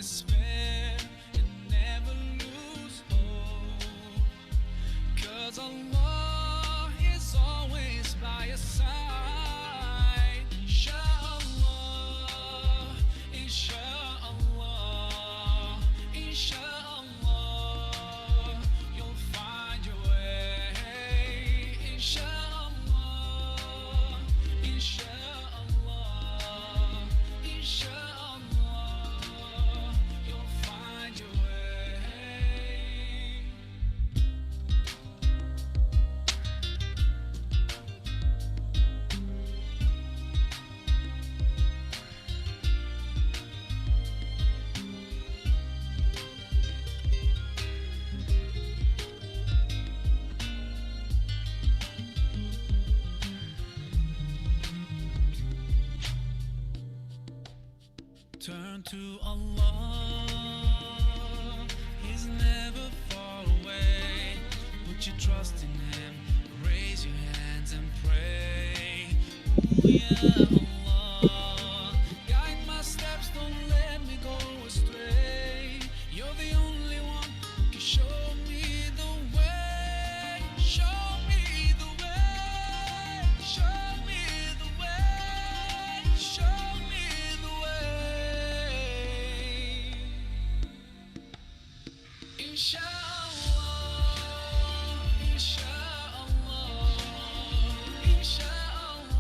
despair and never lose hope. 'Cause Allah is always by your side. Inshallah, inshallah, inshallah, you'll find your way. Inshallah, inshallah, inshallah, you'll find your way. Turn to Allah, He's never far away. Put your trust in Him, raise your hands and pray. Ooh, yeah, Allah, guide my steps, don't let me go astray. You're the only one who can show me the way. Show me the way. Show me the way. Show me the way. Inshallah, inshallah, inshallah,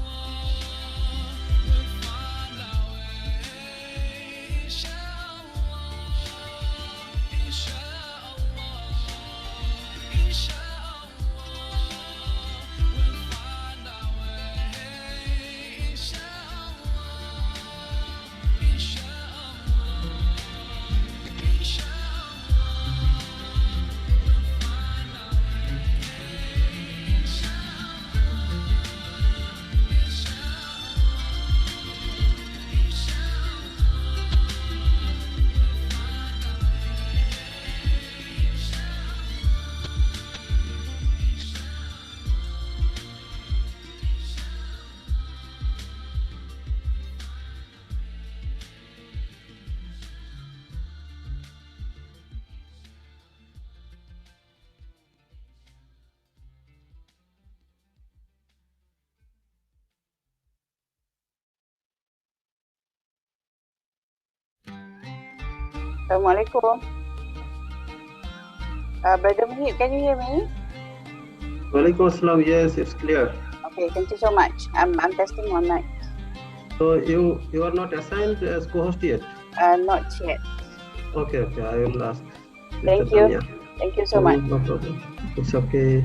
we'll find our way. Inshallah, inshallah, inshallah, we'll find our way. Inshallah, inshallah, Assalamualaikum. Brother Muhib, can you hear me? Walaikum Assalam. Yes, it's clear. Okay, thank you so much. I'm testing one mic. So you are not assigned as co-host yet? Not yet. Okay, I will ask. Thank Mr. you. Tanya. Thank you so much. No problem. It's okay.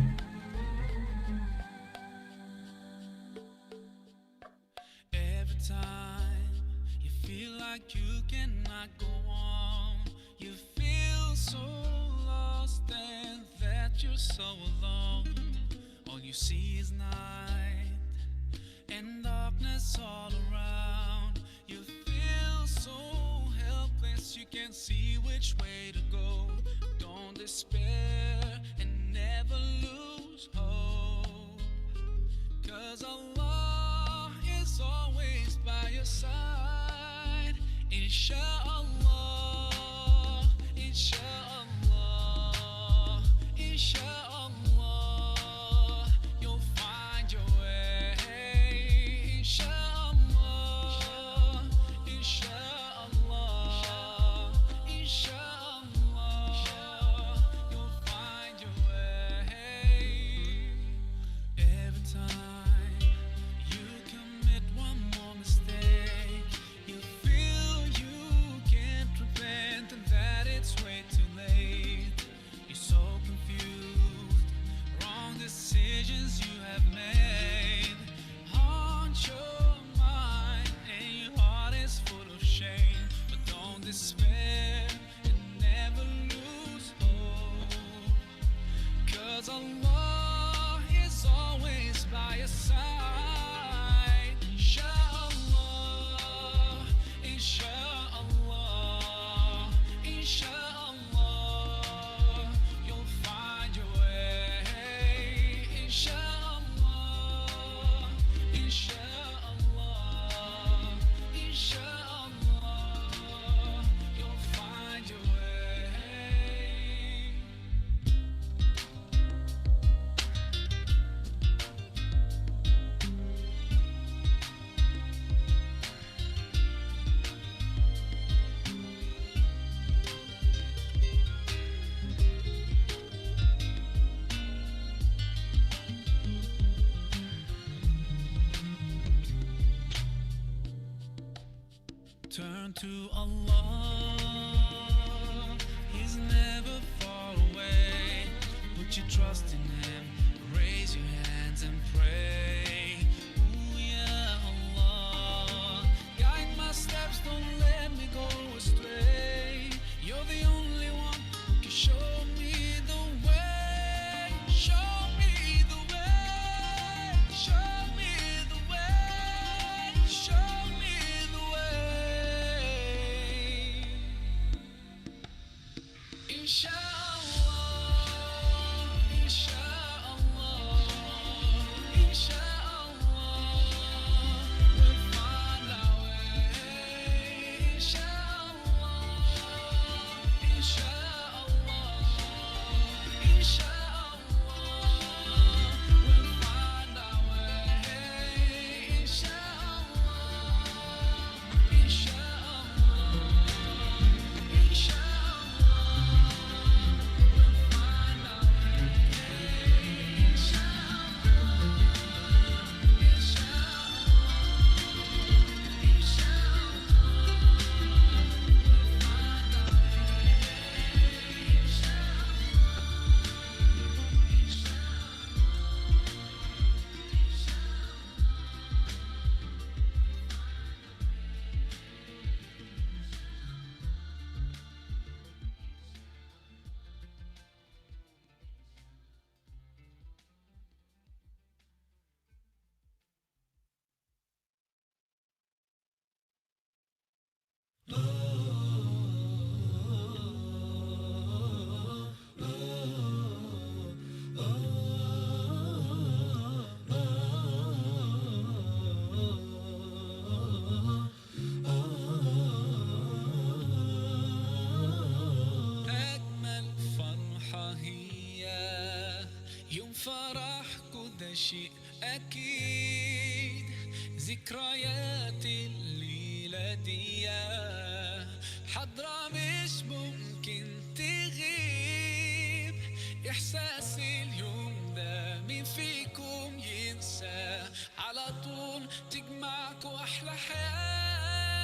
Every time you feel like you cannot go on, you feel so lost and that you're so alone. All you see is night and darkness all around. You feel so helpless, you can't see which way to go. Don't despair and never lose hope. 'Cause Allah is always by your side. Inshallah, inshallah, inshallah, you'll find your way. Inshallah, inshallah, inshallah, you'll find your way. Every time you commit one more mistake, you feel you can't to Allah. He's never far away. Put your trust in Him. Raise your hands and pray. Ooh, yeah, Allah. Guide my steps, don't let me go astray. You're the only one who can show me the way. Show me the way. Show me the way. Show me the way. Inshallah, inshallah, inshallah, we'll find our way. Inshallah, inshallah, inshallah, we'll find our way. Inshallah, inshallah, أجمل فرحة هي يوم فرحكوا، ده شيء أكيد. ذكريات الليلة دي حضرة مش ممكن تغيب. إحساس اليوم ده مين فيكم ينسى؟ على طول تجمعكوا أحلى حياة.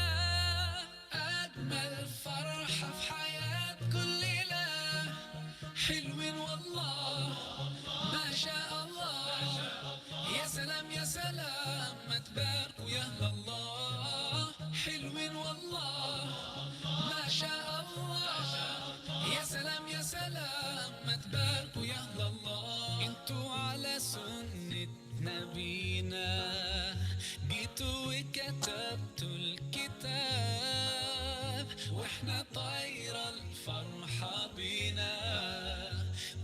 أجمل فرحة في حياة كل ليلة. حلوين والله ما شاء الله. يا سلام يا سلام ما تباركوا يا الله. حلوين والله ما شاء الله. يا سلام يا سلام ما تباركوا يا الله. انتوا على سنة نبينا جيتوا وكتبتوا الكتاب، واحنا طايرة الفرحة بينا.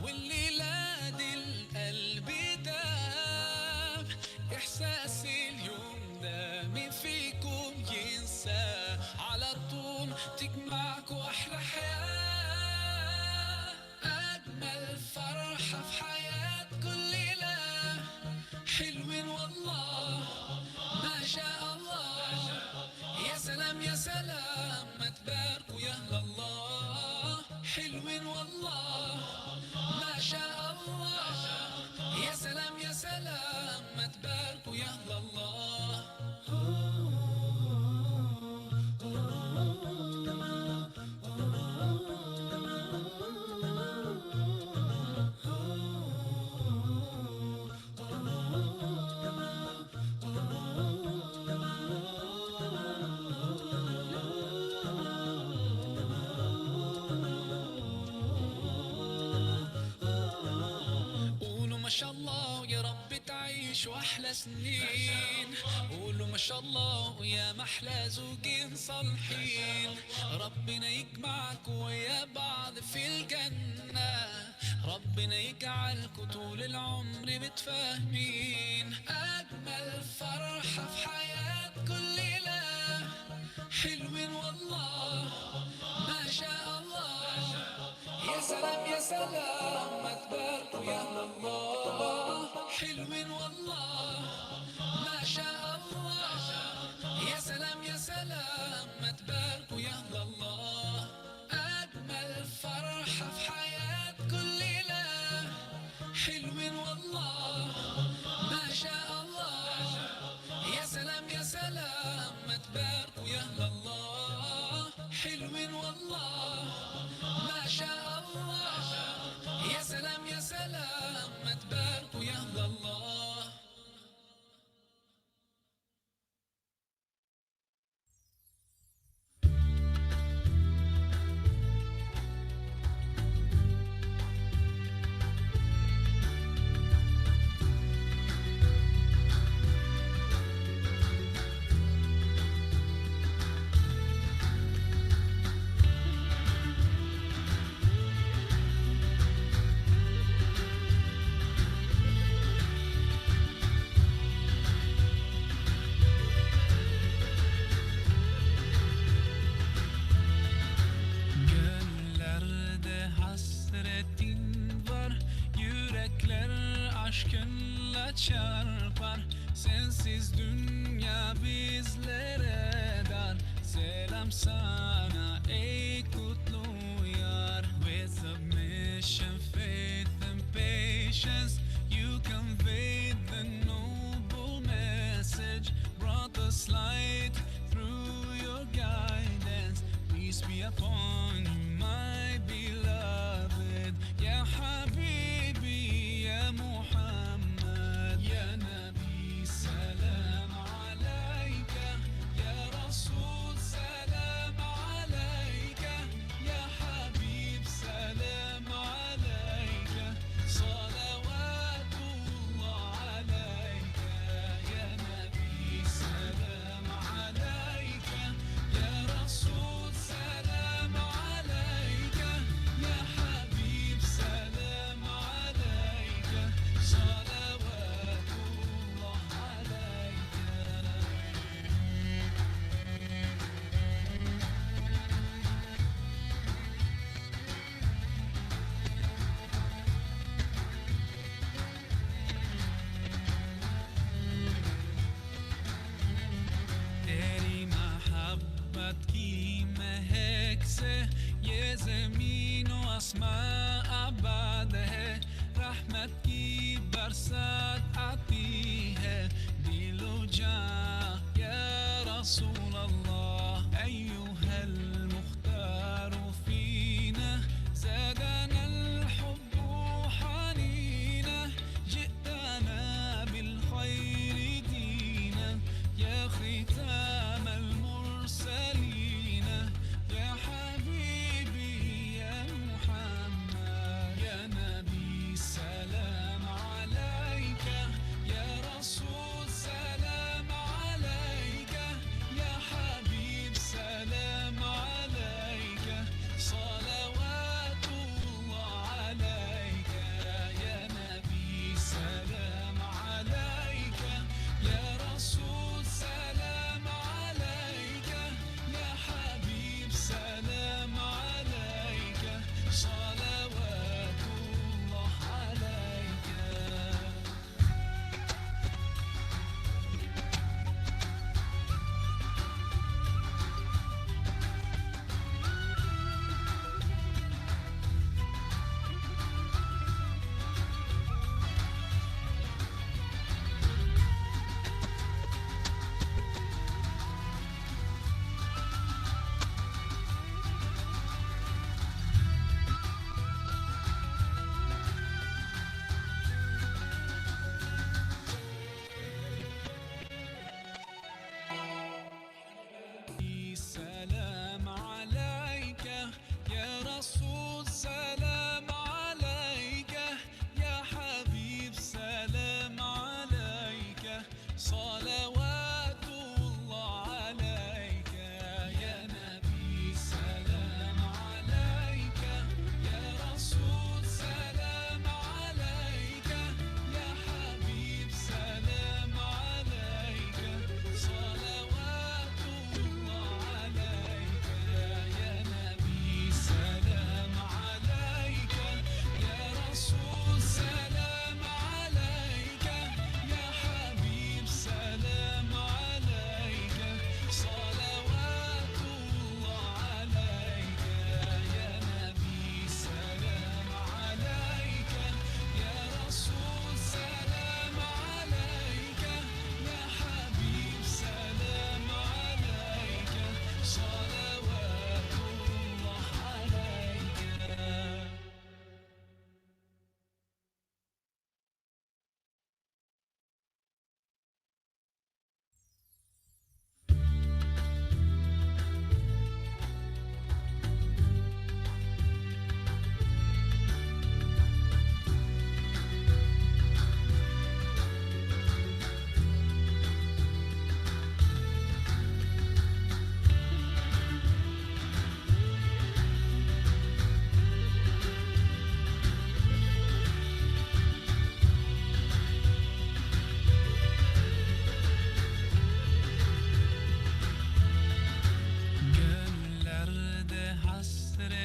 والليلة دي القلب داب. إحساس اليوم ده مين فيكم ينسى؟ على طول تجمعكوا أحلى حياة. أجمل فرحة في حياة كل ليلة. حلوين والله ما شاء الله. يا سلام يا سلام ما تباركوا يا الله. حلوين والله ما شاء الله. يا سلام يا سلام ما تباركوا يا الله. قولوا ما شاء الله يا رب تعيشوا أحلى سنين. قولوا ما شاء الله ويا محلى زوجين صالحين. ربنا يجمعكوا ويا بعض في الجنة. ربنا يجعلكوا طول العمر متفاهمين. أجمل فرحة في حياة كل ليلة. حلوين والله ما شاء الله. يا سلام يا سلام ما تباركوا يا الله. حلوين والله ما شاء الله. يا سلام يا سلام ما تباركوا يا الله. أجمل فرحة في حياة كل ليلة. حلوين والله ما شاء الله. يا سلام يا سلام ما تباركوا يا الله. الله ما شاء الله يا سلام يا سلام ما تباركوا يا الله. Gönüllerde hasretin var, yürekler aşkınla çarpar. Sensiz dünya bizlere dar. Selam sana ey kutlu yar. With submission, faith and patience, you conveyed the noble message, brought us light through your guidance. Peace be upon you, my beloved. Ya Habibi, Ya Muhammad, Ya Nabi, salam alayka. Ya Rasul, salam alayka. Ya Habib, salam alayka. Salawatullah alayka. Ya Nabi, salam alayka. Ya Rasul, salam alayka. Ya Habib, salam alayka. Salawatullah alayka. तेरी मोहब्बत की महक से ये ज़मीन व आसमां आबाद है. रहमत की बरसात आती है दिलो जां या रसूल अल्लाह. أيها المختار فينا زادنا الحب حنينا. جئتنا بالخير دينا يا ختام المرسلين. يا حبيبي يا محمد يا نبي سلام عليك. يا رسول سلام عليك. يا حبيب سلام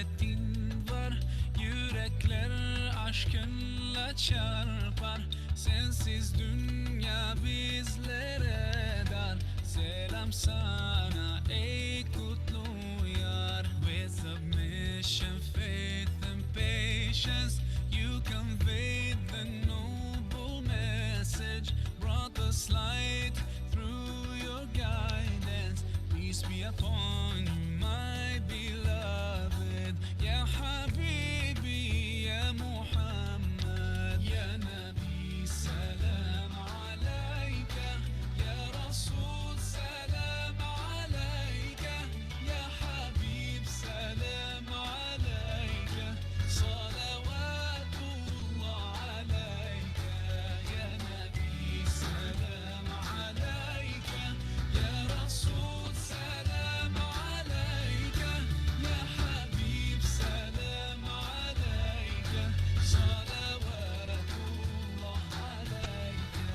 Hasretin var, yürekler aşkınla çarpar. Sensiz dünya bizlere dar. Selam sana ey kutlu yar. With submission, faith and patience, you conveyed the noble message. Brought us light through your guidance. Peace be upon you, my beloved. Ya Habibi, Ya Muhammad, Ya Nabi, salam alayka. Ya Rasul, salam alayka. Ya Habib, salam alayka. Salawatullah alayka. Ya Nabi, salam alayka. Ya Rasul, salam alayka. Ya Habib, salam alayka. Salawatullah alayka.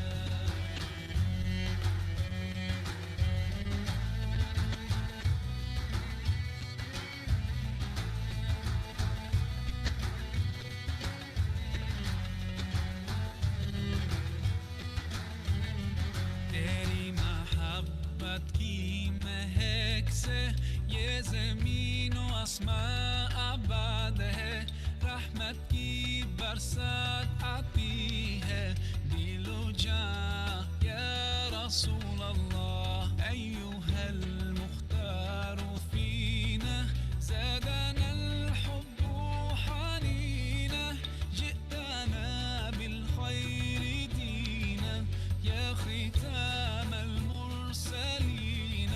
तेरी मोहब्बत की महक से ये ज़मीन व आसमां आबाद है. रहमत की बरसात आती है दिलो जां या रसूल अल्लाह. अय्युहल Mukhtar फीना زادنا الحب حنينا. جئتنا بالخير دينا يا ختام المرسلين.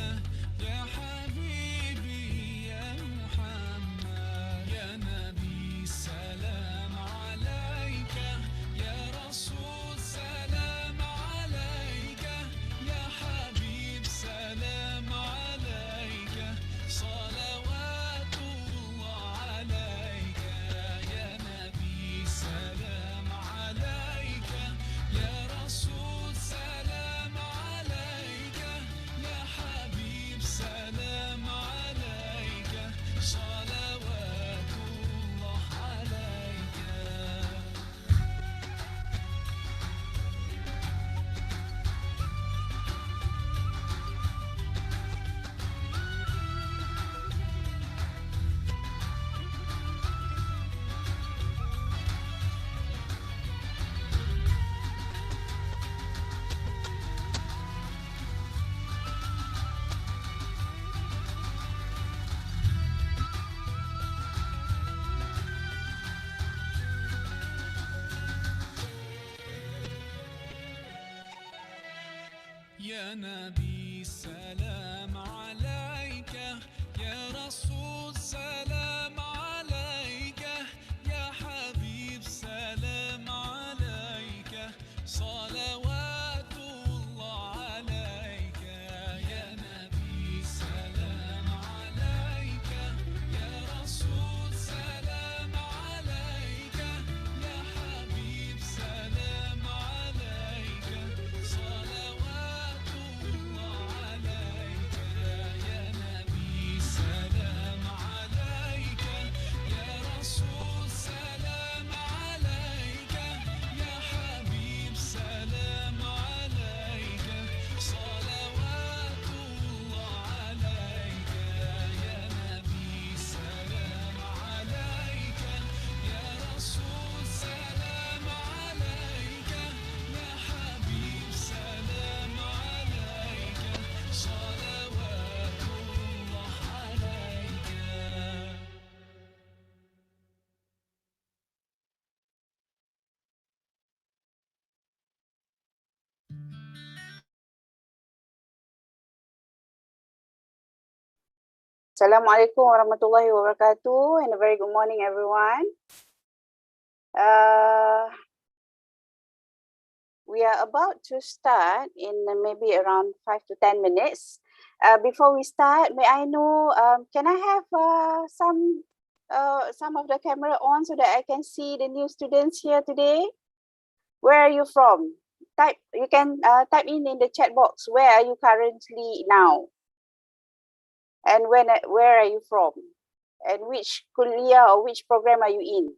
يا حبيبي يا محمد يا نبي سلام عليك. يا رسول سلام عليك. يا حبيب سلام عليك. صلوات الله عليك. يا نبي سلام عليك. يا رسول سلام عليك. يا حبيب سلام عليك. صلوات الله عليك. يا نبي سلام عليك. يا رسول سلام عليك. يا حبيب سلام عليك. صلوات الله عليك. يا نبي سلام عليك. يا رسول سلام عليك. يا حبيب سلام عليك. صلوات الله عليك. يا نبي سلام عليك. يا رسول سلام عليك. يا حبيب سلام عليك. صلوات الله عليك. يا نبي سلام عليك. يا رسول سلام عليك. يا حبيب سلام عليك. صلوات الله عليك. Assalamualaikum warahmatullahi wabarakatuh, and a very good morning, everyone. We are about to start in maybe around 5 to 10 minutes. Before we start, may I know, can I have some of the camera on so that I can see the new students here today? Where are you from? You can type in the chat box, where are you currently now? And where are you from? And which kuliah or which program are you in?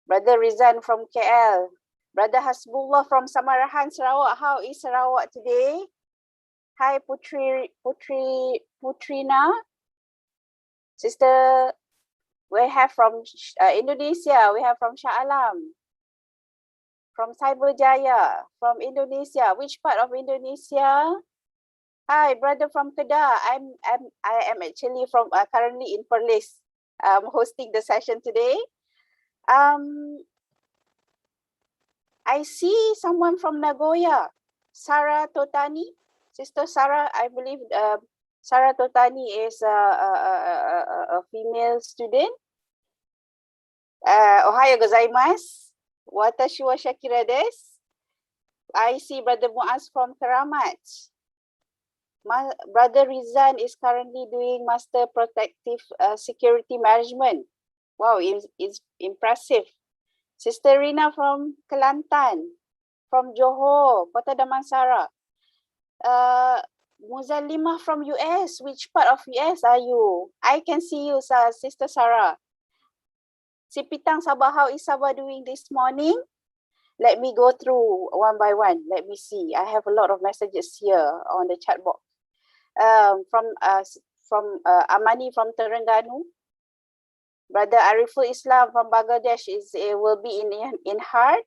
Brother Rizan from KL. Brother Hasbullah from Samarahan, Sarawak. How is Sarawak today? Hi, Putrina. Sister, we have from Indonesia. We have from Shah Alam. From Cyberjaya. From Indonesia. Which part of Indonesia? Hi, brother from Kedah. I am actually from currently in Perlis, hosting the session today. I see someone from Nagoya, Sarah Totani. Sister Sarah, I believe Sarah Totani is a female student. Ohayou gozaimasu. Watashi wa Shakira desu. I see Brother Muaz from Keramat. Brother Rizan is currently doing Master Protective Security Management. Wow, it's impressive. Sister Rina from Kelantan, from Johor, Kota Damansara. Muzalima from US, which part of US are you? I can see you, Sister Sarah. Sipitang Sabah, how is Sabah doing this morning? Let me go through one by one. Let me see. I have a lot of messages here on the chat box. From Amani from Terengganu. Brother Ariful Islam from Bangladesh will be in heart.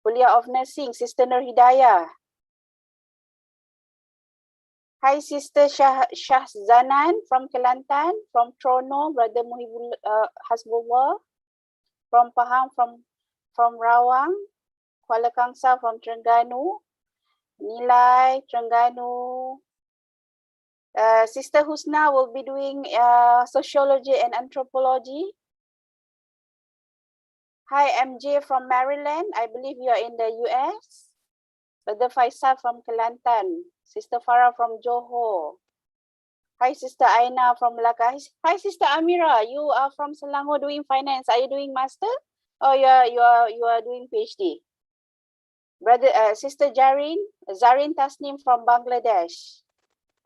Kuliah of Nursing, Sister Nur Hidayah. Hi, Sister Shahzanan from Kelantan, from Trono, Brother Muhibul Hasbullah, from Pahang, from Rawang, Kuala Kangsar from Terengganu, Nilai, Terengganu. Sister Husna will be doing sociology and anthropology. Hi, MJ from Maryland. I believe you are in the US. Brother Faisal from Kelantan. Sister Farah from Johor. Hi, Sister Aina from Melaka. Hi, Sister Amira. You are from Selangor doing finance. Are you doing master? Or you are doing PhD? Brother, Sister Zarin Tasnim from Bangladesh.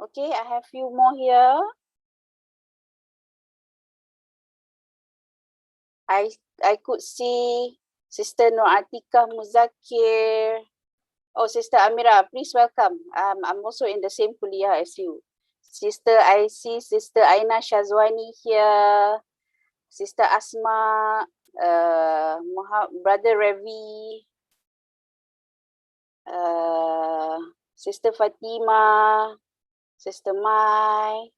Okay, I have few more here. I could see Sister Nur Atika Muzakir. Oh, Sister Amira, please welcome. I'm also in the same kuliah as you. Sister, I see Sister Aina Shazwani here. Sister Asma, Brother Ravi, Sister Fatima, Sister Mai.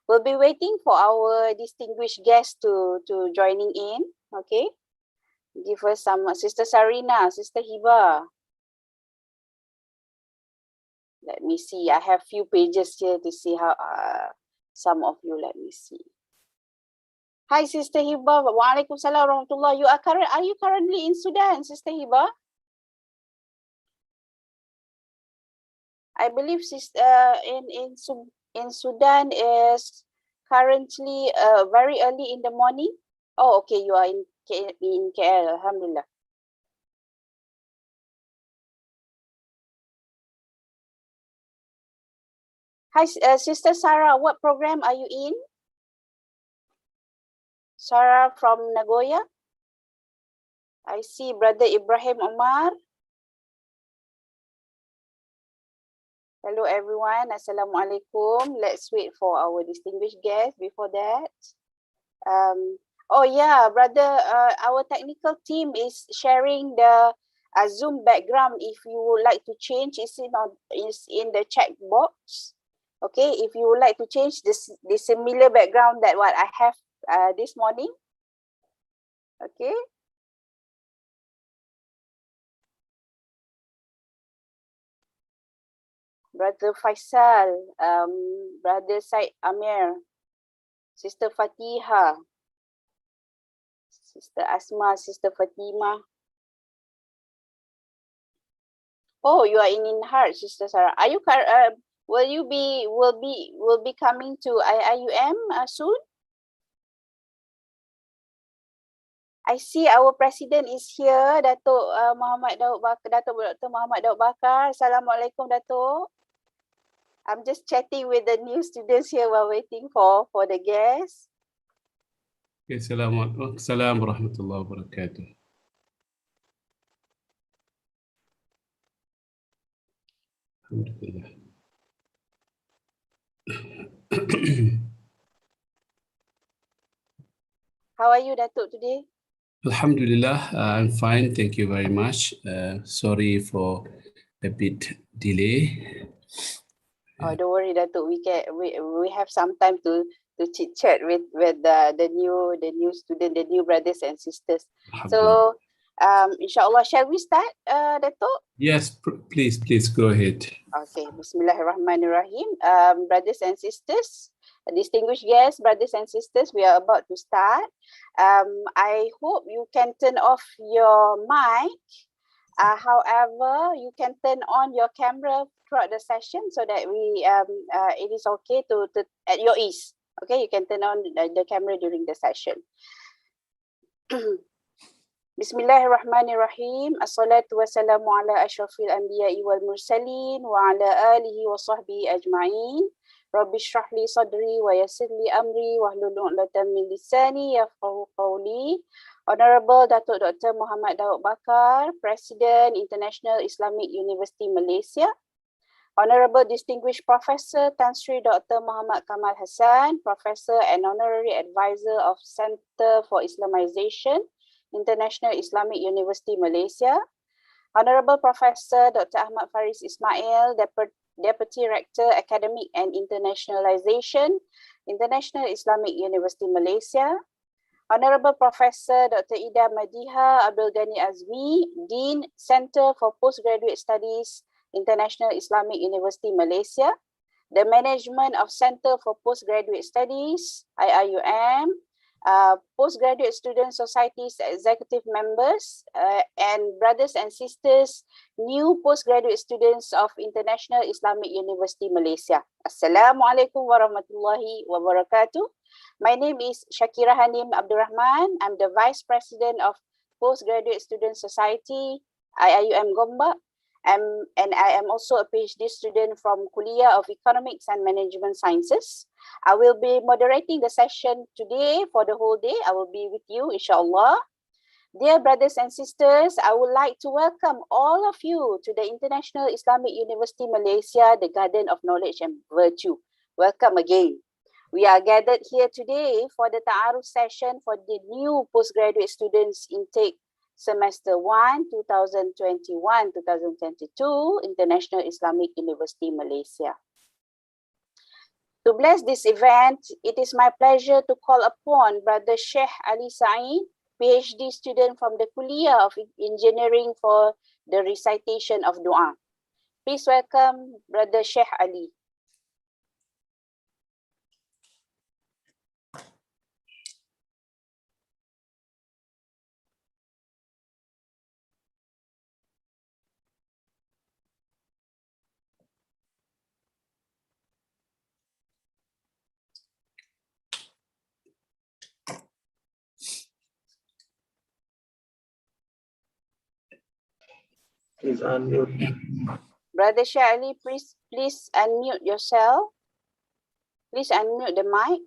We'll be waiting for our distinguished guests to joining in. Okay, give us some. Sister Sarina, Sister Hiba. Let me see. I have few pages here to see how some of you. Let me see. Hi, Sister Hiba. Waalaikumsalam warahmatullah. Are you currently in Sudan, Sister Hiba? I believe in Sudan is currently very early in the morning. Oh, okay, you are in KL, alhamdulillah. Hi, Sister Sarah, what program are you in? Sarah from Nagoya. I see Brother Ibrahim Omar. Hello everyone, Assalamualaikum. Let's wait for our distinguished guest before that. Oh yeah, brother, our technical team is sharing the Zoom background. If you would like to change, is in the chat box. Okay, if you would like to change this similar background that what I have this morning. Okay. Brother Faisal, Brother Said Amir, Sister Fatiha, Sister Asma, Sister Fatima. Oh, you are in heart, Sister Sarah. Are you will be coming to IIUM soon? I see our president is here, Datuk Muhammad Daud Bakar, Datuk Dr. Muhammad Daud Bakar. Assalamualaikum, Datuk. I'm just chatting with the new students here while waiting for the guests. السلام ورحمة الله وبركاته. الحمد لله. How are you, Datuk, today? Alhamdulillah, I'm fine. Thank you very much. Sorry for a bit delay. Oh, don't worry, Datuk. We have some time to chit chat with the new student, the new brothers and sisters. So, inshallah, shall we start, Datuk? Yes, please go ahead. Okay, Bismillahirrahmanirrahim. Brothers and sisters, distinguished guests, brothers and sisters, we are about to start. I hope you can turn off your mic. However, you can turn on your camera throughout the session so that it is okay to at your ease. Okay, you can turn on the camera during the session. Bismillahirrahmanirrahim. Assalatu wassalamu ala ashrafil anbiya'i wal mursalin wa ala alihi wa sahbihi ajma'in. Rabbi shrah li sadri wa yassir li amri wa hlul 'uqdatam min lisani yafqahu qawli. Honorable Datuk Dr. Muhammad Daud Bakar, President, International Islamic University Malaysia. Honorable Distinguished Professor Tan Sri Dr. Muhammad Kamal Hassan, Professor and Honorary Advisor of Center for Islamization, International Islamic University Malaysia. Honorable Professor Dr. Ahmad Faris Ismail, Deputy Rector Academic and Internationalization, International Islamic University Malaysia. Honorable Professor Dr. Ida Madiha Abdul Ghani Azmi, Dean, Center for Postgraduate Studies, International Islamic University Malaysia. The Management of Center for Postgraduate Studies, IIUM, Postgraduate Student Society's executive members, and brothers and sisters, new postgraduate students of International Islamic University Malaysia. Assalamualaikum warahmatullahi wabarakatuh. My name is Shakira Hanim Abdurrahman. I'm the Vice President of Postgraduate Student Society, IIUM Gombak, and I am also a PhD student from Kuliah of Economics and Management Sciences. I will be moderating the session today for the whole day. I will be with you, inshallah. Dear brothers and sisters, I would like to welcome all of you to the International Islamic University Malaysia, the Garden of Knowledge and Virtue. Welcome again. We are gathered here today for the Ta'aruf session for the new postgraduate students intake semester 1, 2021-2022, International Islamic University Malaysia. To bless this event, it is my pleasure to call upon Brother Sheikh Ali Saeed, PhD student from the Kuliah of Engineering, for the recitation of dua. Please welcome Brother Sheikh Ali. Please unmute. Brother Sheikh Ali, please unmute yourself. Please unmute the mic.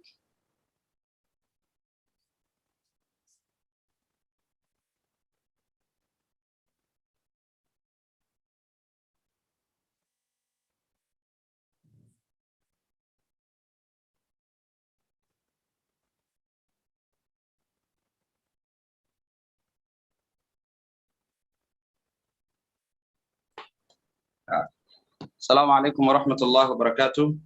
السلام عليكم ورحمة الله وبركاته.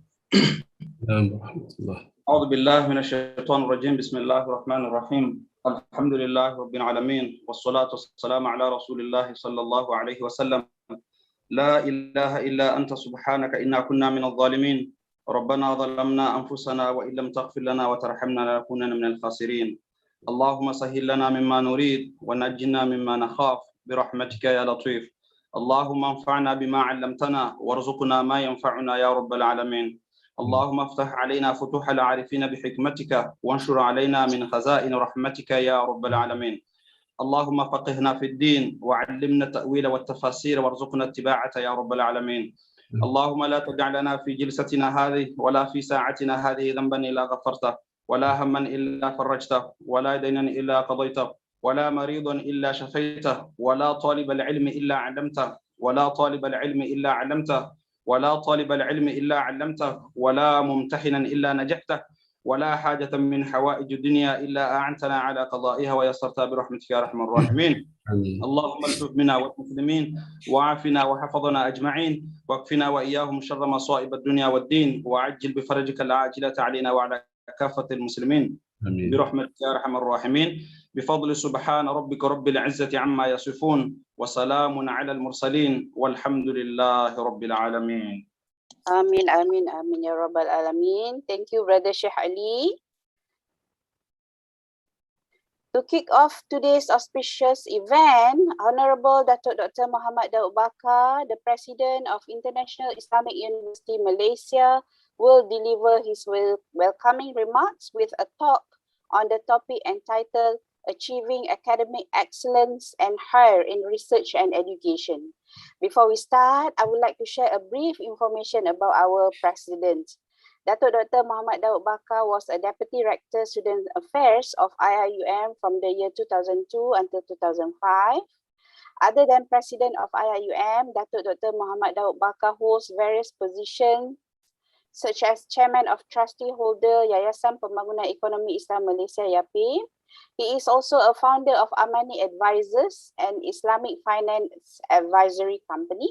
ورحمة الله. أعوذ بالله من الشيطان الرجيم. بسم الله الرحمن الرحيم. الحمد لله رب العالمين والصلاة والسلام على رسول الله صلى الله عليه وسلم. لا إله إلا أنت سبحانك إنا كنا من الظالمين. ربنا ظلمنا أنفسنا وإن لم تغفر لنا وترحمنا لنكونن من الخاسرين. اللهم سهل لنا مما نريد ونجنا مما نخاف برحمتك يا لطيف. اللهم انفعنا بما علمتنا وارزقنا ما ينفعنا يا رب العالمين. اللهم افتح علينا فتوح العارفين بحكمتك وانشر علينا من خزائن رحمتك يا رب العالمين. اللهم فقهنا في الدين وعلمنا التأويل والتفاسير وارزقنا اتباعه يا رب العالمين. اللهم لا تدع لنا في جلستنا هذه ولا في ساعتنا هذه ذنبا إلا غفرته ولا هما إلا فرجته ولا دينا إلا قضيته ولا مريضا إلا شفيته ولا طالب العلم إلا علمته ولا طالب العلم إلا علمته ولا طالب العلم إلا علمته ولا ممتحنا إلا نجحته ولا حاجة من حوائج الدنيا إلا أعنتنا على قضائها ويسرتها برحمتك يا أرحم الراحمين. اللهم التف بنا والمسلمين وعافنا وحفظنا أجمعين واكفنا وإياهم شر مصائب الدنيا والدين وعجل بفرجك العاجلة علينا وعلى كافة المسلمين برحمتك يا أرحم الراحمين. بفضل سبحان ربك رب العزة عما يصفون وسلام على المرسلين والحمد لله رب العالمين. Amin, amin, amin ya Rabbal Alamin. Thank you, Brother Sheikh Ali. To kick off today's auspicious event, Honorable Datuk Dr. Muhammad Daud Bakar, the President of International Islamic University Malaysia, will deliver his welcoming remarks with a talk on the topic entitled Achieving Academic Excellence and Higher in Research and Education. Before we start, I would like to share a brief information about our President. Datuk Dr. Muhammad Daud Bakar was a Deputy Rector Student Affairs of IIUM from the year 2002 until 2005. Other than President of IIUM, Datuk Dr. Muhammad Daud Bakar holds various positions such as Chairman of Trustee Holder Yayasan Pembangunan Ekonomi Islam Malaysia YAPI. He is also a founder of Amani Advisors, an Islamic finance advisory company.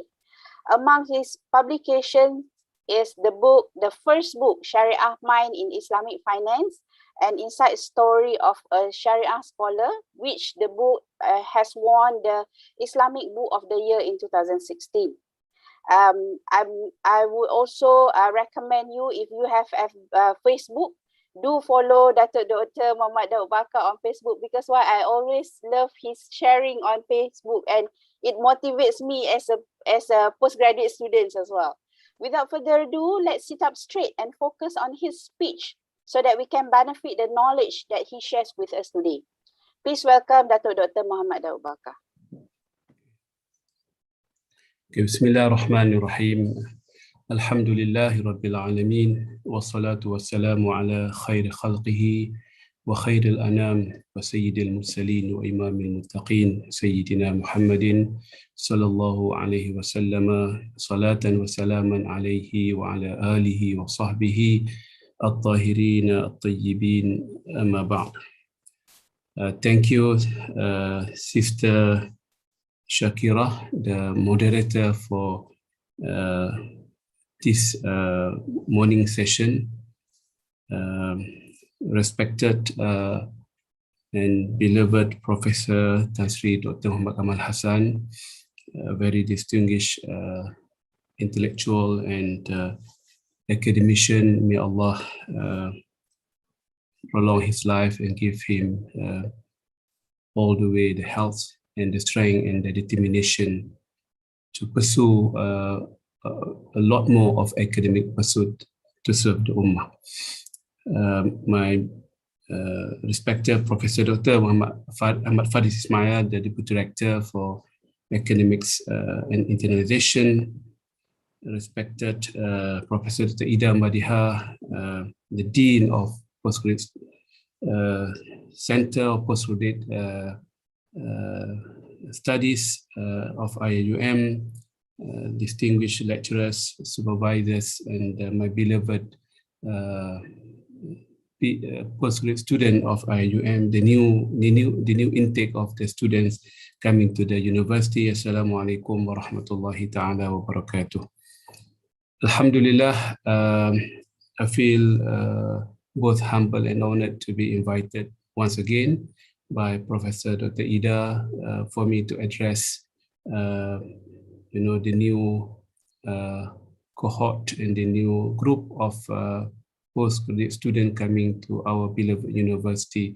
Among his publications is the first book, Sharia Mind in Islamic Finance, an inside story of a Sharia scholar, which the book has won the Islamic Book of the Year in 2016. I would also recommend you, if you have Facebook, do follow Datuk Dr. Muhammad Daud Bakar on Facebook, because why I always love his sharing on Facebook and it motivates me as a postgraduate student as well. Without further ado, let's sit up straight and focus on his speech so that we can benefit the knowledge that he shares with us today. Please welcome Datuk Dr. Muhammad Daud Bakar. Bismillahirrahmanirrahim. Alhamdulillahi Rabbil Alameen. Wassalatu wassalamu ala khairi khalqihi wa khairil anam wa sayyidil mursaleen wa imamil muttaqin Sayyidina Muhammadin sallallahu alaihi wasallam. Salatan wa salaman alaihi wa ala alihi wa sahbihi at-tahirin at-tayyibin amma ba'd. Thank you, Sister Shakira, the moderator for this morning session. Respected and beloved Professor Tan Sri Dr. Muhammad Kamal Hassan, a very distinguished intellectual and academician. May Allah prolong his life and give him all the way the health and the strength and the determination to pursue a lot more of academic pursuit to serve the Ummah. My respected Professor Dr. Ahmad Fadis Ismail, the Deputy Director for Academics and Internationalization, respected Professor Dr. Ida Madiha, the Dean of Postgraduate Center of Postgraduate Studies of IIUM, distinguished lecturers, supervisors, and my beloved postgraduate student of IIUM, the new intake of the students coming to the university. Assalamu alaikum wa rahmatullahi ta'ala wa barakatuh. Alhamdulillah, I feel both humble and honored to be invited once again by Professor Dr. Ida for me to address the new cohort and the new group of postgraduate students coming to our beloved university.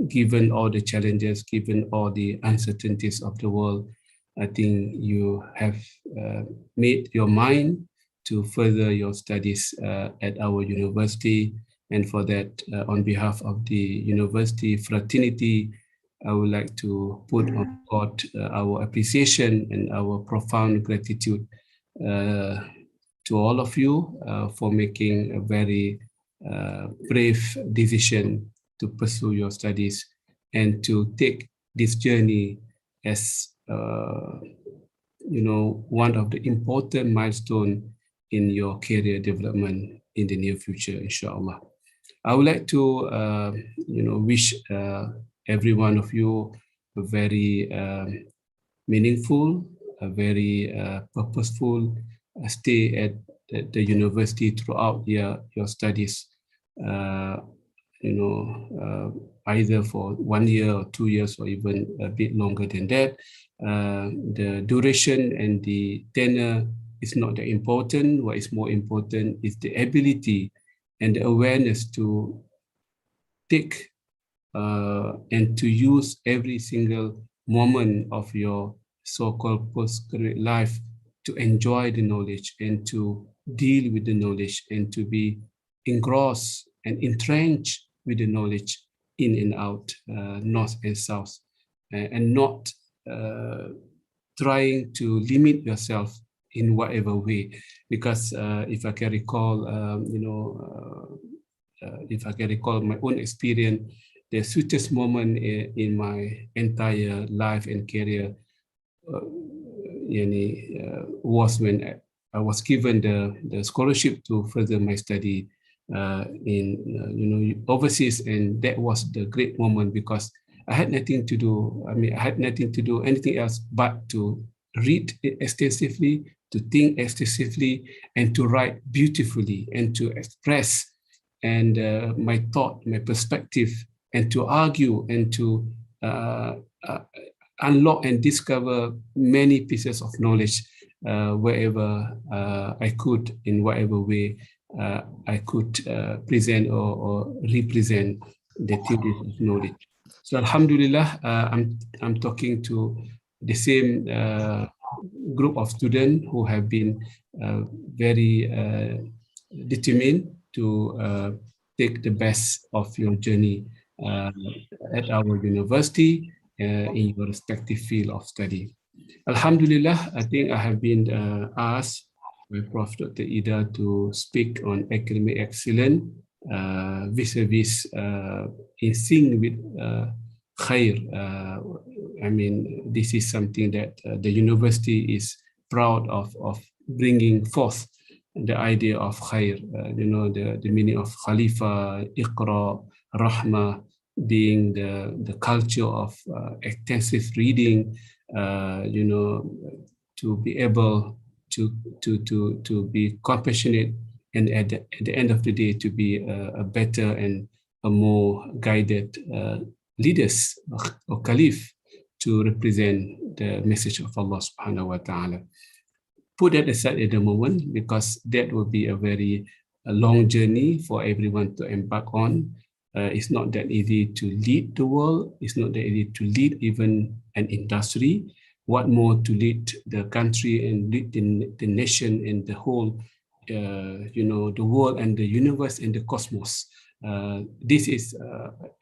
Given all the challenges, given all the uncertainties of the world, I think you have made your mind to further your studies at our university. And for that, on behalf of the university fraternity, I would like to put on record our appreciation and our profound gratitude to all of you for making a very brave decision to pursue your studies and to take this journey as one of the important milestones in your career development in the near future, inshallah. I would like to wish every one of you a very meaningful, a very purposeful stay at the university throughout your studies. Either for 1 year or 2 years or even a bit longer than that. The duration and the tenure is not that important. What is more important is the ability and the awareness to take and to use every single moment of your so-called postgraduate life to enjoy the knowledge and to deal with the knowledge and to be engrossed and entrenched with the knowledge in and out, north and south, and not trying to limit yourself in whatever way. Because if I can recall, if I can recall my own experience, the sweetest moment in my entire life and career was when I was given the scholarship to further my study in overseas, and that was the great moment because I had nothing to do. I mean, I had nothing to do anything else but to read extensively, to think extensively, and to write beautifully, and to express and my thought, my perspective, and to argue and to unlock and discover many pieces of knowledge wherever I could, in whatever way I could present or represent the theories of knowledge. So Alhamdulillah, I'm talking to the same group of students who have been very determined to take the best of your journey at our university in your respective field of study. Alhamdulillah, I think I have been asked by Prof. Dr. Ida to speak on academic excellence vis-a-vis in sync with khair. I mean, this is something that the university is proud of bringing forth the idea of khair, the meaning of Khalifa, Iqra, Rahma, being the culture of extensive reading, to be able to be compassionate, and at the end of the day to be a better and a more guided leaders or caliph to represent the message of Allah subhanahu wa ta'ala. Put that aside at the moment because that will be a very long journey for everyone to embark on. It's not that easy to lead the world. It's not that easy to lead even an industry. What more to lead the country and lead the nation and the whole, the world and the universe and the cosmos. This is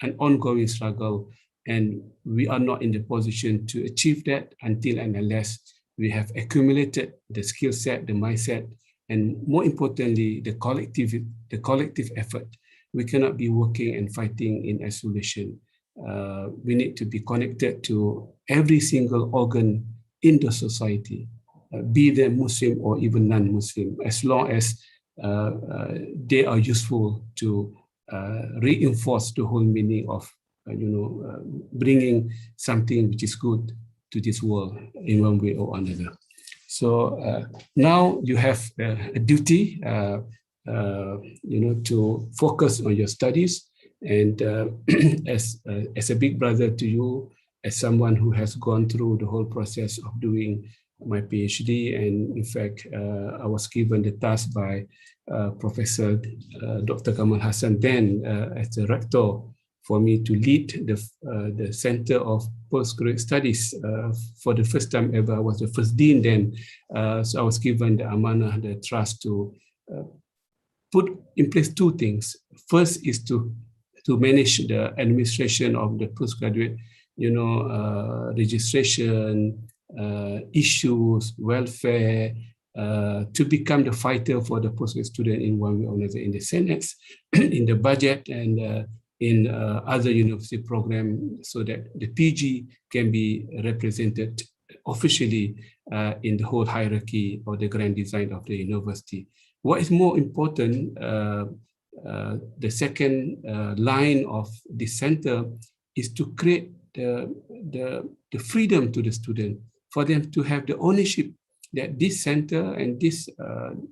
an ongoing struggle, and we are not in the position to achieve that until and unless we have accumulated the skill set, the mindset, and more importantly, the collective effort. We cannot be working and fighting in isolation. We need to be connected to every single organ in the society, be they Muslim or even non-Muslim, as long as they are useful to reinforce the whole meaning of bringing something which is good to this world in one way or another. So now you have a duty, to focus on your studies, and as a big brother to you, as someone who has gone through the whole process of doing my PhD, and in fact, I was given the task by Professor Dr. Kamal Hassan then as the rector for me to lead the Center of Postgraduate Studies for the first time ever. I was the first dean then, so I was given the amanah, the trust to put in place two things. First is to manage the administration of the postgraduate registration, issues, welfare, to become the fighter for the postgraduate student in one way or another in the Senate, in the budget, and in other university programs, so that the PG can be represented officially in the whole hierarchy or the grand design of the university. What is more important, the second line of the center is to create the freedom to the student, for them to have the ownership that this center and this,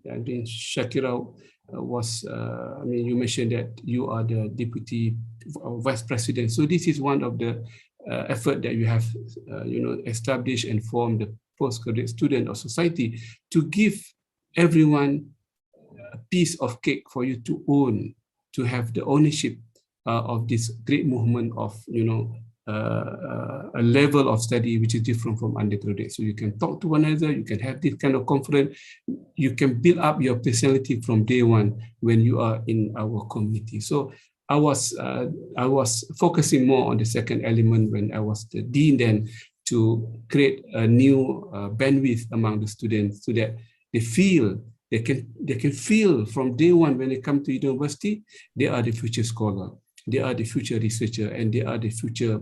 Shakira was, you mentioned that you are the deputy vice president. So this is one of the effort that you have, established and formed the postgraduate student or society to give everyone a piece of cake for you to own, to have the ownership of this great movement of, a level of study which is different from undergraduate. So you can talk to one another, you can have this kind of conference, you can build up your personality from day one when you are in our community. So I was focusing more on the second element when I was the dean then, to create a new bandwidth among the students, so that they feel, they can feel from day one when they come to university, they are the future scholar. They are the future researcher, and they are the future,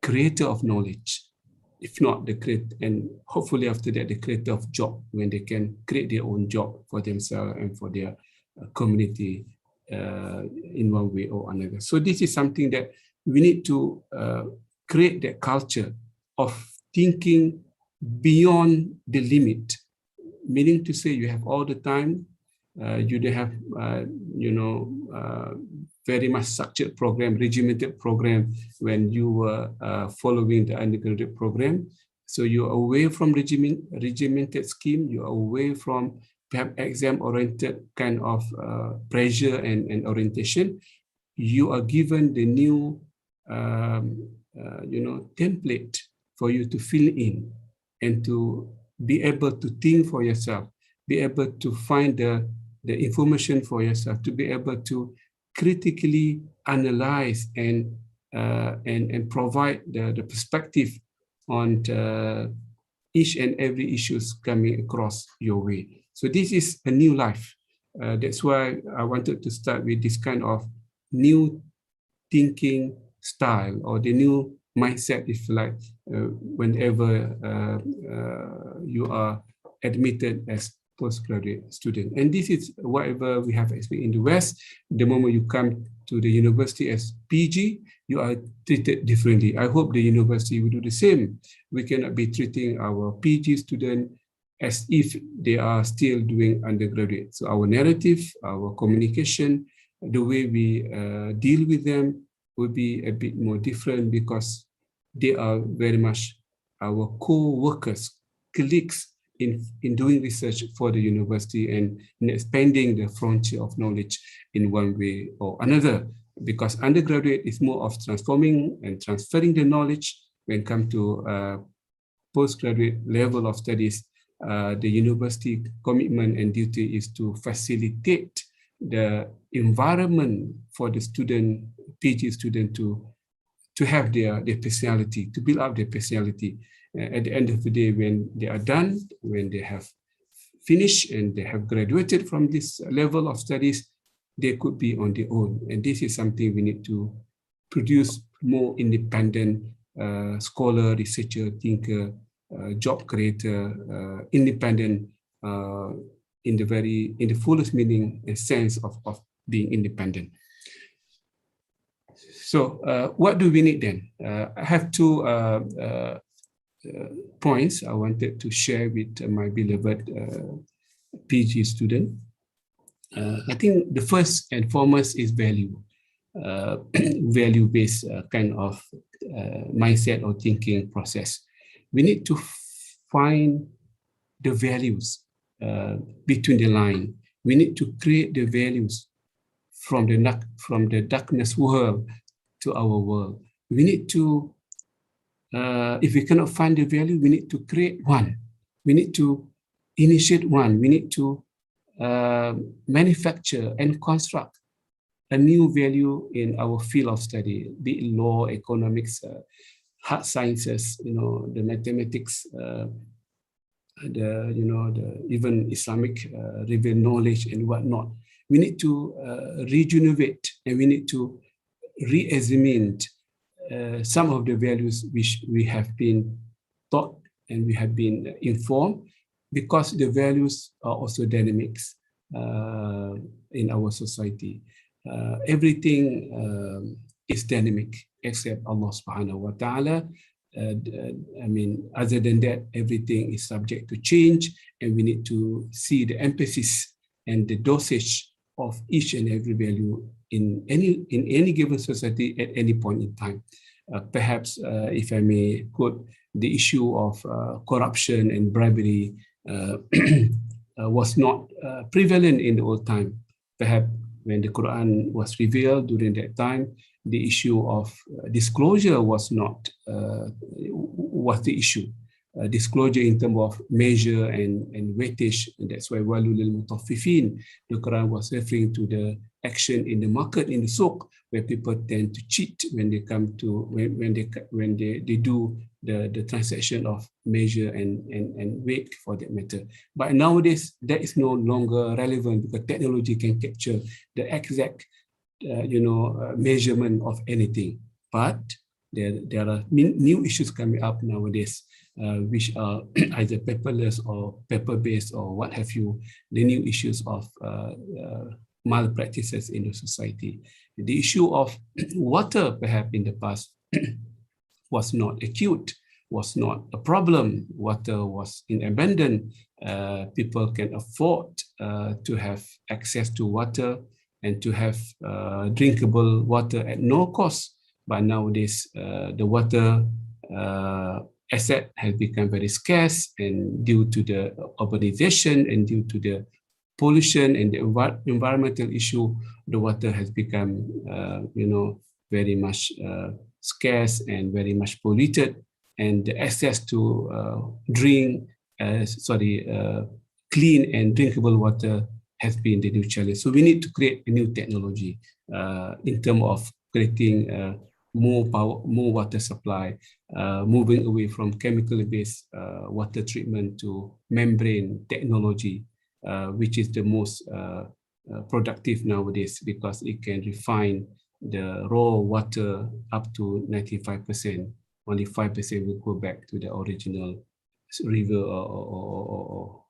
creator of knowledge. If not the create, and hopefully after that, the creator of job, when they can create their own job for themselves and for their community in one way or another. So this is something that we need to create that culture of thinking beyond the limit, meaning to say you have all the time. You don't have, very much structured program, regimented program when you were following the undergraduate program. So you're away from regimented scheme, you're away from perhaps exam-oriented kind of pressure and orientation. You are given the new, template for you to fill in and to be able to think for yourself, be able to find the information for yourself, to be able to critically analyze and provide the perspective on each and every issues coming across your way. So this is a new life. That's why I wanted to start with this kind of new thinking style, or the new mindset, if you like, whenever you are admitted as postgraduate student. And this is whatever we have experienced in the West. The moment you come to the university as PG, you are treated differently. I hope the university will do the same. We cannot be treating our PG student as if they are still doing undergraduate. So our narrative, our communication, the way we deal with them will be a bit more different, because they are very much our co-workers, colleagues in doing research for the university and in expanding the frontier of knowledge in one way or another. Because undergraduate is more of transforming and transferring the knowledge. When it comes to postgraduate level of studies, the university commitment and duty is to facilitate the environment for the student, PG student, to have their personality, to build up their personality. At the end of the day, when they are done, when they have finished and they have graduated from this level of studies, they could be on their own. And this is something we need to produce more independent scholar, researcher, thinker, job creator, independent in the fullest meaning and sense of being independent. So what do we need then? I have two points I wanted to share with my beloved PG student. I think the first and foremost is value, value-based kind of mindset or thinking process. We need to find the values between the line. We need to create the values from the darkness world to our world. We need to, if we cannot find the value, we need to create one. We need to initiate one. We need to manufacture and construct a new value in our field of study, be it law, economics, hard sciences, the mathematics, the even Islamic revealed knowledge and whatnot. We need to rejuvenate, and we need to re-examine some of the values which we have been taught and we have been informed, because the values are also dynamics in our society. Everything is dynamic except Allah subhanahu wa ta'ala. Other than that, everything is subject to change, and we need to see the emphasis and the dosage of each and every value in any given society at any point in time. Perhaps, if I may quote, the issue of corruption and bribery was not prevalent in the old time. Perhaps when the Quran was revealed during that time, the issue of disclosure was the issue. Disclosure in terms of measure and weightage, and that's why walul lil mutaffifin, the Quran was referring to the action in the market, in the souk, where people tend to cheat when they come to when they do the transaction of measure and weight, for that matter. But nowadays that is no longer relevant, because technology can capture the exact measurement of anything. But there are new issues coming up nowadays, which are either paperless or paper-based or what have you. The new issues of malpractices in the society. The issue of water, perhaps in the past, was not acute, was not a problem. Water was in abundance. People can afford to have access to water and to have drinkable water at no cost. But nowadays, the water asset has become very scarce, and due to the urbanization and due to the pollution and the environmental issue, the water has become, very much scarce and very much polluted, and the access to clean and drinkable water has been the new challenge. So we need to create a new technology in terms of creating more power, more water supply, moving away from chemical-based water treatment to membrane technology, which is the most productive nowadays, because it can refine the raw water up to 95%. Only 5% will go back to the original river or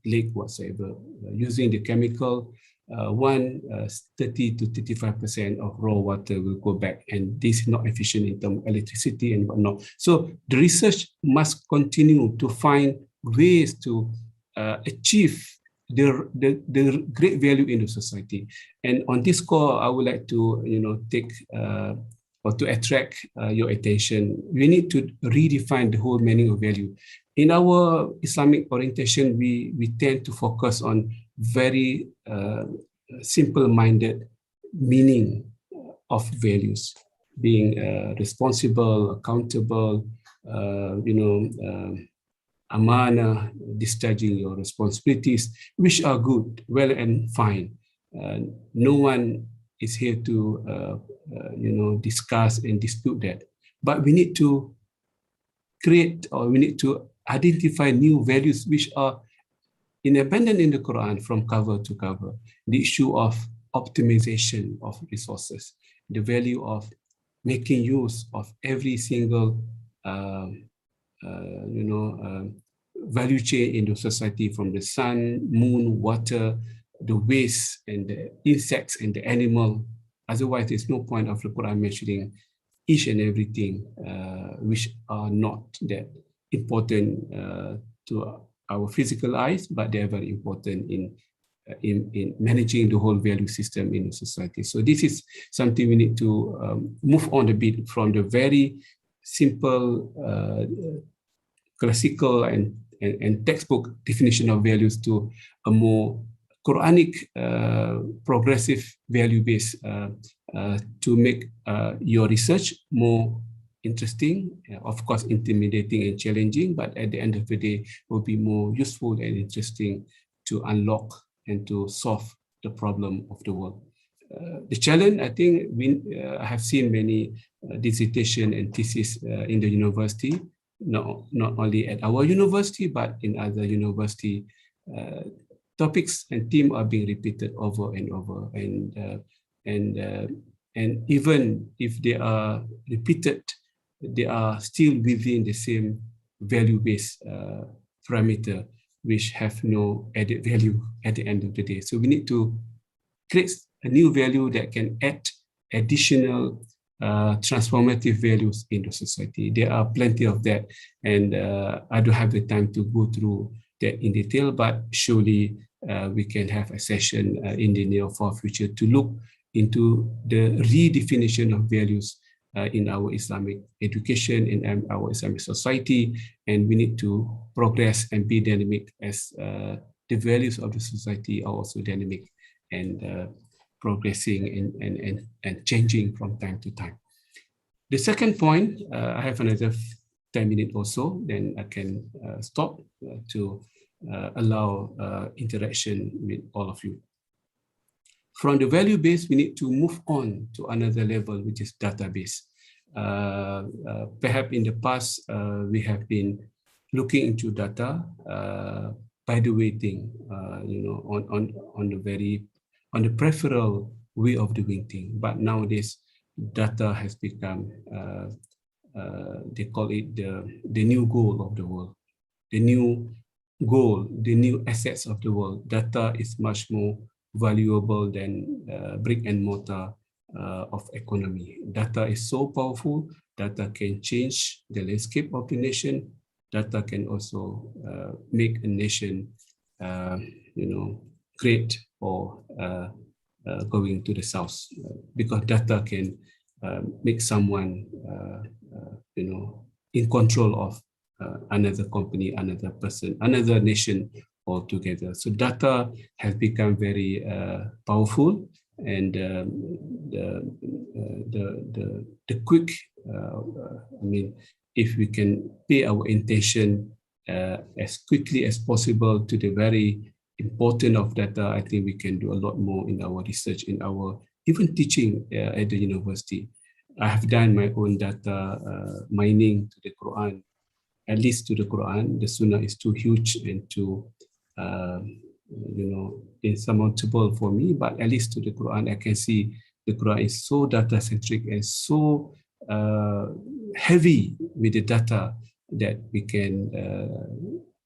lake whatsoever. Using the chemical, 30 to 35% of raw water will go back, and this is not efficient in terms of electricity and whatnot. So the research must continue to find ways to achieve the great value in the society. And on this call, I would like to take or to attract your attention. We need to redefine the whole meaning of value. In our Islamic orientation, we tend to focus on very simple-minded meaning of values, being responsible, accountable, amana, discharging your responsibilities, which are good, well and fine. No one is here to discuss and dispute that. But we need to create, or we need to identify new values which are in abundance in the Quran from cover to cover. The issue of optimization of resources, the value of making use of every single value chain in the society, from the sun, moon, water, the waste, and the insects and the animal. Otherwise, there's no point of the Quran mentioning each and everything which are not that important to our physical eyes, but they're very important in managing the whole value system in the society. So this is something we need to move on a bit from the very simple, classical and textbook definition of values to a more Quranic, progressive value-based to make your research more interesting, of course intimidating and challenging, but at the end of the day will be more useful and interesting to unlock and to solve the problem of the world. The challenge, I think, I have seen many dissertation and thesis in the university, not only at our university, but in other university. Topics and themes are being repeated over and over, and even if they are repeated, they are still within the same value-based parameter, which have no added value at the end of the day. So we need to create a new value that can add additional transformative values in the society. There are plenty of that, and I don't have the time to go through that in detail, but surely we can have a session in the near far future to look into the redefinition of values in our Islamic education, in our Islamic society, and we need to progress and be dynamic as the values of the society are also dynamic and progressing and changing from time to time. The second point, I have another 10 minutes or so, then I can stop to allow interaction with all of you. From the value base, we need to move on to another level, which is database. Perhaps in the past, we have been looking into data by the weighting, on the peripheral way of doing things. But nowadays, data has become, they call it the new goal of the world, the new goal, the new assets of the world. Data is much more valuable than brick and mortar of economy. Data is so powerful. Data can change the landscape of the nation. Data can also make a nation, great or going to the south, because data can make someone, in control of another company, another person, another nation altogether. So data has become very powerful, and the quick, if we can pay our attention as quickly as possible to the very important of data, I think we can do a lot more in our research, in our even teaching at the university. I have done my own data mining to the Quran, at least to the Quran. The Sunnah is too huge and too, insurmountable for me, but at least to the Quran, I can see the Quran is so data-centric and so heavy with the data that we can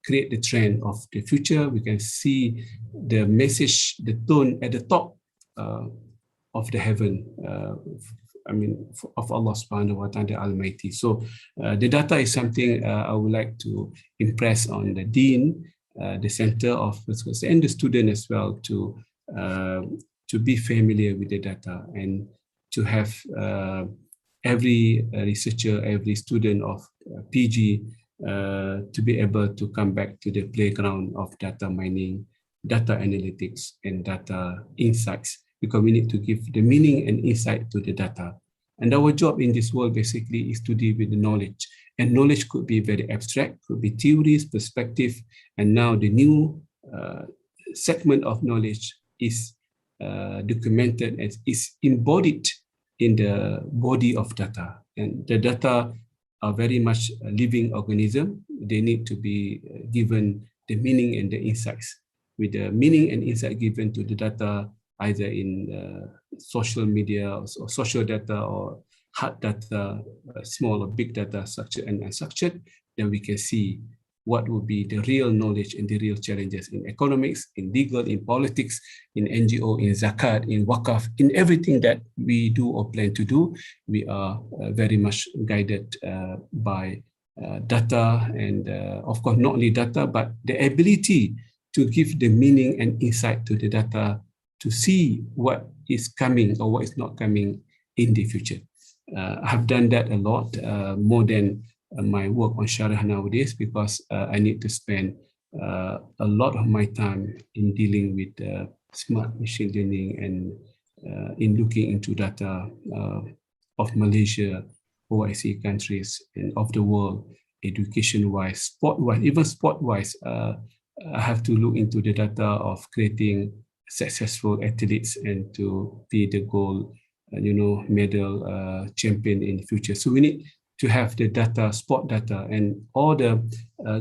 create the trend of the future. We can see the message, the tone at the top of the heaven, of Allah subhanahu wa ta'ala, the Almighty. So the data is something I would like to impress on the Dean, the Center of Research, and the student as well, to be familiar with the data, and to have every researcher, every student of PG to be able to come back to the playground of data mining, data analytics, and data insights, because we need to give the meaning and insight to the data. And our job in this world basically is to deal with the knowledge. And knowledge could be very abstract, could be theories, perspective, and now the new segment of knowledge is documented and is embodied in the body of data. And the data are very much a living organism. They need to be given the meaning and the insights. With the meaning and insight given to the data, either in social media or social data or hard data, small or big data, structured and unstructured, then we can see what will be the real knowledge and the real challenges in economics, in legal, in politics, in NGO, in zakat, in wakaf, in everything that we do or plan to do. We are very much guided by data, and of course, not only data, but the ability to give the meaning and insight to the data, to see what is coming or what is not coming in the future. I have done that a lot, more than my work on Sharia nowadays, because I need to spend a lot of my time in dealing with smart machine learning and in looking into data of Malaysia, OIC countries, and of the world, education-wise, sport-wise, even sport-wise. I have to look into the data of creating successful athletes and to be the gold, medal champion in the future. So we need to have the data, sport data, and all the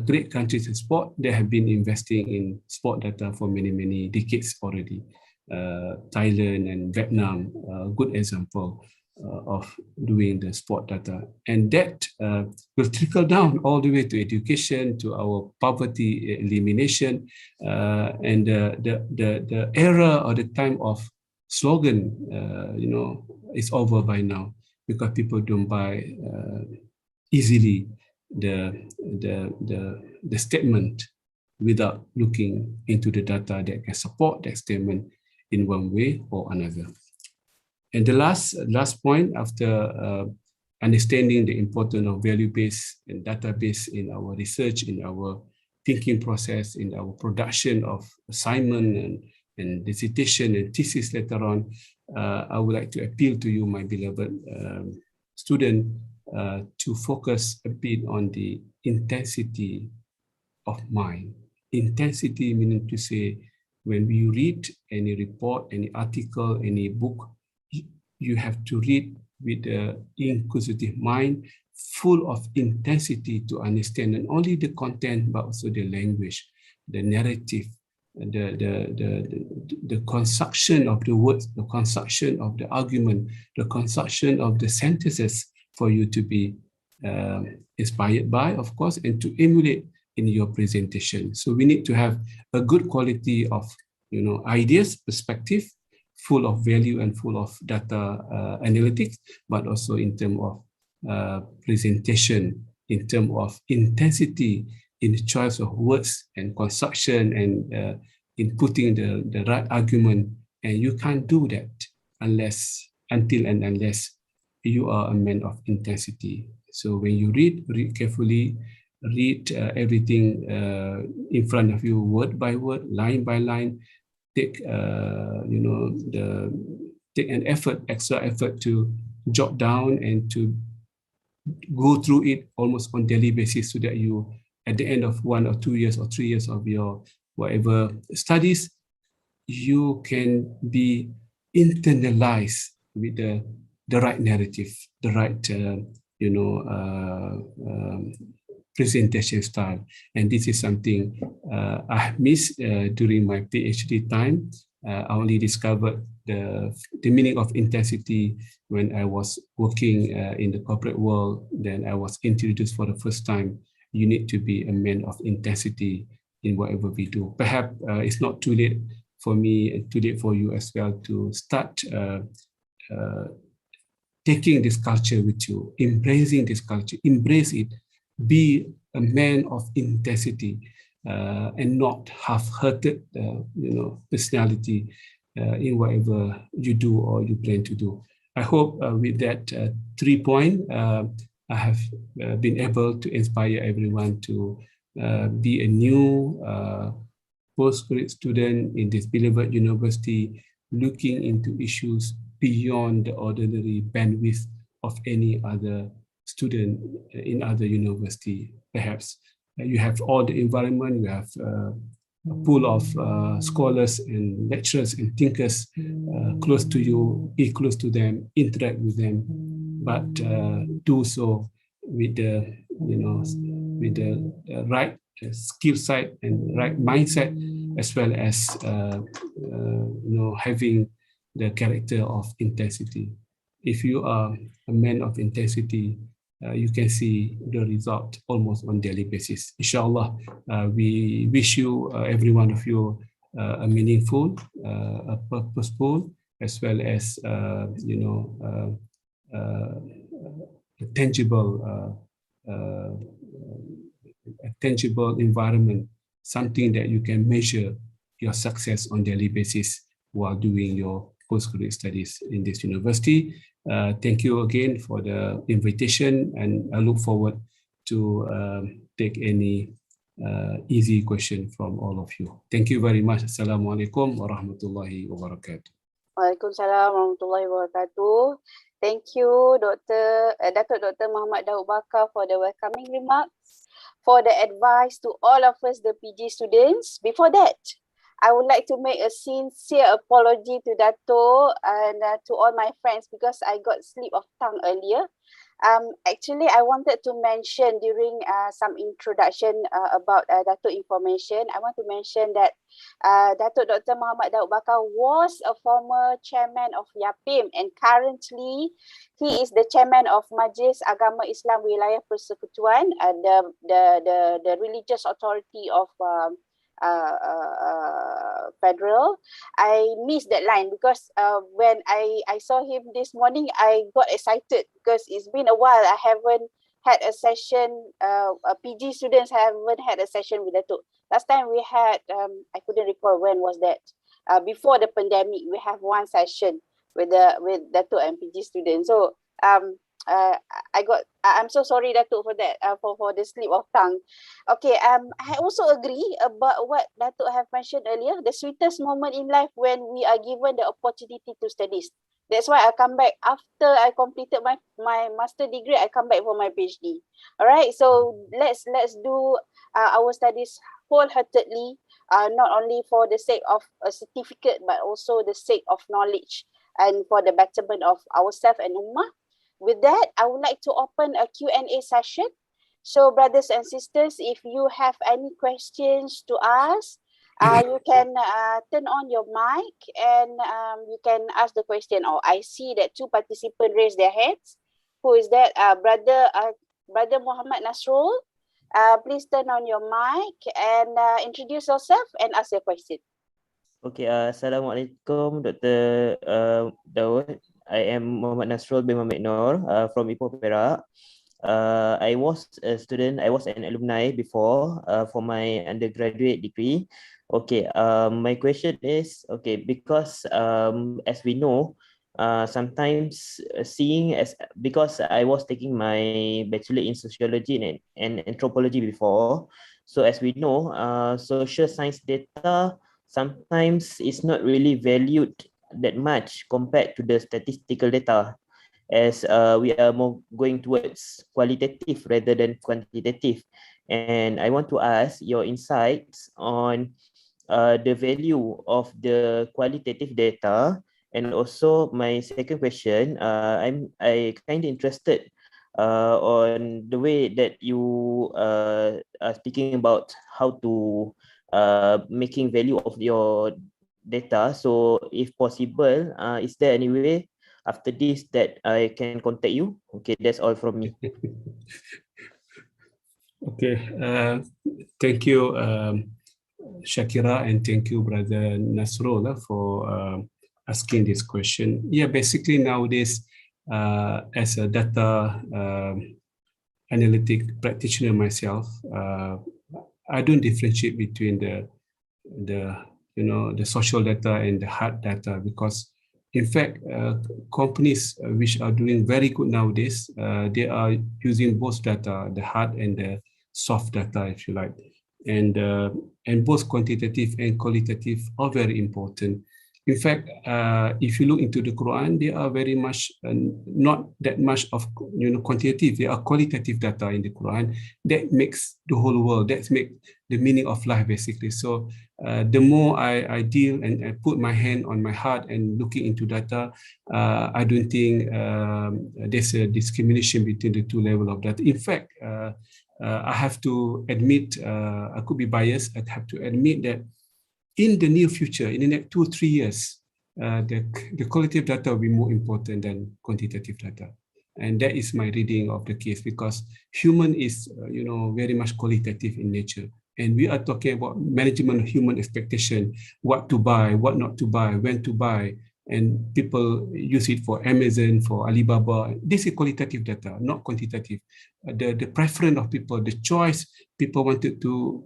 great countries in sport, they have been investing in sport data for many, many decades already. Thailand and Vietnam, good example of doing the sport data. And that will trickle down all the way to education, to our poverty elimination, and the era or the time of slogan, is over by now, because people don't buy easily the statement without looking into the data that can support that statement in one way or another. And the last point, after understanding the importance of value-based and database in our research, in our thinking process, in our production of assignment and dissertation and thesis later on, I would like to appeal to you, my beloved student, to focus a bit on the intensity of mind. Intensity meaning to say, when we read any report, any article, any book, you have to read with an inquisitive mind, full of intensity to understand not only the content, but also the language, the narrative, the construction of the words, the construction of the argument, the construction of the sentences for you to be inspired by, of course, and to emulate in your presentation. So we need to have a good quality of, ideas, perspective, full of value and full of data analytics, but also in terms of presentation, in terms of intensity in the choice of words and construction and in putting the right argument. And you can't do that until you are a man of intensity. So when you read carefully, read everything in front of you, word by word, line by line. Take take an extra effort to jot down and to go through it almost on daily basis, so that you, at the end of 1 or 2 years or 3 years of your whatever studies, you can be internalized with the right narrative, the right presentation style. And this is something I have missed during my PhD time. I only discovered the meaning of intensity when I was working in the corporate world. Then I was introduced for the first time. You need to be a man of intensity in whatever we do. Perhaps it's not too late for me and too late for you as well to start taking this culture with you, embracing this culture, embrace it, be a man of intensity and not half-hearted, personality in whatever you do or you plan to do. I hope with that 3 points, I have been able to inspire everyone to be a new postgraduate student in this beloved university, looking into issues beyond the ordinary bandwidth of any other student in other university. Perhaps you have all the environment, you have a pool of scholars and lecturers and thinkers close to you, be close to them, interact with them, but do so with the right skill set and right mindset, as well as having the character of intensity. If you are a man of intensity, you can see the result almost on daily basis. Inshallah, we wish you, every one of you, a meaningful, a purposeful, as well as a tangible environment, something that you can measure your success on daily basis while doing your postgraduate studies in this university. Thank you again for the invitation, and I look forward to take any easy question from all of you. Thank you very much. Assalamualaikum warahmatullahi wabarakatuh. Waalaikumsalam warahmatullahi wabarakatuh. Thank you, Dr. Muhammad Daud Bakar, for the welcoming remarks, for the advice to all of us, the PG students. Before that, I would like to make a sincere apology to Dato and to all my friends because I got slip of tongue earlier. Actually, I wanted to mention during some introduction about Dato information. I want to mention that Dato Dr. Muhammad Daud Bakar was a former chairman of YAPIM, and currently he is the chairman of Majlis Agama Islam Wilayah Persekutuan, the religious authority of federal. I missed that line because when I saw him this morning, I got excited because it's been a while. I haven't had a session, PG students haven't had a session with Datuk. Last time we had, I couldn't recall when was that. Before the pandemic, we have one session with Datuk and PG students. So I'm so sorry Datuk for that, for the slip of tongue. Okay, I also agree about what Datuk have mentioned earlier. The sweetest moment in life when we are given the opportunity to study. That's why I come back after I completed my master degree. I come back for my PhD. All right, so let's do our studies wholeheartedly, not only for the sake of a certificate, but also the sake of knowledge and for the betterment of ourselves and ummah. With that, I would like to open a Q&A session. So brothers and sisters, if you have any questions to ask, you can turn on your mic and you can ask the question. Oh, I see that 2 participants raised their hands. Who is that? Brother Muhammad Nasrul. Please turn on your mic and introduce yourself and ask your question. Okay, Assalamualaikum Dr. Daud. I am Muhammad Nasrul bin Muhammad Noor from Ipoh Perak. I was a student, I was an alumni before for my undergraduate degree. Okay, my question is, okay, because as we know, sometimes because I was taking my bachelor in sociology and anthropology before, so as we know, social science data sometimes is not really valued that much compared to the statistical data, as we are more going towards qualitative rather than quantitative. And I want to ask your insights on the value of the qualitative data. And also my second question, I kind of interested on the way that you are speaking about how to making value of your data. So if possible, is there any way after this that I can contact you? Okay, that's all from me. Okay, thank you, Shakira, and thank you, Brother Nasrullah, for asking this question. Yeah, basically nowadays, as a data analytic practitioner myself, I don't differentiate between the social data and the hard data, because in fact, companies which are doing very good nowadays, they are using both data, the hard and the soft data, if you like, and both quantitative and qualitative are very important. In fact, if you look into the Quran, they are very much not that much of quantitative. They are qualitative data in the Quran that makes the whole world. That makes the meaning of life basically. So the more I deal and I put my hand on my heart and looking into data, I don't think there's a discrimination between the two levels of data. In fact, I have to admit, I could be biased. I have to admit that in the near future, in the next 2 or 3 years, the qualitative data will be more important than quantitative data. And that is my reading of the case, because human is, very much qualitative in nature. And we are talking about management of human expectation, what to buy, what not to buy, when to buy. And people use it for Amazon, for Alibaba. This is qualitative data, not quantitative. The preference of people, the choice people wanted to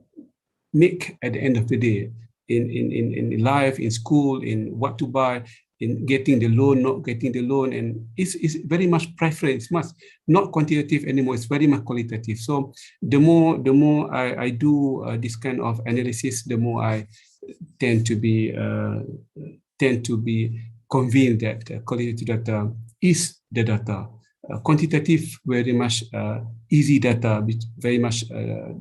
make at the end of the day, in life, in school, in what to buy, in getting the loan, not getting the loan, and it's very much preference, not quantitative anymore. It's very much qualitative. So the more I do this kind of analysis, the more I tend to be convinced that qualitative data is the data. Quantitative, very much easy data, very much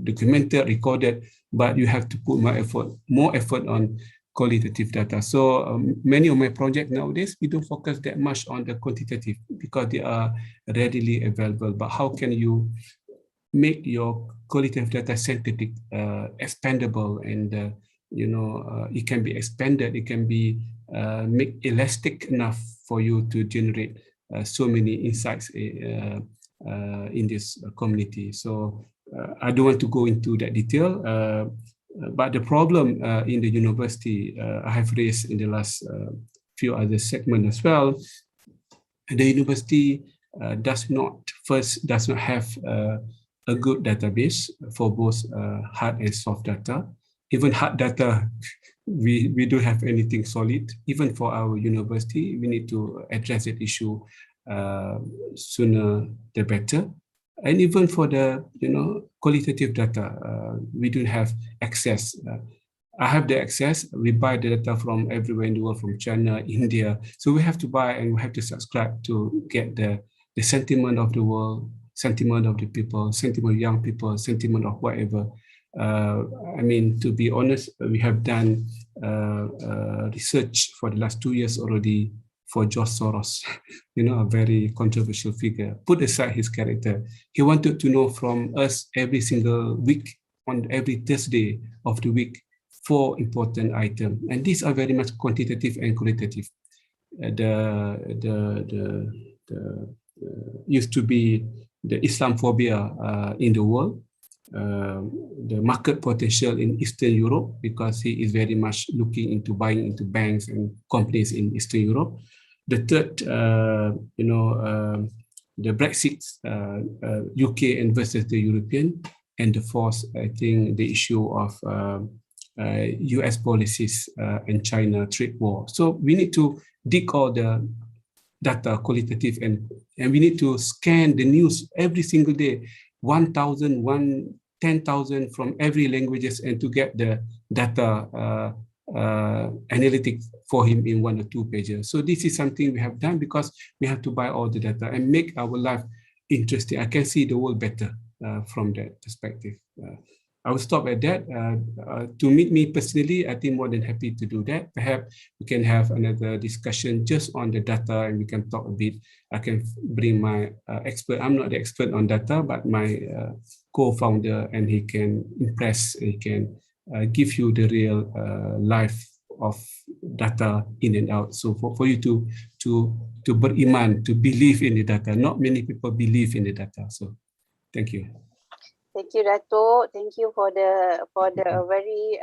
documented, recorded, but you have to put more effort on qualitative data. So many of my projects nowadays, we don't focus that much on the quantitative because they are readily available. But how can you make your qualitative data synthetic, expandable, and it can be expanded, it can be made elastic enough for you to generate so many insights in this community. So I don't want to go into that detail, but the problem in the university I have raised in the last few other segments as well. The university does not have a good database for both hard and soft data. Even hard data, we don't have anything solid. Even for our university, we need to address that issue sooner the better. And even for the qualitative data, we don't have access. I have the access. We buy the data from everywhere in the world, from China, India. So we have to buy and we have to subscribe to get the sentiment of the world, sentiment of the people, sentiment of young people, sentiment of whatever. I mean, to be honest, we have done research for the last 2 years already for George Soros, a very controversial figure. Put aside his character. He wanted to know from us every single week, on every Thursday of the week, 4 important items. And these are very much quantitative and qualitative. Used to be the Islamophobia in the world, the market potential in Eastern Europe, because he is very much looking into buying into banks and companies in Eastern Europe. The third, the Brexit, UK and versus the European, and the fourth, I think, the issue of US policies and China trade war. So we need to dig all the data, qualitative, and we need to scan the news every single day, 1,000, 10,000 from every languages, and to get the data analytics for him in 1 or 2 pages. So this is something we have done because we have to buy all the data and make our life interesting. I can see the world better from that perspective. I will stop at that. To meet me personally, I think more than happy to do that. Perhaps we can have another discussion just on the data and we can talk a bit. I can bring my expert. I'm not the expert on data, but my co-founder, and he can impress, he can give you the real life of data in and out. So for you to beriman, to believe in the data. Not many people believe in the data. So thank you. Thank you, Dato. Thank you for the very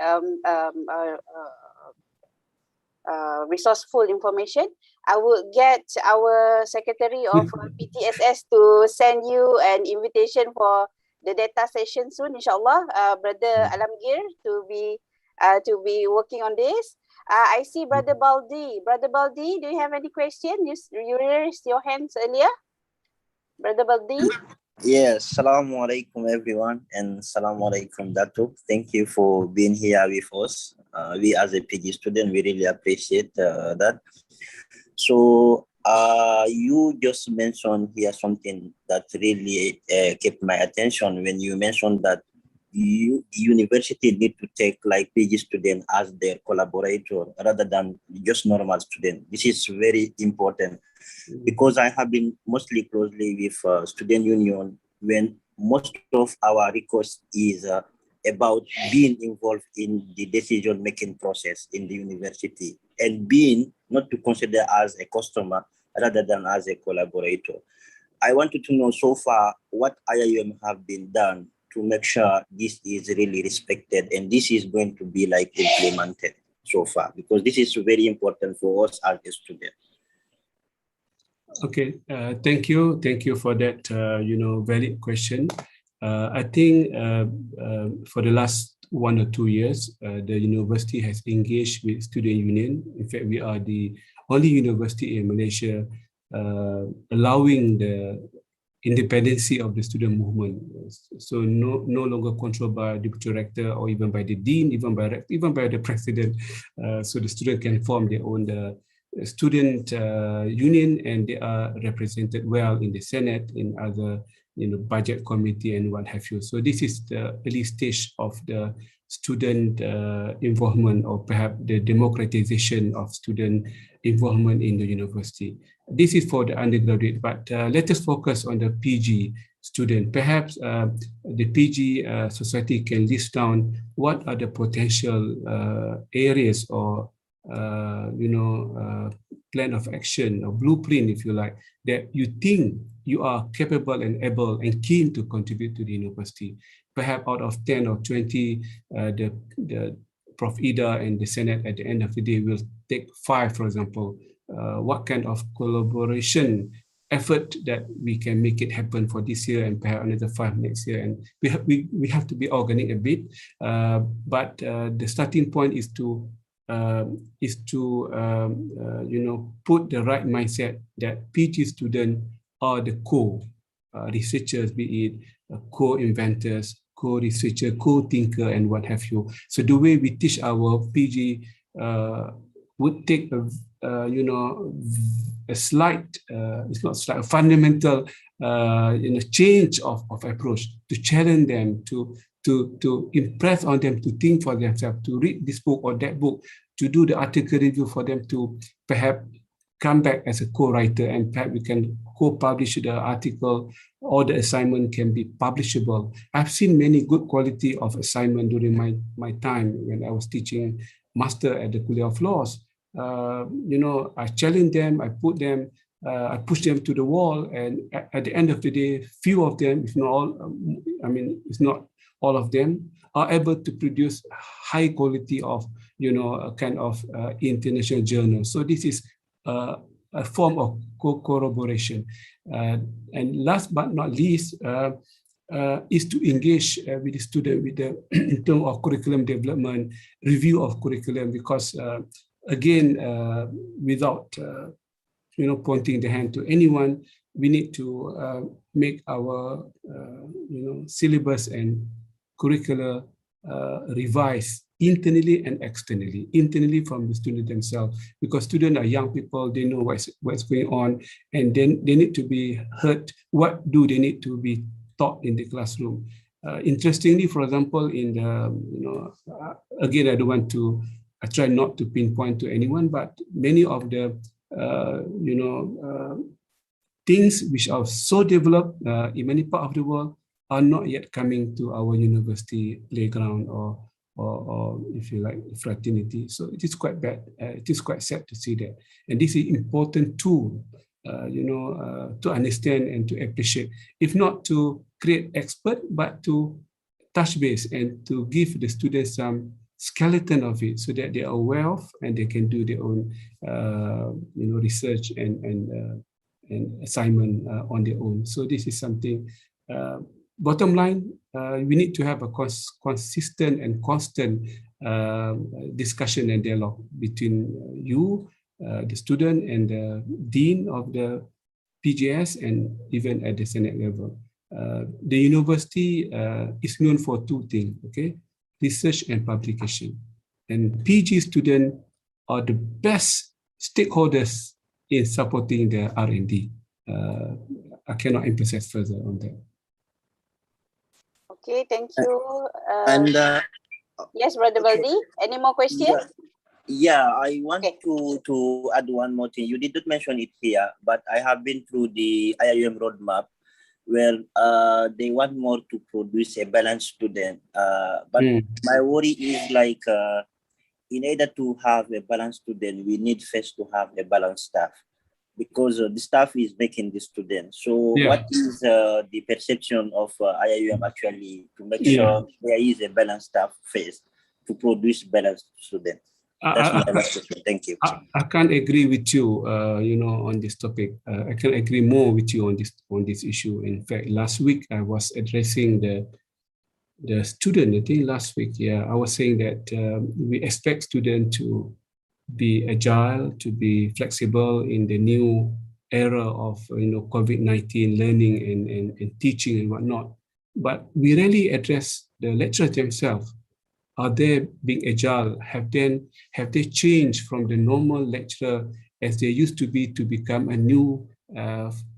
resourceful information. I will get our secretary of PTSS to send you an invitation for the data session soon, inshallah. Brother Alamgir to be working on this. I see Brother Baldi. Brother Baldi, do you have any question? You raised your hands earlier, Brother Baldi. Yes, Assalamu alaikum everyone, and Assalamu alaikum Dato. Thank you for being here with us. We as a PG student, we really appreciate that. So you just mentioned here something that really kept my attention when you mentioned that the university need to take like PG student as their collaborator rather than just normal student. This is very important because I have been mostly closely with student union when most of our request is about being involved in the decision-making process in the university and being not to consider as a customer rather than as a collaborator. I wanted to know so far what IIM have been done to make sure this is really respected and this is going to be like implemented so far, because this is very important for us as a student. Okay, thank you for that valid question. I think for the last 1 or 2 years, the university has engaged with student union. In fact, we are the only university in Malaysia allowing the independency of the student movement. So no longer controlled by the director or even by the dean, even by the president. So the student can form their own student union, and they are represented well in the Senate, in other budget committee and what have you. So this is the early stage of the student involvement, or perhaps the democratization of student involvement in the university. This is for the undergraduate, but let us focus on the PG student. Perhaps the PG society can list down what are the potential areas or plan of action or blueprint, if you like, that you think you are capable and able and keen to contribute to the university. Perhaps out of 10 or 20, the Prof. Ida and the Senate at the end of the day will take 5, for example. What kind of collaboration effort that we can make it happen for this year and perhaps another 5 next year? And we have to be organic a bit, but the starting point is to put the right mindset that PG students are the co-researchers, be it co-inventors, co-researcher, co-thinker, and what have you. So the way we teach our PG would take a slight, it's not slight, a fundamental change of approach, to challenge them, to impress on them, to think for themselves, to read this book or that book, to do the article review for them, to perhaps come back as a co-writer, and perhaps we can co-publish the article, or the assignment can be publishable. I've seen many good quality of assignment during my time when I was teaching master at the Kuliah of Laws. I challenge them, I push them to the wall, and at the end of the day, few of them, if not all, it's not all of them, are able to produce high quality of, a kind of international journal. So this is a form of corroboration. And last but not least, is to engage with the student with the in terms of curriculum development, review of curriculum, because again, without pointing the hand to anyone, we need to make our syllabus and curricula revised internally and externally. Internally from the student themselves, because students are young people, they know what's going on, and then they need to be heard. What do they need to be taught in the classroom? Interestingly, for example, in the, again, I try not to pinpoint to anyone, but many of the, things which are so developed in many parts of the world are not yet coming to our university playground or if you like, fraternity. So it is quite bad. It is quite sad to see that. And this is an important tool, to understand and to appreciate, if not to create expert, but to touch base and to give the students some skeleton of it, so that they are aware of and they can do their own, research and assignment on their own. So this is something. Bottom line, we need to have a consistent and constant discussion and dialogue between you, the student, and the dean of the PGS, and even at the Senate level. The university is known for 2 things, okay? Research and publication. And PG students are the best stakeholders in supporting the R&D. I cannot emphasize further on that. Okay, thank you. And yes, Brother Baldi, any more questions? Yeah, I want to add one more thing. You didn't mention it here, but I have been through the IIUM roadmap, where they want more to produce a balanced student. But my worry is like, in order to have a balanced student, we need first to have a balanced staff, because the staff is making the student. So what is the perception of IIUM actually to make sure there is a balanced staff first to produce balanced students? That's my last question. Thank you. I can't agree with you, on this topic. I can agree more with you on this issue. In fact, last week I was addressing the student. I think last week, I was saying that we expect students to be agile, to be flexible in the new era of COVID-19 learning and teaching and whatnot. But we rarely address the lecturers themselves. Are they being agile? Have they changed from the normal lecturer as they used to be to become a new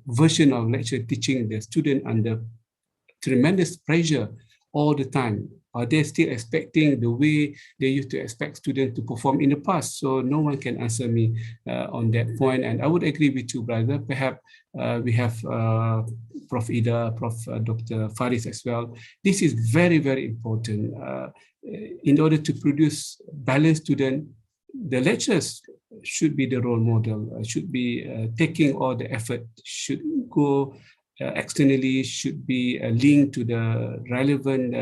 version of lecture, teaching the student under tremendous pressure all the time? Are they still expecting the way they used to expect students to perform in the past? So no one can answer me on that point. And I would agree with you, brother. Perhaps we have Prof. Ida, Prof. Dr. Faris as well. This is very, very important. In order to produce balanced students, the lecturers should be the role model, should be taking all the effort, should go externally, should be linked to the relevant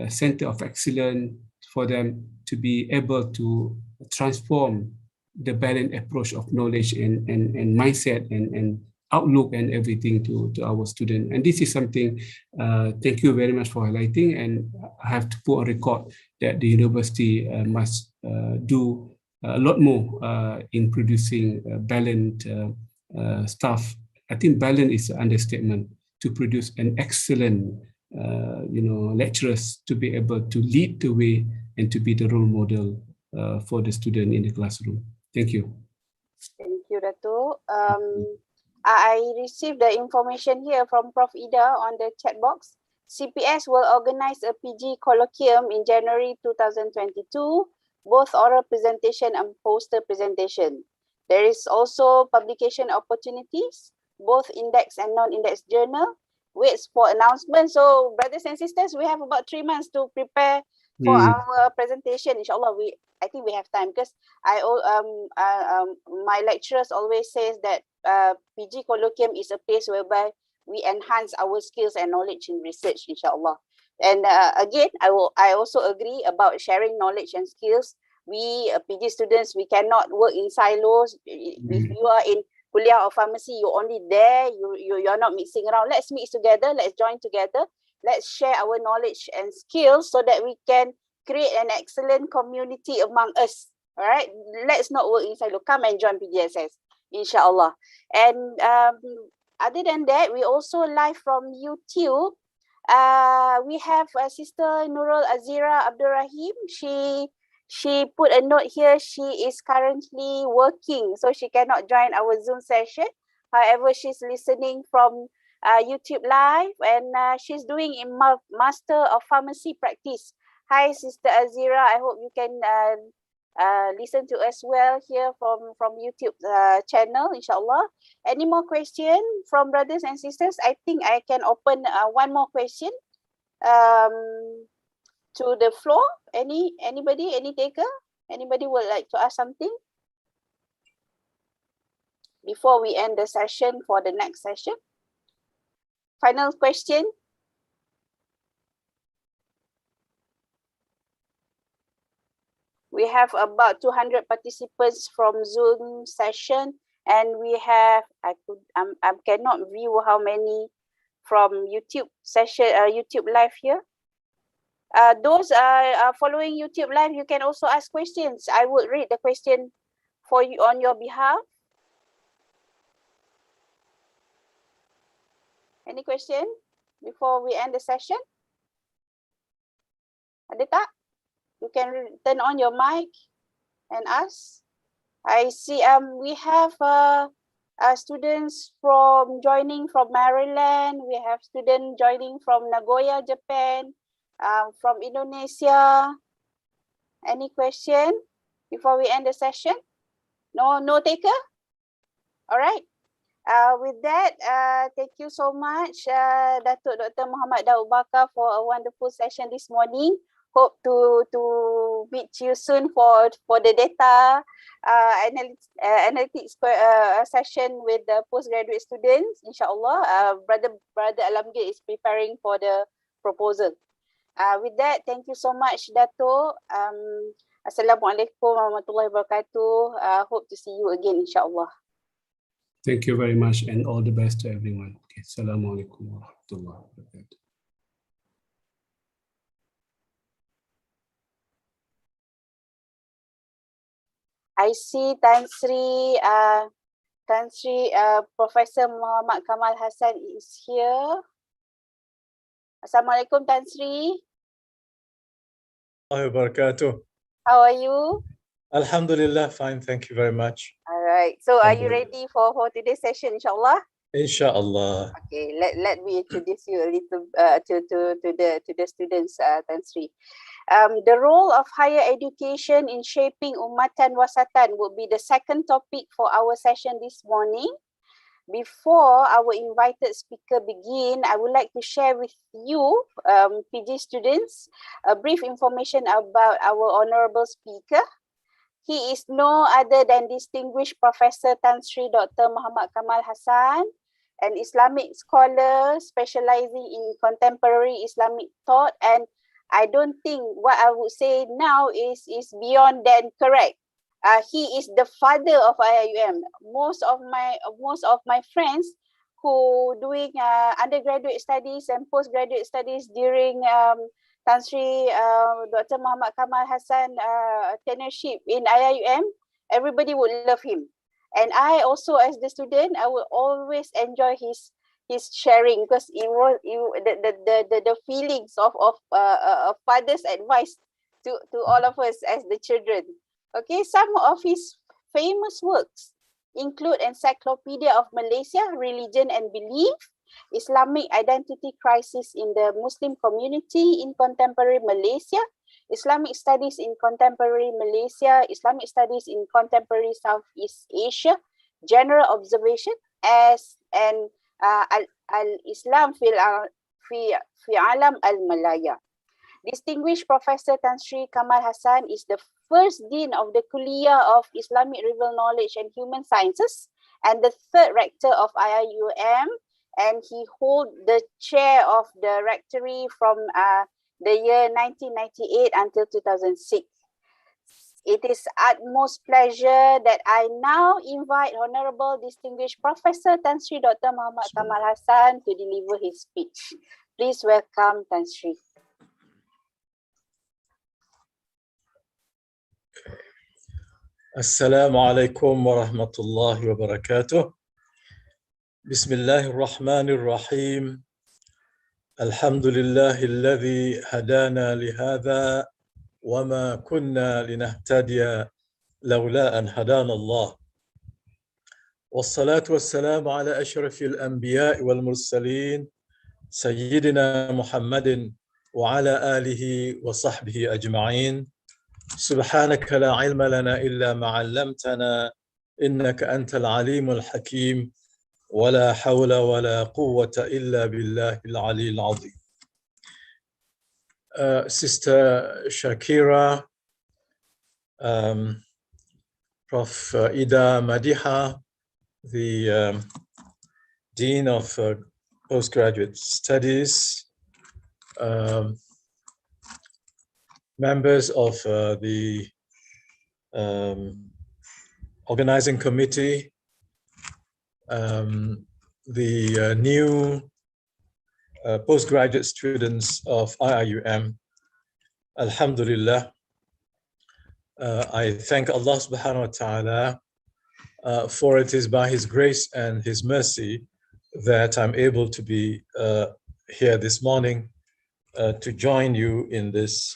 center of excellence for them to be able to transform the balanced approach of knowledge and mindset and outlook and everything to our students. And this is something, thank you very much for highlighting, and I have to put on record that the university must do a lot more in producing balanced staff. I think balance is an understatement to produce an excellent lecturers to be able to lead the way and to be the role model for the student in the classroom. Thank you. Thank you, Dato'. I received the information here from Prof. Ida on the chat box. CPS will organize a PG colloquium in January 2022, both oral presentation and poster presentation. There is also publication opportunities, both index and non-index journal. Waits for announcement. So brothers and sisters, we have about 3 months to prepare for our presentation. Inshallah, I think we have time, because my lecturers always says that PG colloquium is a place whereby we enhance our skills and knowledge in research, inshallah. And again, I also agree about sharing knowledge and skills. We PG students, we cannot work in silos. If you are in kuliah or pharmacy, you're only there, you're not mixing around. Let's mix together, let's join together, let's share our knowledge and skills so that we can create an excellent community among us. All right, let's not work in silo. Come and join PGSS, inshallah. And other than that, we also live from YouTube. We have Sister Nurul Azira Abdul Rahim. She put a note here. She is currently working, so she cannot join our Zoom session. However, she's listening from YouTube Live, and she's doing a Master of Pharmacy Practice. Hi, Sister Azira. I hope you can listen to us well here from YouTube channel, inshallah. Any more question from brothers and sisters? I think I can open one more question to the floor. Anybody, any taker? Anybody would like to ask something before we end the session for the next session? Final question. We have about 200 participants from Zoom session, and we have I cannot view how many from YouTube session, YouTube live here. Those are following YouTube live, you can also ask questions. I will read the question for you on your behalf. Any question before we end the session? Ada tak? You can turn on your mic and ask. I see we have students joining from Maryland. We have students joining from Nagoya, Japan, from Indonesia. Any question before we end the session? No taker? All right. With that, thank you so much, Datuk Dr. Muhammad Daud Bakar, for a wonderful session this morning. Hope to meet you soon for the data analytics session with the postgraduate students, inshallah. Brother Alamgir is preparing for the proposal. With that, thank you so much, Dato'. Assalamualaikum warahmatullahi wabarakatuh. Hope to see you again, inshallah. Thank you very much, and all the best to everyone. Okay. Assalamualaikum warahmatullahi wabarakatuh. I see Tan Sri Professor Muhammad Kamal Hassan is here. Assalamualaikum, Tan Sri. Wabarakatuh. How are you? Alhamdulillah, fine. Thank you very much. All right. So are you ready for today's session, inshallah? Inshallah. Okay, let me introduce you a little to the students, Tan Sri. The role of higher education in shaping Ummatan Wasatan would be the second topic for our session this morning. Before our invited speaker begin, I would like to share with you, PG students, a brief information about our honorable speaker. He is no other than distinguished Professor Tan Sri Dr. Muhammad Kamal Hassan, an Islamic scholar specializing in contemporary Islamic thought, and I don't think what I would say now is beyond than correct. He is the father of IIUM. Most of my friends who doing undergraduate studies and postgraduate studies during Tan Sri Dr. Muhammad Kamal Hassan tenureship in IIUM, everybody would love him. And I also, as the student, I will always enjoy his sharing, because the feelings of father's advice to all of us as the children. Okay, some of his famous works include Encyclopedia of Malaysia, Religion and Belief, Islamic Identity Crisis in the Muslim Community in Contemporary Malaysia, Islamic Studies in Contemporary Malaysia, Islamic Studies in Contemporary Southeast Asia, General Observation, and Al-Islam fi Alam Al-Malaya. Distinguished Professor Tan Sri Kamal Hassan is the first Dean of the Kuliah of Islamic Real Knowledge and Human Sciences and the third Rector of IIUM, and he holds the chair of the rectory from the year 1998 until 2006. It is utmost pleasure that I now invite Honorable Distinguished Professor Tan Sri Dr. Muhammad Kamal Hassan to deliver his speech. Please welcome Tan Sri. Assalamu alaikum wa rahmatullahi wa barakatuh. Bismillahir Rahmanir Rahim. Alhamdulillahi alladhi hadana lihadha wa ma kunna linahtadiya lawla an hadana Allah. Wassalatu wassalamu ala ashrafil anbiya'i wal mursalin Sayyidina Muhammadin wa ala alihi wa sahbihi ajma'in. سبحانك لا علم لنا إلا ما علمتنا إنك أنت العليم الحكيم ولا حول ولا قوة إلا بالله العلي العظيم. Sister Shakira, Prof. Ida Madiha, the Dean of Postgraduate Studies, members of the organizing committee, the new postgraduate students of IIUM, Alhamdulillah. I thank Allah subhanahu wa ta'ala for it is by His grace and His mercy that I'm able to be here this morning to join you in this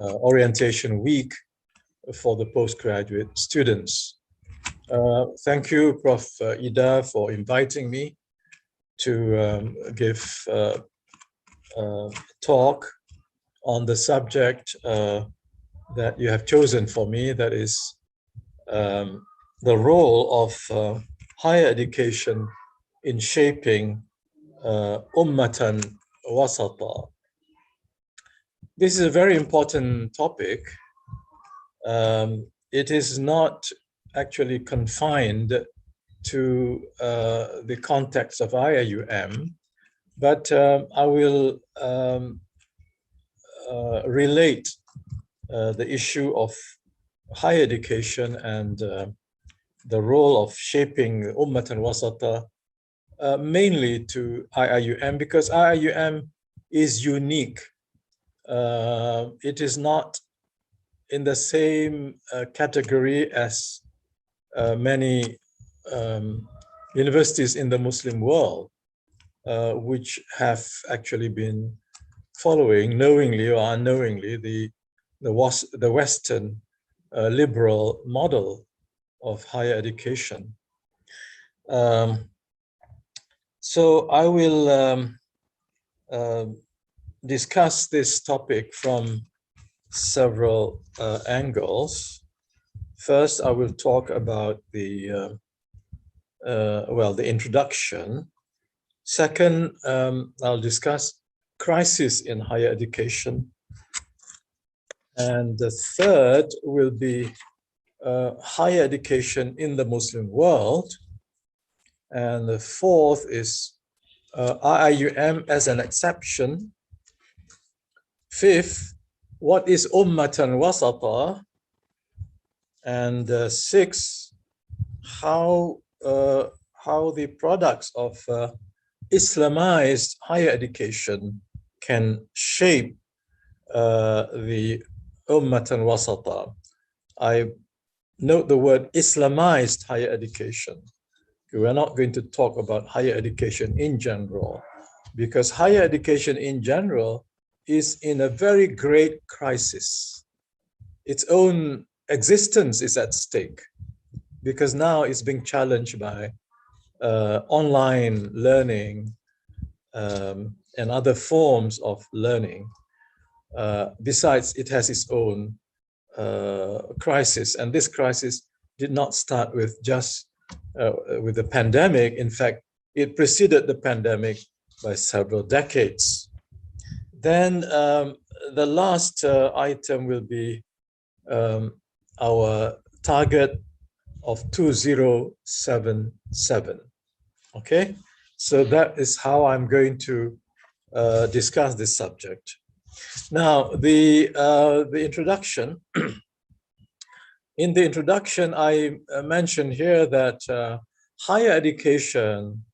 orientation week for the postgraduate students. Thank you, Prof. Ida, for inviting me to give a talk on the subject that you have chosen for me, that is the role of higher education in shaping Ummatan Wasata. This is a very important topic. It is not actually confined to the context of IIUM, but I will relate the issue of higher education and the role of shaping Ummatan Wasata mainly to IIUM, because IIUM is unique. It is not in the same category as many universities in the Muslim world, which have actually been following, knowingly or unknowingly, the Western liberal model of higher education. So I will discuss this topic from several angles. First, I will talk about the introduction. Second, I'll discuss crisis in higher education. And the third will be higher education in the Muslim world. And the fourth is IIUM as an exception. Fifth, what is ummatan wasata? And sixth, how the products of Islamized higher education can shape the ummatan wasata. I note the word Islamized higher education. We're not going to talk about higher education in general, because higher education in general is in a very great crisis. Its own existence is at stake, because now it's being challenged by online learning and other forms of learning. Besides, it has its own crisis, and this crisis did not start with just with the pandemic. In fact, it preceded the pandemic by several decades. Then the last item will be our target of 2077. Okay, so that is how I'm going to discuss this subject. Now, the introduction. In the introduction, I mentioned here that higher education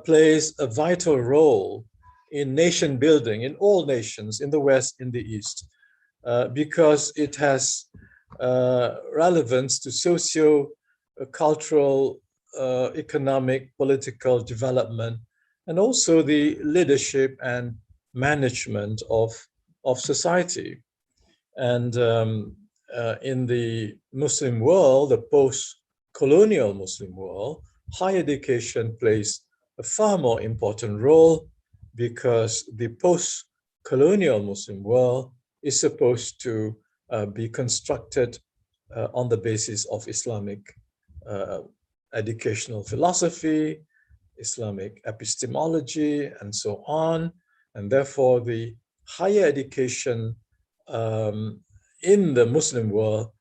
plays a vital role in nation building, in all nations, in the West, in the East, because it has relevance to socio-cultural, economic, political development, and also the leadership and management of society. And in the Muslim world, the post-colonial Muslim world, higher education plays a far more important role, because the post-colonial Muslim world is supposed to be constructed on the basis of Islamic educational philosophy, Islamic epistemology, and so on. And therefore, the higher education in the Muslim world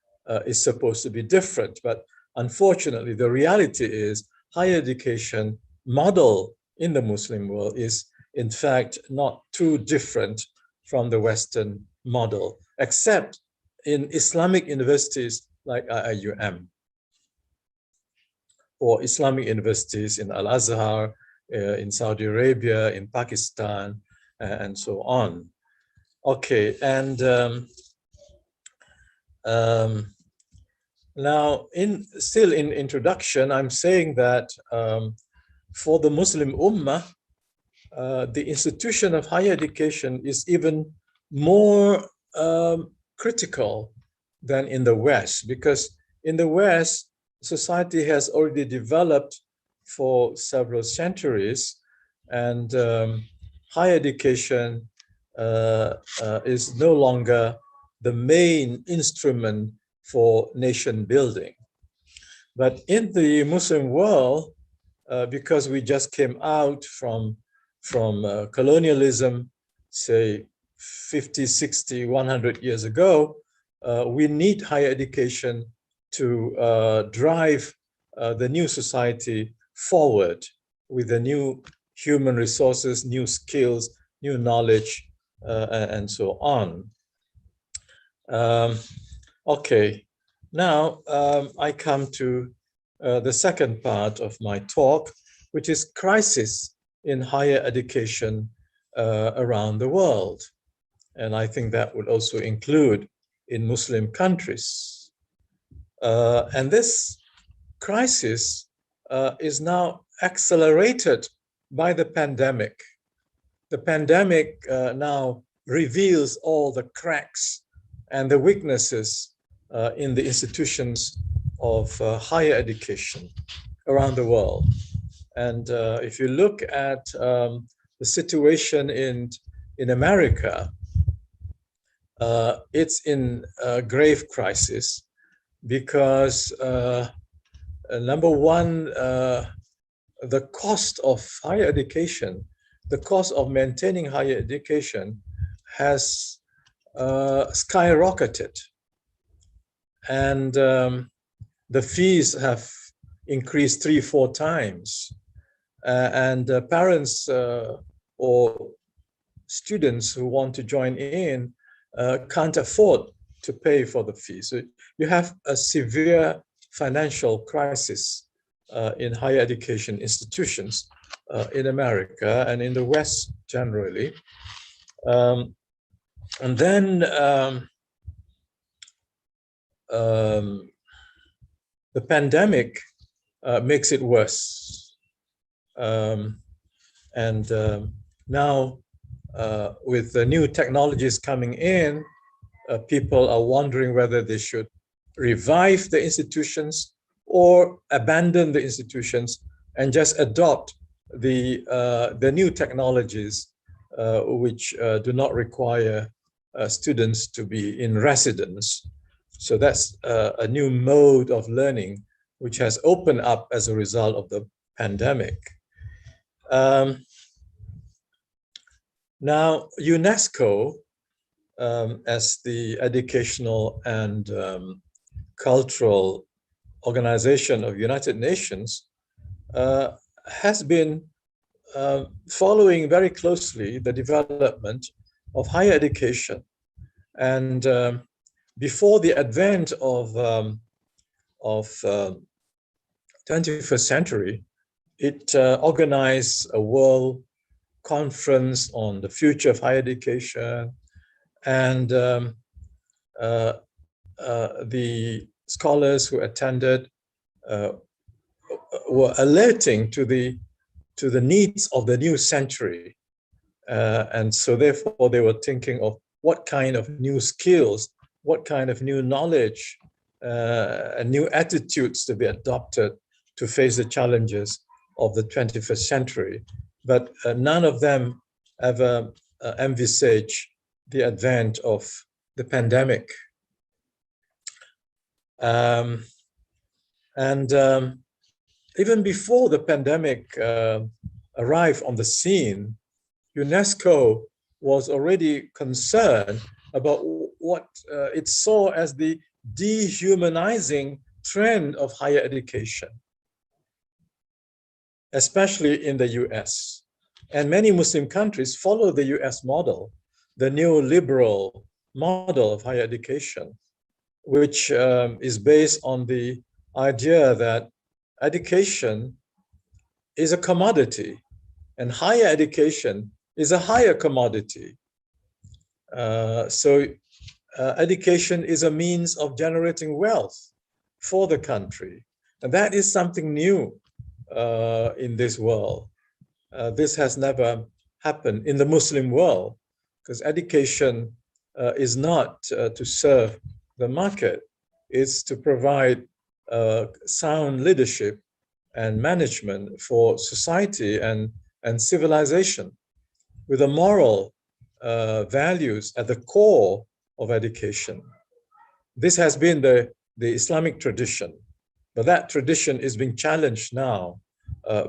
is supposed to be different. But unfortunately, the reality is higher education model in the Muslim world is, in fact, not too different from the Western model, except in Islamic universities like IIUM, or Islamic universities in Al-Azhar, in Saudi Arabia, in Pakistan, and so on. Okay, and now, still in introduction, I'm saying that for the Muslim Ummah, the institution of higher education is even more critical than in the West, because in the West, society has already developed for several centuries, and higher education is no longer the main instrument for nation building. But in the Muslim world, because we just came out from colonialism, say 50, 60, 100 years ago, we need higher education to drive the new society forward with the new human resources, new skills, new knowledge, and so on. Okay, now I come to the second part of my talk, which is crisis in higher education around the world. And I think that would also include in Muslim countries. And this crisis is now accelerated by the pandemic. The pandemic now reveals all the cracks and the weaknesses in the institutions of higher education. around the world. And if you look at the situation in America, it's in a grave crisis because number one, the cost of higher education, the cost of maintaining higher education has skyrocketed. And the fees have increased 3-4 times. And parents or students who want to join in can't afford to pay for the fees. So you have a severe financial crisis in higher education institutions in America and in the West generally. And then the pandemic makes it worse. Now with the new technologies coming in, people are wondering whether they should revive the institutions or abandon the institutions and just adopt the new technologies which do not require students to be in residence. So that's a new mode of learning which has opened up as a result of the pandemic. Now, UNESCO, as the educational and cultural organization of United Nations, has been following very closely the development of higher education. And before the advent of 21st century, it organized a world conference on the future of higher education, and the scholars who attended were alerting to the needs of the new century, and so therefore they were thinking of what kind of new skills, what kind of new knowledge, and new attitudes to be adopted to face the challenges of the 21st century. But none of them ever envisaged the advent of the pandemic. Even before the pandemic arrived on the scene, UNESCO was already concerned about what it saw as the dehumanizing trend of higher education, especially in the US. And many Muslim countries follow the US model, the neoliberal model of higher education, which is based on the idea that education is a commodity and higher education is a higher commodity. Education is a means of generating wealth for the country. And that is something new in this world. This has never happened in the Muslim world, because education is not to serve the market. It's to provide sound leadership and management for society and civilization, with the moral values at the core of education. This has been the Islamic tradition, but that tradition is being challenged now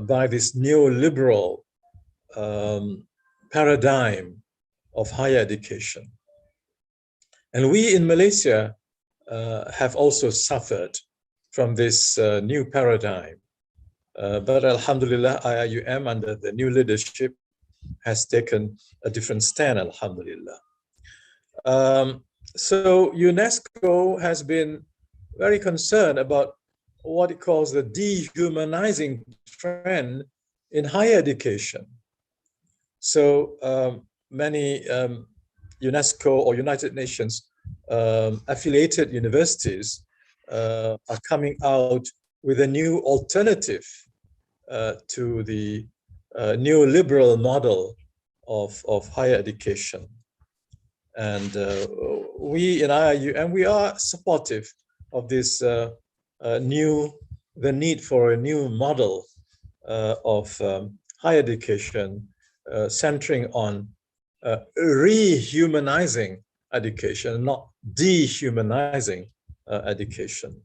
by this neoliberal paradigm of higher education. And we in Malaysia have also suffered from this new paradigm. But Alhamdulillah, IIUM under the new leadership has taken a different stand, Alhamdulillah. So UNESCO has been very concerned about what it calls the dehumanizing trend in higher education. So many UNESCO or United Nations affiliated universities are coming out with a new alternative to the neoliberal model of higher education. And we in IIUM, we are supportive of this new the need for a new model of higher education centering on rehumanizing education, not dehumanizing education.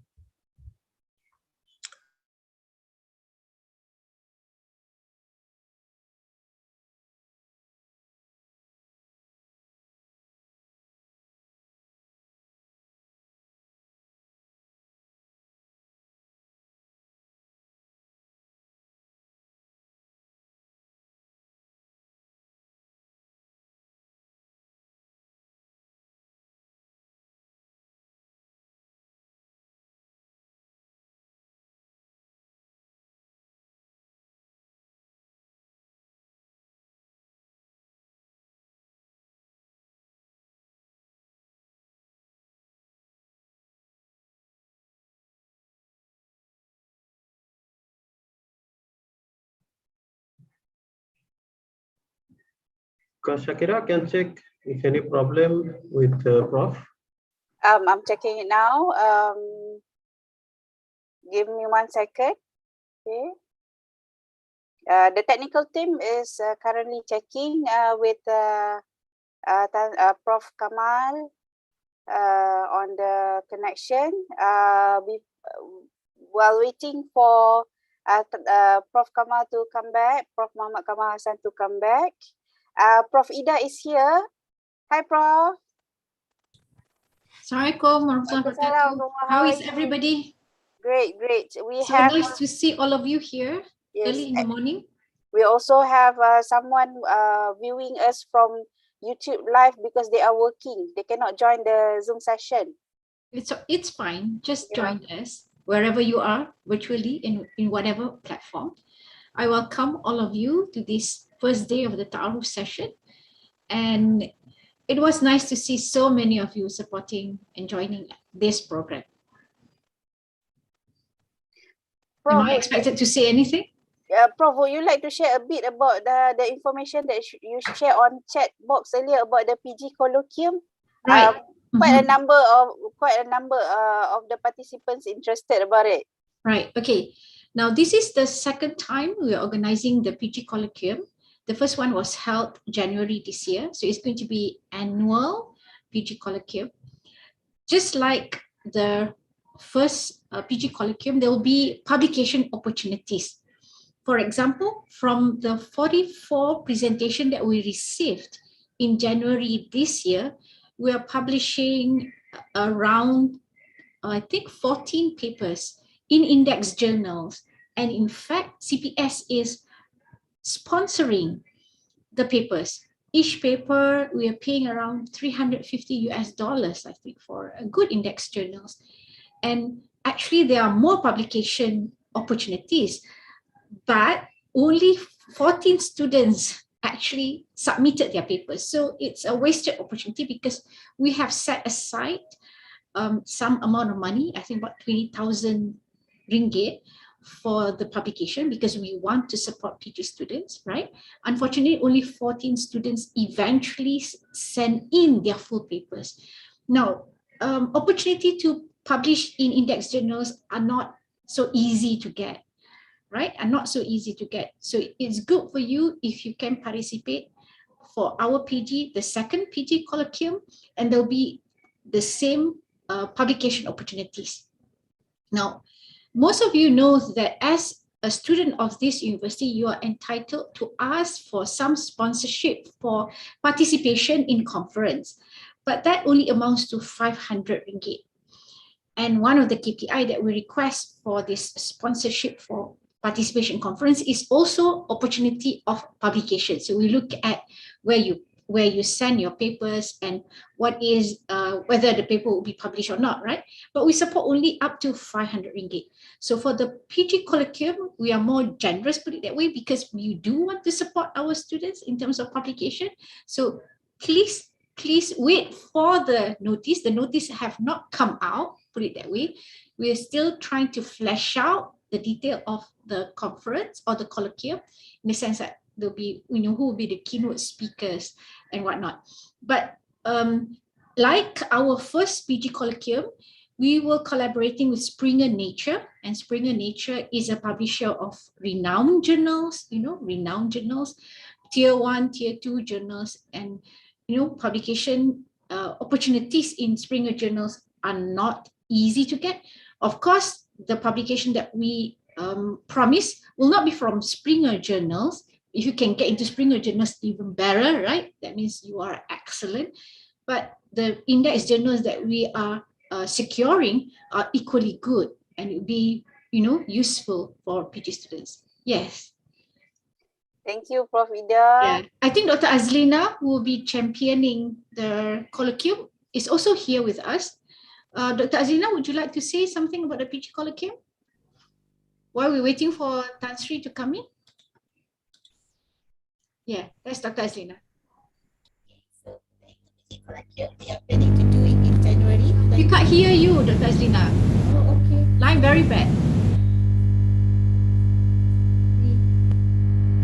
Shakira can check if any problem with Prof. I'm checking it now. Give me 1 second. Okay. The technical team is currently checking with Prof. Kamal on the connection. While waiting for Prof. Kamal to come back, Prof. Muhammad Kamal Hassan to come back. Prof. Ida is here. Hi, Prof. Assalamualaikum warahmatullahi wabarakatuh. How is everybody? Great. We So have nice to see all of you here early in the morning. We also have someone viewing us from YouTube live because they are working. They cannot join the Zoom session. It's fine. Just join us wherever you are virtually in whatever platform. I welcome all of you to this first day of the Ta'aruf session. And it was nice to see so many of you supporting and joining this program. Am I expected to say anything? Prof, would you like to share a bit about the information that you shared on chat box earlier about the PG colloquium? Right. Quite a number of the participants interested about it. Right. Okay. Now this is the second time we are organizing the PG colloquium. The first one was held January this year. So it's going to be annual PG colloquium. Just like the first PG colloquium, there will be publication opportunities. For example, from the 44 presentation that we received in January this year, we are publishing around, I think, 14 papers in index journals. And in fact, CPS is sponsoring the papers. Each paper, we are paying around $350 US, I think, for a good index journals. And actually, there are more publication opportunities, but only 14 students actually submitted their papers. So it's a wasted opportunity because we have set aside some amount of money, I think about 20,000 ringgit for the publication because we want to support PG students, right? Unfortunately, only 14 students eventually send in their full papers. Now, opportunity to publish in index journals are not so easy to get, right? Are not so easy to get. So it's good for you if you can participate for our PG, the second PG colloquium, and there'll be the same publication opportunities. Now, most of you know that as a student of this university, you are entitled to ask for some sponsorship for participation in conference, but that only amounts to 500 ringgit. And one of the KPI that we request for this sponsorship for participation conference is also opportunity of publication. So we look at where you send your papers and what is whether the paper will be published or not, right? But we support only up to 500 ringgit. So for the PG colloquium, we are more generous, put it that way, because we do want to support our students in terms of publication. So please wait for the notice. The notice have not come out, put it that way. We are still trying to flesh out the detail of the conference or the colloquium in the sense that there'll be, who will be the keynote speakers and whatnot. But like our first PG colloquium, we were collaborating with Springer Nature, and Springer Nature is a publisher of renowned journals, renowned journals, tier 1, tier 2 journals, and publication opportunities in Springer journals are not easy to get. Of course, the publication that we promise will not be from Springer journals. If you can get into Springer journals, even better, right? That means you are excellent. But the index journals that we are securing are equally good, and it will be, useful for PG students. Yes. Thank you, Prof. Ida. Yeah, I think Dr. Azlina, who will be championing the colloquium, is also here with us. Dr. Azlina, would you like to say something about the PG colloquium while we're waiting for Tan Sri to come in? Yeah, that's Dr. Azlina. So the colloquium we are planning to do it in January. We can't hear you, Dr. Azlina. Oh, okay. Line very bad.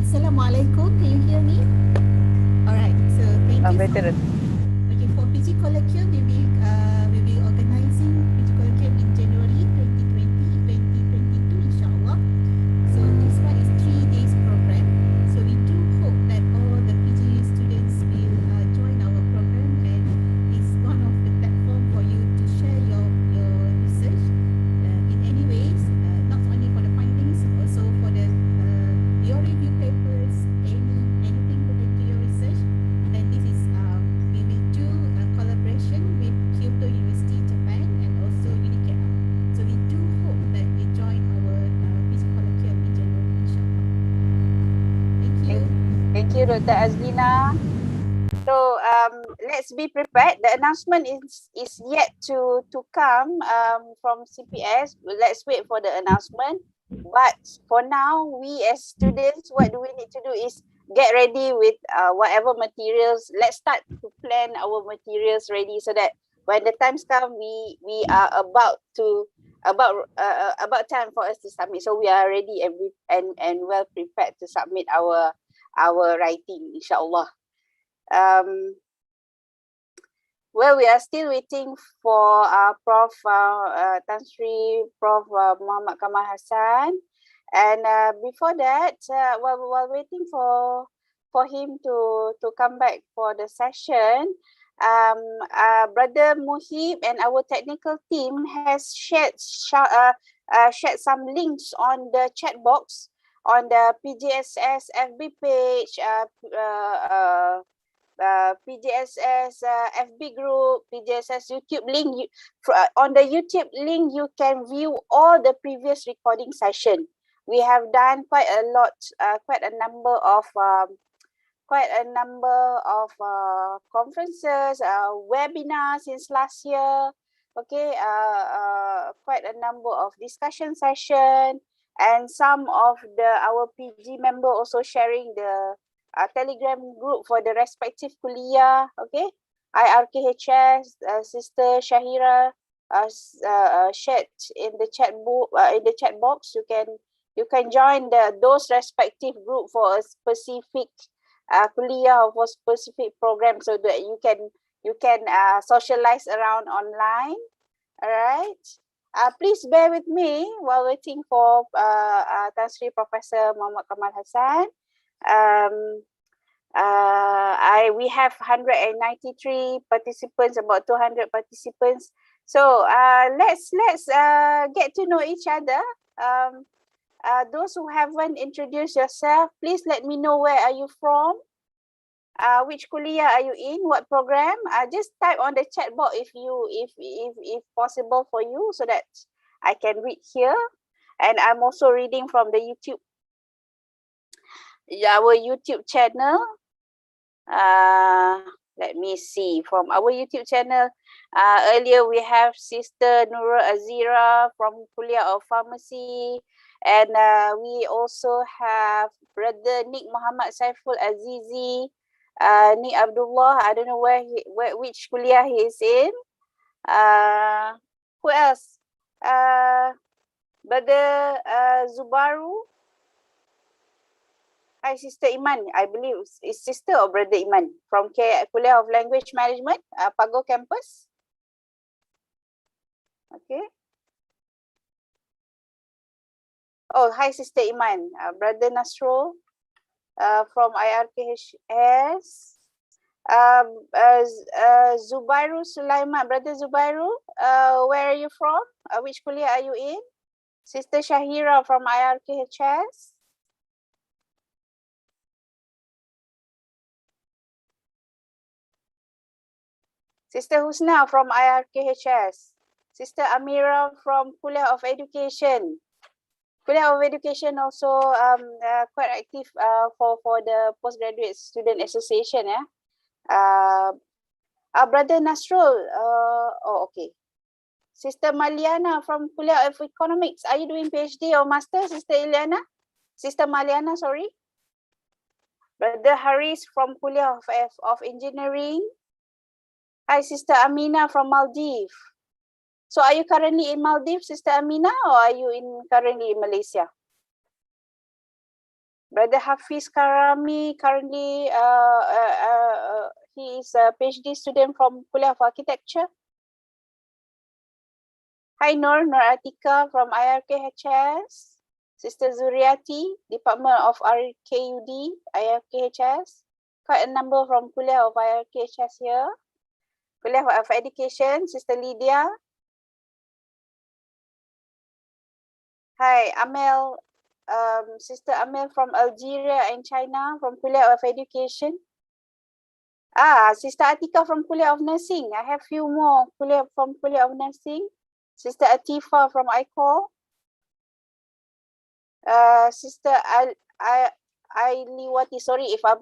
Assalamualaikum. Can you hear me? All right. So thank you. Better. Okay, for PG colloquium, we will be organizing PG colloquium in January 2022, inshallah. So this one is 3 days program. So we do hope that all the PG students will join our program, and it's one of the platform for you to share your research in any ways, not only for the findings, also for the your review papers, anything related to your research. Then this is we will do a collaboration with Kyoto University, Japan, and also Unicap. So we do hope that you join our PG colloquium in January, inshallah. Thank you. Thank you, Dr. Azlina. So let's be prepared. The announcement is yet to come from CPS. Let's wait for the announcement. But for now, we as students, what do we need to do is get ready with whatever materials. Let's start to plan our materials ready, so that when the times come, we are about time for us to submit. So we are ready and well prepared to submit our writing, inshallah. Well, we are still waiting for Prof. Tan Sri, Prof. Muhammad Kamal Hassan, and before that, while waiting for him to come back for the session, Brother Muhib and our technical team has shared some links on the chat box on the PGSS FB page, PGSS FB group, PGSS YouTube link. On the YouTube link, you can view all the previous recording session. We have done quite a number of conferences, webinars since last year. Okay, quite a number of discussion session, and some of our PG member also sharing the Telegram group for the respective kuliah. Okay, IRKHS, Sister Shahira shared in the chat box. You can join those respective group for a specific kuliah or for specific program, so that you can socialize around online. All right. Please bear with me while waiting for Tan Sri Professor Muhammad Kamal Hassan. We have 193 participants, about 200 participants. So let's get to know each other. Those who haven't introduced yourself, please let me know where are you from, which kuliah are you in, what program. Just type on the chat box if possible for you, so that I can read here. And I'm also reading from the our YouTube channel. Let me see, from our YouTube channel. Earlier we have Sister Nurul Azira from Kuliah of Pharmacy, and we also have Brother Nick Muhammad Saiful Azizi, Nick Abdullah. I don't know which kuliah he is in. Who else? Brother Zubaru. Hi, Sister Iman. I believe it's Sister or Brother Iman from Kuliah of Language Management, Pago campus. Okay. Oh, hi, Sister Iman. Brother Nasrul from IRKHS. Zubairu Sulaiman. Brother Zubairu, where are you from? Which kuliah are you in? Sister Shahira from IRKHS. Sister Husna from IRKHS. Sister Amira from Kuliah of Education. Kuliah of Education also quite active for the Postgraduate Student Association. Brother Nasrul, oh okay. Sister Maliana from Kuliah of Economics. Are you doing PhD or Master, Sister Ileana? Sister Maliana, sorry. Brother Haris from Kuliah of Engineering. Hi, Sister Amina from Maldives. So are you currently in Maldives, Sister Amina, or are you currently in Malaysia? Brother Hafiz Karami, currently he is a PhD student from Kuliah of Architecture. Hi Nur Atika from IRKHS. Sister Zuriati, Department of RKUD, IRKHS. Quite a number from Kuliah of IRKHS here. Kuliah of Education, Sister Lydia. Hi, Amel, Sister Amel from Algeria and China, from Kuliah of Education. Sister Atika from Kuliah of Nursing. I have few more from Kuliah of Nursing. Sister Atifa from ICOL. Sister Ailiwati, sorry if I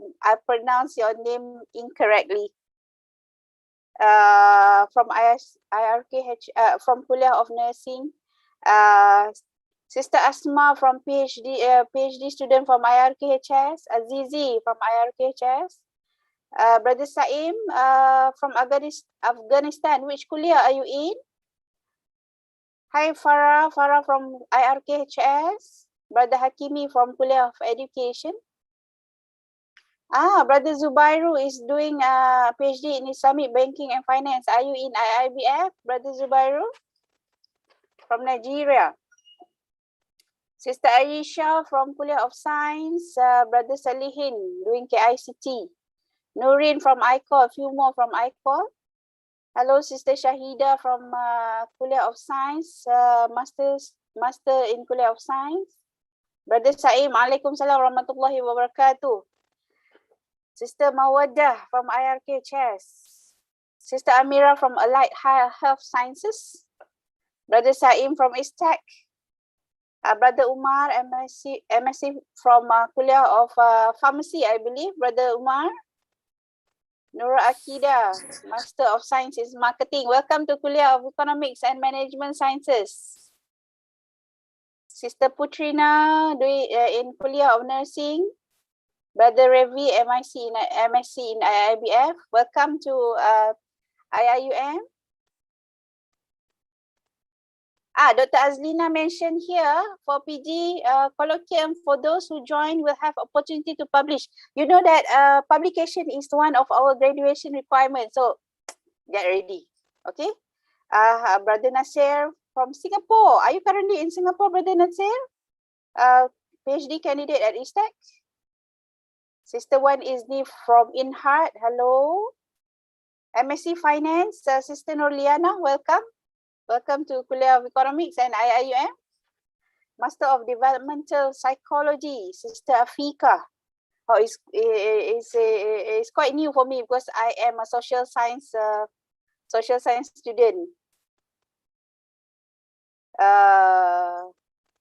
pronounce your name incorrectly. From IRKH, from Kuliah of Nursing. Sister Asma from PhD student from IRKHS. Azizi from IRKHS. Brother Saim from Afghanistan. Which kuliah are you in? Hi Farah from IRKHS. Brother Hakimi from Kuliah of Education. Brother Zubairu is doing a PhD in Islamic Banking and Finance. Are you in IIBF, Brother Zubairu? From Nigeria. Sister Aisha from Kuliah of Science. Brother Salihin doing KICT. Nurin from ICOL, a few more from ICOL. Hello, Sister Shahida from Kuliah of Science, Master in Kuliah of Science. Brother Saim, Alaikum Salam Warahmatullahi Wabarakatuh. Sister Mawadah from IRKHS. Sister Amira from Allied Health Sciences. Brother Saim from ISTEC. Brother Umar, MSc from Kuliah of Pharmacy, I believe. Brother Umar. Nura Akida, Master of Science in Marketing. Welcome to Kuliah of Economics and Management Sciences. Sister Putrina doing in Kuliah of Nursing. Brother Revi, MSc in IIBF. Welcome to IIUM. Dr. Azlina mentioned here for PG colloquium, for those who join will have opportunity to publish. You know that publication is one of our graduation requirements, so get ready. Okay. Brother Nasir from Singapore. Are you currently in Singapore, Brother Nasir? PhD candidate at ISTEC. Sister Wan Izni from InHeart. Hello. MSc Finance, Sister Nurliana, welcome. Welcome to Kuliah of Economics and IIUM. Master of Developmental Psychology, Sister Afika. Oh, it's quite new for me because I am a social science student.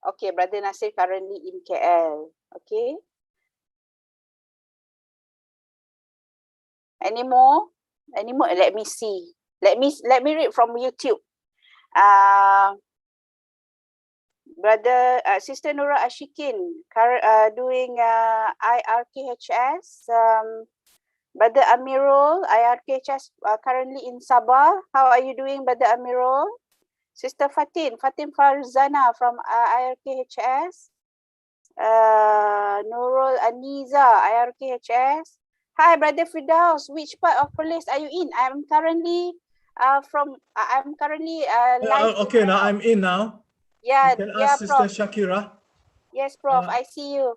Okay, Brother Nasir currently in KL. Okay. Any more? Let me see. Let me read from YouTube. Sister Nura Ashikin doing IRKHS. Brother Amirul, IRKHS currently in Sabah. How are you doing, Brother Amirul? Sister Fatin Farzana from IRKHS. Nurul Aniza, IRKHS. Hi, Brother Firdaus. Which part of Perlis are you in? I'm currently I'm currently live. Okay, now I'm in now. Yeah, You can yeah, ask Sister Prof. Shakira. Yes, Prof. I see you.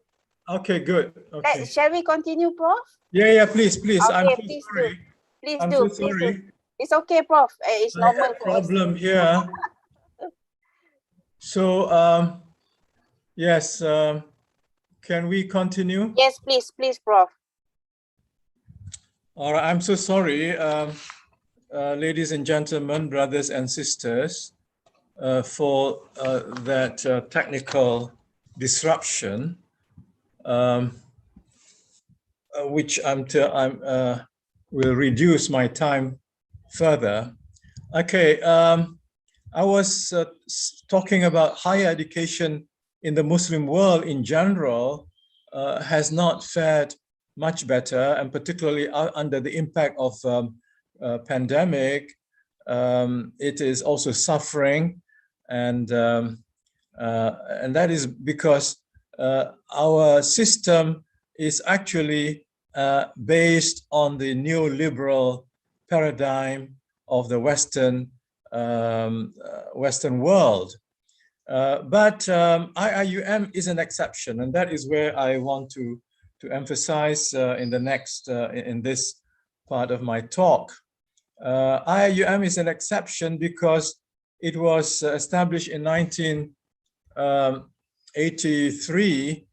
Okay, good. Okay. Shall we continue, Prof? Yeah, please. I'm Okay, so please sorry. do. Please I'm do. so Please do. sorry. It's okay, Prof. It's I normal had for us. problem here. So, yes, can we continue? Yes, please, Prof. All right, I'm so sorry, ladies and gentlemen, brothers and sisters, for that technical disruption, which will reduce my time further. Okay, I was talking about higher education in the Muslim world in general has not fared much better, and particularly under the impact of pandemic, it is also suffering, and that is because our system is actually based on the neoliberal paradigm of the Western world. But IIUM is an exception, and that is where I want to emphasize in this part of my talk. IIUM is an exception because it was established in 1983,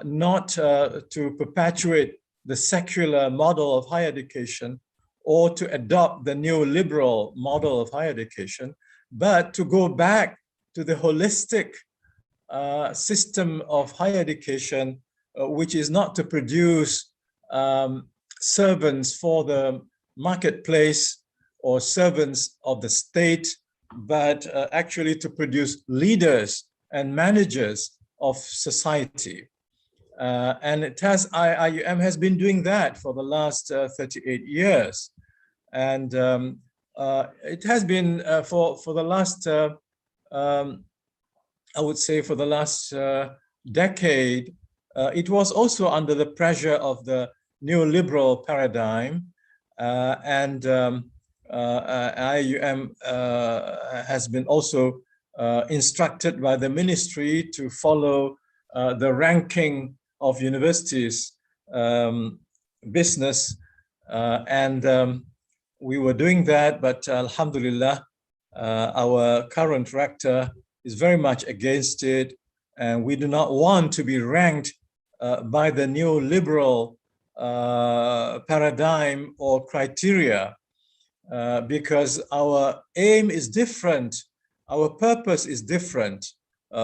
not to perpetuate the secular model of higher education or to adopt the neoliberal model of higher education, but to go back to the holistic system of higher education, which is not to produce servants for the marketplace or servants of the state, but actually to produce leaders and managers of society. And IIUM has been doing that for the last 38 years. And it has been for the last, I would say for the last decade, it was also under the pressure of the neoliberal paradigm. And IIUM has been also instructed by the ministry to follow the ranking of universities business, and we were doing that, but alhamdulillah, our current rector is very much against it, and we do not want to be ranked by the neoliberal paradigm or criteria, because our aim is different, our purpose is different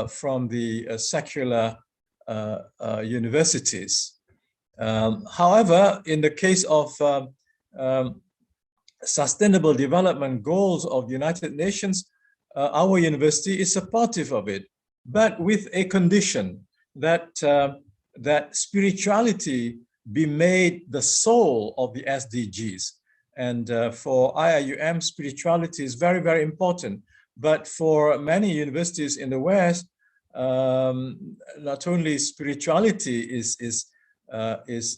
from the secular universities. However, in the case of Sustainable Development Goals of the United Nations, our university is supportive of it, but with a condition that that spirituality be made the soul of the SDGs. And for IIUM, spirituality is very, very important. But for many universities in the West, not only spirituality is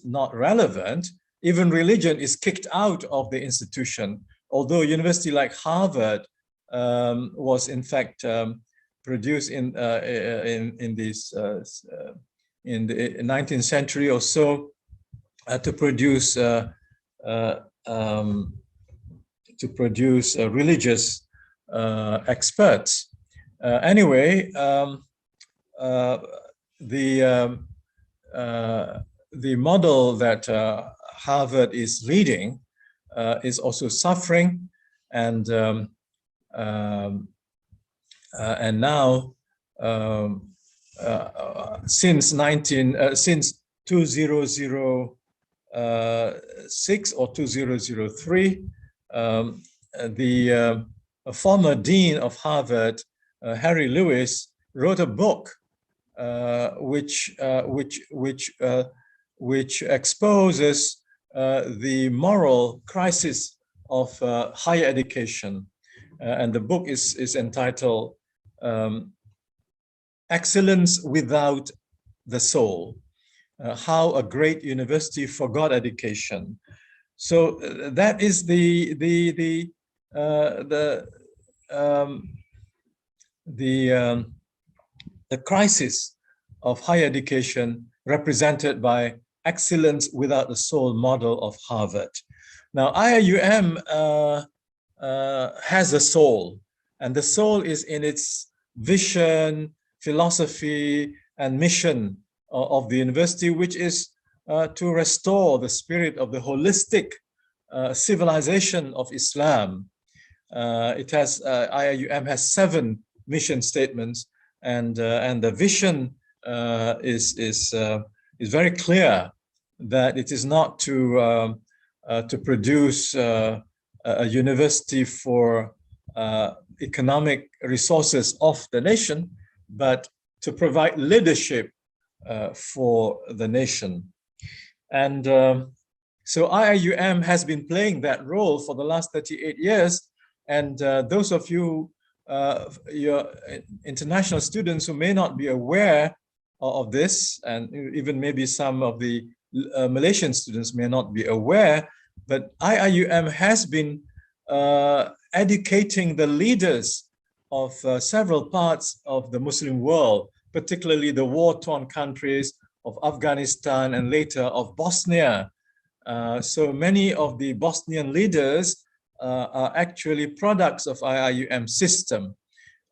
not relevant, even religion is kicked out of the institution. Although a university like Harvard was in fact produced in the 19th century or so to produce religious experts. Anyway, the model that Harvard is leading is also suffering, and now since 2006 or 2003, the former dean of Harvard, Harry Lewis, wrote a book which exposes the moral crisis of higher education, and the book is entitled "Excellence Without the Soul: How a Great University Forgot Education." So that is the the crisis of higher education represented by excellence without the soul model of Harvard. Now, IIUM has a soul, and the soul is in its vision, philosophy, and mission of the university, which is to restore the spirit of the holistic civilization of Islam. IIUM has 7 mission statements, and the vision is very clear, that it is not to produce a university for economic resources of the nation, but to provide leadership for the nation. And so IIUM has been playing that role for the last 38 years. And those of you, your international students who may not be aware of this, and even maybe some of the Malaysian students may not be aware, but IIUM has been educating the leaders of several parts of the Muslim world, particularly the war-torn countries of Afghanistan and later of Bosnia. So many of the Bosnian leaders are actually products of IIUM system,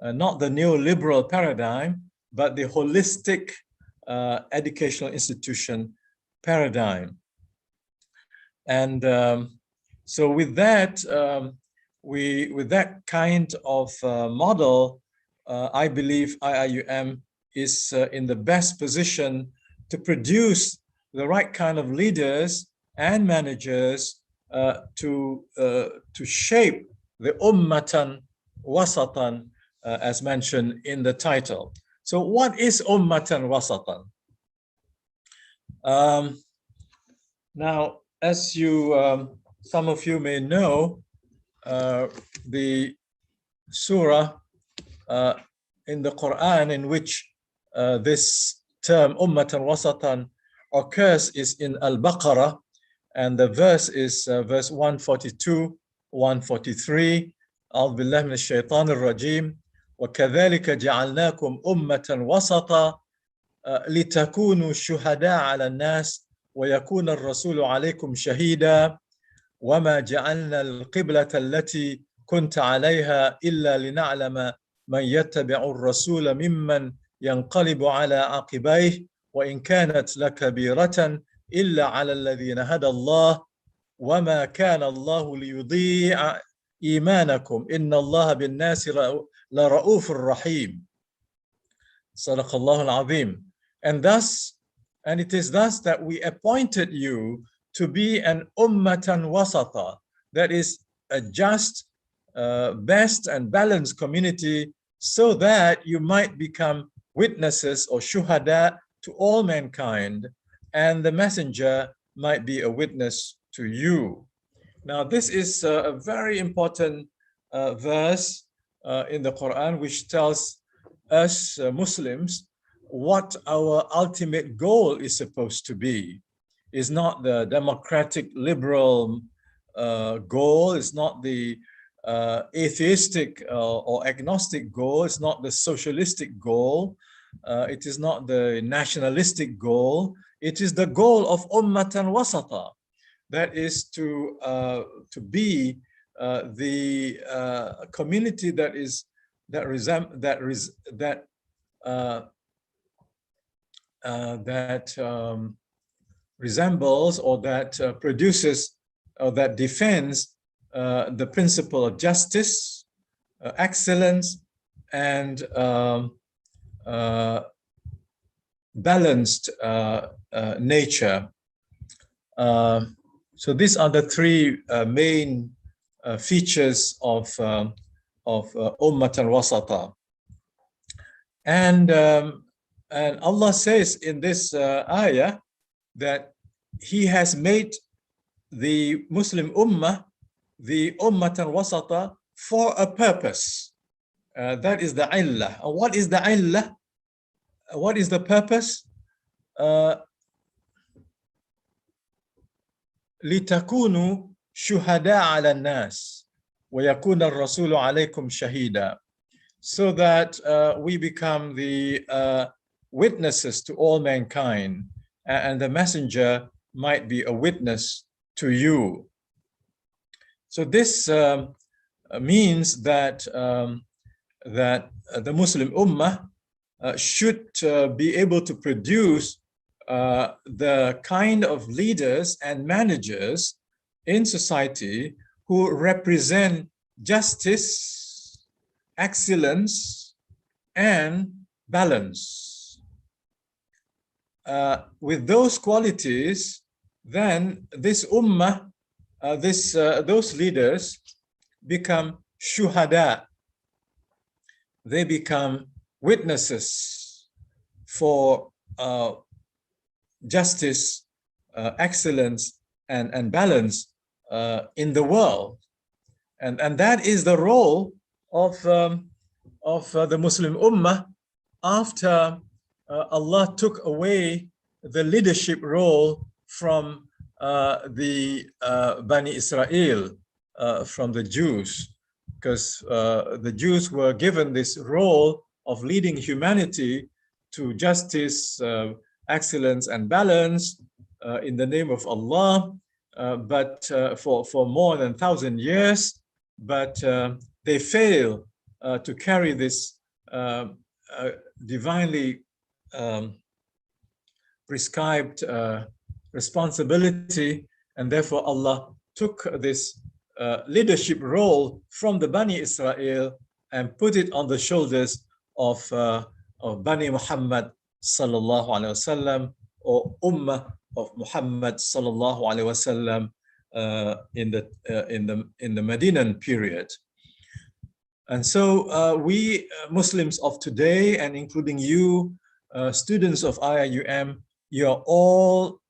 not the neoliberal paradigm, but the holistic educational institution paradigm. And so with that, with that kind of model, I believe IIUM is in the best position to produce the right kind of leaders and managers to shape the ummatan wasatan, as mentioned in the title. So what is ummatan wasatan? Now, as you, some of you may know, the surah in the Quran in which this term ummatan wasatan occurs is in Al-Baqarah, and the verse is verse 142, 143. أعوذ بالله من الشيطان الرجيم وكذلك جعلناكم أمة وسطا لتكونوا شهداء على الناس ويكون الرسول عليكم شهيدا وما جعلنا القبلة التي كنت عليها إلا لنعلم من يتبع الرسول ممن ينقلب على عقبيه وإن كانت لكبيرة إلا على الذين هدى الله وما كان الله ليضيع إيمانكم إن الله بالناس لرؤوف رحيم. صدق الله العظيم. And it is thus that we appointed you to be an ummatan wasata, that is a just, best and balanced community, so that you might become witnesses or shuhada to all mankind, and the messenger might be a witness to you. Now, this is a very important verse in the Quran, which tells us Muslims what our ultimate goal is supposed to be. It's not the democratic liberal goal, it's not the atheistic or agnostic goal, it's not the socialistic goal, it is not the nationalistic goal, it is the goal of ummatan wasata, that is to be the community that resembles or that produces or that defends the principle of justice, excellence, and balanced nature. So these are the 3 main features of ummatan wasata. And Allah says in this ayah that He has made the Muslim ummah, the ummatan wasata, for a purpose. That is the illah. What is the illah? What is the purpose? لِتَكُونُوا شُهَدَاءَ عَلَى النَّاسِ. وَيَكُونَ الرَّسُولُ عَلَيْكُمْ شَهِيدًا, so that we become the witnesses to all mankind, and the messenger might be a witness to you. So this means that the Muslim Ummah should be able to produce the kind of leaders and managers in society who represent justice, excellence, and balance. With those qualities, then this ummah, those leaders become shuhada. They become witnesses for justice, excellence, and balance in the world. And that is the role of the Muslim Ummah after Allah took away the leadership role from the Bani Israel, from the Jews, because the Jews were given this role of leading humanity to justice, excellence, and balance in the name of Allah, but for more than 1,000 years, but they fail to carry this divinely prescribed responsibility, and therefore Allah took this leadership role from the Bani Israel and put it on the shoulders of Bani Muhammad sallallahu alaihi wasallam, or Ummah of Muhammad sallallahu alaihi wasallam in the Medinan period. And so we Muslims of today, and including you, students of IIUM, you are all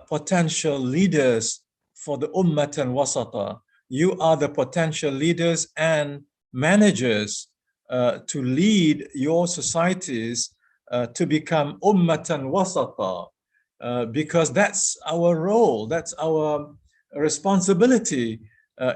potential leaders for the Ummatan Wasata. You are the potential leaders and managers to lead your societies to become Ummatan Wasata, because that's our role, that's our responsibility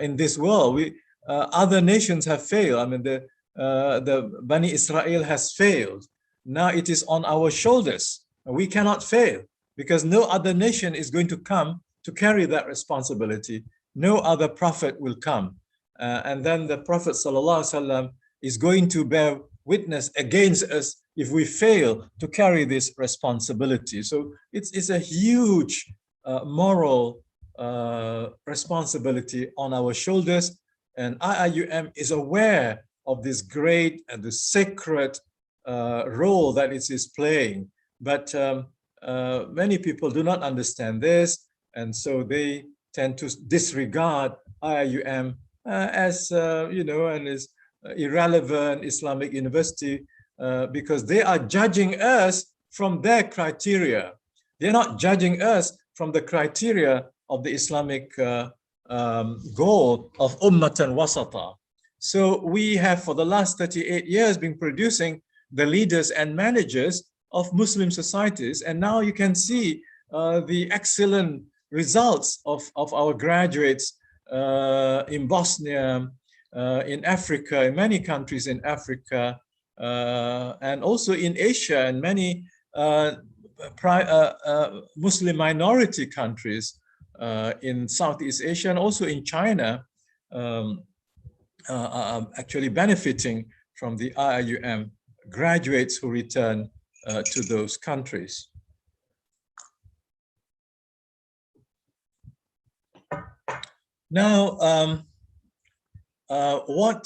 in this world. Other nations have failed. I mean, the Bani Israel has failed. Now it is on our shoulders. We cannot fail, because no other nation is going to come to carry that responsibility. No other prophet will come. And then the Prophet ﷺ is going to bear witness against us if we fail to carry this responsibility. So it's a huge moral responsibility on our shoulders. And IIUM is aware of this great and the sacred role that it is playing. But many people do not understand this, and so they tend to disregard IIUM as and as irrelevant Islamic university, because they are judging us from their criteria. They're not judging us from the criteria of the Islamic goal of Ummatan Wasata. So we have, for the last 38 years, been producing the leaders and managers of Muslim societies, and now you can see the excellent results of our graduates in Bosnia, in Africa, in many countries in Africa, and also in Asia and many Muslim minority countries in Southeast Asia, and also in China, are actually benefiting from the IIUM graduates who return to those countries. Now, what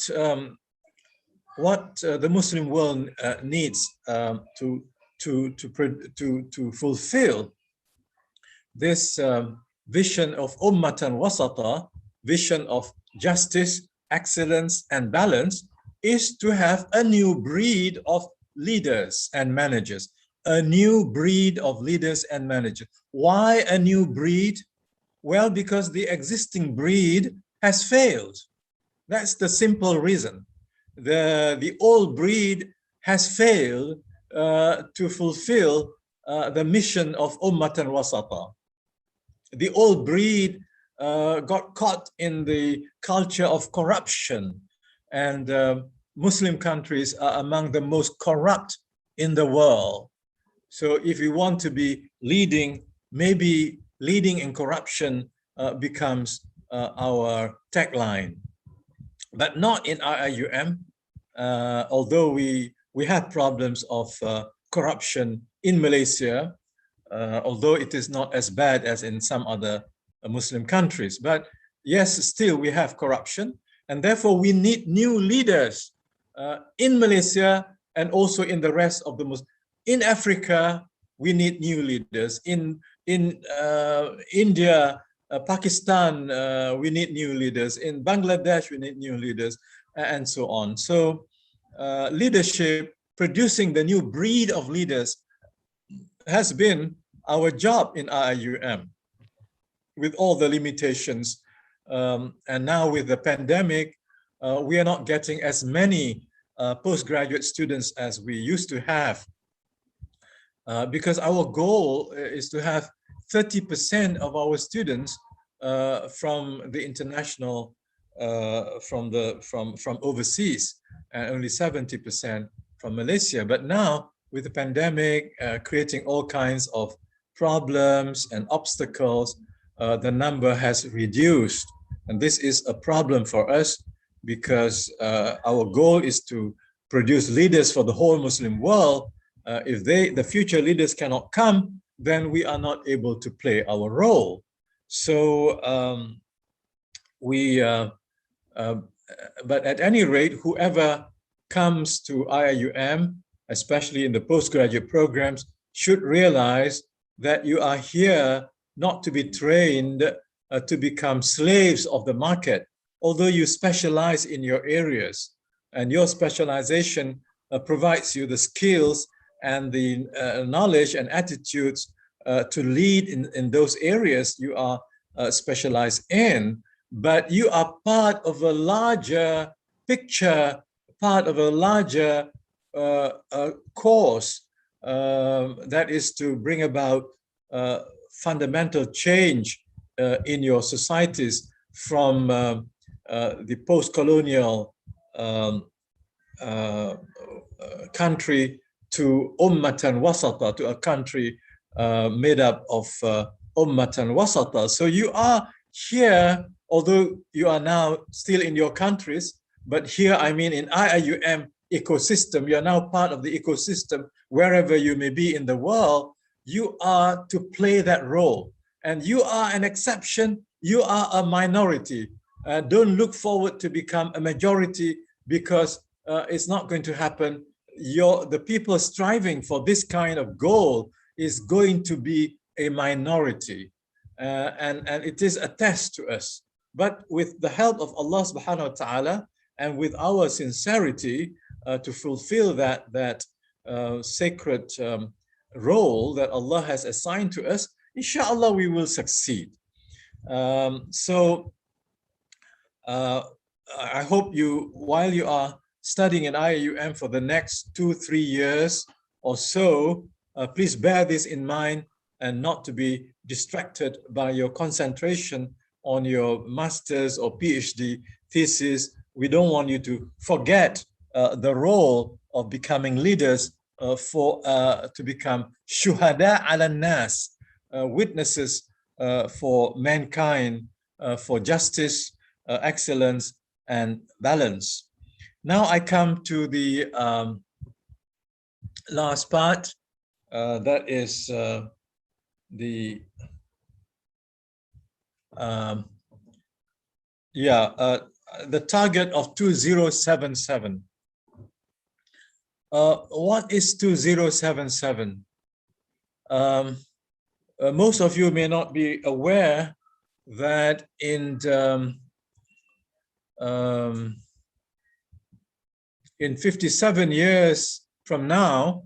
the Muslim world needs to fulfill this vision of Ummatan Wasata, vision of justice, excellence, and balance, is to have a new breed of leaders and managers. A new breed of leaders and managers. Why a new breed? Well, because the existing breed has failed. That's the simple reason. The old breed has failed to fulfill the mission of Ummatan Wasata. The old breed got caught in the culture of corruption, and Muslim countries are among the most corrupt in the world. So if we want to be leading, maybe leading in corruption becomes our tagline, but not in IIUM. Although we have problems of corruption in Malaysia, although it is not as bad as in some other Muslim countries. But yes, still we have corruption, and therefore we need new leaders in Malaysia and also in the rest of the Muslim. In Africa, we need new leaders. In India, Pakistan, we need new leaders. In Bangladesh, we need new leaders, and so on. So leadership, producing the new breed of leaders, has been our job in IIUM, with all the limitations. And now with the pandemic, we are not getting as many postgraduate students as we used to have, because our goal is to have 30% of our students from the international, from overseas, and only 70% from Malaysia. But now with the pandemic creating all kinds of problems and obstacles, the number has reduced. And this is a problem for us, because our goal is to produce leaders for the whole Muslim world. If the future leaders cannot come, then we are not able to play our role. So but at any rate, whoever comes to IIUM, especially in the postgraduate programs, should realize that you are here not to be trained to become slaves of the market, although you specialize in your areas, and your specialization provides you the skills and the knowledge and attitudes to lead in those areas you are specialized in. But you are part of a larger picture, part of a larger course that is to bring about fundamental change in your societies from the post-colonial country to ummatan wasata, to a country made up of ummatan wasata. So you are here, although you are now still in your countries, but here I mean in IIUM ecosystem, you are now part of the ecosystem wherever you may be in the world. You are to play that role, and you are an exception, you are a minority. Don't look forward to become a majority, because it's not going to happen. The people striving for this kind of goal is going to be a minority, and it is a test to us. But with the help of Allah subhanahu wa ta'ala, and with our sincerity to fulfill that sacred role that Allah has assigned to us, inshallah we will succeed. So I hope you, while you are studying in IIUM for the next 2-3 years or so, please bear this in mind, and not to be distracted by your concentration on your master's or PhD thesis. We don't want you to forget the role of becoming leaders to become shuhada ala nas, witnesses for mankind, for justice, excellence, and balance. Now I come to the last part, that is the target of 2077. What is 2077? Most of you may not be aware that in 57 years from now,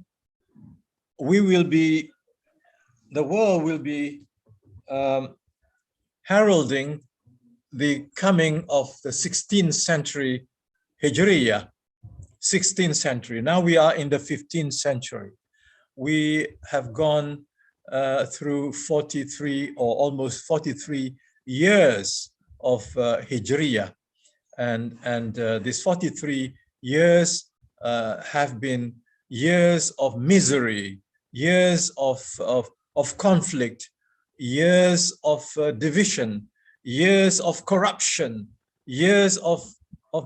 the world will be heralding the coming of the 16th century Hijriya, 16th century. Now we are in the 15th century. We have gone through 43 or almost 43 years of Hijriyah, and these 43 years have been years of misery, years of conflict, years of division, years of corruption, years of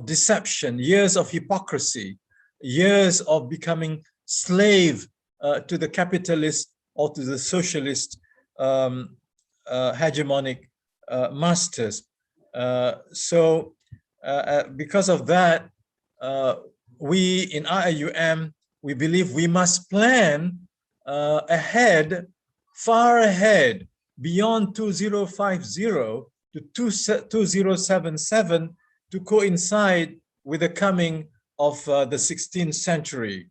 deception, years of hypocrisy, years of becoming slave to the capitalist or to the socialist hegemonic masters. Because of that, we in IIUM, we believe we must plan ahead, far ahead, beyond 2050 to 2077 to coincide with the coming of the 16th century.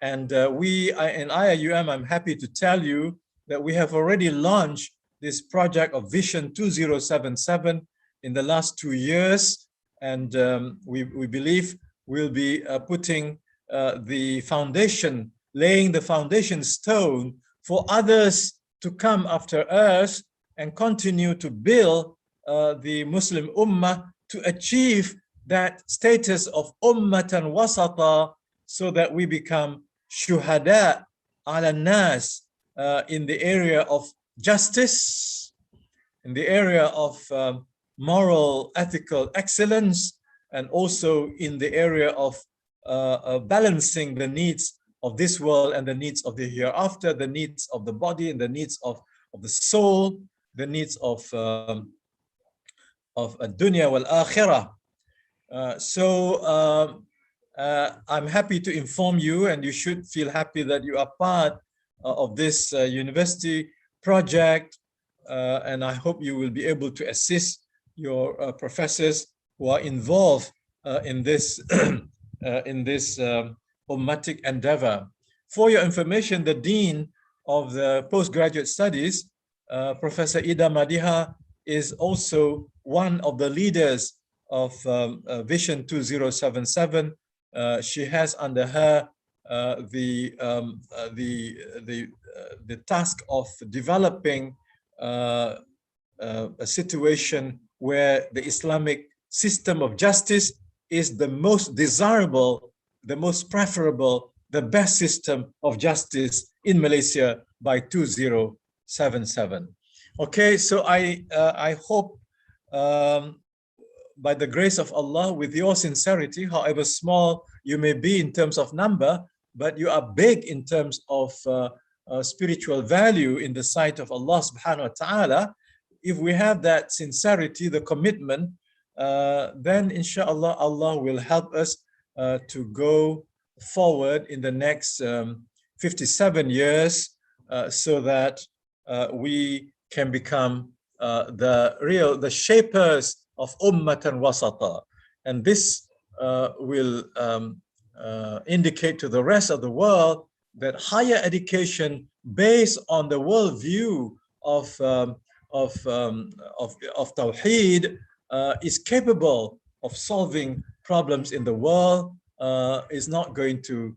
And we in IIUM, I'm happy to tell you that we have already launched this project of Vision 2077 in the last 2 years. And we believe we'll be putting the foundation, laying the foundation stone for others to come after us and continue to build the Muslim Ummah to achieve that status of Ummatan Wasata, so that we become Shuhada ala Nas in the area of justice, in the area of moral, ethical excellence, and also in the area of balancing the needs of this world and the needs of the hereafter, the needs of the body and the needs of the soul, the needs of dunya wal akhirah. I'm happy to inform you, and you should feel happy that you are part of this university project, and I hope you will be able to assist your professors who are involved in this ummatic endeavor. For your information, the Dean of the Postgraduate Studies, Professor Ida Madiha, is also one of the leaders of Vision 2077. She has under her the task of developing a situation where the Islamic system of justice is the most desirable, the most preferable, the best system of justice in Malaysia by 2077. Okay, so I hope by the grace of Allah, with your sincerity, however small you may be in terms of number, but you are big in terms of spiritual value in the sight of Allah subhanahu wa ta'ala. If we have that sincerity, the commitment, then inshallah Allah will help us to go forward in the next 57 years so that we can become the shapers of Ummatan Wasata. And this will indicate to the rest of the world that higher education based on the worldview of Tawheed is capable of solving problems in the world, is not going to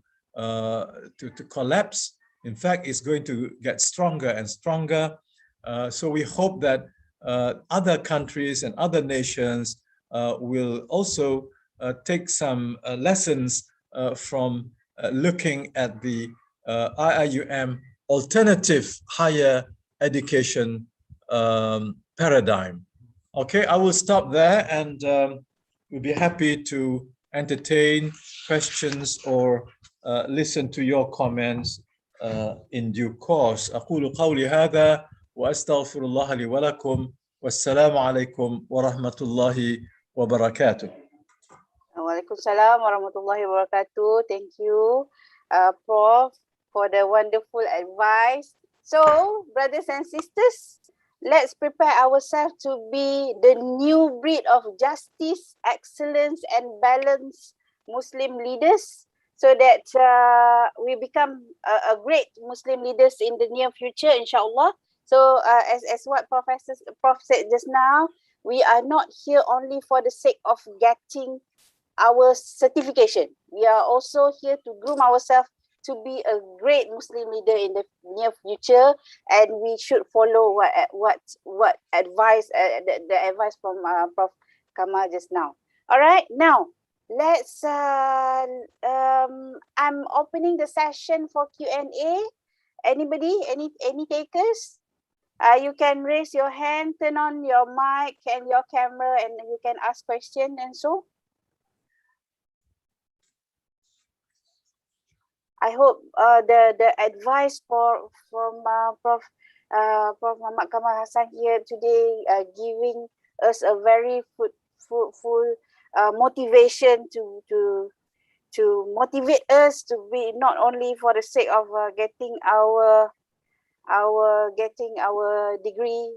collapse. In fact, it's going to get stronger and stronger. So we hope that other countries and other nations will also take some lessons from looking at the IIUM alternative higher education paradigm. Okay, I will stop there, and we'll be happy to entertain questions or listen to your comments in due course. أقول قولي هذا وأستغفر الله لي ولكم والسلام عليكم ورحمة الله وبركاته. Waalaikumsalam warahmatullahi wabarakatuh. Thank you, Prof, for the wonderful advice. So, brothers and sisters, let's prepare ourselves to be the new breed of justice, excellence, and balanced Muslim leaders, so that we become a great Muslim leaders in the near future, inshallah. So, as what Prof said just now, we are not here only for the sake of getting our certification. We are also here to groom ourselves to be a great Muslim leader in the near future, and we should follow what advice the advice from Prof. Kamal just now. All right, now let's I'm opening the session for Q&A. Anybody, any takers? You can raise your hand, turn on your mic and your camera, and you can ask question and so. I hope the advice from Prof. Muhammad Kamal Hassan here today giving us a very full motivation to motivate us to be not only for the sake of getting our degree,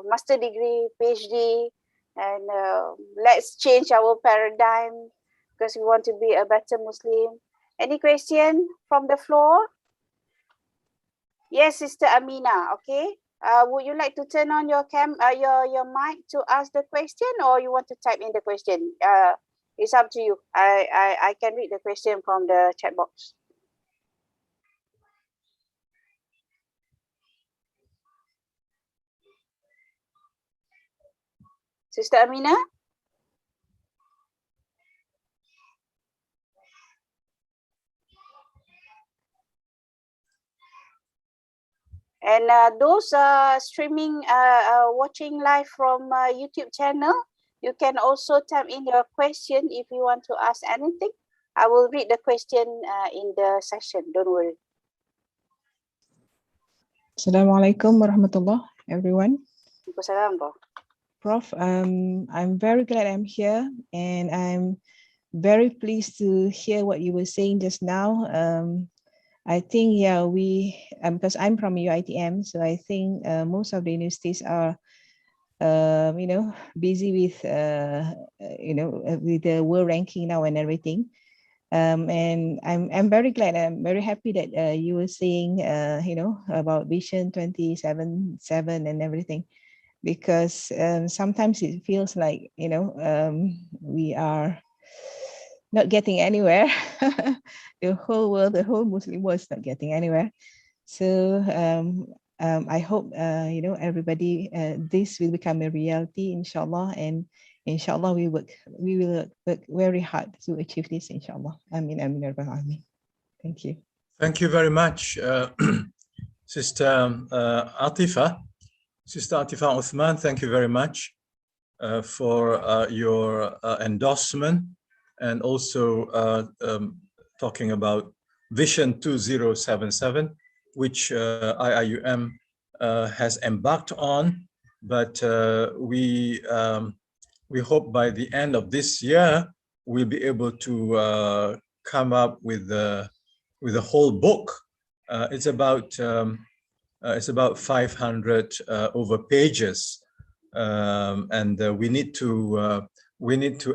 master degree, PhD, and let's change our paradigm because we want to be a better Muslim. Any question from the floor? Yes, Sister Amina. Okay. Would you like to turn on your your mic to ask the question, or you want to type in the question? It's up to you. I can read the question from the chat box. Sister Amina? And those streaming, watching live from YouTube channel, you can also type in your question if you want to ask anything. I will read the question in the session, don't worry. Assalamualaikum warahmatullah, everyone. Waalaikumsalam. Prof, I'm very glad I'm here, and I'm very pleased to hear what you were saying just now. I think, yeah, because I'm from UiTM, so I think most of the universities are, busy with, with the world ranking now and everything. And I'm very glad, I'm very happy that you were saying, about Vision 2077 and everything, because sometimes it feels like, we are not getting anywhere. The whole world, the whole Muslim world is not getting anywhere. So I hope, everybody, this will become a reality, inshallah, and inshallah we will work very hard to achieve this, inshallah. Amin, amin, amin. Thank you. Thank you very much, Sister Atifa. Sister Atifa Uthman, thank you very much for your endorsement, and also talking about Vision 2077, which IIUM has embarked on. But we hope by the end of this year we'll be able to come up with a whole book. It's about 500 over pages, and we need to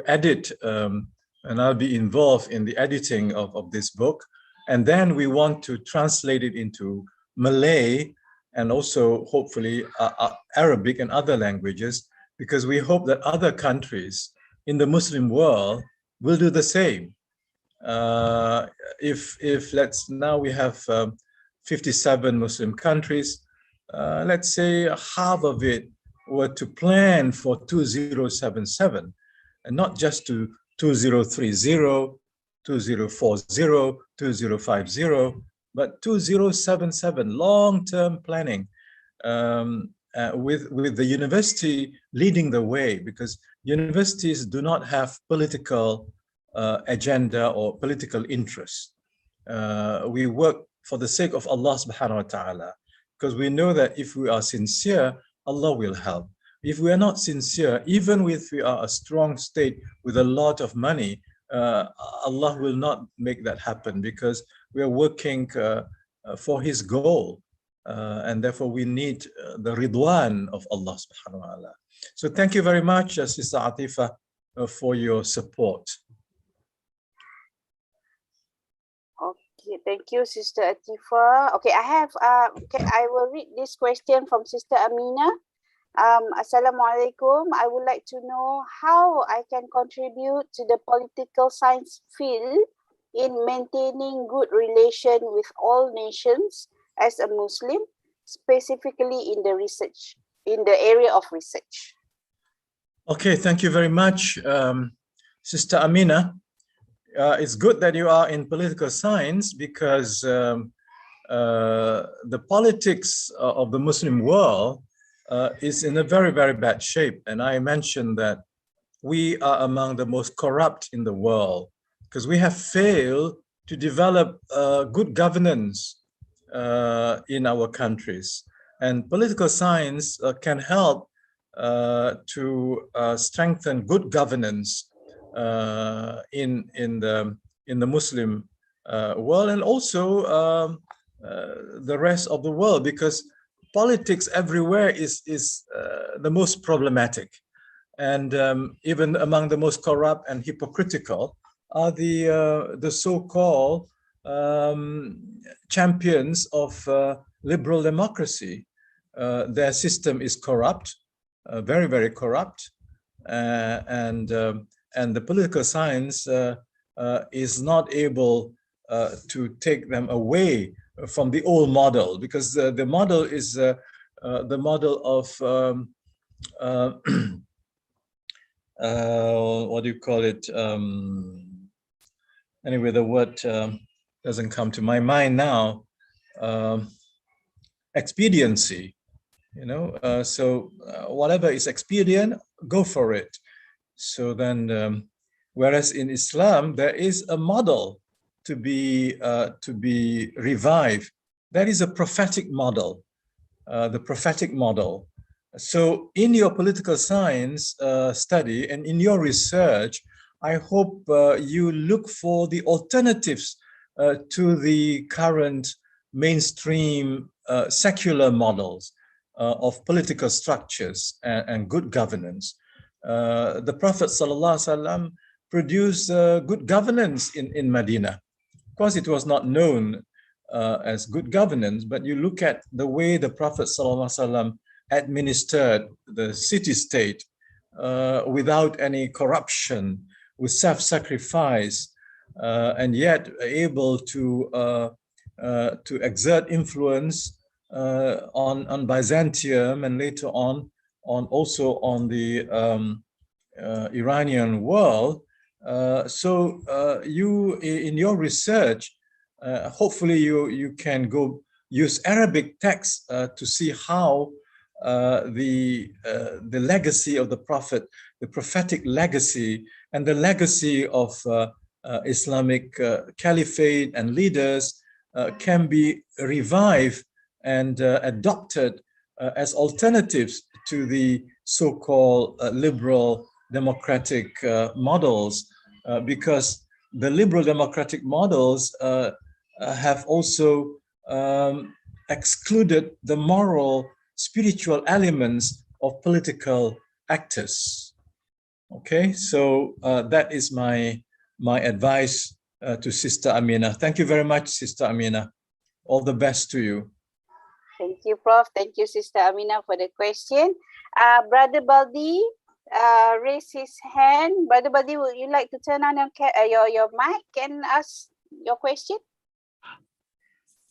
edit, and I'll be involved in the editing of this book. And then we want to translate it into Malay and also hopefully Arabic and other languages, because we hope that other countries in the Muslim world will do the same. If now we have 57 Muslim countries, let's say half of it were to plan for 2077, and not just to 2030, 2040, 2050, but 2077, long-term planning, with the university leading the way, because universities do not have political agenda or political interest. We work for the sake of Allah subhanahu wa ta'ala, because we know that if we are sincere, Allah will help. If we are not sincere, even if we are a strong state with a lot of money, Allah will not make that happen, because we are working for His goal, and therefore we need the ridwan of Allah subhanahu wa ta'ala. So thank you very much, Sister Atifa, for your support. Okay, thank you, Sister Atifa. Okay, I will read this question from Sister Amina. Assalamualaikum. I would like to know how I can contribute to the political science field in maintaining good relation with all nations as a Muslim, specifically in the area of research? Okay, thank you very much, Sister Amina. It's good that you are in political science because the politics of the Muslim world is in a very, very bad shape. And I mentioned that we are among the most corrupt in the world because we have failed to develop good governance in our countries. And political science can help to strengthen good governance in the Muslim world, and also the rest of the world, because politics everywhere is the most problematic, and even among the most corrupt and hypocritical are the so-called champions of liberal democracy. Their system is corrupt, very, very corrupt, and the political science is not able to take them away from the old model, because the model is the model of what do you call it? Anyway, the word doesn't come to my mind now. Expediency, so whatever is expedient, go for it. So then, whereas in Islam there is a model to be revived. That is a prophetic model, the prophetic model. So in your political science study and in your research, I hope you look for the alternatives to the current mainstream secular models of political structures and good governance. The Prophet ﷺ produced good governance in Medina. Of course, it was not known as good governance, but you look at the way the Prophet ﷺ administered the city-state without any corruption, with self-sacrifice, and yet able to exert influence on Byzantium, and later on also on the Iranian world. So you, in your research, hopefully you can go use Arabic texts to see how the legacy of the Prophet, the prophetic legacy, and the legacy of Islamic caliphate and leaders can be revived and adopted as alternatives to the so-called liberal democratic models, because the liberal democratic models have also excluded the moral, spiritual elements of political actors. Okay, so that is my advice to Sister Amina. Thank you very much, Sister Amina. All the best to you. Thank you, Prof. Thank you, Sister Amina, for the question. Brother Baldi raised his hand. Brother Baldi, would you like to turn on your mic and ask your question?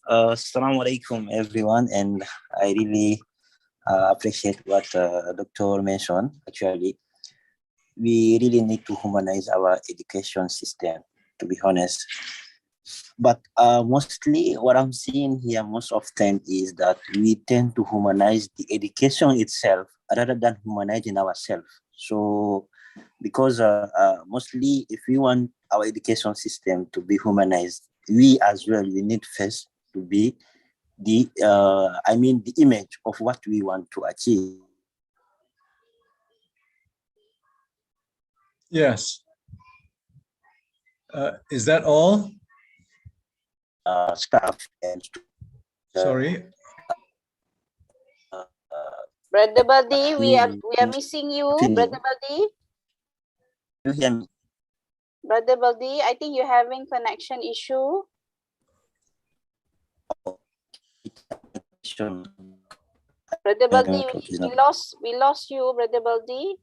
Assalamu alaikum, everyone, and I really appreciate what Dr. mentioned. Actually, we really need to humanize our education system, to be honest. But mostly what I'm seeing here most often is that we tend to humanize the education itself rather than humanizing ourselves. So because mostly if we want our education system to be humanized, we as well, we need first to be the image of what we want to achieve. Yes. Is that all? Staff and sorry. Brother Baldi, we are missing you. Brother Baldi. You hear me? Brother Baldi, I think you're having connection issue. Brother Baldi, we lost you, Brother Baldi.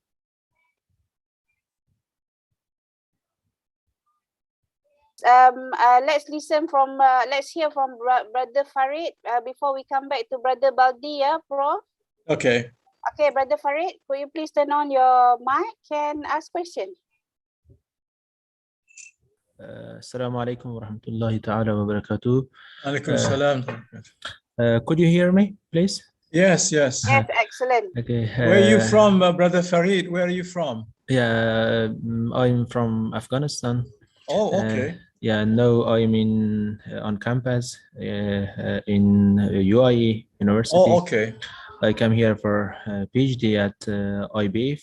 let's listen from, let's hear from Brother Farid before we come back to Brother Baldi, yeah, Prof? Okay. Okay, Brother Farid, could you please turn on your mic and ask question? Assalamu alaikum wa rahmatullahi ta'ala wa barakatuh. Alaikum salam. Could you hear me, please? Yes, yes. Yes, excellent. Okay. Where are you from, Brother Farid? Where are you from? Yeah, I'm from Afghanistan. Oh, okay. Yeah, now I'm in on campus in UAE University. Oh, okay. I came here for PhD at IBF.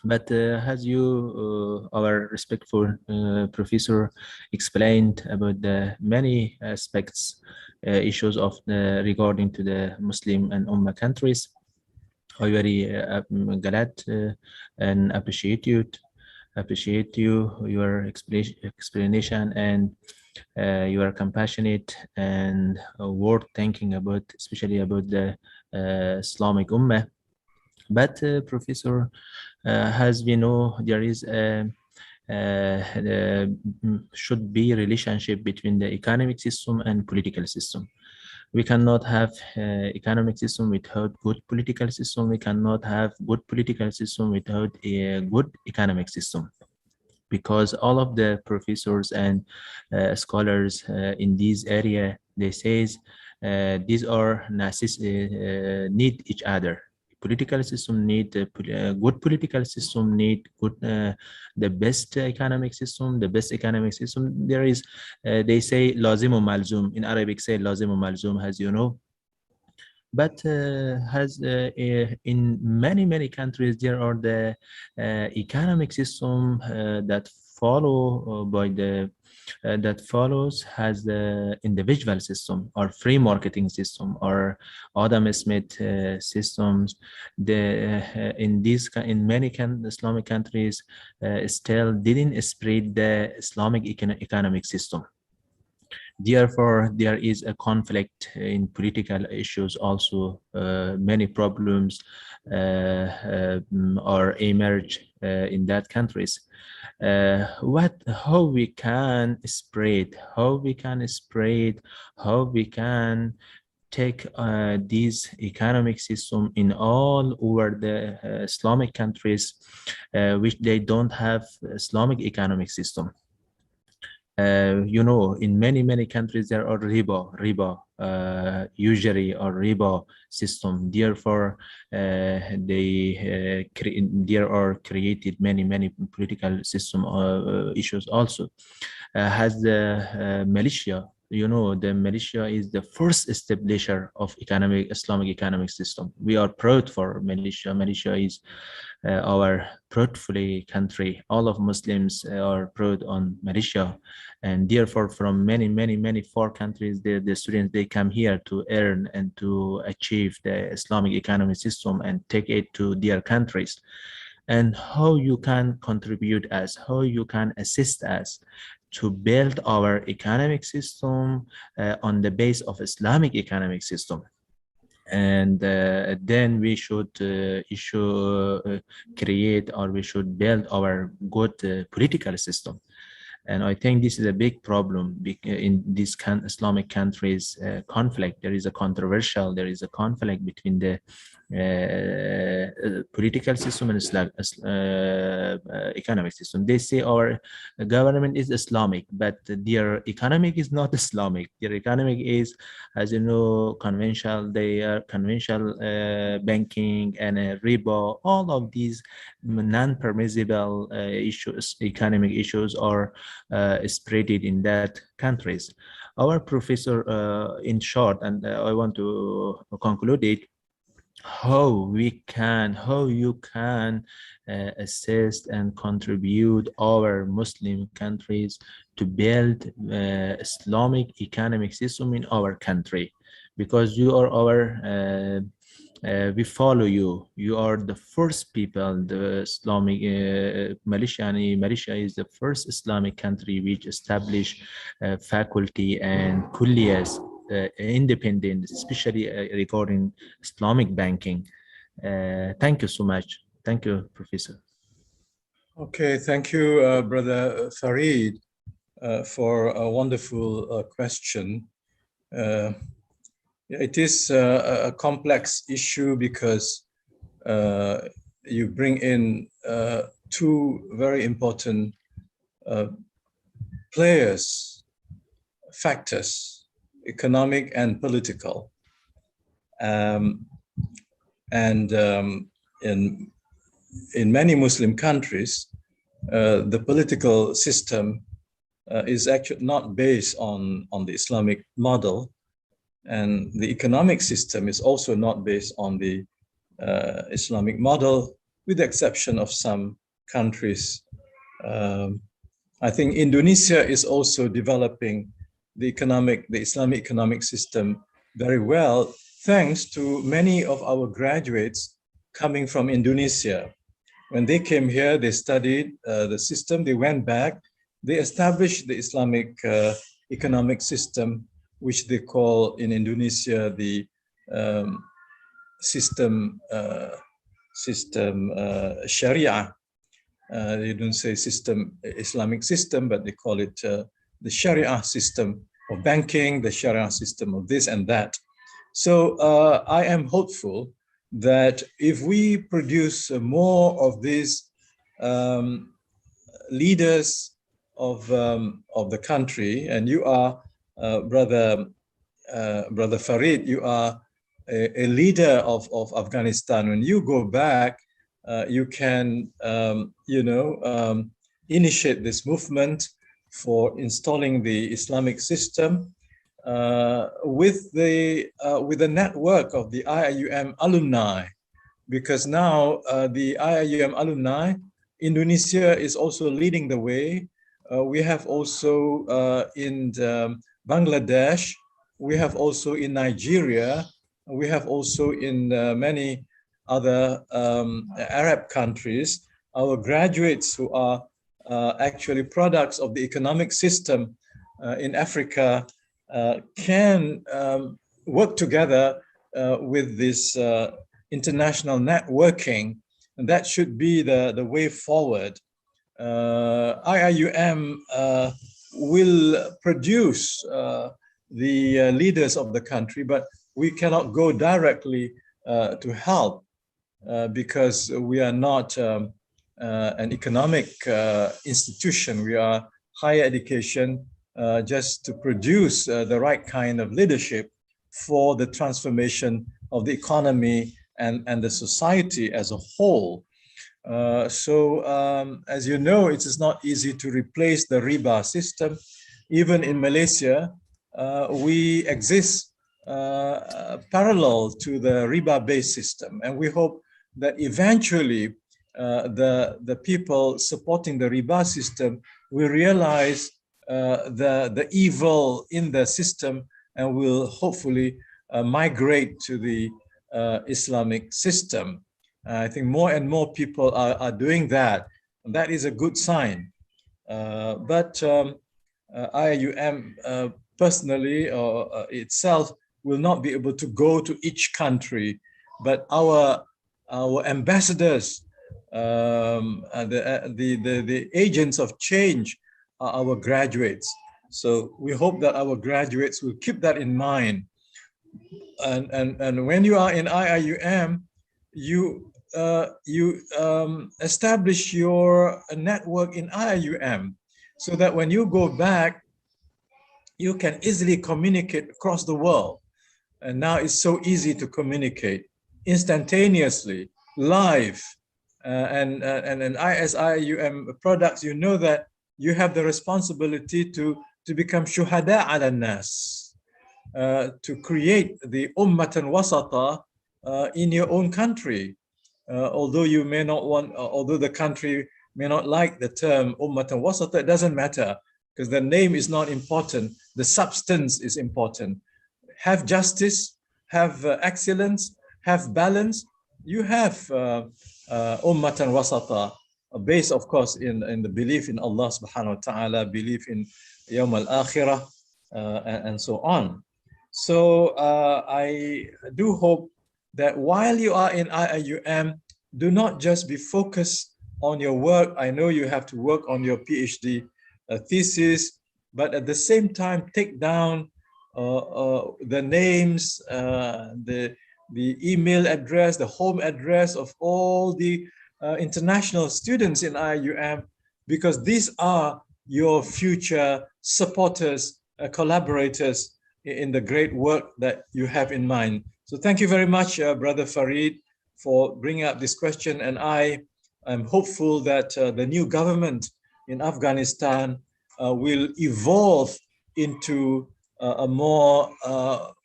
But as you, our respectful professor, explained about the many aspects, issues of regarding to the Muslim and Ummah countries, I very glad and appreciate you, your explanation, and you are compassionate and worth thinking about, especially about the Islamic Ummah. But Professor, as we know, there is should be a relationship between the economic system and political system. We cannot have economic system without good political system. We cannot have good political system without a good economic system, because all of the professors and scholars in this area, they says these are need each other. Political system need good political system, need good the best economic system. The best economic system, there is they say lazim wa malzum in Arabic, say lazim wa malzum, as you know. But in many countries, there are the economic system that follow by the that follows has the individual system or free marketing system or Adam Smith systems. In many Islamic countries still didn't spread the Islamic economic system. Therefore, there is a conflict in political issues also. Many problems are emerge in that countries. How we can spread, how we can take this economic system in all over the Islamic countries, which they don't have Islamic economic system. You know, in many countries there are riba usury or riba system. Therefore, there are created many political system issues also. Has the militia. You know, the militia is the first establisher of Islamic economic system. We are proud for militia. Militia is our proudfully country. All of Muslims are proud on militia, and therefore from many far countries, the students, they come here to earn and to achieve the Islamic economic system and take it to their countries. And how you can contribute us, how you can assist us to build our economic system on the base of Islamic economic system. And then we should create, or we should build our good political system. And I think this is a big problem in these Islamic countries. Conflict. There is a conflict between the political system and economic system. They say our government is Islamic, but their economic is not Islamic. Their economic is, as you know, conventional. They are conventional banking and riba. All of these non-permissible issues, economic issues, are spreaded in that countries. Our professor, in short, and I want to conclude it, how you can assist and contribute our Muslim countries to build Islamic economic system in our country, because you are our we follow you. You are the first people. The Islamic Malaysia is the first Islamic country which established faculty and kulliyas independent, especially regarding Islamic banking. Thank you so much. Thank you, Professor. Okay, thank you, Brother Farid. for a wonderful question. It is a complex issue because you bring in two very important factors, economic and political. In many Muslim countries, the political system is actually not based on the Islamic model, and the economic system is also not based on the Islamic model, with the exception of some countries. I think Indonesia is also developing the Islamic economic system very well, thanks to many of our graduates coming from Indonesia. When they came here, they studied the system, they went back, they established the Islamic economic system, which they call in Indonesia the system Sharia. They don't say Islamic system, but they call it the Sharia system of banking, the Sharia system of this and that. So I am hopeful that if we produce more of these leaders of the country, and you are, Brother Farid, you are a leader of Afghanistan. When you go back, you can, initiate this movement for installing the Islamic system with the network of the IIUM alumni, because now the IIUM alumni, Indonesia is also leading the way. We have also in Bangladesh, we have also in Nigeria, we have also in many other Arab countries, our graduates who are actually products of the economic system in Africa can work together with this international networking, and that should be the way forward. IIUM will produce the leaders of the country, but we cannot go directly to help because we are not an economic institution. We are higher education, just to produce the right kind of leadership for the transformation of the economy and the society as a whole. So as you know, it is not easy to replace the riba system. Even in Malaysia, we exist parallel to the riba-based system, and we hope that eventually the people supporting the riba system will realize the evil in the system and will hopefully migrate to the Islamic system. I think more and more people are doing that. And that is a good sign. But IIUM personally or itself will not be able to go to each country, but our ambassadors, the agents of change are our graduates. So we hope that our graduates will keep that in mind. And when you are in IIUM, you establish your network in IIUM so that when you go back, you can easily communicate across the world. And now it's so easy to communicate instantaneously, live. And as IIUM products, you know that you have the responsibility to become shuhada ala nas, to create the ummatan wasata in your own country. Although you may not want, although the country may not like the term ummatan wasata, it doesn't matter because the name is not important. The substance is important. Have justice, have excellence, have balance. You have ummatan wasata, based, of course, in the belief in Allah subhanahu wa ta'ala, belief in Yawm al-Akhirah, and so on. So I do hope that while you are in IIUM, do not just be focused on your work. I know you have to work on your PhD thesis, but at the same time take down the names, the email address, the home address of all the international students in IIUM, because these are your future supporters, collaborators in the great work that you have in mind. So thank you very much, Brother Farid, for bringing up this question. And I am hopeful that the new government in Afghanistan will evolve into a more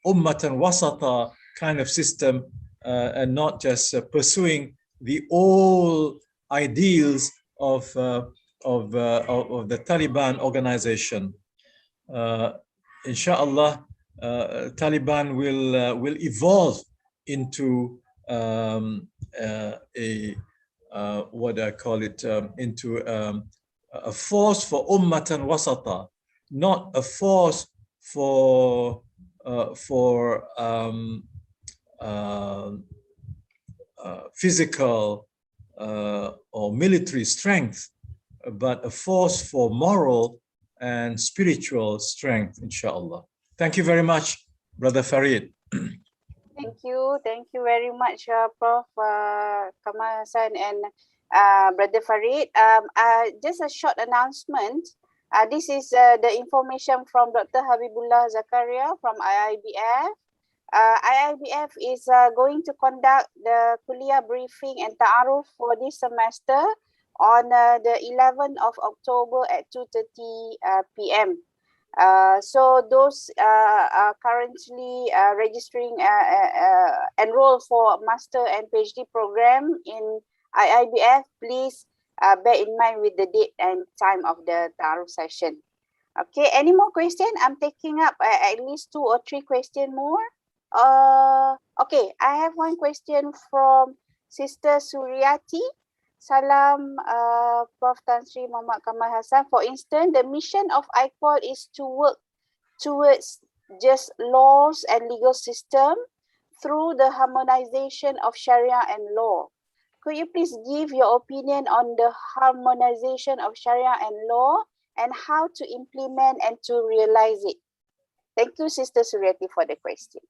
ummatan wasata kind of system, and not just pursuing the old ideals of the Taliban organization. Inshallah, Taliban will evolve into what I call it, into a force for ummatan wasata, not a force for physical or military strength, but a force for moral and spiritual strength, inshallah. Thank you very much, Brother Farid. Thank you very much, Prof. Kamal, Hassan, and Brother Farid. Just a short announcement. This is the information from Dr. Habibullah Zakaria from IIBF. IIBF is going to conduct the Kuliah briefing and Ta'aruf for this semester on the 11th of October at 2:30 p.m. So those are currently registering, enrolled for master and PhD program in IIBF, please bear in mind with the date and time of the Ta'aruf session. Okay, any more question? I'm taking up at least 2 or 3 questions more. Okay, I have one question from Sister Suryati. Salam, Prof. Tan Sri Muhammad Kamal Hassan. For instance, the mission of IQOL is to work towards just laws and legal system through the harmonization of Sharia and law. Could you please give your opinion on the harmonization of Sharia and law and how to implement and to realize it? Thank you, Sister Suryati, for the question.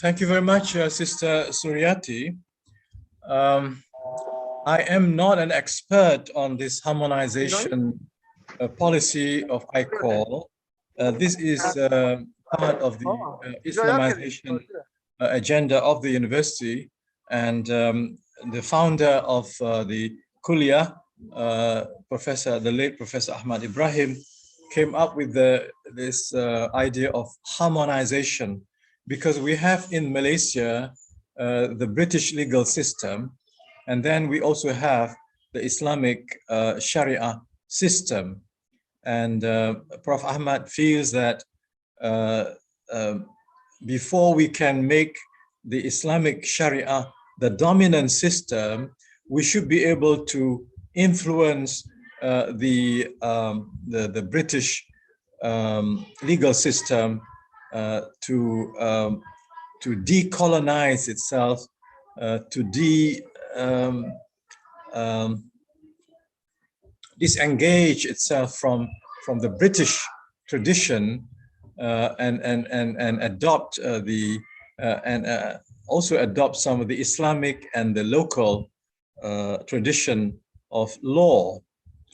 Thank you very much, Sister Suryati. I am not an expert on this harmonization policy of IQOL. This is part of the Islamization agenda of the university, and the founder of the Kuliah, the late Professor Ahmad Ibrahim, came up with this idea of harmonization, because we have in Malaysia the British legal system, and then we also have the Islamic Sharia system. And Prof. Ahmad feels that before we can make the Islamic Sharia the dominant system, we should be able to influence the British legal system to decolonize itself, to disengage itself from the British tradition, and adopt also adopt some of the Islamic and the local tradition of law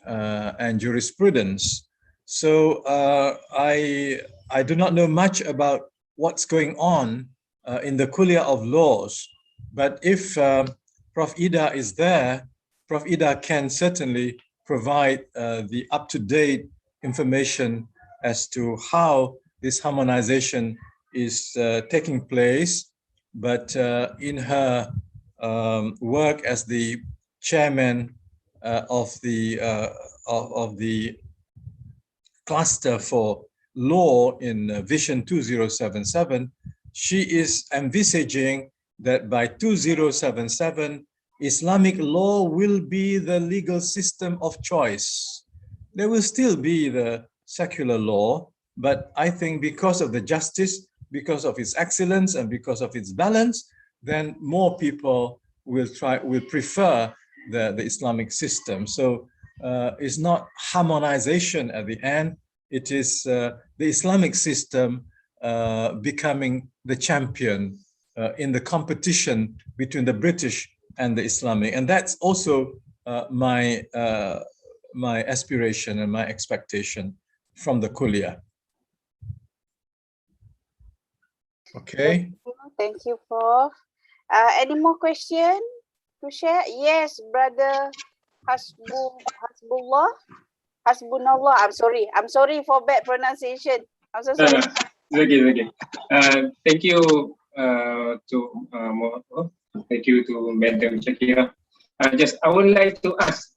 and jurisprudence. So I do not know much about what's going on in the Kuliah of Laws, but if Prof. Ida is there, Prof. Ida can certainly provide the up-to-date information as to how this harmonization is taking place. But in her work as the chairman of the cluster for law in Vision 2077, she is envisaging that by 2077, Islamic law will be the legal system of choice. There will still be the secular law, but I think because of the justice, because of its excellence, and because of its balance, then more people will prefer the Islamic system. So is not harmonization at the end. It is the Islamic system becoming the champion in the competition between the British and the Islamic. And that's also my aspiration and my expectation from the Kuliah. Okay. Thank you, Prof. Any more question to share? Yes, brother Hasbunallah. I'm sorry for bad pronunciation. I'm so sorry. It's okay. Thank you thank you to Madam Shakira. I would like to ask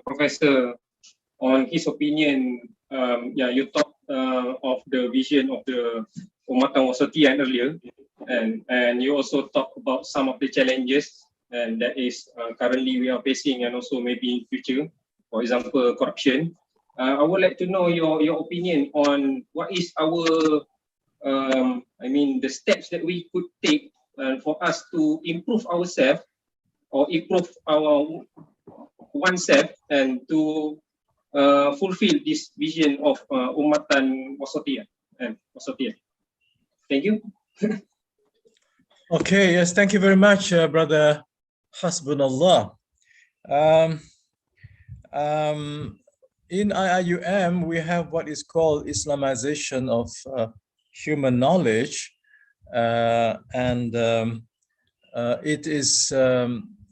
Professor on his opinion. You talked of the vision of the Ummatan Wasatiyah earlier, and you also talked about some of the challenges and that is currently we are facing, and also maybe in future, for example, corruption. I would like to know your opinion on what is our the steps that we could take for us to improve ourselves or improve our oneself and to fulfill this vision of Ummatan Wasatiyah. Thank you. Okay, yes, thank you very much, Brother Hasbunallah. In IIUM, we have what is called Islamization of human knowledge,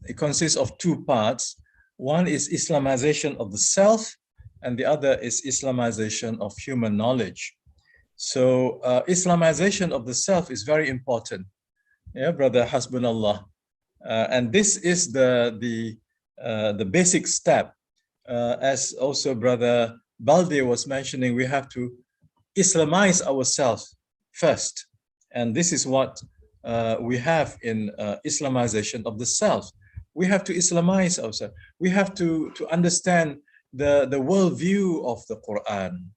it consists of two parts. One is Islamization of the self, and the other is Islamization of human knowledge. So Islamization of the self is very important, yeah, Brother Hasbunallah, and this is the basic step. As also Brother Balde was mentioning, we have to Islamize ourselves first, and this is what we have in Islamization of the self. We have to Islamize ourselves. We have to understand the worldview of the Quran.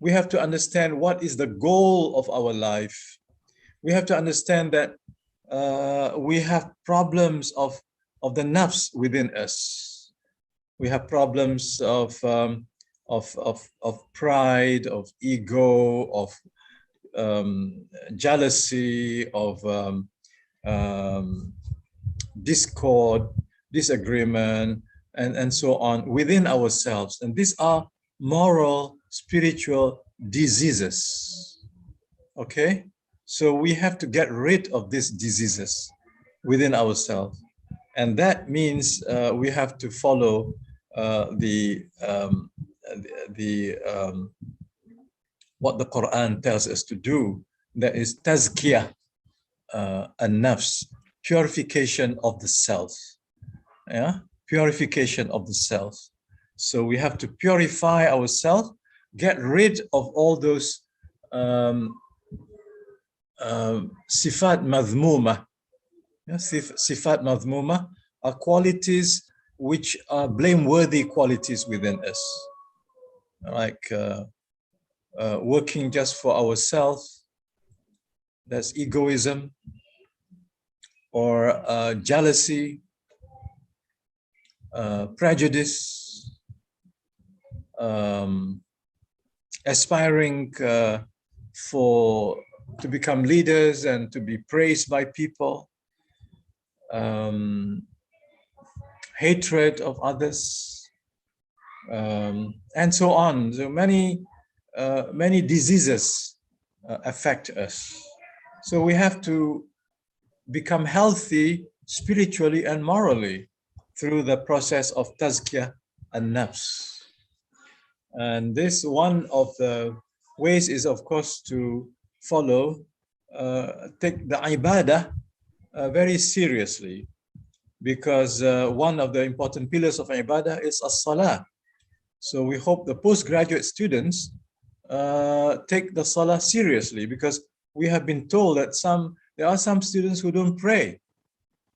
We have to understand what is the goal of our life. We have to understand that we have problems of the nafs within us. We have problems of pride, of ego, of jealousy, of discord, disagreement, and so on within ourselves. And these are moral, spiritual diseases. Okay? So we have to get rid of these diseases within ourselves. And that means we have to follow what the Quran tells us to do. That is tazkiyah an-nafs, purification of the self. Yeah, purification of the self. So we have to purify ourselves, get rid of all those sifat madhmuma. Yeah, sifat madhmuma are qualities which are blameworthy qualities within us, like working just for ourselves, that's egoism, or jealousy, prejudice, aspiring to become leaders and to be praised by people, hatred of others, and so on. So many diseases affect us. So we have to become healthy spiritually and morally through the process of tazkiyah an-nafs. And this, one of the ways is, of course, to follow, take the ibadah very seriously, because one of the important pillars of ibadah is as-salah. So we hope the postgraduate students take the salah seriously, because we have been told that there are some students who don't pray,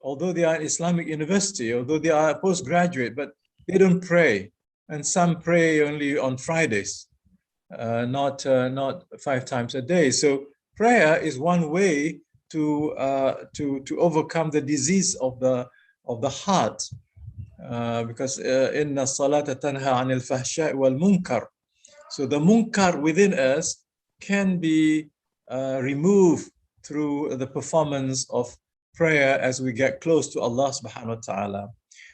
although they are in Islamic university, although they are postgraduate, but they don't pray. And some pray only on Fridays, not 5 times a day. So prayer is one way to overcome the disease of the heart. because inna salata tanha anil fahsha'i wal munkar. So the munkar within us can be removed through the performance of prayer as we get close to Allah subhanahu wa ta'ala.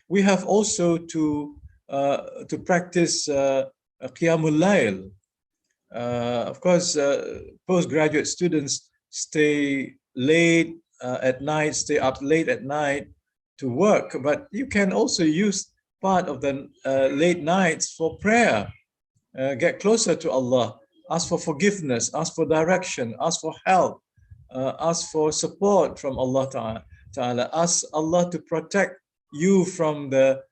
We have also to practice qiyamul layl. Of course, postgraduate students stay late at night, stay up late at night to work, but you can also use part of the late nights for prayer. Get closer to Allah, ask for forgiveness, ask for direction, ask for help, ask for support from Allah Ta'ala, ask Allah to protect you from the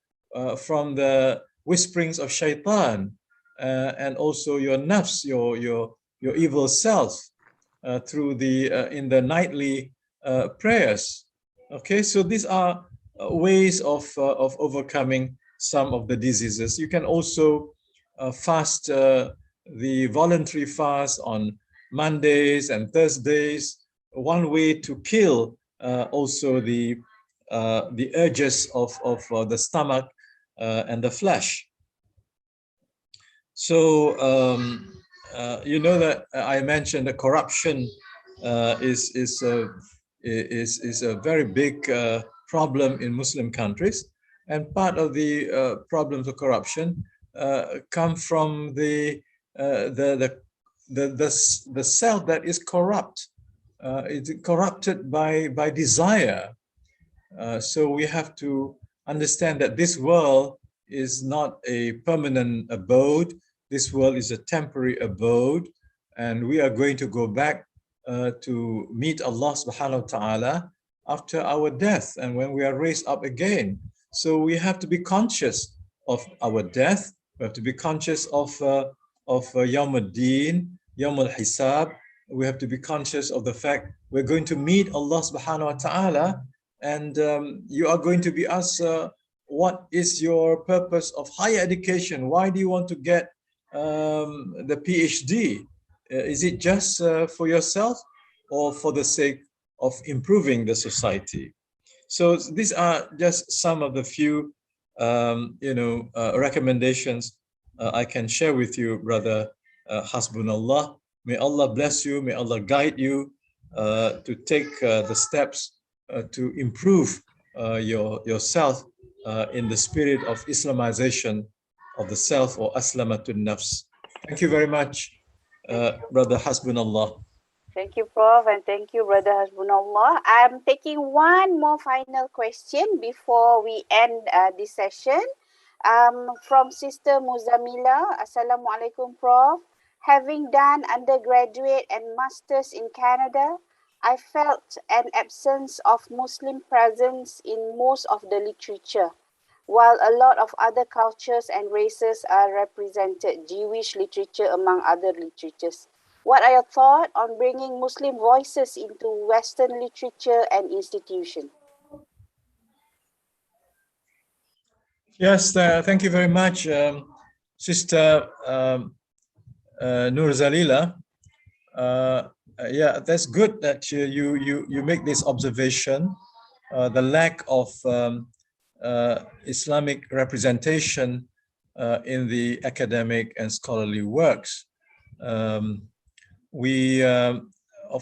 whisperings of shaitan, and also your nafs, your evil self, through in the nightly prayers. Okay, so these are ways of overcoming some of the diseases. You can also fast the voluntary fast on Mondays and Thursdays. One way to kill also the urges of the stomach and the flesh. So you know that I mentioned that corruption is a very big problem in Muslim countries, and part of the problems of corruption come from the self that is corrupt. It's corrupted by desire. So we have to understand that this world is not a permanent abode. This world is a temporary abode, and we are going to go back to meet Allah subhanahu wa ta'ala after our death and when we are raised up again. So we have to be conscious of our death. We have to be conscious of Yawm al-Din, Yawm al-Hisab. We have to be conscious of the fact we're going to meet Allah subhanahu wa ta'ala, and you are going to be asked, what is your purpose of higher education? Why do you want to get the PhD? Is it just for yourself or for the sake of improving the society? So these are just some of the few recommendations I can share with you, Brother Hasbunallah. May Allah bless you. May Allah guide you to take the steps to improve yourself in the spirit of Islamization of the self, or aslamatun nafs. Thank you very much, Brother Hasbunallah. Thank you, Prof, and thank you, Brother Hasbunallah. I'm taking one more final question before we end this session. From Sister Muzamila. Assalamualaikum, Prof. Having done undergraduate and masters in Canada, I felt an absence of Muslim presence in most of the literature, while a lot of other cultures and races are represented, Jewish literature among other literatures. What are your thoughts on bringing Muslim voices into Western literature and institutions? Yes, thank you very much, Sister Nur Zalila. Yeah, that's good that you make this observation. The lack of Islamic representation in the academic and scholarly works. Of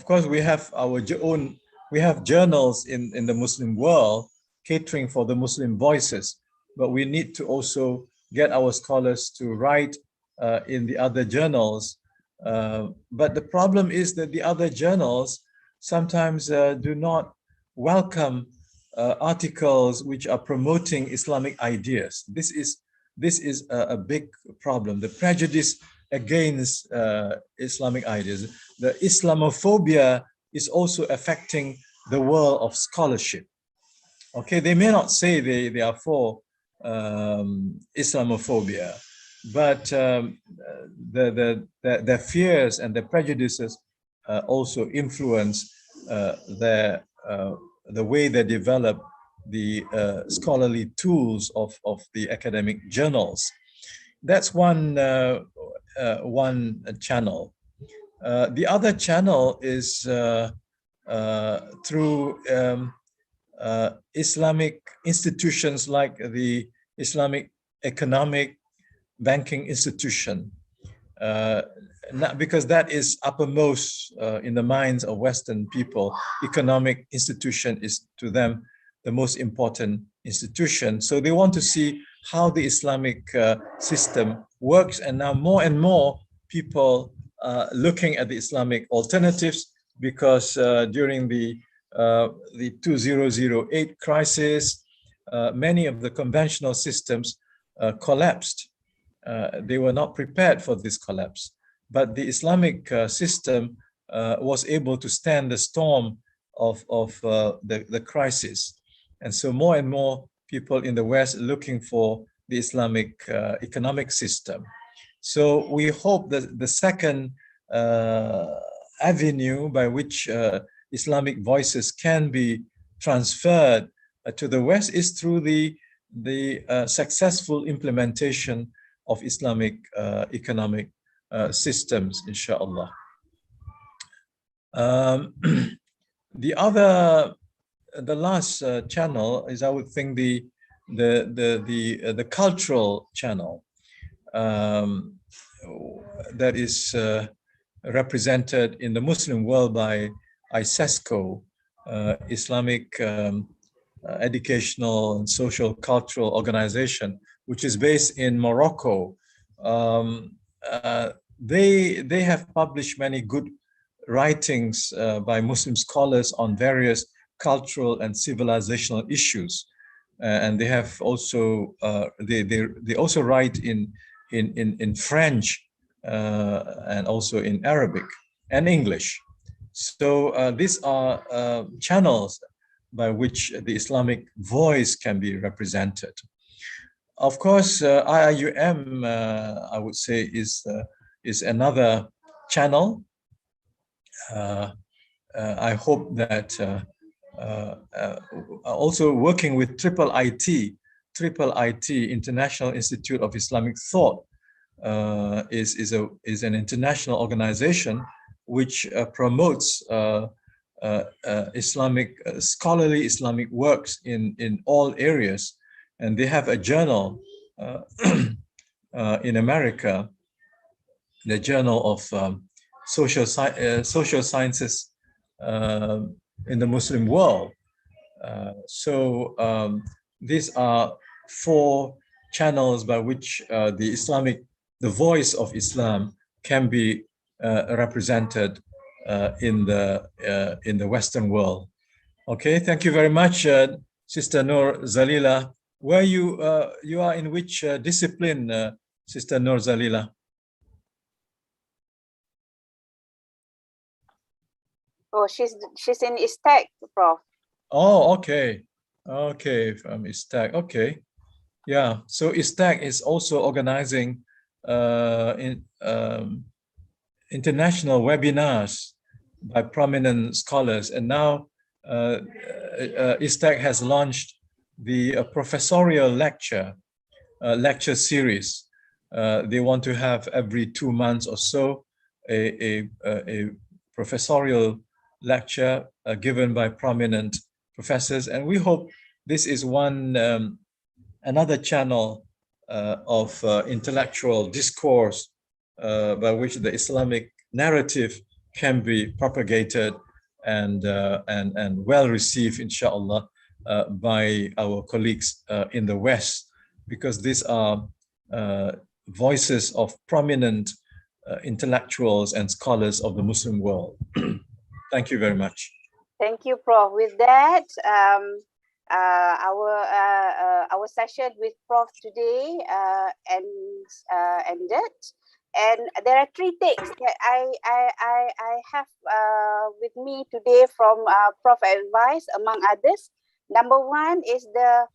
course, we have our own. We have journals in the Muslim world catering for the Muslim voices, but we need to also get our scholars to write in the other journals. But the problem is that the other journals sometimes do not welcome articles which are promoting Islamic ideas. This is a big problem. The prejudice against Islamic ideas. The Islamophobia is also affecting the world of scholarship. Okay, they may not say they are for Islamophobia, but their fears and their prejudices also influence the way they develop the scholarly tools of the academic journals. That's one channel. The other channel is through Islamic institutions like the Islamic economic banking institution, not because that is uppermost in the minds of Western people. Economic institution is to them the most important institution. So they want to see how the Islamic system works, and now more and more people looking at the Islamic alternatives, because during the 2008 crisis, many of the conventional systems collapsed. They were not prepared for this collapse, but the Islamic system was able to stand the storm of the crisis. And so more and more people in the West looking for the Islamic economic system. So we hope that the second avenue by which Islamic voices can be transferred to the West is through the successful implementation of Islamic economic systems, inshallah. The last channel is, I would think, the cultural channel that is represented in the Muslim world by ISESCO, Islamic Educational and Social Cultural Organization, which is based in Morocco. They have published many good writings by Muslim scholars on various cultural and civilizational issues, and they have also they also write in French and also in Arabic and English. So these are channels by which the Islamic voice can be represented. Of course, IIUM, I would say, is another channel. I hope that also working with IIIT, International Institute of Islamic Thought, is an international organization which promotes scholarly Islamic works in all areas, and they have a journal in America, the Journal of Social Sciences in the Muslim world. So these are 4 channels by which the voice of Islam can be represented in the Western world. Okay, thank you very much, Sister Nur Zalila. Where you are in which discipline, Sister Nur Zalila? Oh, she's in ISTAC, Prof. Oh, okay, from ISTAC. Okay, yeah. So ISTAC is also organizing international webinars by prominent scholars, and now ISTAC has launched the professorial lecture series. They want to have every 2 months or so a professorial lecture given by prominent professors, and we hope this is another channel of intellectual discourse by which the Islamic narrative can be propagated and well received, inshallah, by our colleagues in the West, because these are voices of prominent intellectuals and scholars of the Muslim world. Thank you very much. Thank you, Prof. With that, our session with Prof today ended. And there are 3 takes that I have with me today from Prof advice, among others. Number 1 is the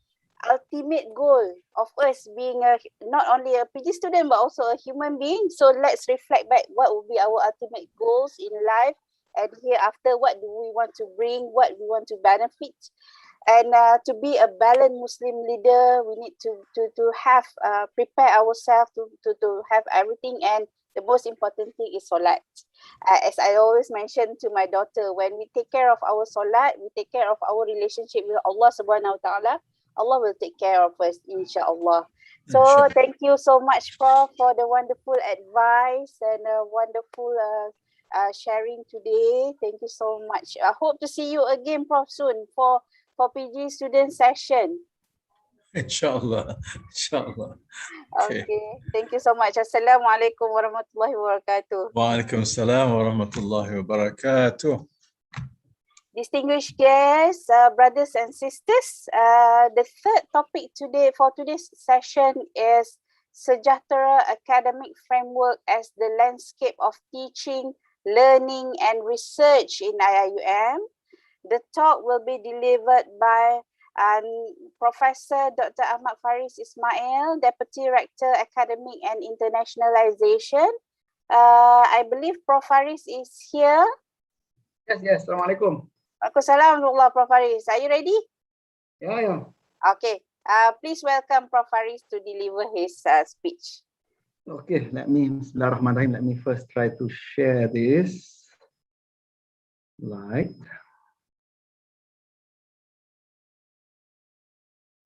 ultimate goal of us being not only a PG student but also a human being. So let's reflect back what would be our ultimate goals in life, and hereafter, what do we want to bring, what we want to benefit. And to be a balanced Muslim leader, we need to have prepare ourselves to have everything, and the most important thing is solat. As I always mention to my daughter, when we take care of our solat, we take care of our relationship with Allah Subhanahu wa Taala, Allah will take care of us, inshallah. So Inshallah. thank you so much, Prof, for the wonderful advice and wonderful sharing today. Thank you so much. I hope to see you again, Prof, soon for PG student session. Inshallah. Inshallah. Okay. Okay. Thank you so much. Assalamualaikum warahmatullahi wabarakatuh. Wa alaikum assalam wa rahmatullahi wa barakatuh. Distinguished guests, brothers and sisters, the third topic today for today's session is Sejahtera Academic Framework as the Landscape of Teaching, Learning and Research in IIUM. The talk will be delivered by Professor Dr. Ahmad Faris Ismail, Deputy Rector Academic and Internationalization. I believe Prof. Faris is here. Yes. Assalamualaikum. Waalaikumsalam warahmatullahi Prof. Faris. Are you ready? Yeah. Okay. Please welcome Prof. Faris to deliver his speech. Okay, Bismillahirrahmanirrahim. Let me first try to share this slide.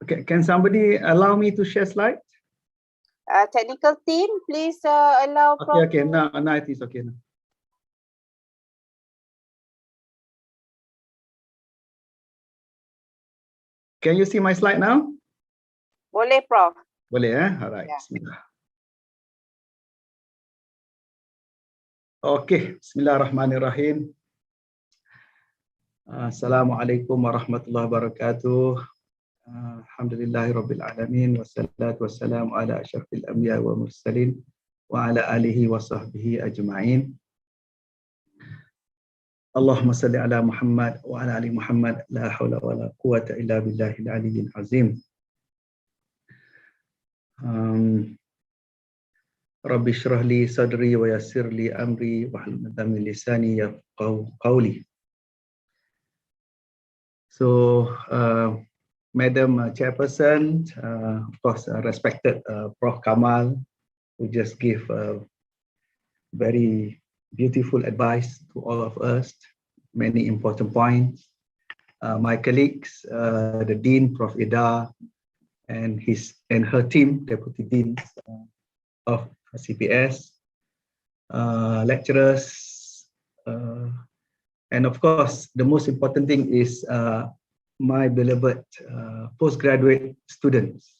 Okay, can somebody allow me to share slide? Technical team, please allow Prof. Okay, now it is okay now. Can you see my slide now? Boleh, Prof. Boleh, Alright. Yeah. Bismillah. Okay, Bismillahirrahmanirrahim. Assalamualaikum warahmatullahi wabarakatuh. Alhamdulillahi rabbil alamin. Wassalatu wassalamu ala asyrafil anbiya wa mursalin wa ala alihi wa sahbihi ajma'in. Allahumma salli ala Muhammad wa ala ali Muhammad. La hawla wa la quwwata illa billahil aliyyil azim. Rabbi shrah li sadri wa yassir li amri wa hlul 'uqdatam min lisani yafqahu qawli. So, Madam Chairperson, of course, respected Prof. Kamal, who just gave very beautiful advice to all of us, many important points. My colleagues, the Dean, Prof. Ida, and her team, Deputy Deans of CPS, lecturers, and of course, the most important thing is my beloved postgraduate students,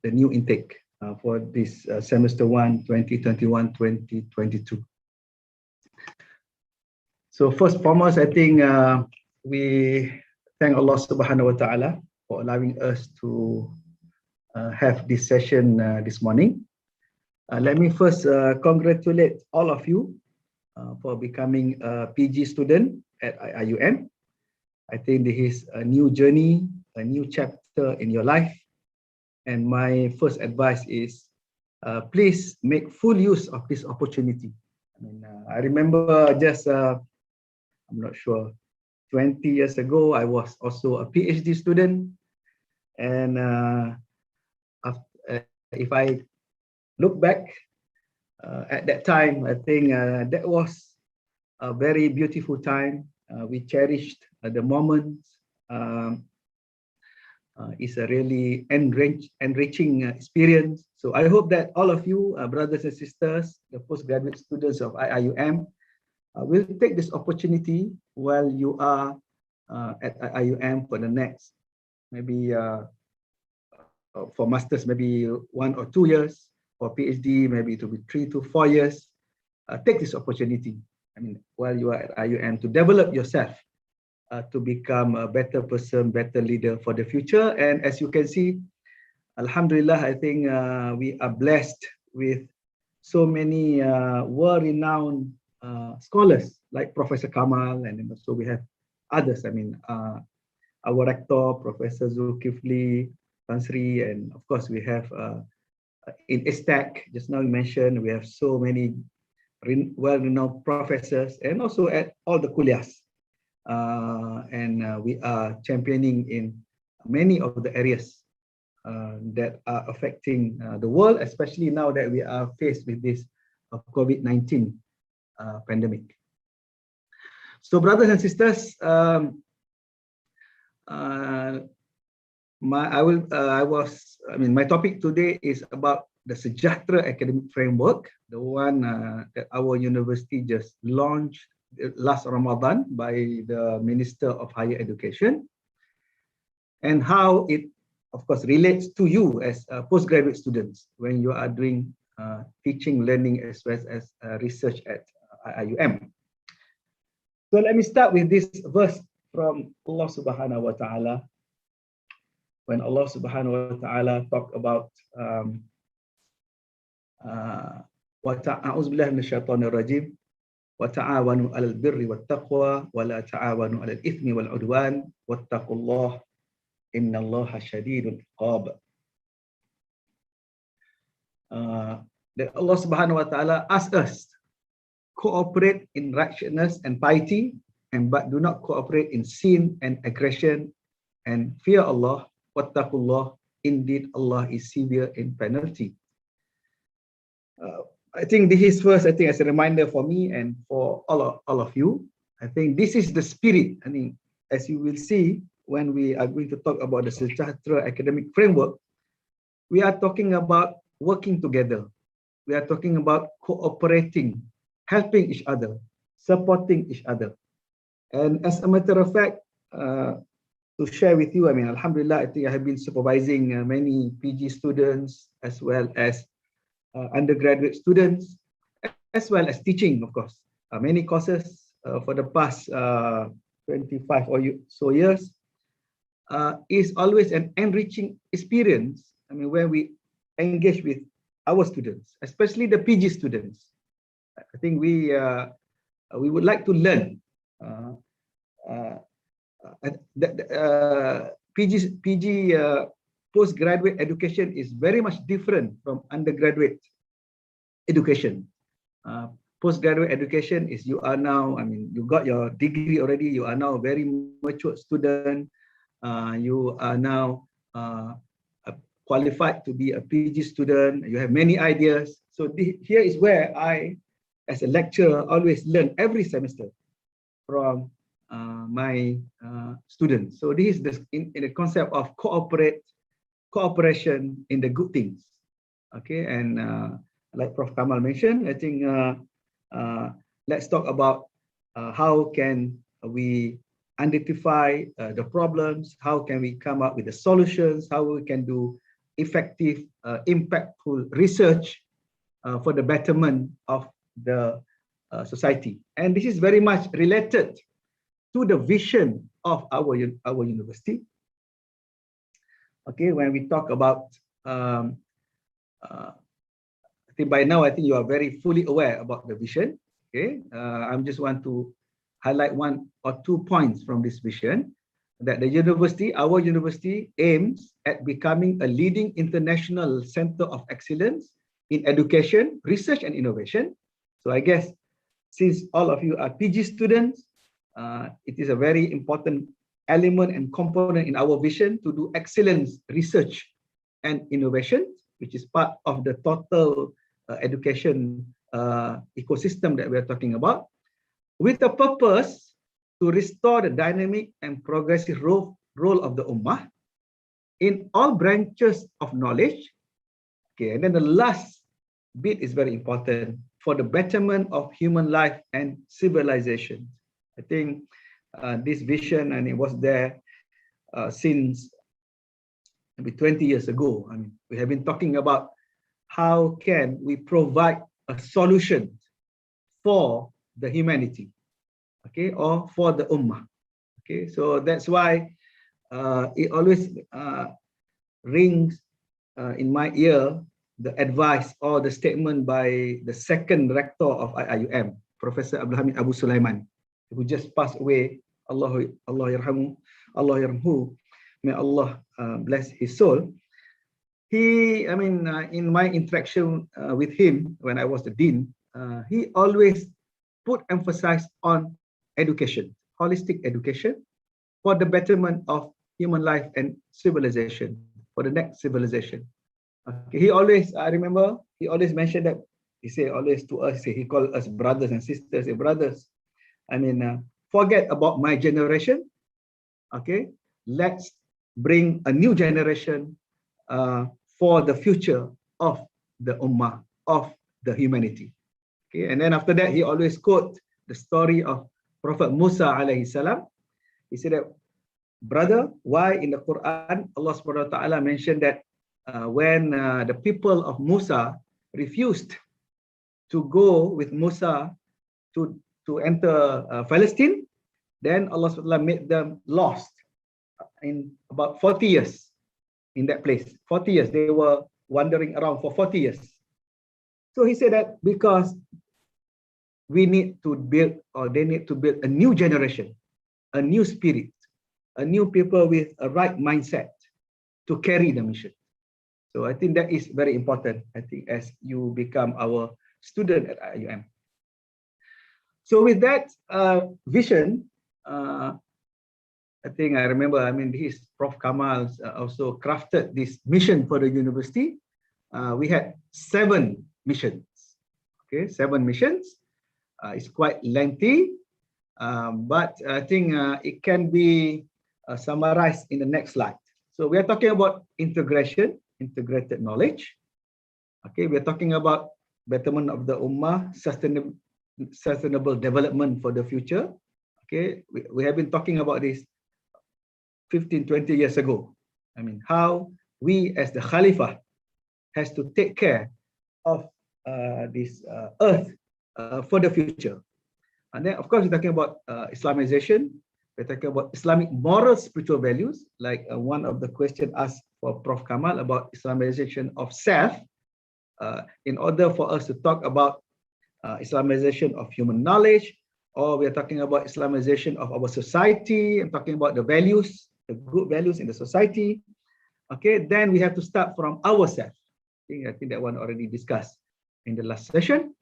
the new intake for this semester 1, 2021-2022. So first and foremost, I think we thank Allah Subhanahu wa Ta'ala for allowing us to have this session this morning. Let me first congratulate all of you for becoming a PG student at IIUM. I think this is a new journey, a new chapter in your life. And my first advice is, please make full use of this opportunity. I remember just, I'm not sure, 20 years ago, I was also a PhD student. And if I look back at that time, I think that was a very beautiful time. We cherished the moments. It's a really enriching experience. So I hope that all of you, brothers and sisters, the postgraduate students of IIUM, will take this opportunity while you are at IIUM for the next, maybe for masters, maybe 1 or 2 years, for PhD, maybe it will be 3 to 4 years. Take this opportunity, while you are at IIUM, to develop yourself, to become a better person, better leader for the future. And as you can see, Alhamdulillah, I think we are blessed with so many world-renowned scholars like Professor Kamal, and also we have others. Our rector, Professor Zulkifli, Tansri, and of course we have in ISTAC, just now you mentioned, we have so many well-renowned professors, and also at all the kuliahs. And we are championing in many of the areas that are affecting the world, especially now that we are faced with this COVID-19 pandemic. So brothers and sisters, my topic today is about the Sejahtera academic framework, the one that our university just launched last Ramadan by the Minister of Higher Education, and how it, of course, relates to you as postgraduate students when you are doing teaching, learning, as well as research at IIUM. So let me start with this verse from Allah Subhanahu wa Ta'ala. When Allah Subhanahu wa Ta'ala talk about A'udzu billahi minasyaitonir rajim, wa ta'awanu 'alal birri wat taqwa wa la ta'awanu 'alal itsmi wal 'udwan wattaqullaha innallaha syadidul iqab. That Allah Subhanahu wa Ta'ala asks us cooperate in righteousness and piety, but do not cooperate in sin and aggression, and fear Allah. Wattaqullah, indeed Allah is severe in penalty. I think this is first, as a reminder for me and for all of you. I think this is the spirit. I mean, as you will see when we are going to talk about the Sejahtera academic framework, we are talking about working together. We are talking about cooperating, helping each other, supporting each other. And as a matter of fact, to share with you, I mean, Alhamdulillah, I think I have been supervising many PG students as well as undergraduate students, as well as teaching, of course, many courses for the past 25 or so years. Is always an enriching experience. I mean, when we engage with our students, especially the PG students. I think we would like to learn. PG postgraduate education is very much different from undergraduate education. Postgraduate education is you are now, I mean, you got your degree already, you are now a very mature student, you are now qualified to be a PG student, you have many ideas. So here is where I, as a lecturer, always learn every semester from my students. So this is in the concept of cooperation in the good things. Okay, and like Prof. Kamal mentioned, I think let's talk about how can we identify the problems, how can we come up with the solutions, how we can do effective, impactful research for the betterment of the society. And this is very much related to the vision of our university. Okay, when we talk about, I think by now, I think you are very fully aware about the vision. Okay, I just want to highlight 1 or 2 points from this vision, that the university, our university, aims at becoming a leading international center of excellence in education, research, and innovation. So I guess since all of you are PG students, it is a very important element and component in our vision to do excellence research and innovation, which is part of the total education ecosystem that we are talking about, with the purpose to restore the dynamic and progressive role of the Ummah in all branches of knowledge. Okay, and then the last bit is very important, for the betterment of human life and civilization. I think this vision, and it was there since maybe 20 years ago. I mean, we have been talking about how can we provide a solution for the humanity, okay, or for the Ummah. Okay, so that's why it always rings in my ear the advice or the statement by the second rector of IIUM, Professor Abdul Hamid Abu Sulaiman, who just passed away. Allah yarhamhu, may Allah bless his soul. He, I mean, in my interaction with him when I was the dean, he always put emphasis on education, holistic education, for the betterment of human life and civilization, for the next civilization. Okay, he always, I remember, he always mentioned that, he said always to us, he called us brothers and sisters, brothers, I mean, forget about my generation, okay, let's bring a new generation for the future of the ummah, of the humanity. Okay, and then after that, he always quote the story of Prophet Musa alayhi salam. He said that, brother, why in the Quran Allah subhanahu wa ta'ala mentioned that when the people of Musa refused to go with Musa to enter Palestine, then Allah subhanahu wa ta'ala made them lost in about 40 years in that place. 40 years, they were wandering around for 40 years. So he said that because we need to build, or they need to build a new generation, a new spirit, a new people with a right mindset to carry the mission. So I think that is very important, I think, as you become our student at IUM. So with that vision, I think I remember, I mean, this Prof. Kamal also crafted this mission for the university. We had 7 missions, okay, 7 missions. It's quite lengthy, but I think it can be summarized in the next slide. So we are talking about integration, integrated knowledge. Okay, we are talking about betterment of the ummah, sustainable development for the future. Okay, we have been talking about this 15, 20 years ago. I mean, how we as the Khalifah has to take care of this earth for the future. And then, of course, we're talking about Islamization. We're talking about Islamic moral spiritual values, like one of the questions asked for Prof. Kamal about Islamization of self. In order for us to talk about Islamization of human knowledge, or we're talking about Islamization of our society, and talking about the values, the good values in the society. Okay, then we have to start from ourselves. I think that one already discussed in the last session.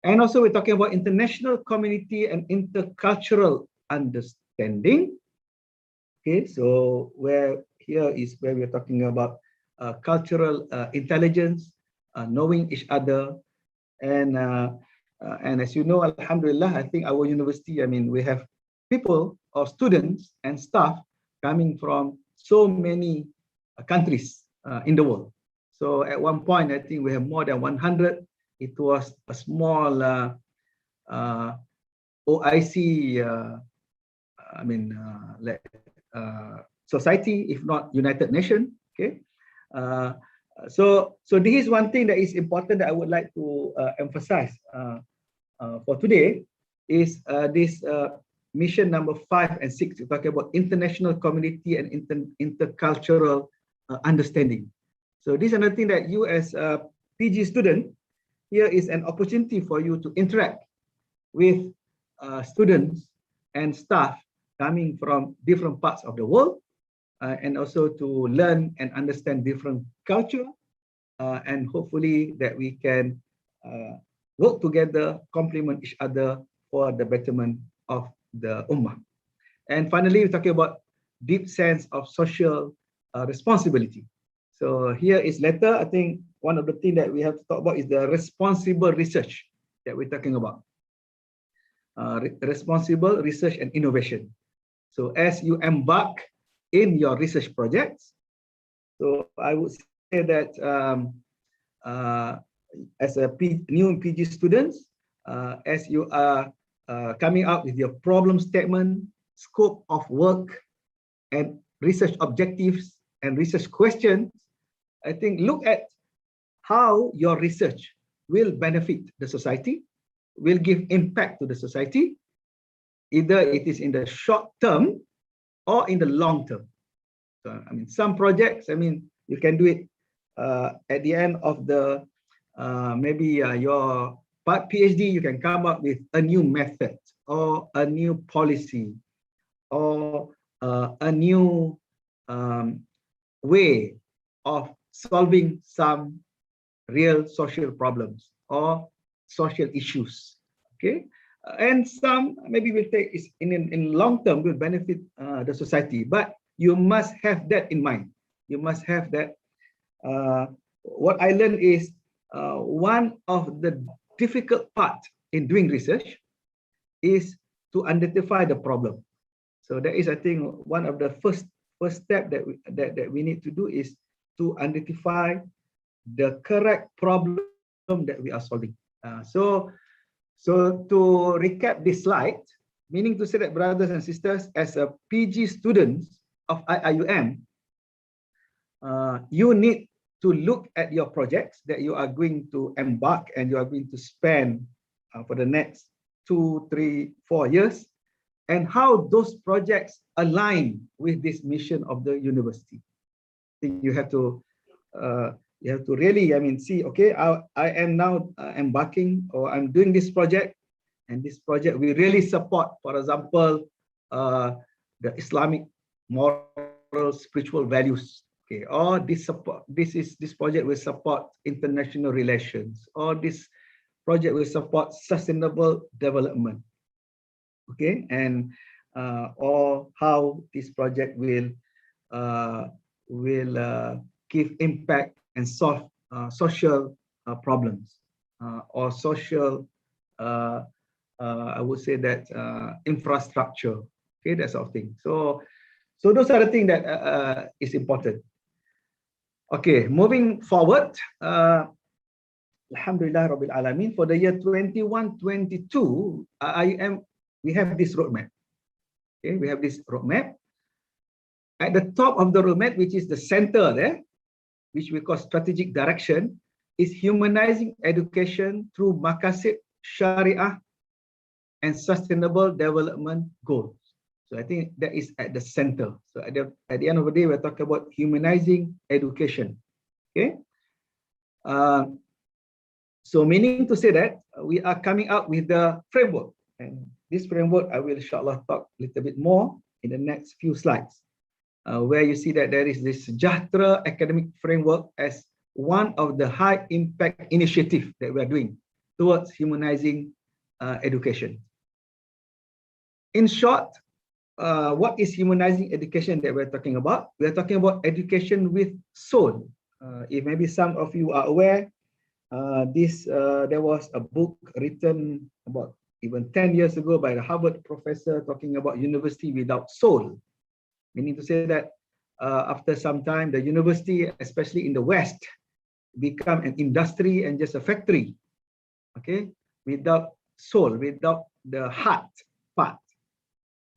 And also we're talking about international community and intercultural understanding. Okay, so here is where we're talking about cultural intelligence, knowing each other. And as you know, alhamdulillah, I think our university, I mean, we have people or students and staff coming from so many countries in the world. So at one point, I think we have more than 100. It was a small OIC, society, if not United Nations. Okay, so this is one thing that is important that I would like to emphasize for today is this mission number 5 and 6. We're talking about international community and intercultural understanding. So this is another thing that you as a PG student, here is an opportunity for you to interact with students and staff coming from different parts of the world, and also to learn and understand different culture, and hopefully that we can work together, complement each other for the betterment of the ummah. And finally, we're talking about deep sense of social responsibility. So here is later, I think one of the things that we have to talk about is the responsible research that we're talking about. Responsible research and innovation. So as you embark in your research projects, so I would say that as a new PG students, as you are coming out with your problem statement, scope of work, and research objectives and research questions, I think look at how your research will benefit the society, will give impact to the society, either it is in the short term or in the long term. So, I mean, some projects, I mean, you can do it at the end of the, maybe your PhD, you can come up with a new method or a new policy or a new way of solving some real social problems or social issues. Okay, and some maybe will take is in long term will benefit the society, but you must have that in mind. You must have that. What I learned is one of the difficult part in doing research is to identify the problem. So that is, I think, one of the first first step that we need to do is to identify the correct problem that we are solving. So to recap this slide, meaning to say that, brothers and sisters, as a PG students of IIUM, you need to look at your projects that you are going to embark and you are going to spend for the next 2, 3, 4 years, and how those projects align with this mission of the university. I think you have to really, see, okay, I am now embarking, or I'm doing this project, and this project we really support, for example, the Islamic moral, spiritual values. Okay, or this project will support international relations, or this project will support sustainable development. Okay, and or how this project will give impact and solve social problems, or social, I would say that infrastructure. Okay, that sort of thing. So those are the things that is important. Okay, moving forward, Alhamdulillah Rabbil Alameen, for the year 21-22, we have this roadmap. Okay, we have this roadmap. At the top of the roadmap, which is the center there, which we call strategic direction, is humanizing education through maqasid, Sharia, and sustainable development goals. So I think that is at the center. So at the end of the day, we're talking about humanizing education. Okay. So meaning to say that we are coming out with the framework, and this framework I will inshallah talk a little bit more in the next few slides, where you see that there is this Jahtra academic framework as one of the high impact initiatives that we are doing towards humanizing education. In short, what is humanizing education that we're talking about? We're talking about education with soul. If maybe some of you are aware, there was a book written about even 10 years ago by the Harvard professor talking about university without soul, meaning to say that after some time, the university, especially in the West, become an industry and just a factory, okay, without soul, without the heart part,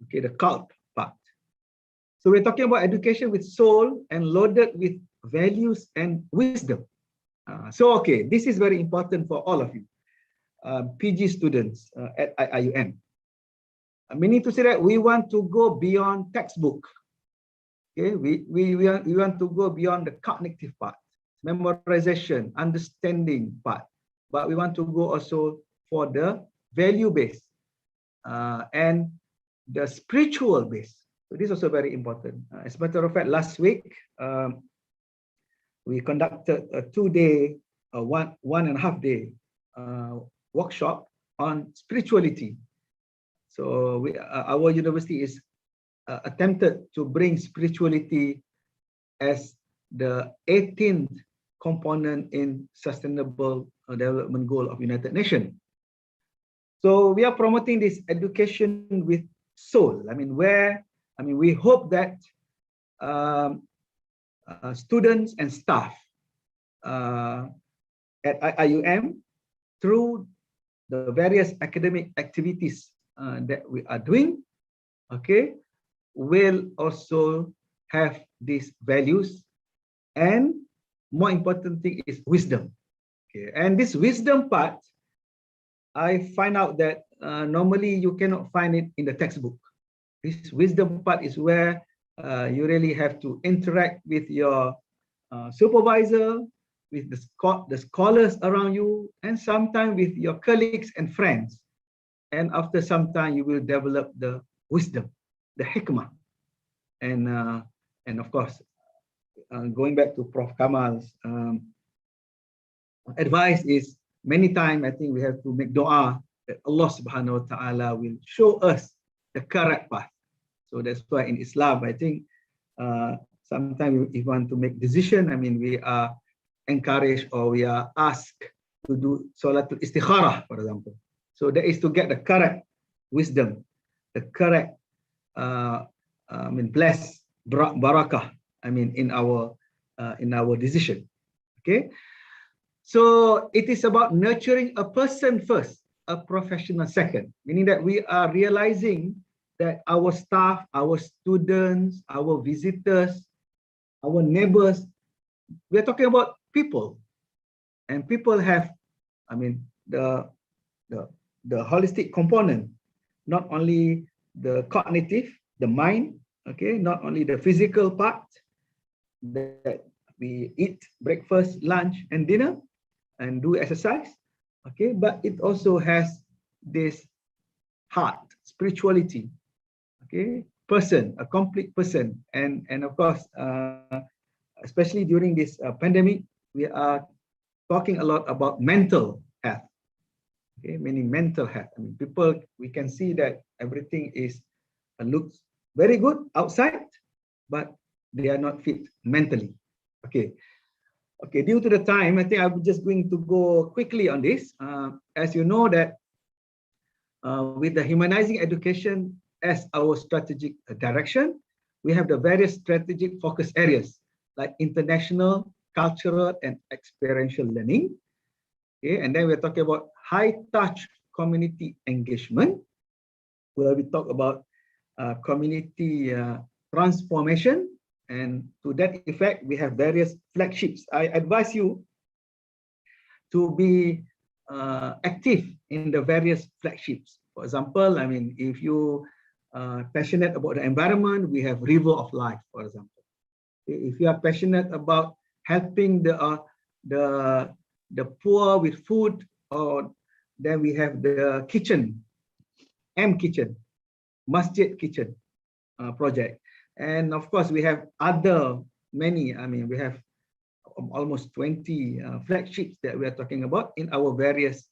okay, the cult part. So we're talking about education with soul and loaded with values and wisdom. So, okay, this is very important for all of you, PG students at IIUM. Meaning to say that we want to go beyond textbook. Okay, we want to go beyond the cognitive part, memorization, understanding part, but we want to go also for the value base and the spiritual base. So this is also very important. As a matter of fact, last week we conducted a 2-day, 1.5 day workshop on spirituality. So our university is attempted to bring spirituality as the 18th component in Sustainable Development Goal of United Nations. So we are promoting this education with soul. We hope that students and staff at IIUM, through the various academic activities that we are doing, okay, will also have these values, and more important thing is wisdom. Okay, and this wisdom part, I find out that normally you cannot find it in the textbook. This wisdom part is where you really have to interact with your supervisor, with the scholars around you, and sometimes with your colleagues and friends. And after some time, you will develop the wisdom, the hikmah. And of course, going back to Prof. Kamal's advice is, many times I think we have to make dua that Allah subhanahu wa ta'ala will show us the correct path. So that's why in Islam, I think sometimes if you want to make decision, we are encouraged or we are asked to do Salatul Istikharah, for example. So that is to get the correct wisdom, the correct bless barakah, I mean, in our decision. Okay, so it is about nurturing a person first, a professional second, meaning that we are realizing that our staff, our students, our visitors, our neighbors, we are talking about people, and people have, I mean, the holistic component, not only the cognitive, the mind, okay, not only the physical part that we eat breakfast, lunch, and dinner, and do exercise, okay, but it also has this heart, spirituality, okay, person, a complete person, and of course, especially during this pandemic, we are talking a lot about mental health. Okay, meaning mental health. I mean, people, we can see that everything is looks very good outside, but they are not fit mentally. Okay. Okay, due to the time, I think I'm just going to go quickly on this. As you know that with the humanizing education as our strategic direction, we have the various strategic focus areas like international, cultural, and experiential learning. Okay, and then we're talking about high touch community engagement, where we talk about community transformation. And to that effect, we have various flagships. I advise you to be active in the various flagships. For example, I mean, if you are passionate about the environment, we have River of Life, for example. If you are passionate about helping the poor with food, or then we have the kitchen, Kitchen, Masjid Kitchen project. And of course, we have other many, I mean, we have almost 20 flagships that we are talking about in our various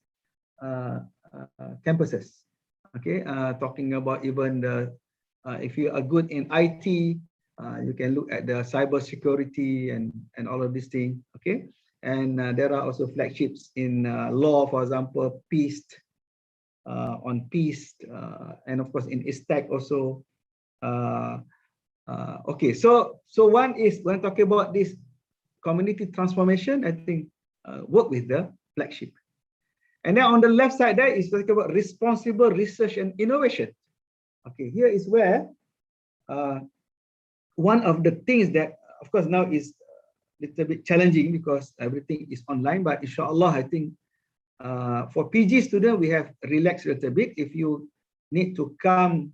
campuses. Okay, talking about even the, if you are good in IT, you can look at the cyber security and all of these things. Okay, and there are also flagships in law, for example, peace, on peace, and of course in ISTAC also. Okay, so one is when talking about this community transformation, I think work with the flagship. And then on the left side there is talking about responsible research and innovation. Okay, here is where one of the things that of course now is a little bit challenging because everything is online, but inshallah I think for PG students we have relaxed a little bit. If you need to come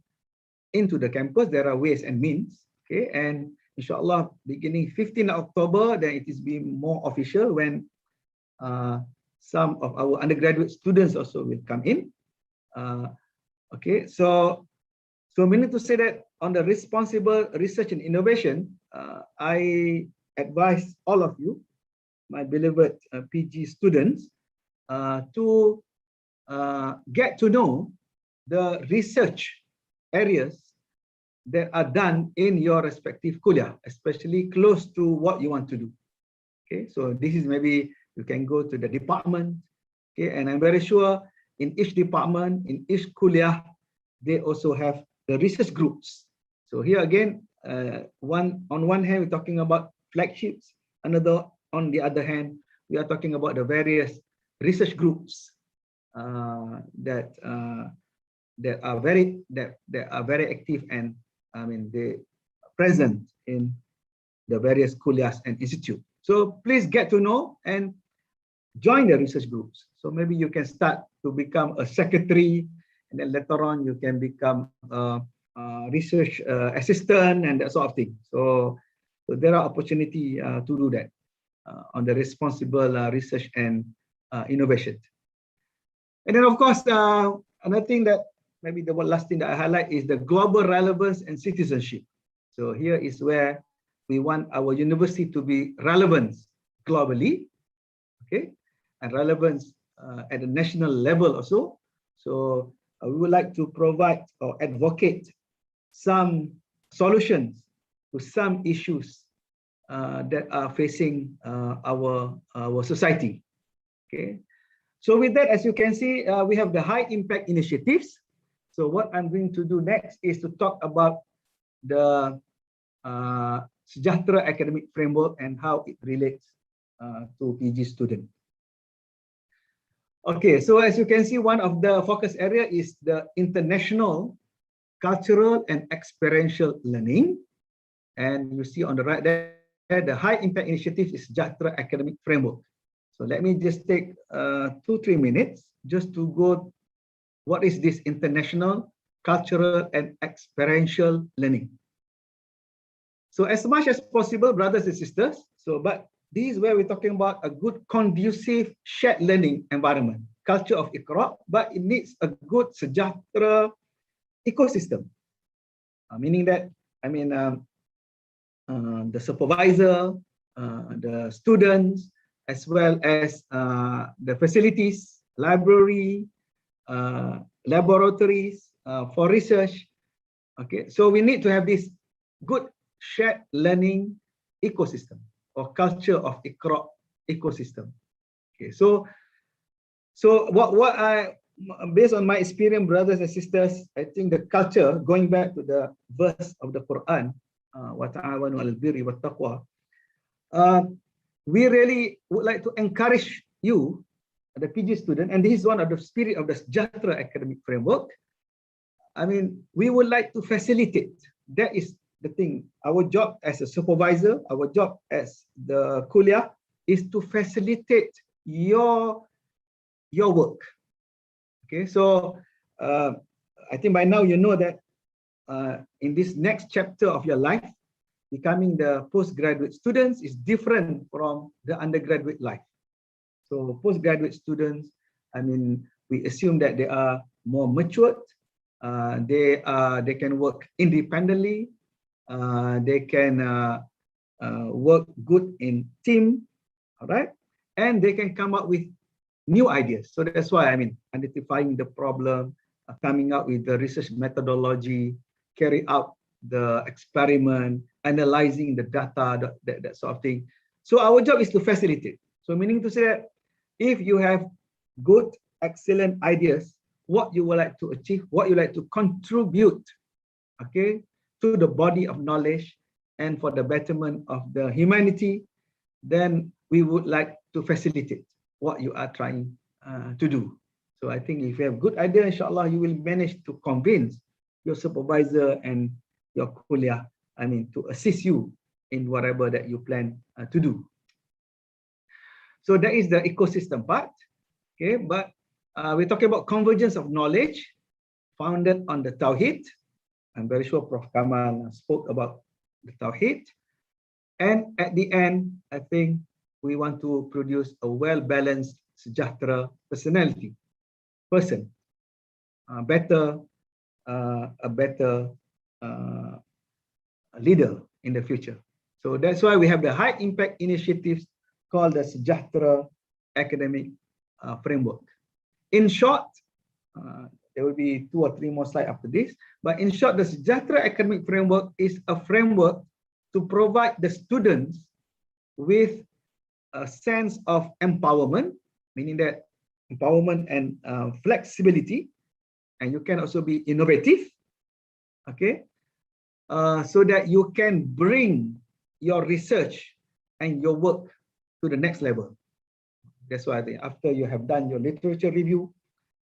into the campus, there are ways and means. Okay, and inshallah beginning 15 October, then it is being more official when some of our undergraduate students also will come in. Okay, so meaning to say that on the responsible research and innovation, I advise all of you, my beloved PG students, to get to know the research areas that are done in your respective kuliah, especially close to what you want to do. Okay, so this is maybe you can go to the department. Okay, and I'm very sure in each department, in each kuliah, they also have the research groups. So here again, on one hand, we're talking about flagships. Another, on the other hand, we are talking about the various research groups that are very active, and I mean they are present in the various kuliahs and institute. So please get to know and join the research groups. So maybe you can start to become a secretary, and then later on you can become a research assistant and that sort of thing. So there are opportunity to do that on the responsible research and innovation. And then of course, another thing that maybe the one last thing that I highlight is the global relevance and citizenship. So here is where we want our university to be relevant globally, okay, and relevance at the national level also. So we would like to provide or advocate some solutions to some issues that are facing our society. Okay, so with that, as you can see, we have the high impact initiatives. So what I'm going to do next is to talk about the Sejahtera academic framework and how it relates to PG student. Okay, so as you can see, one of the focus area is the international, cultural and experiential learning. And you see on the right there, the high impact initiative is Sejahtera academic framework. So let me just take 2-3 minutes just to go, what is this international, cultural and experiential learning? So as much as possible, brothers and sisters, but this is where we're talking about a good, conducive, shared learning environment, culture of Iqra, but it needs a good sejahtera ecosystem. Meaning that, the supervisor, the students, as well as the facilities, library, laboratories for research. Okay, so we need to have this good shared learning ecosystem or culture of Iqra ecosystem. Okay, so what I, based on my experience, brothers and sisters, I think the culture, going back to the verse of the Quran, وَتَعَاوَنُوا عَلَى الْبِرِّ وَالتَّقْوَى, we really would like to encourage you, the PG student, and this is one of the spirit of the Sejahtera academic framework. We would like to facilitate. That is the thing. Our job as a supervisor, our job as the kuliah is to facilitate your work. Okay, so I think by now you know that in this next chapter of your life, becoming the postgraduate students is different from the undergraduate life. So postgraduate students, we assume that they are more matured, they can work independently, they can work good in team, all right, and they can come up with new ideas. So that's why identifying the problem, coming up with the research methodology, carry out the experiment, analyzing the data, that sort of thing. So our job is to facilitate. So meaning to say that if you have good, excellent ideas, what you would like to achieve, what you like to contribute, okay, to the body of knowledge and for the betterment of the humanity, then we would like to facilitate what you are trying to do. So I think if you have good idea, inshallah, you will manage to convince your supervisor and your kuliah, to assist you in whatever that you plan to do. So that is the ecosystem part. Okay, but we're talking about convergence of knowledge founded on the Tawheed. I'm very sure Prof. Kamal spoke about the Tawheed. And at the end, I think we want to produce a well-balanced, sejahtera personality, person, a better leader in the future. So that's why we have the high impact initiatives called the Sejahtera academic framework. In short, there will be 2 or 3 more slides after this, but in short, the Sejahtera academic framework is a framework to provide the students with a sense of empowerment, meaning that empowerment and flexibility, and you can also be innovative, okay, so that you can bring your research and your work to the next level. That's why I think after you have done your literature review,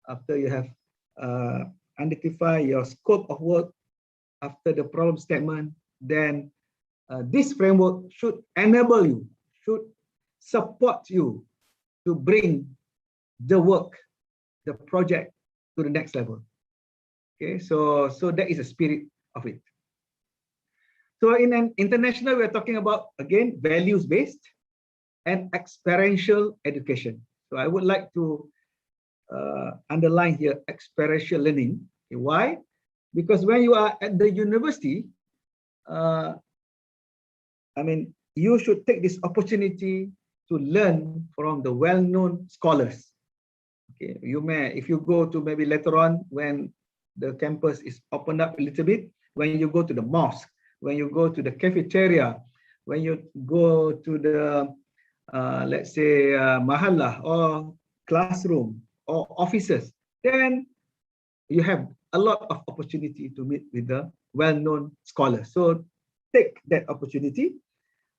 after you have identified your scope of work, after the problem statement, then this framework should enable you, should support you to bring the work, the project to the next level. Okay, so that is the spirit of it. So in an international, we're talking about, again, values-based and experiential education. So I would like to underline here experiential learning. Okay, why? Because when you are at the university, you should take this opportunity to learn from the well-known scholars. Okay, you may, if you go to maybe later on when the campus is opened up a little bit, when you go to the mosque, when you go to the cafeteria, when you go to the, let's say, mahallah or classroom or offices, then you have a lot of opportunity to meet with the well-known scholars. So take that opportunity.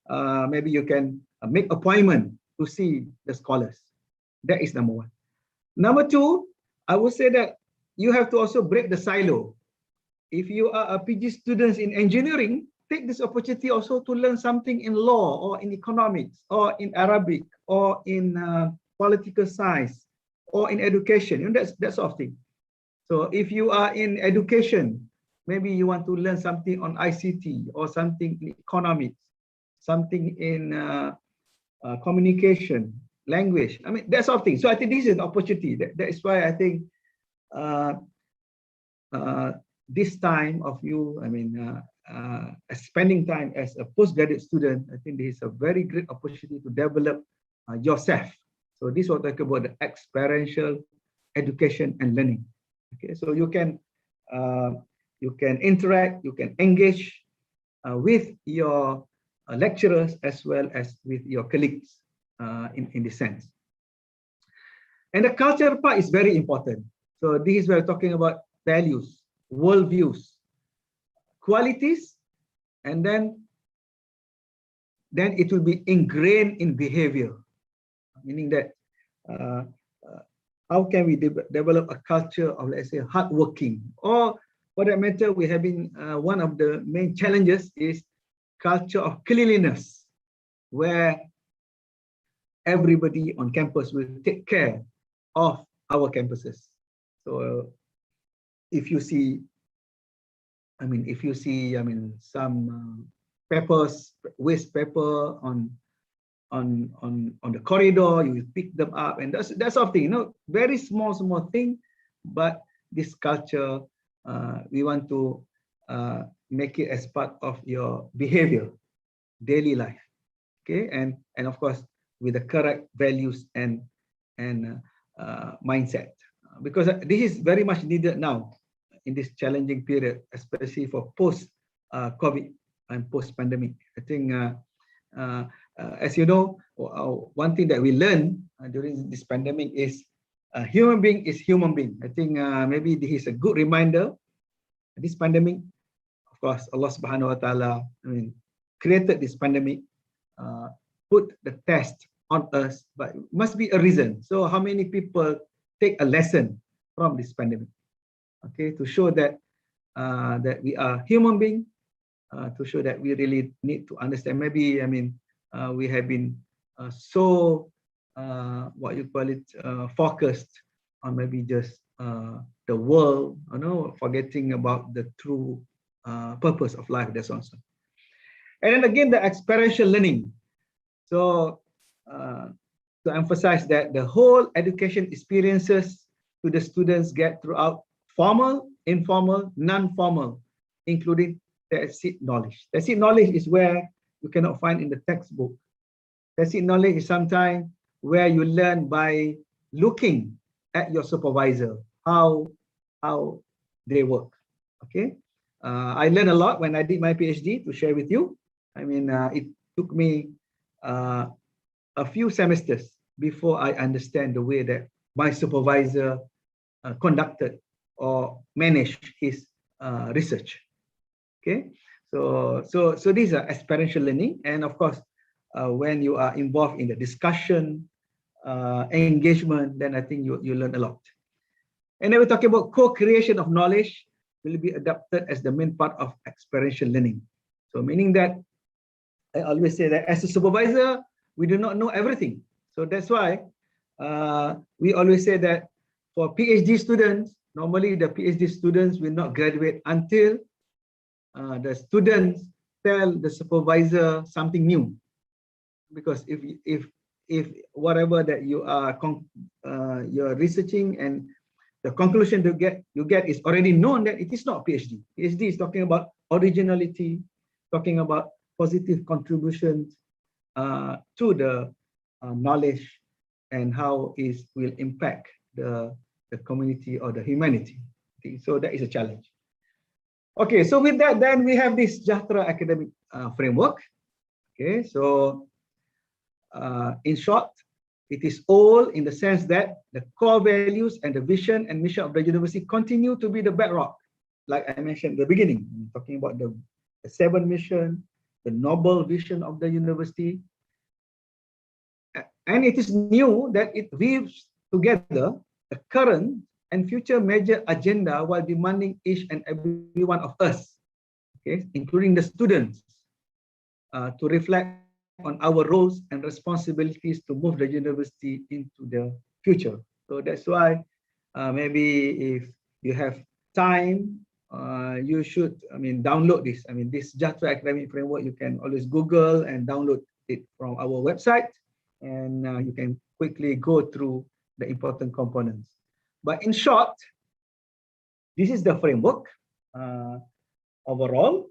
Maybe you can make appointment to see the scholars. That is number one. Number two, I would say that you have to also break the silo. If you are a PG student in engineering, take this opportunity also to learn something in law or in economics or in Arabic or in political science or in education. You know, that sort of thing. So if you are in education, maybe you want to learn something on ICT or something in economics, something in communication, language. I mean, that sort of thing. So I think this is an opportunity. That is why I think this time of you, I mean, spending time as a postgraduate student, I think this is a very great opportunity to develop yourself. So this will talk about the experiential education and learning. Okay, so you can interact, you can engage with your lecturers as well as with your colleagues in this sense. And the culture part is very important. So this is where we're talking about values, worldviews, qualities, and then it will be ingrained in behavior, meaning that how can we develop a culture of, let's say, hardworking, or for that matter, we're having one of the main challenges is culture of cleanliness, where everybody on campus will take care of our campuses. So if you see, some papers, waste paper on the corridor, you will pick them up, and that sort of thing. You know, very small thing, but this culture, we want to make it as part of your behavior, daily life. Okay, and of course with the correct values and mindset, because this is very much needed now in this challenging period, especially for post-COVID and post-pandemic. I think, as you know, one thing that we learned during this pandemic is human being is human being. I think maybe this is a good reminder. This pandemic, of course, Allah Subhanahu wa Taala, created this pandemic, put the test on us, but it must be a reason. So how many people take a lesson from this pandemic? Okay, to show that that we are human being, to show that we really need to understand. Maybe, we have been so what you call it, focused on maybe just the world, forgetting about the true purpose of life. That's also. And then again, the experiential learning. So to emphasize that the whole education experiences to the students get throughout formal, informal, non-formal, including tacit knowledge. Tacit knowledge is where you cannot find in the textbook. Tacit knowledge is sometimes where you learn by looking at your supervisor, how they work. Okay, I learned a lot when I did my PhD, to share with you. It took me a few semesters before I understand the way that my supervisor conducted or managed his research. Okay, so these are experiential learning, and of course, when you are involved in the discussion, engagement, then I think you learn a lot. And then we're talking about co-creation of knowledge will be adapted as the main part of experiential learning. So meaning that I always say that as a supervisor, we do not know everything. So that's why we always say that for PhD students, normally the PhD students will not graduate until the students tell the supervisor something new. Because if whatever that you are you're researching and the conclusion you get is already known, that it is not PhD. PhD is talking about originality, talking about positive contributions to the knowledge and how it will impact the community or the humanity. Okay, so that is a challenge. Okay, so with that, then we have this Jatra academic framework. Okay, so in short, it is all in the sense that the core values and the vision and mission of the university continue to be the bedrock. Like I mentioned at the beginning, talking about the the 7 mission, the noble vision of the university. And it is new that it weaves together the current and future major agenda while demanding each and every one of us, okay, including the students, to reflect on our roles and responsibilities to move the university into the future. So that's why maybe if you have time, you should, download this. This Jatra academic framework, you can always Google and download it from our website, and you can quickly go through the important components. But in short, this is the framework overall.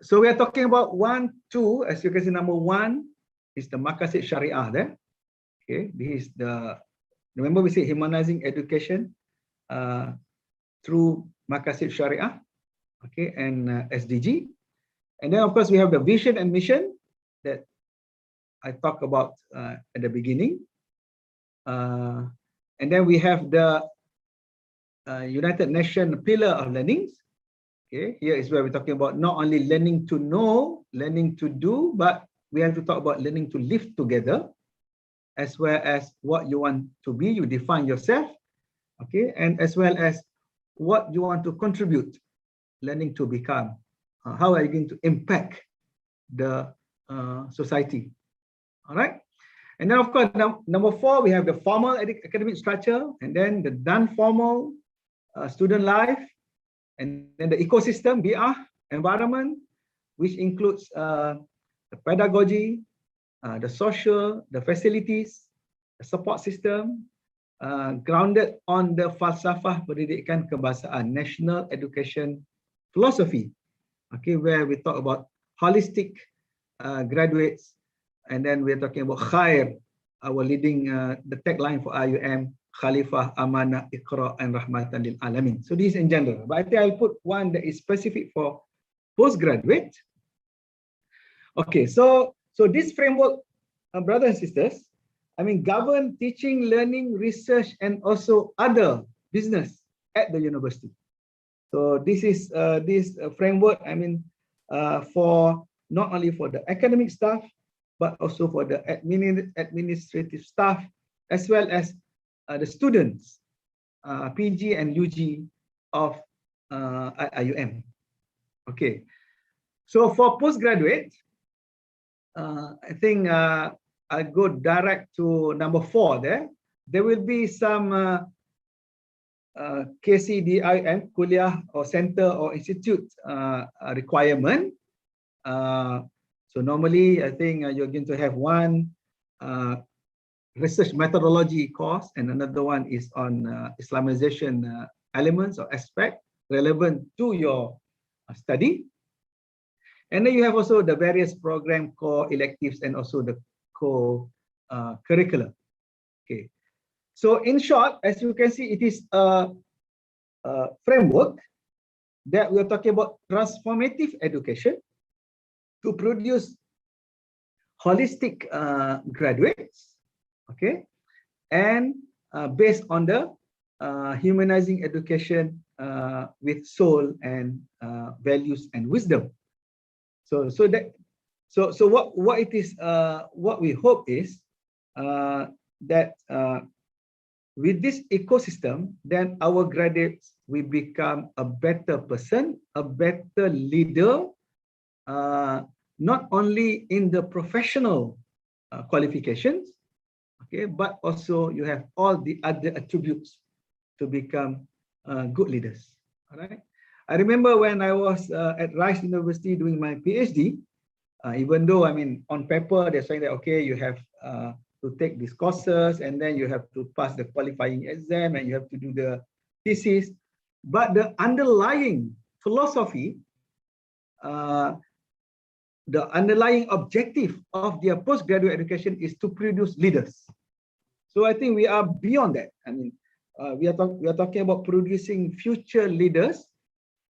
So we are talking about 1, 2, as you can see, number 1 is the Maqasid Syariah there. Okay, this is the, remember we say humanizing education through Maqasid Syariah, okay, and SDG. And then of course we have the vision and mission that I talked about at the beginning. And then we have the United Nations pillar of learnings. Okay, here is where we're talking about not only learning to know, learning to do, but we have to talk about learning to live together, as well as what you want to be, you define yourself, okay, and as well as what you want to contribute, learning to become. How are you going to impact the society? All right. And then of course, number 4, we have the formal academic structure, and then the non-formal student life, and then the ecosystem, BR, environment, which includes the pedagogy, the social, the facilities, the support system, grounded on the falsafah pendidikan kebangsaan, national education philosophy, okay, where we talk about holistic graduates, and then we're talking about khair, our leading, the tagline for IUM, Khalifah, Amanah, Iqra, and Rahmatan lil Alamin. So this is in general, but I think I'll put one that is specific for postgraduate. Okay, so this framework, brothers and sisters, govern teaching, learning, research, and also other business at the university. So this is this framework, for not only for the academic staff, but also for the administrative staff, as well as the students, PG and UG of IUM. Okay, so for postgraduate, I think I go direct to number 4 there. There will be some KCDIM, kuliah or center or institute requirement. So normally, I think you're going to have one research methodology course, and another one is on Islamization elements or aspect relevant to your study. And then you have also the various program core electives and also the core curricula. Okay, so in short, as you can see, it is a framework that we're talking about transformative education to produce holistic graduates, okay, and based on the humanizing education with soul and values and wisdom. So what it is, what we hope is that with this ecosystem, then our graduates will become a better person, a better leader, not only in the professional qualifications, okay, but also you have all the other attributes to become good leaders. All right. I remember when I was at Rice University doing my PhD, even though on paper they're saying that okay, you have to take these courses and then you have to pass the qualifying exam and you have to do the thesis, but the underlying philosophy, the underlying objective of their postgraduate education is to produce leaders. So I think we are beyond that. We are talking about producing future leaders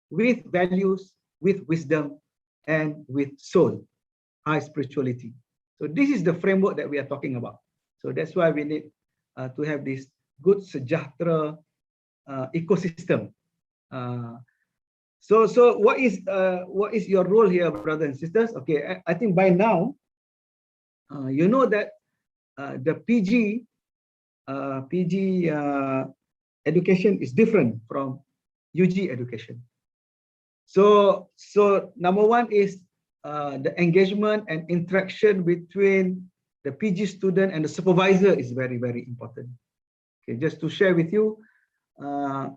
with values, with wisdom, and with soul, high spirituality. So this is the framework that we are talking about. So that's why we need to have this good sejahtera ecosystem. So what is your role here, brothers and sisters? Okay, I think by now you know that the PG education is different from UG education. So number one is the engagement and interaction between the PG student and the supervisor is very, very important. Okay, just to share with you, I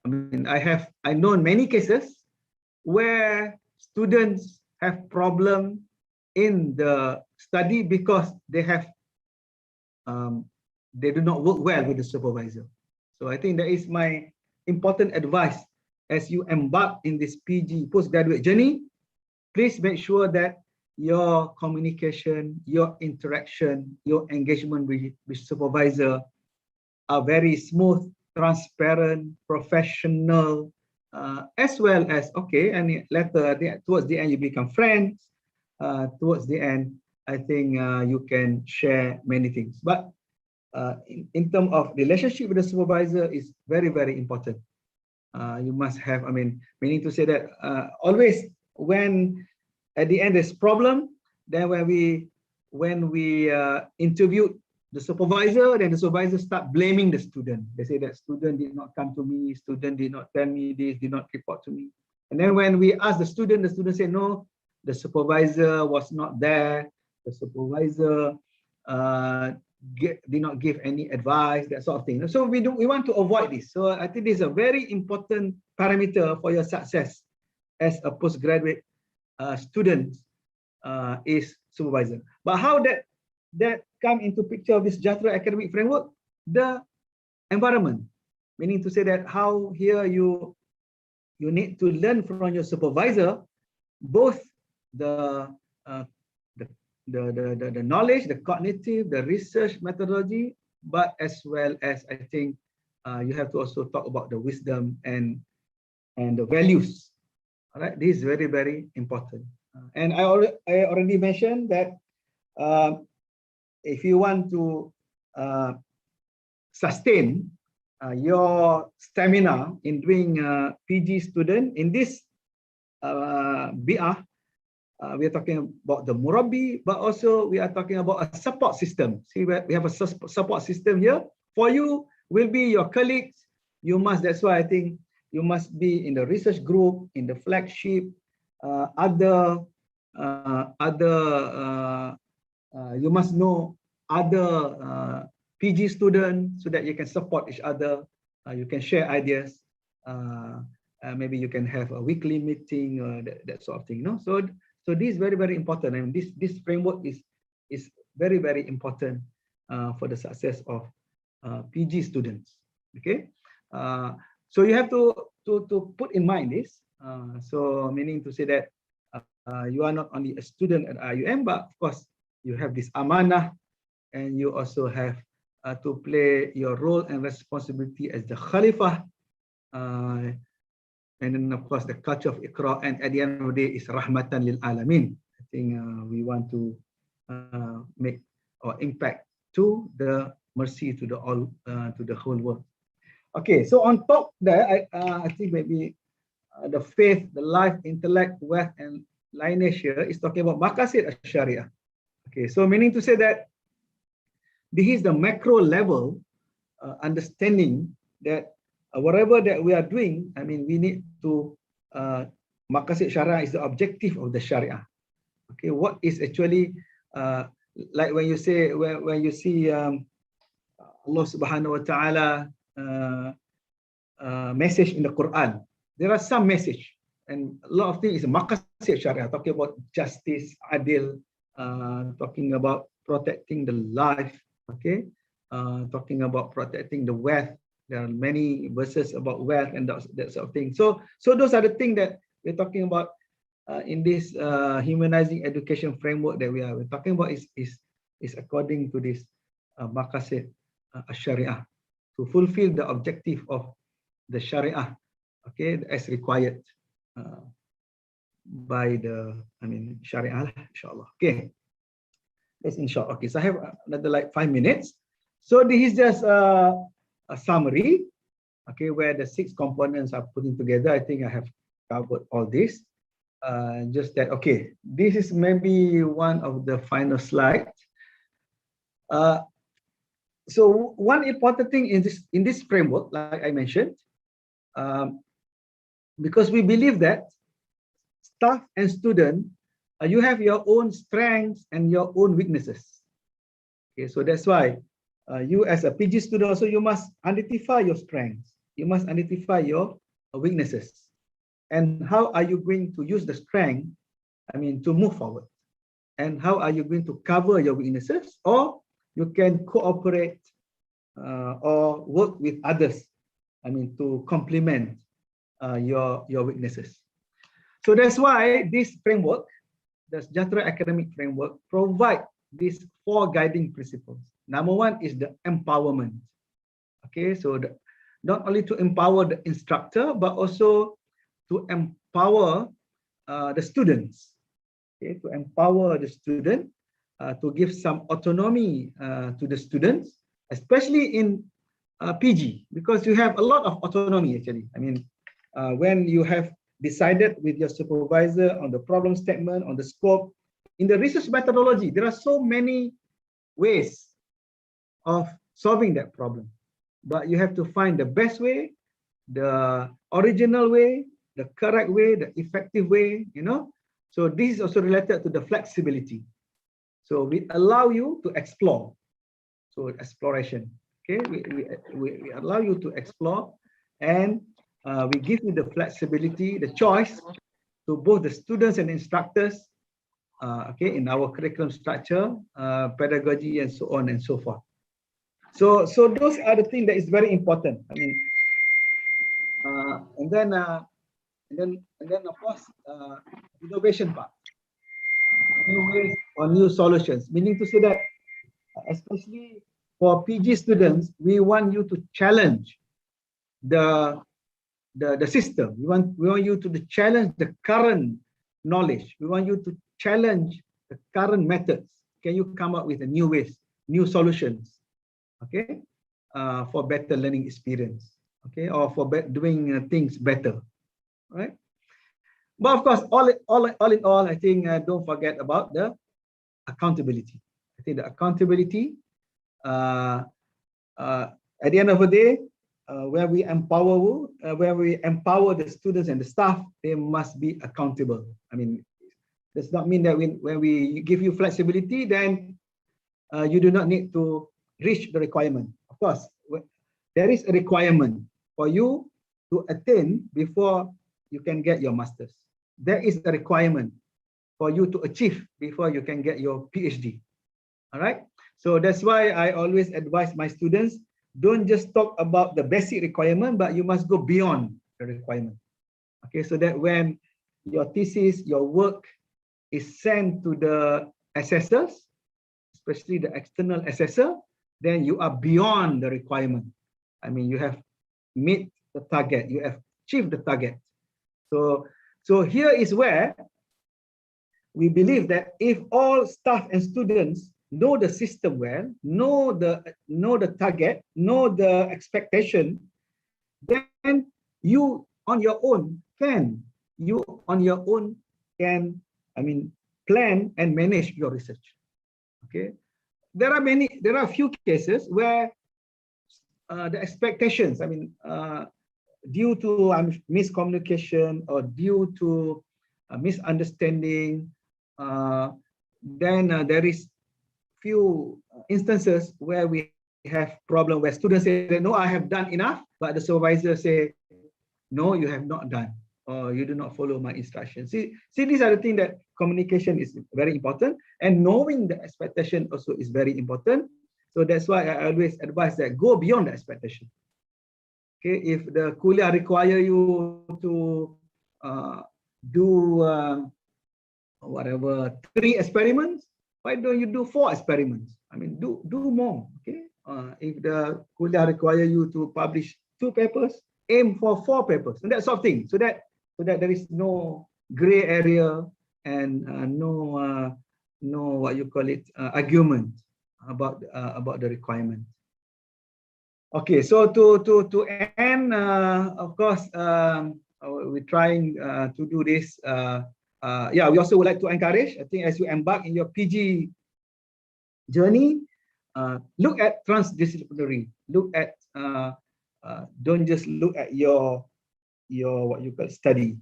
mean, I know many cases where students have problem in the study because they do not work well with the supervisor. So I think that is my important advice as you embark in this PG postgraduate journey. Please make sure that your communication, your interaction, your engagement with supervisor are very smooth, transparent, professional, as well as, okay, and later towards the end you become friends. Towards the end, I think you can share many things. But in terms of relationship with the supervisor is very, very important. You must have, I mean, meaning to say that always when at the end there's problem, then when we interview the supervisor, then the supervisor start blaming the student. They say that student did not come to me, student did not tell me this, did not report to me. And then when we ask the student say, no, the supervisor was not there. The supervisor did not give any advice, that sort of thing. So we want to avoid this. So I think this is a very important parameter for your success as a postgraduate student is supervisor. But how that come into picture of this Jatra academic framework? The environment, meaning to say that how here you need to learn from your supervisor, both the knowledge, the cognitive, the research methodology, but as well as I think you have to also talk about the wisdom and the values. All right, this is very, very important. And I already mentioned that if you want to sustain your stamina in doing PG student in this BR, we are talking about the Murabi, but also we are talking about a support system. See, we have a support system here. For you will be your colleagues. You must, that's why I think you must be in the research group, in the flagship, you must know other PG students so that you can support each other. You can share ideas. Maybe you can have a weekly meeting, that sort of thing. No, so this is very, very important, and this framework is very, very important for the success of PG students. Okay, so you have to put in mind this. So meaning to say that you are not only a student at IUM, but of course you have this amanah, and you also have to play your role and responsibility as the Khalifah. And then of course the culture of Iqra, and at the end of the day is Rahmatan lil Alamin. I think we want to make our impact to the mercy to the all to the whole world. Okay, so on top there, I think maybe the faith, the life, intellect, wealth, and lineage here is talking about maqasid sharia. Okay, so meaning to say that this is the macro level understanding that whatever that we are doing, I mean, we need to maqasid sharia is the objective of the sharia. Okay, what is actually like when you say when you see Allah Subhanahu wa Taala message in the Quran, there are some message, and a lot of things is maqasid sharia, talking about justice, adil, talking about protecting the life, okay, talking about protecting the wealth. There are many verses about wealth and that sort of thing. So those are the things that we're talking about in this humanizing education framework that we're talking about is according to this maqasid sharia, to fulfill the objective of the sharia, okay, as required by the, I mean, sharia, inshallah. Okay, that's inshallah. Okay, so I have another like 5 minutes. So this is just a summary. okay, where the 6 components are putting together. I think I have covered all this. Just that, okay, this is maybe one of the final slides. So one important thing in this framework, like I mentioned, because we believe that staff and student, you have your own strengths and your own weaknesses. Okay, so that's why you as a PG student also, you must identify your strengths. You must identify your weaknesses. And how are you going to use the strength, I mean, to move forward? And how are you going to cover your weaknesses? Or you can cooperate or work with others, I mean, to complement your weaknesses. So that's why this framework, the Sejahtera Academic Framework, provide these 4 guiding principles. Number 1 is the empowerment. Okay, so not only to empower the instructor, but also to empower the students. Okay, to empower the student, to give some autonomy to the students, especially in PG, because you have a lot of autonomy actually. I mean, when you have decided with your supervisor on the problem statement, on the scope, in the research methodology, there are so many ways of solving that problem. But you have to find the best way, the original way, the correct way, the effective way, you know. So this is also related to the flexibility. So we allow you to explore. So exploration, okay, we allow you to explore, and we give you the flexibility, the choice to both the students and instructors, okay, in our curriculum structure, pedagogy, and so on and so forth. So those are the things that is very important. I mean, and then of course, innovation part, new ways or new solutions. Meaning to say that, especially for PG students, we want you to challenge the system. We want you to challenge the current knowledge. We want you to challenge the current methods. Can you come up with a new ways, new solutions, okay, for better learning experience, okay, or for doing things better, right? But of course, all in all, I think don't forget about the accountability. I think the accountability, at the end of the day, where we empower the students and the staff, they must be accountable. I mean, does not mean that when we give you flexibility, then you do not need to reach the requirement. Of course, there is a requirement for you to attain before you can get your master's. There is a requirement for you to achieve before you can get your PhD. All right. So that's why I always advise my students, don't just talk about the basic requirement, but you must go beyond the requirement. Okay, so that when your thesis, your work is sent to the assessors, especially the external assessor, then you are beyond the requirement. I mean, you have met the target, you have achieved the target. So here is where we believe that if all staff and students know the system well, know the target, know the expectation, then you on your own can, I mean, plan and manage your research. Okay, there are a few cases where the expectations, I mean, due to miscommunication or due to misunderstanding, then there is few instances where we have problem where students say, no, I have done enough, but the supervisor say, no, you have not done, or you do not follow my instructions. See, these are the things that communication is very important, and knowing the expectation also is very important. So that's why I always advise that go beyond the expectation. Okay, if the kuliah require you to do whatever 3 experiments, why don't you do 4 experiments? I mean, do more. Okay, if the kuliah require you to publish 2 papers, aim for 4 papers, and that sort of thing. So that there is no gray area and no what you call it, argument about the requirement. Okay, so to end, of course, we're trying to do this. Yeah, we also would like to encourage, I think, as you embark in your PG journey, look at transdisciplinary. Look at, don't just look at your what you call study.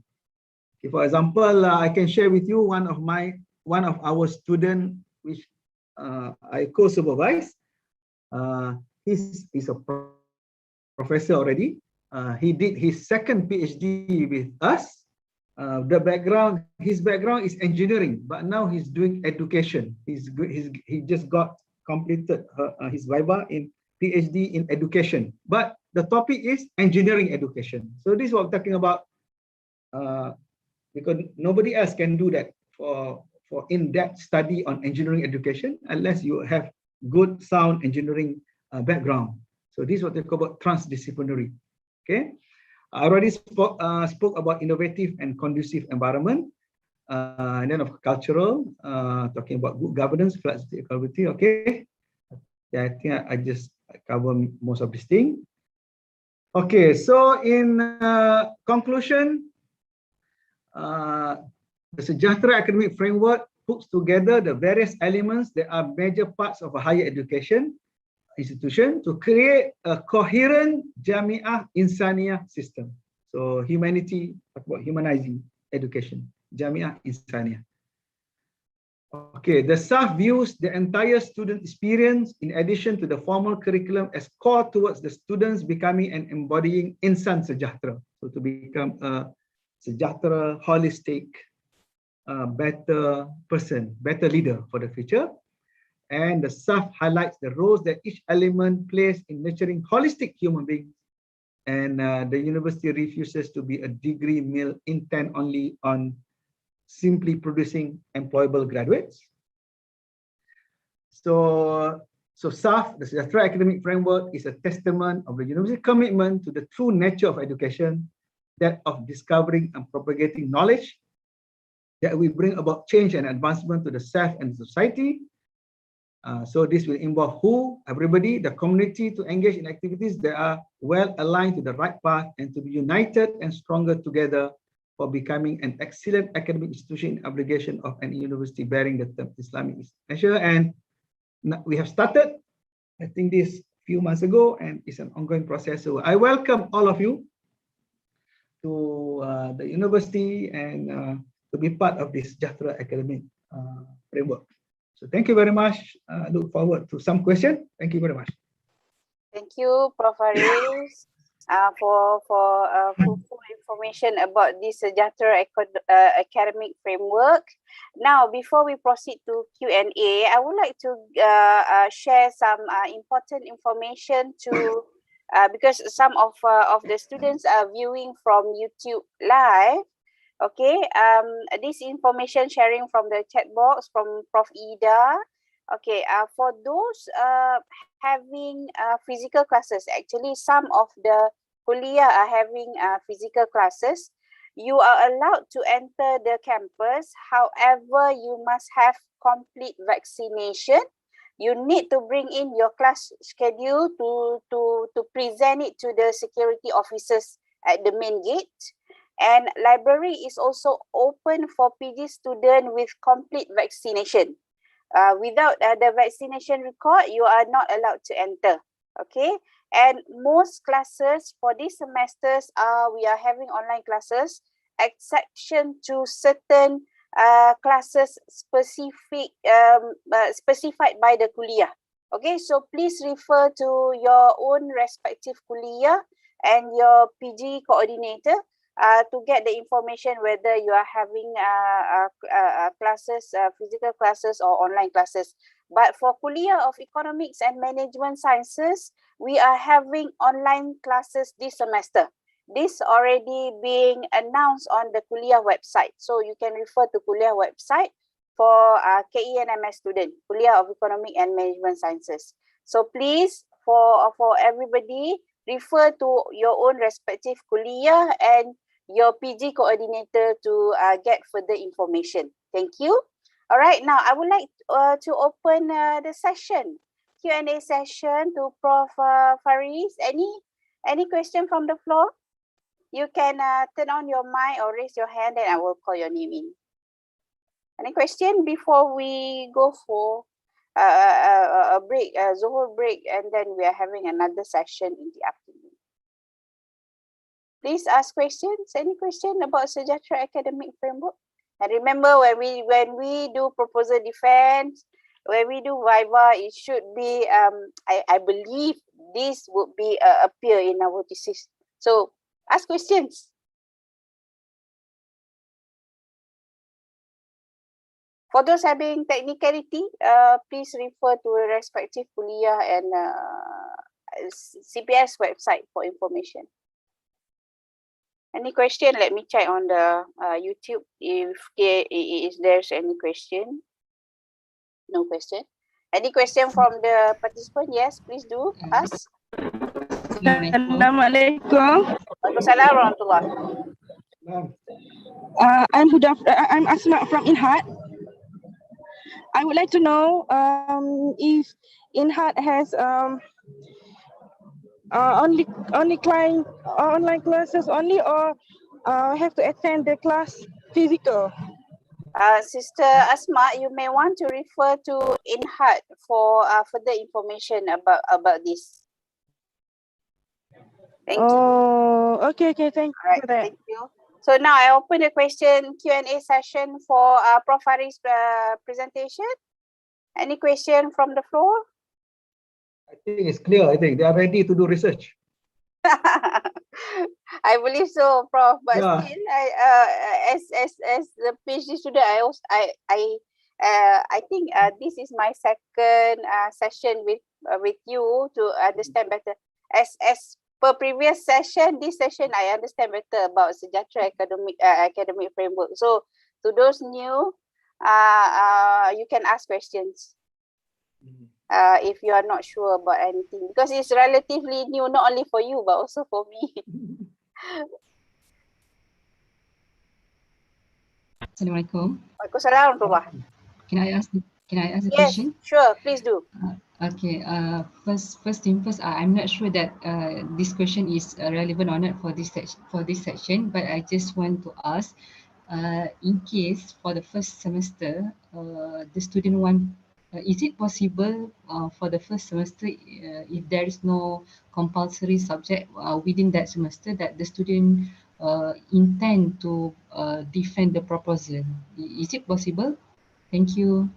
Okay, for example, I can share with you one of our student which I co-supervise. He's a professor already. He did his second PhD with us. His background is engineering, but now he's doing education. He just got completed his viva in PhD in education, but the topic is engineering education. So this is what I'm talking about, because nobody else can do that for in-depth study on engineering education unless you have good sound engineering background. So this is what they call about transdisciplinary. Okay, I already spoke about innovative and conducive environment, and then of cultural, talking about good governance, flexibility, equality. Okay, yeah, I think I just cover most of this thing. Okay, so in conclusion, the Sejahtera academic framework puts together the various elements that are major parts of a higher education institution to create a coherent Jamiah Insaniyah system. So humanity, talk about humanizing education, Jamiah Insaniyah. Okay, the SAF views the entire student experience in addition to the formal curriculum as core towards the students becoming and embodying Insan Sejahtera. So to become a Sejahtera, holistic, better person, better leader for the future. And the SAF highlights the roles that each element plays in nurturing holistic human beings. And the university refuses to be a degree mill intent only on simply producing employable graduates. So SAF, the Sejahtera Academic Framework, is a testament of the university commitment to the true nature of education, that of discovering and propagating knowledge that will bring about change and advancement to the self and society. So this will involve everybody, the community, to engage in activities that are well aligned to the right path and to be united and stronger together for becoming an excellent academic institution in obligation of an university bearing the term Islamic measure. And we have started, I think, this few months ago, and it's an ongoing process. So I welcome all of you to the university and to be part of this Sejahtera academic framework. So thank you very much. Look forward to some questions. Thank you very much. Thank you, Prof. Haris, for full information about this Sejahtera academic framework. Now, before we proceed to Q&A, I would like to share some important information to because some of the students are viewing from YouTube live. Okay, this information sharing from the chat box from Prof. Ida. Okay, for those having physical classes, actually some of the kuliah are having physical classes. You are allowed to enter the campus. However, you must have complete vaccination. You need to bring in your class schedule to present it to the security officers at the main gate. And library is also open for PG students with complete vaccination. Without the vaccination record, you are not allowed to enter. Okay, and most classes for this semesters we are having online classes, exception to certain classes specified by the kuliah. Okay, so please refer to your own respective kuliah and your PG coordinator to get the information whether you are having classes, physical classes or online classes. But for Kuliah of Economics and Management Sciences, we are having online classes this semester. This already being announced on the Kuliah website. So you can refer to Kuliah website for KENMS student, Kuliah of Economic and Management Sciences. So please, for everybody, refer to your own respective Kuliah and your PG coordinator to get further information. Thank you. All right, now I would like to open the session. Q&A session to Prof. Faris. Any question from the floor? You can turn on your mic or raise your hand and I will call your name in. Any question before we go for a break, a Zohor break, and then we are having another session in the afternoon? Please ask questions. Any question about Sejahtera Academic Framework? And remember, when we do proposal defense, when we do Viva, it should be, I believe this would be appear in our thesis. So ask questions. For those having technicality, please refer to the respective kuliah and CPS website for information. Any question? Let me check on the YouTube if there's any question. No question. Any question from the participant? Yes, please do ask. Assalamualaikum. Waalaikumsalam warahmatullah. I'm Asma from Inhat. I would like to know if Inhat has only client online classes only, or have to attend the class physical. Sister Asma, you may want to refer to Inhat for further information about this. Thank you. Okay, thank you for that. Thank you. So now I open the question Q&A session for Prof. Faris' presentation. Any question from the floor? I think it's clear. I think they are ready to do research. I believe so, Prof. But Yeah. still, as the PhD student, I think this is my second session with you to understand better. As per previous session, this session I understand better about Sejahtera academic framework. So to those new, you can ask questions. If you are not sure about anything, because it's relatively new, not only for you but also for me. Assalamualaikum. Waalaikumsalam warahmatullah. Can I ask a Yes, question? sure, please do. Okay. First thing first, I'm not sure that this question is relevant or not for this section, but I just want to ask, in case for the first semester, the student want. Is it possible for the first semester, if there is no compulsory subject within that semester, that the student intend to defend the proposal? Is it possible? Thank you.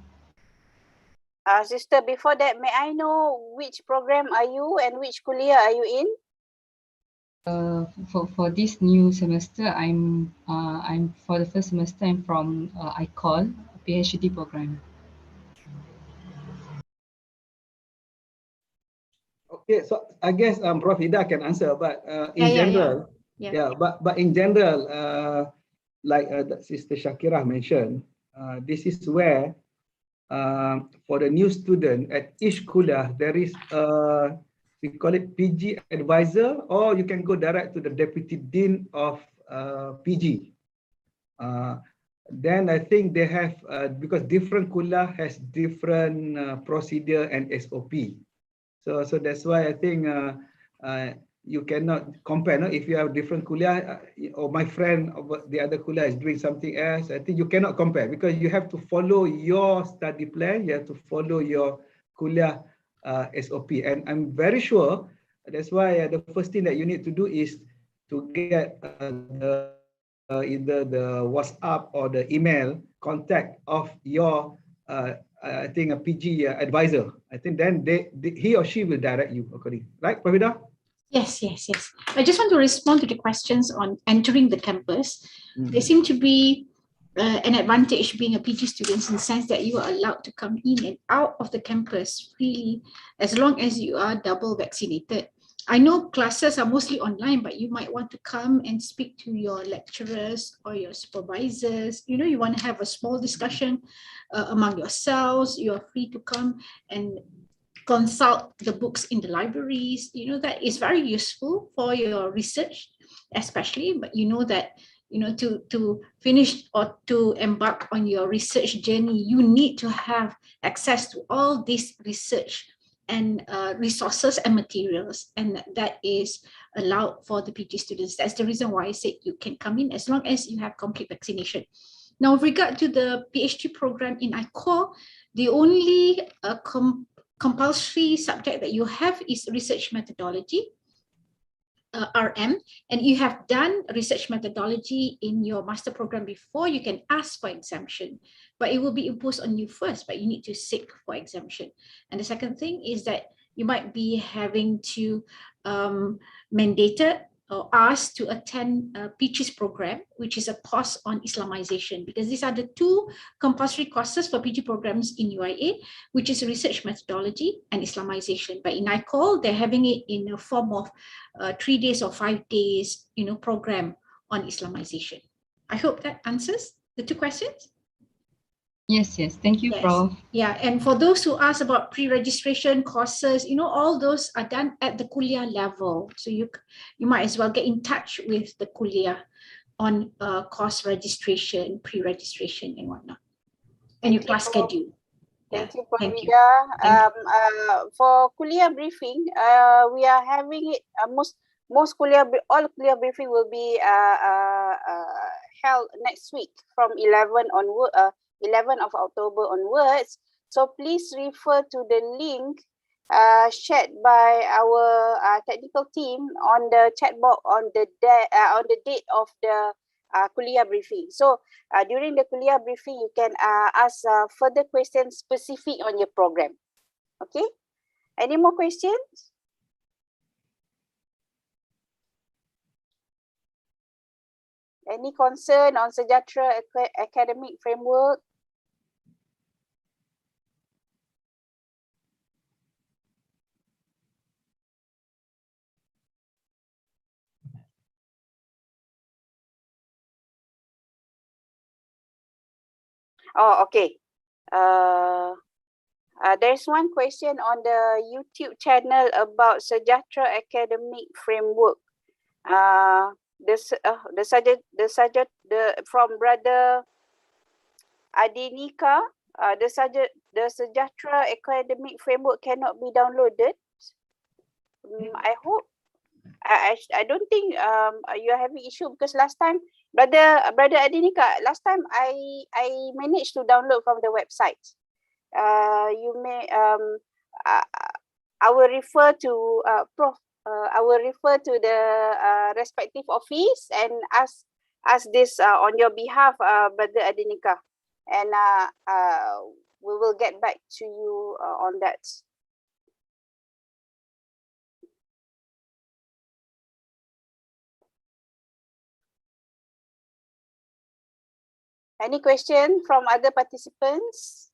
Sister, before that, may I know which program are you and which kuliah are you in? For this new semester, I'm for the first semester, I'm from ICOL PhD program. Okay, so I guess Prof. Ida can answer, but in general, but in general, like Sister Shakira mentioned, this is where for the new student at each kuliah there is we call it PG advisor, or you can go direct to the Deputy Dean of PG. Then I think they have because different kuliah has different procedure and SOP. So that's why I think you cannot compare. No? If you have different kuliah, or my friend of the other kuliah is doing something else, I think you cannot compare, because you have to follow your study plan. You have to follow your kuliah SOP. And I'm very sure that's why the first thing that you need to do is to get either the WhatsApp or the email contact of your I think a PG advisor. I think then he or she will direct you accordingly. Right, Pravida? Yes. I just want to respond to the questions on entering the campus. There seem to be an advantage being a PG student in the sense that you are allowed to come in and out of the campus freely as long as you are double vaccinated. I know classes are mostly online, but you might want to come and speak to your lecturers or your supervisors. You know, you want to have a small discussion among yourselves. You are free to come and consult the books in the libraries. You know, that is very useful for your research, especially, but you know that, you know, to finish or to embark on your research journey, you need to have access to all this research and resources and materials, and that is allowed for the PG students. That's the reason why I said you can come in as long as you have complete vaccination. Now, with regard to the PhD program in ICOR, the only compulsory subject that you have is research methodology, RM, and you have done research methodology in your master program before, you can ask for exemption, but it will be imposed on you first, but you need to seek for exemption. And the second thing is that you might be having to mandated or asked to attend a PG's program, which is a course on Islamization, because these are the two compulsory courses for PG programs in UIA, which is research methodology and Islamization. But in ICOL, they're having it in a form of 3 days or 5 days, program on Islamization. I hope that answers the two questions. Yes, thank you, Yes. Prof. Yeah, and for those who ask about pre-registration courses, all those are done at the kuliah level. So you might as well get in touch with the kuliah on course registration, pre-registration and whatnot, and your class schedule. Thank you, Prof. Vida. For kuliah briefing, we are having it, all kuliah briefing will be held next week from 11 of October onwards. So please refer to the link shared by our technical team on the chat box on the date of the kuliah briefing. So during the kuliah briefing, you can ask further questions specific on your program. Okay? Any more questions? Any concern on Sejahtera academic framework? Oh, okay. There's one question on the YouTube channel about Sejahtera academic framework. From Brother Adinika, the Sejahtera academic framework cannot be downloaded. I hope. I don't think you are having issue, because last time, Brother Adinika, last time I managed to download from the website. You may I will refer to Prof. I will refer to the respective office and ask this on your behalf, Brother Adinika, and we will get back to you on that. Any question from other participants?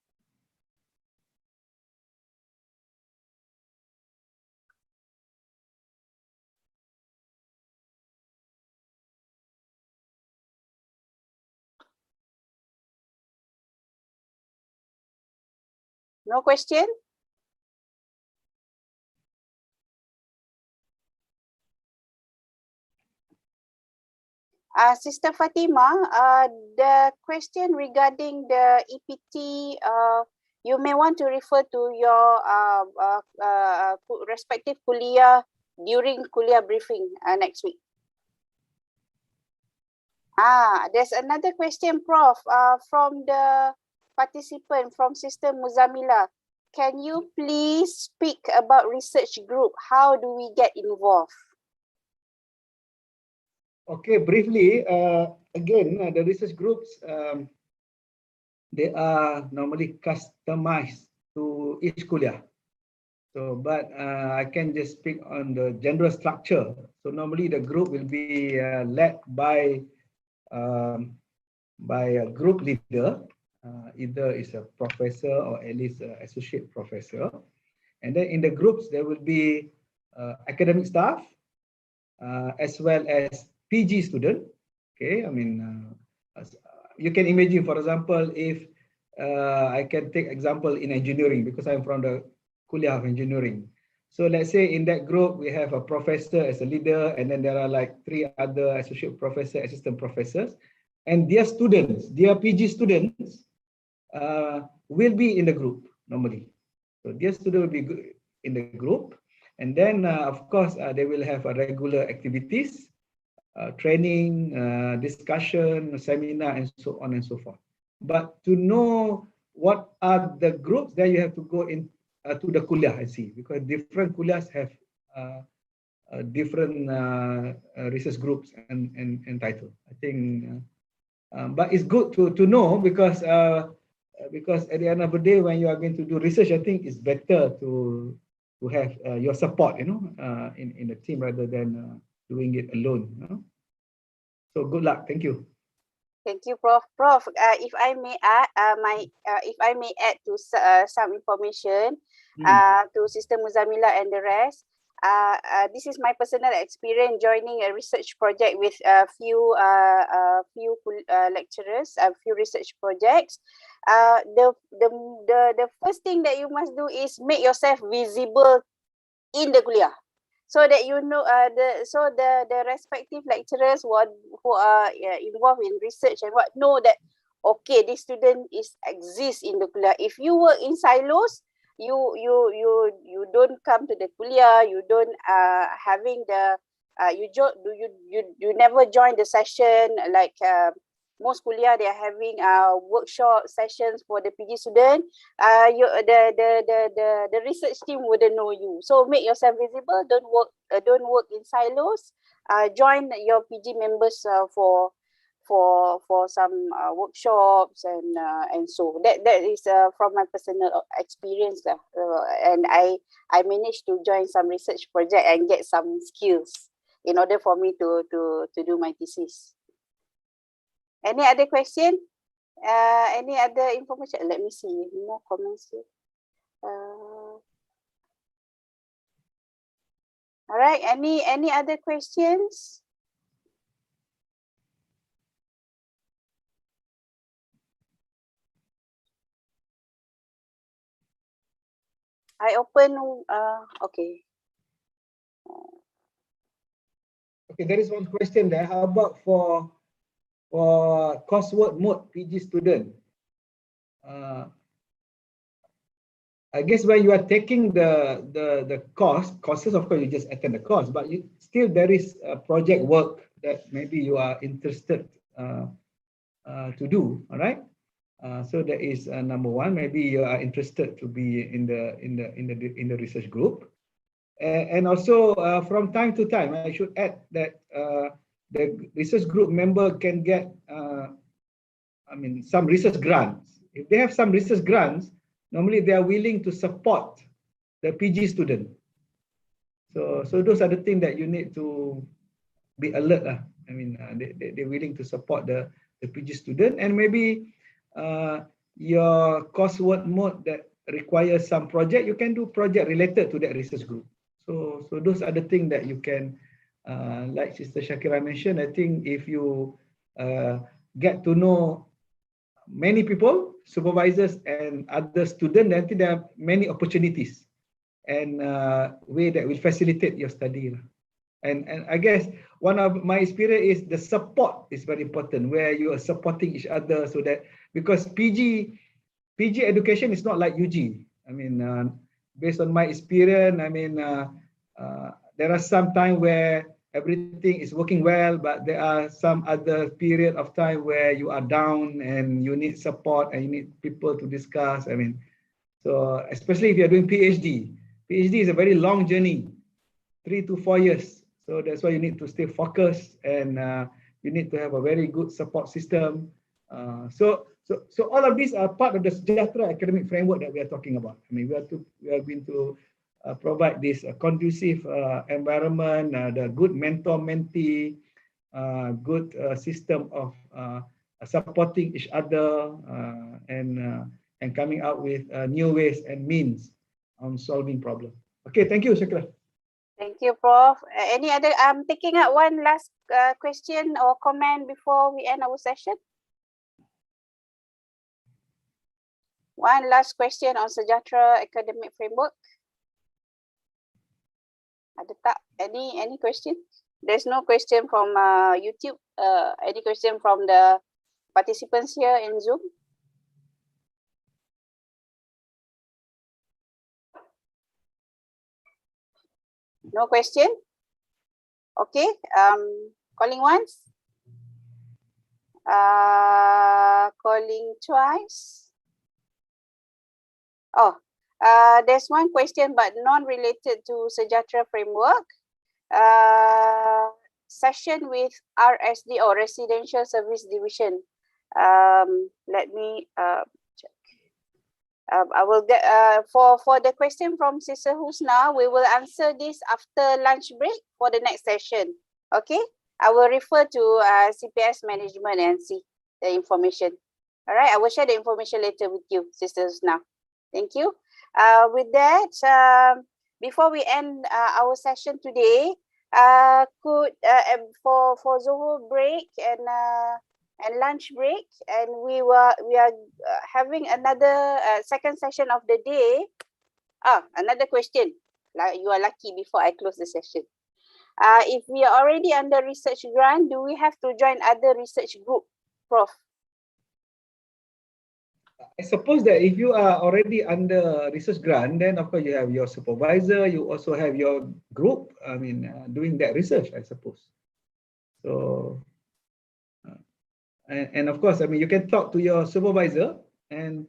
No question? Sister Fatima, the question regarding the EPT, you may want to refer to your respective kuliah during kuliah briefing next week. There's another question, Prof, from the participant, from Sister Muzamila. Can you please speak about research group? How do we get involved? Okay, briefly, again, the research groups, they are normally customized to each kuliah. So, but I can just speak on the general structure. So normally the group will be led by a group leader, either is a professor or at least an associate professor. And then in the groups, there will be academic staff, as well as PG student. Okay, I mean, you can imagine, for example, if I can take example in engineering, because I'm from the kuliah of engineering. So let's say in that group, we have a professor as a leader, and then there are like 3 other associate professor, assistant professors, and their students, their PG students will be in the group normally. So their student will be in the group. And then, of course, they will have regular activities, training, discussion, seminar, and so on and so forth. But to know what are the groups, then you have to go in to the kuliah, I see, because different kuliahs have different research groups and title. I think, but it's good to know because at the end of the day, when you are going to do research, I think it's better to have your support, in the team rather than doing it alone. So good luck. Thank you. Thank you, Prof. Prof, if I may add, to some information to Sister Muzamila and the rest. This is my personal experience joining a research project with a few lecturers, a few research projects. The first thing that you must do is make yourself visible in the kuliah, so that you know the respective lecturers who are involved in research and what know that okay, this student exists in the kuliah. If you work in silos, you don't come to the kuliah, you don't having the you never join the session, like most kuliah they are having workshop sessions for the PG student. The research team wouldn't know you. So make yourself visible. Don't work in silos. Join your PG members for some workshops and so that is from my personal experience and I managed to join some research project and get some skills in order for me to do my thesis. Any other question? Any other information? Let me see more comments here. All right. Any other questions? I open. Okay. Okay, there is one question there. How about for coursework mode PG student? I guess when you are taking the courses, of course you just attend the course, but still there is a project work that maybe you are interested to do. All right. So that is number one. Maybe you are interested to be in the research group, and also from time to time, I should add that the research group member can get, some research grants. If they have some research grants, normally they are willing to support the PG student. So those are the things that you need to be alert. They're willing to support the PG student, and maybe your coursework mode that requires some project, you can do project related to that research group. So those are the things that you can, like Sister Shakira mentioned, I think if you get to know many people, supervisors and other students, I think there are many opportunities and way that will facilitate your study. And I guess one of my experience is the support is very important, where you are supporting each other, so that, because PG education is not like UG. Based on my experience, there are some time where everything is working well, but there are some other period of time where you are down and you need support and you need people to discuss. So especially if you're doing PhD is a very long journey, 3 to 4 years. So that's why you need to stay focused, and you need to have a very good support system. So all of these are part of the Sejahtera academic framework that we are talking about. We are going to provide this conducive environment, the good mentor-mentee, good system of supporting each other, and coming out with new ways and means on solving problems. Okay, thank you, Shakira. Thank you, Prof. Any other? I'm taking out one last question or comment before we end our session. One last question on Sejahtera academic framework. Ada tak? Any question? There's no question from YouTube. Any question from the participants here in Zoom? No question? Okay, calling once. Calling twice. Oh, there's one question but non-related to Sejahtera framework. Session with RSD or Residential Service Division. Let me check. I will get for the question from Sister Husna, we will answer this after lunch break for the next session. Okay, I will refer to CPS management and see the information. All right, I will share the information later with you, Sister Husna. Thank you. With that, before we end our session today, could for Zohor break and lunch break, and we are having another second session of the day. Another question. Like, you are lucky before I close the session. If we are already under research grant, do we have to join other research group, Prof? I suppose that if you are already under research grant, then of course you have your supervisor, you also have your group, I mean, doing that research, I suppose. So, and of course, I mean, you can talk to your supervisor and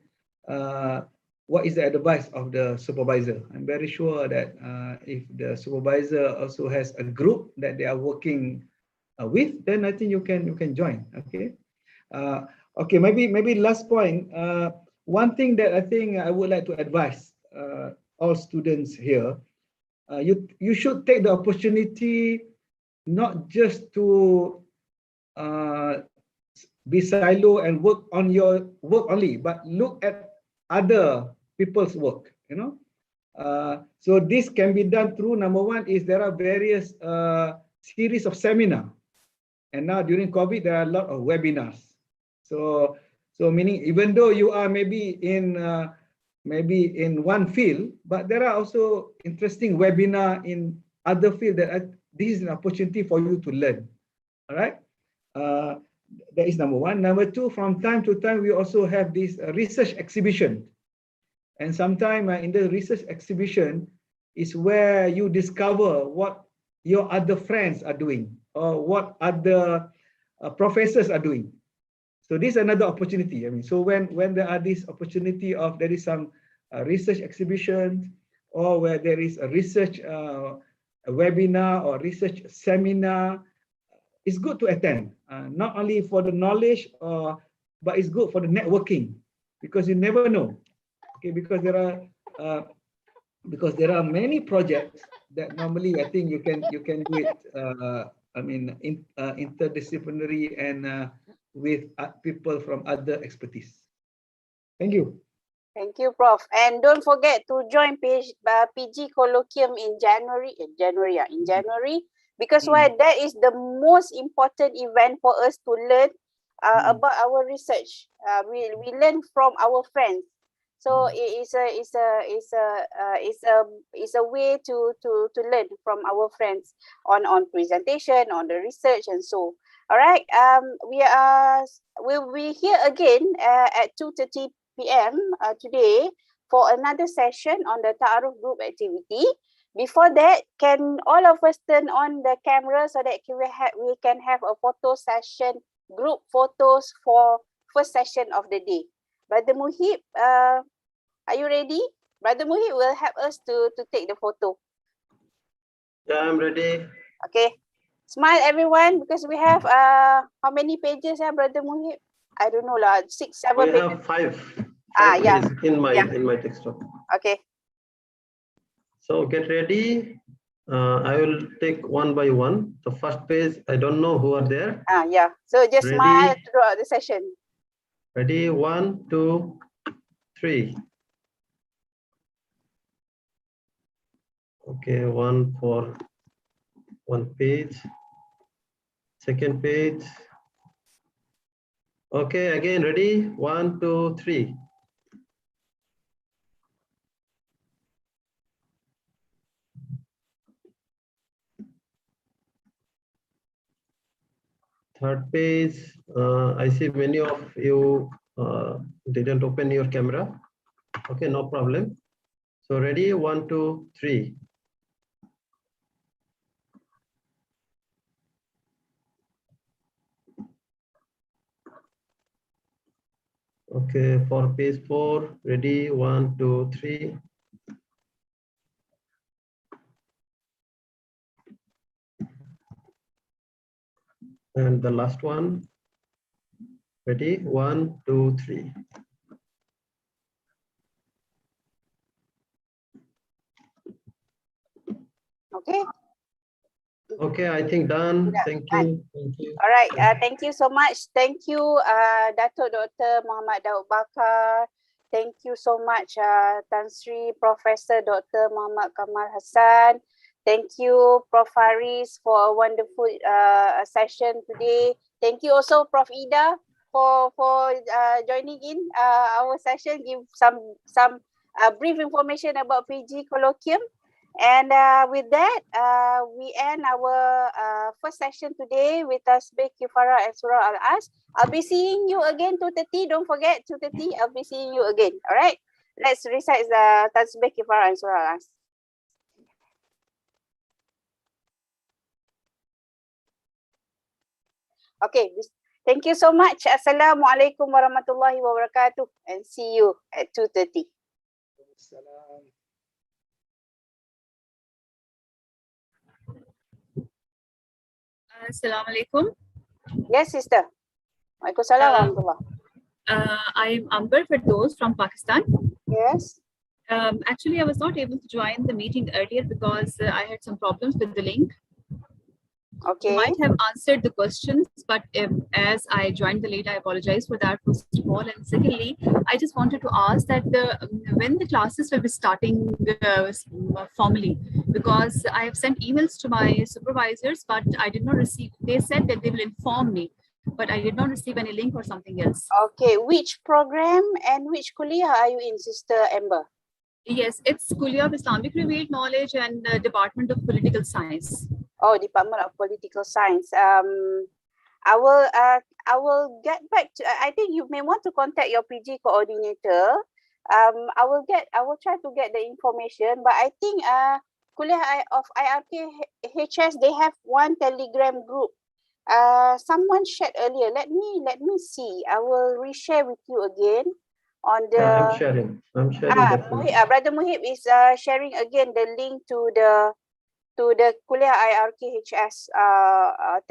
what is the advice of the supervisor. I'm very sure that if the supervisor also has a group that they are working with, then I think you can join, okay? Okay, maybe last point. One thing that I think I would like to advise all students here, you should take the opportunity not just to be silo and work on your work only, but look at other people's work, you know. So this can be done through, number one is there are various series of seminar, and now during COVID there are a lot of webinars. So meaning even though you are maybe in one field, but there are also interesting webinar in other field that this is an opportunity for you to learn. All right, that is number one. Number two, from time to time we also have this research exhibition, and sometime in the research exhibition is where you discover what your other friends are doing or what other professors are doing. So this is another opportunity. I mean, so when there are this opportunity of there is some research exhibition, or where there is a research a webinar or research seminar, it's good to attend. Not only for the knowledge, but it's good for the networking, because you never know. Okay, because there are many projects that normally I think you can do it. I mean, interdisciplinary and with people from other expertise. Thank you. Thank you, Prof. And don't forget to join PG Colloquium in January, because why, that is the most important event for us to learn about our research. We learn from our friends. So it's a way to learn from our friends on presentation, on the research, and so. All right. We'll be here again at 2:30 p.m. Today for another session on the Ta'aruf group activity. Before that, can all of us turn on the camera so that we can have a photo session, group photos for first session of the day. Brother Muhib, are you ready? Brother Muhib will help us to take the photo. Yeah, I'm ready. Okay. Smile everyone, because we have how many pages, Brother Muhib? I don't know, 6, 7 pages. We have five Yeah. pages in my textbook. Okay. So get ready. I will take one by one. The first page, I don't know who are there. Yeah. So just ready? smile throughout the session. Ready? 1, 2, 3. Okay, one for one page. Second page. Okay, again, ready? 1, 2, 3. Third page, I see many of you didn't open your camera. Okay, no problem. So ready? 1, 2, 3. Okay, for page 4, ready, 1, 2, 3. And the last one, ready, 1, 2, 3. Okay. Okay, I think done. Thank you. Thank you. All right. Thank you so much. Thank you, Dato Dr. Muhammad Daud Bakar. Thank you so much, Tan Sri Professor Dr. Muhammad Kamal Hassan. Thank you, Prof. Haris, for a wonderful session today. Thank you also, Prof. Ida, for joining in our session. Give some brief information about PG Colloquium. And with that, we end our first session today with Tasbih, Kifara, and Surah Al-As. I'll be seeing you again 2:30. Don't forget 2:30. I'll be seeing you again. All right. Let's recite the Tasbih, Kifara, and Surah Al-As. Okay. Thank you so much. Assalamualaikum warahmatullahi wabarakatuh. And see you at 2:30. Assalamu alaikum. Yes, sister. Waalaikumsalam warahmatullah. I'm Amber Firdaus from Pakistan. Yes. Actually, I was not able to join the meeting earlier because I had some problems with the link. Okay. You might have answered the questions, but as I joined the late, I apologize for that, first of all. And secondly, I just wanted to ask that when the classes will be starting formally, because I have sent emails to my supervisors, but I did not receive. They said that they will inform me, but I did not receive any link or something else. Okay, which program and which kuliah are you in, Sister Amber? Yes, it's Kuliah of Islamic Revealed Knowledge and Department of Political Science. Oh, Department of Political Science. I will get back to. I think you may want to contact your PG coordinator. I will try to get the information, but I think Kuliah of IRKHS, they have one Telegram group. Someone shared earlier. Let me see. I will reshare with you again on the. Yeah, I'm sharing that one. Brother Muhib is sharing again the link to the Kuliah IRKHS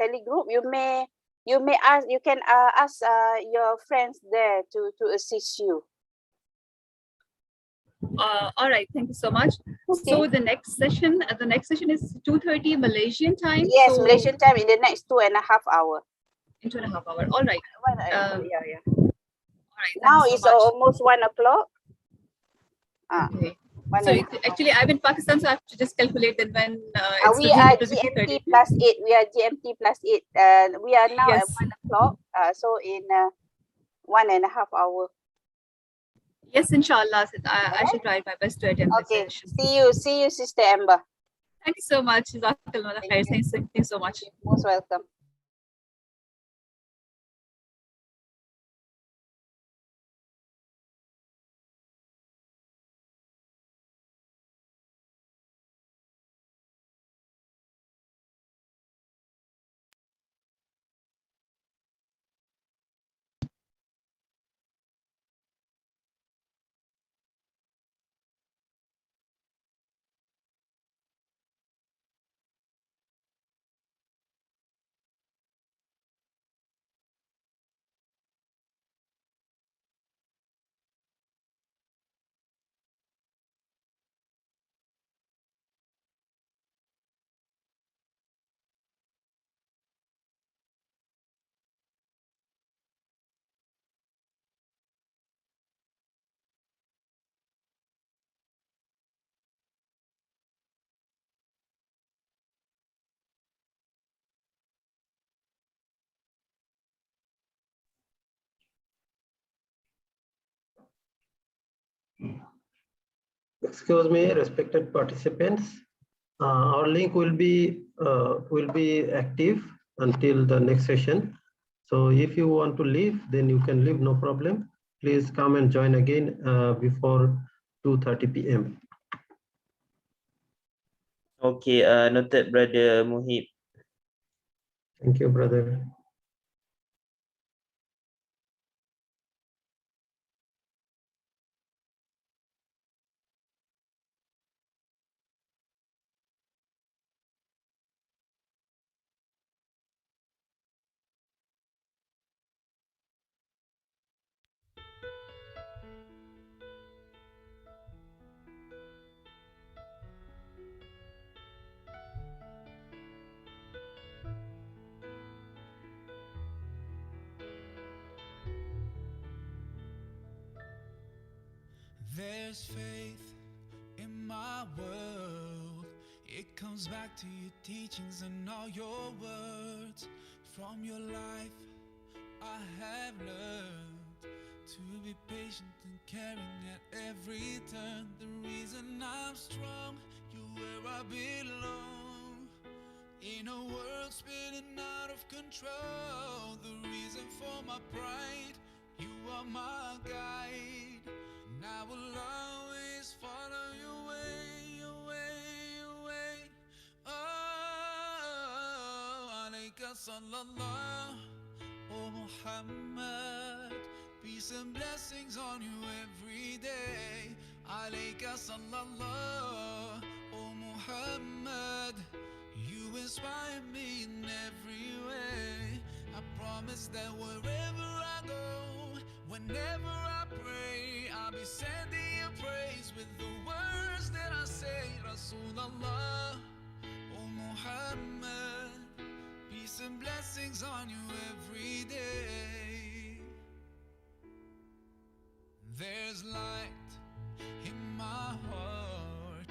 telegroup. You can ask your friends there to assist you. All right, thank you so much. Okay. So the next session is 2:30 Malaysian time. Yes, so Malaysian time in the next 2.5 hours. In 2.5 hours. All right. Yeah. All right. Now it's almost 1 o'clock. Okay. So actually, I'm in Pakistan, so I have to just calculate that when it's we are GMT plus 8. We are GMT plus 8. We are now at 1 o'clock. So in 1.5 hours. Yes, inshallah. I shall try my best to attend this session. See you, Sister Amber. Thank you so much. Thank you so much. Most welcome. Excuse me, respected participants. Our link will be active until the next session. So if you want to leave, then you can leave, no problem. Please come and join again before 2:30 p.m. Okay, noted, Brother Muhib. Thank you, brother. there's faith in my world, it comes back to your teachings and all your words. From your life I have learned to be patient and caring at every turn. The reason I'm strong, you're where I belong. In a world spinning out of control, the reason for my pride, you are my guide. And I will always follow your way, your way, your way. Oh, alayka sallallahu, oh Muhammad. Peace and blessings on you every day. Alayka sallallahu, oh Muhammad. You inspire me in every way. I promise that wherever I go, whenever I pray, I'll be sending you praise with the words that I say. Rasulallah, oh Muhammad. Peace and blessings on you every day. There's light in my heart,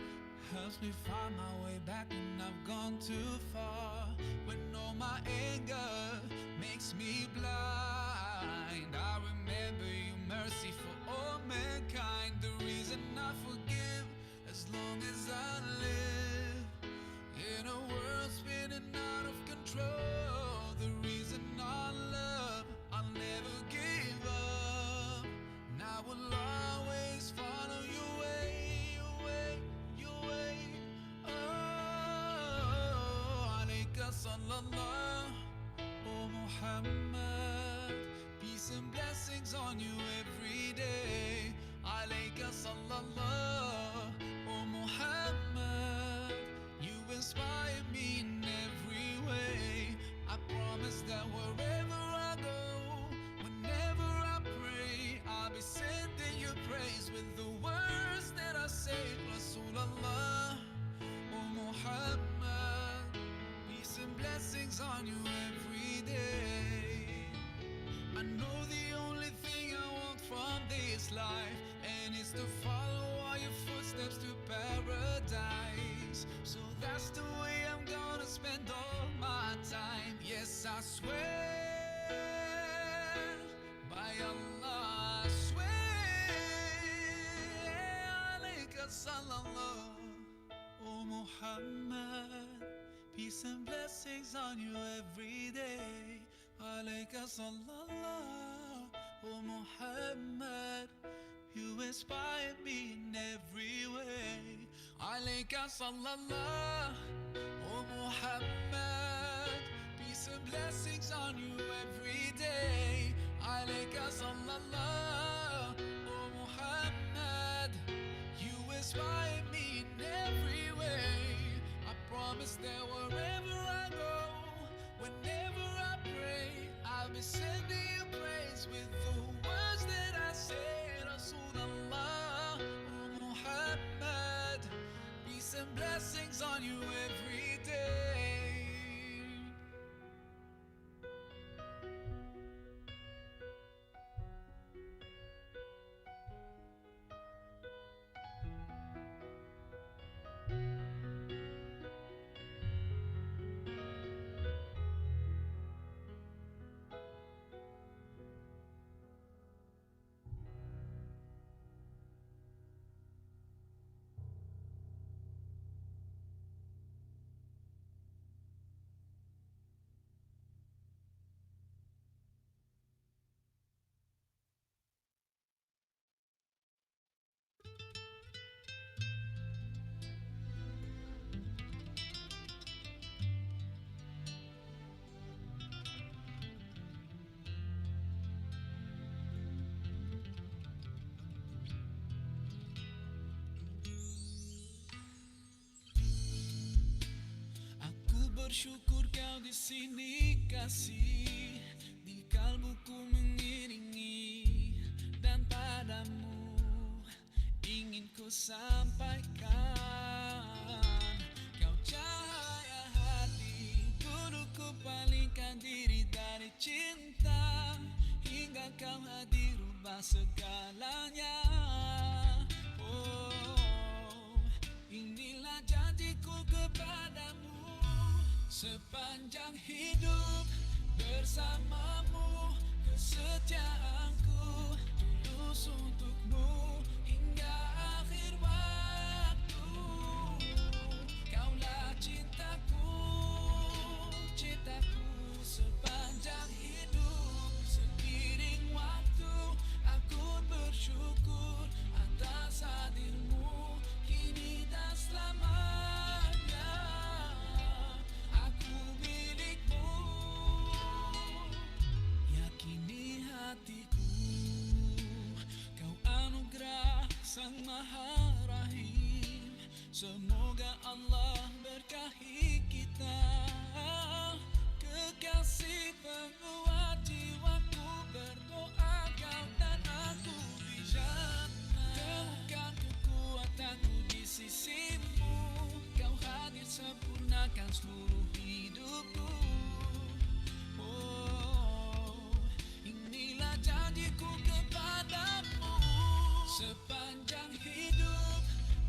helps me find my way back when I've gone too far. When all my anger makes me blind, I remember your mercy for all mankind. The reason I forgive as long as I live in a world spinning out of control. The reason I love, I'll never give up. And I will always follow your way, your way, your way. Oh, alayka sallallahu, oh Muhammad. Peace and blessings on you every day. Alayka sallallahu, oh Muhammad. You inspire me in every way. I promise that wherever I go, whenever I pray, I'll be sending you praise with the words that I say. Rasulallah, oh Muhammad. Peace and blessings on you every day. I know the only thing I want from this life, and it's to follow all your footsteps to paradise. So that's the way I'm gonna spend all my time. Yes, I swear, by Allah I swear. Alayka sallallahu, oh Muhammad. Peace and blessings on you every day. Alayka sallallahu, oh Muhammad. You inspire me in every way. Alayka sallallahu, oh Muhammad. Peace and blessings on you every day. Alayka sallallahu, oh Muhammad. You inspire me in every way. I promise that wherever I go, whenever I pray, I'll be sending you praise with the words that I say. Rasulallah, oh Muhammad. Peace and blessings on you every day. Bersyukur kau di sini kasih, di kalbuku mengiringi, dan padamu ingin ku sampaikan. Kau cahaya hati, dulu ku palingkan diri dari cinta, hingga kau hadir rubah segalanya. Oh Sepanjang hidup bersamamu, kesetiaanku tulus untukmu hingga akhir waktu. Kaulah cintaku, cintaku sepanjang hidup. Seiring waktu aku bersyukur atas hadirmu kini dan selamanya. Aku milikmu, yakini hatiku. Kau anugerah Sang Maha Rahim. Semoga Allah berkahi kita. Kekasih penguat jiwaku, berdoa kau dan aku di jannah. Temukan kekuatanku di sisimu. Kau hadir sempurnakan seluruh hidupku. Oh, inilah janjiku kepadamu. Sepanjang hidup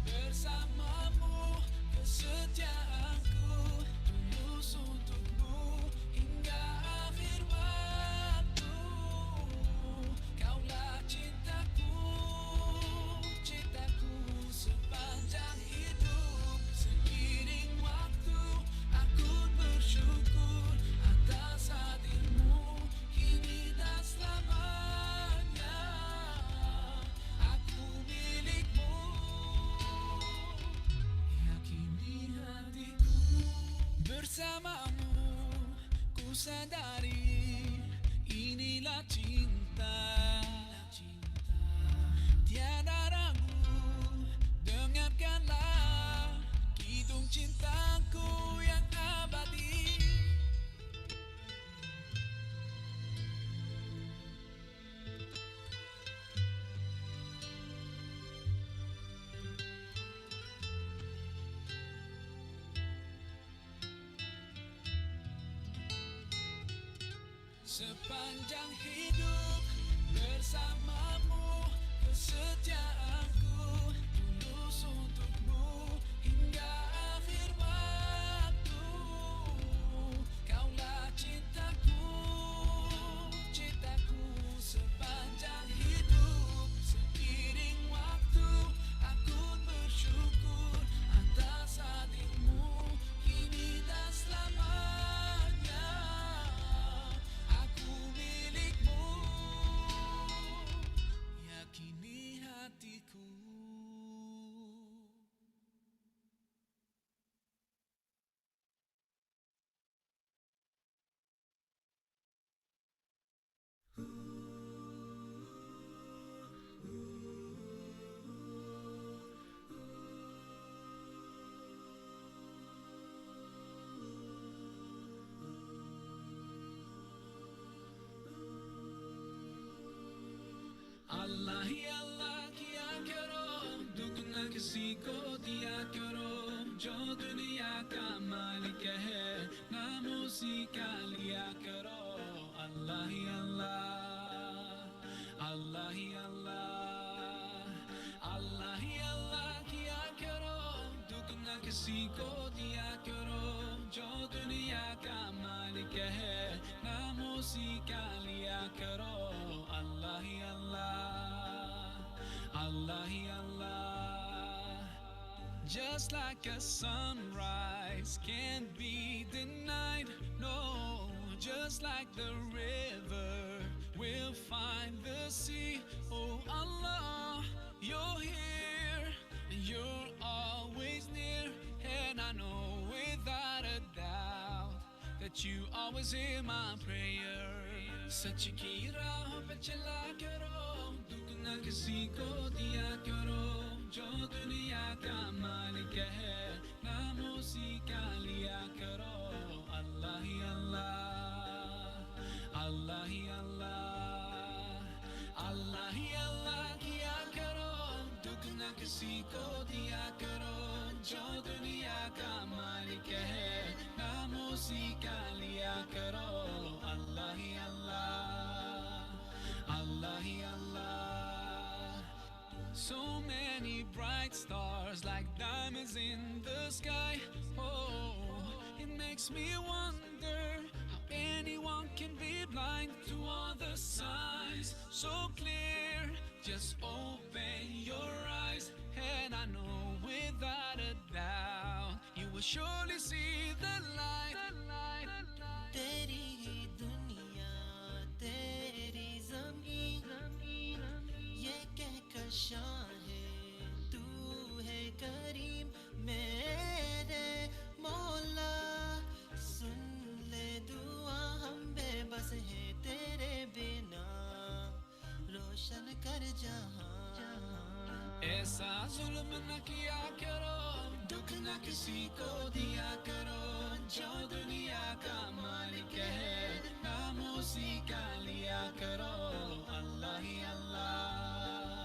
bersamamu, kesetiaanku tulus untukmu hingga akhir waktu. Kaulah cintaku, cintaku sepanjang hidup. Seiring waktu aku bersyukur atas hadirmu kini dan selamanya. Aku milikmu, yakini hatiku. Bersamamu ku sadari inilah cinta. Tiada ragu, dengarkanlah kidung cintaku yang abadi. Sepanjang hidup bersamamu, kesetiaanku tulus untukmu hingga akhir waktu. Kaulah cintaku, cintaku sepanjang hidup. Seiring waktu aku bersyukur atas hadirmu kini dan selamanya. Aku milikmu, yakini hatiku. अल्लाह ही अल्लाह किया करो, दुगना किसी को दिया करो. जो दुनिया का मालिक है, नाम उसी का लिया करो. अल्लाह ही अल्लाह, अल्लाह ही अल्लाह, अल्लाह ही अल्लाह किया करो, दुगना किसी को दिया करो. जो दुनिया का मालिक है, नाम उसी का लिया करो. अल्लाह ही अल्लाह, अल्लाह ही अल्लाह. Just like a sunrise can't be denied, no. Just like the river will find the sea. Oh Allah, you're here and you're always near. And I know without a doubt that you always hear my prayer. सच की राह पे चला करो, दुगना किसी को दिया करो. जो दुनिया का मालिक है, नाम उसी का लिया करो. अल्लाह ही अल्लाह, अल्लाह ही अल्लाह, अल्लाह ही अल्लाह किया करो, दुगना किसी को दिया करो. जो दुनिया का मालिक है, नाम उसी का लिया करो. अल्लाह ही अल्लाह, अल्लाह ही अल्लाह. So many bright stars like diamonds in the sky. Oh, in makes me wonder how anyone can be blind to all the signs so clear. Just open your eyes, and I know without a doubt you will surely see the light. तेरी ही दुनिया तेरी ज़मीन ये कहकर शाहे तू है करीम मेरे मौला सुन ले दुआ हम बेबस हैं तेरे बिना रोशन कर जहां ऐसा जुल्म न किया करो दुख न किसी को दिया करो जो दुनिया का मालिक है नाम उसी का लिया करो अल्लाह ही अल्लाह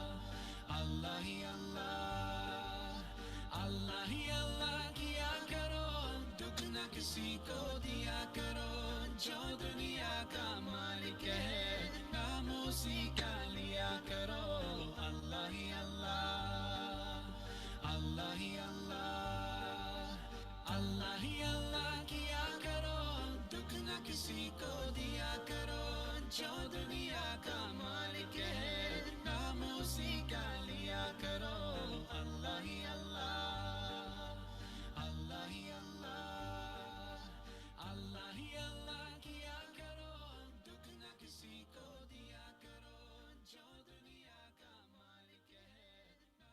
अल्लाह ही अल्लाह अल्लाह ही अल्लाह किया करो दुख न किसी को दिया करो जो दुनिया का मालिक है नाम उसी का लिया करो अल्लाह ही अल्लाह अल्लाह ही अल्लाह अल्लाह ही अल्लाह किया करो दुख न किसी को दिया करो जो दुनिया का मालिक है नाम उसी का लिया करो अल्लाह ही अल्लाह अल्लाह ही अल्लाह अल्लाह ही अल्लाह किया करो दुख न किसी को दिया करो जो दुनिया का मालिक है नाम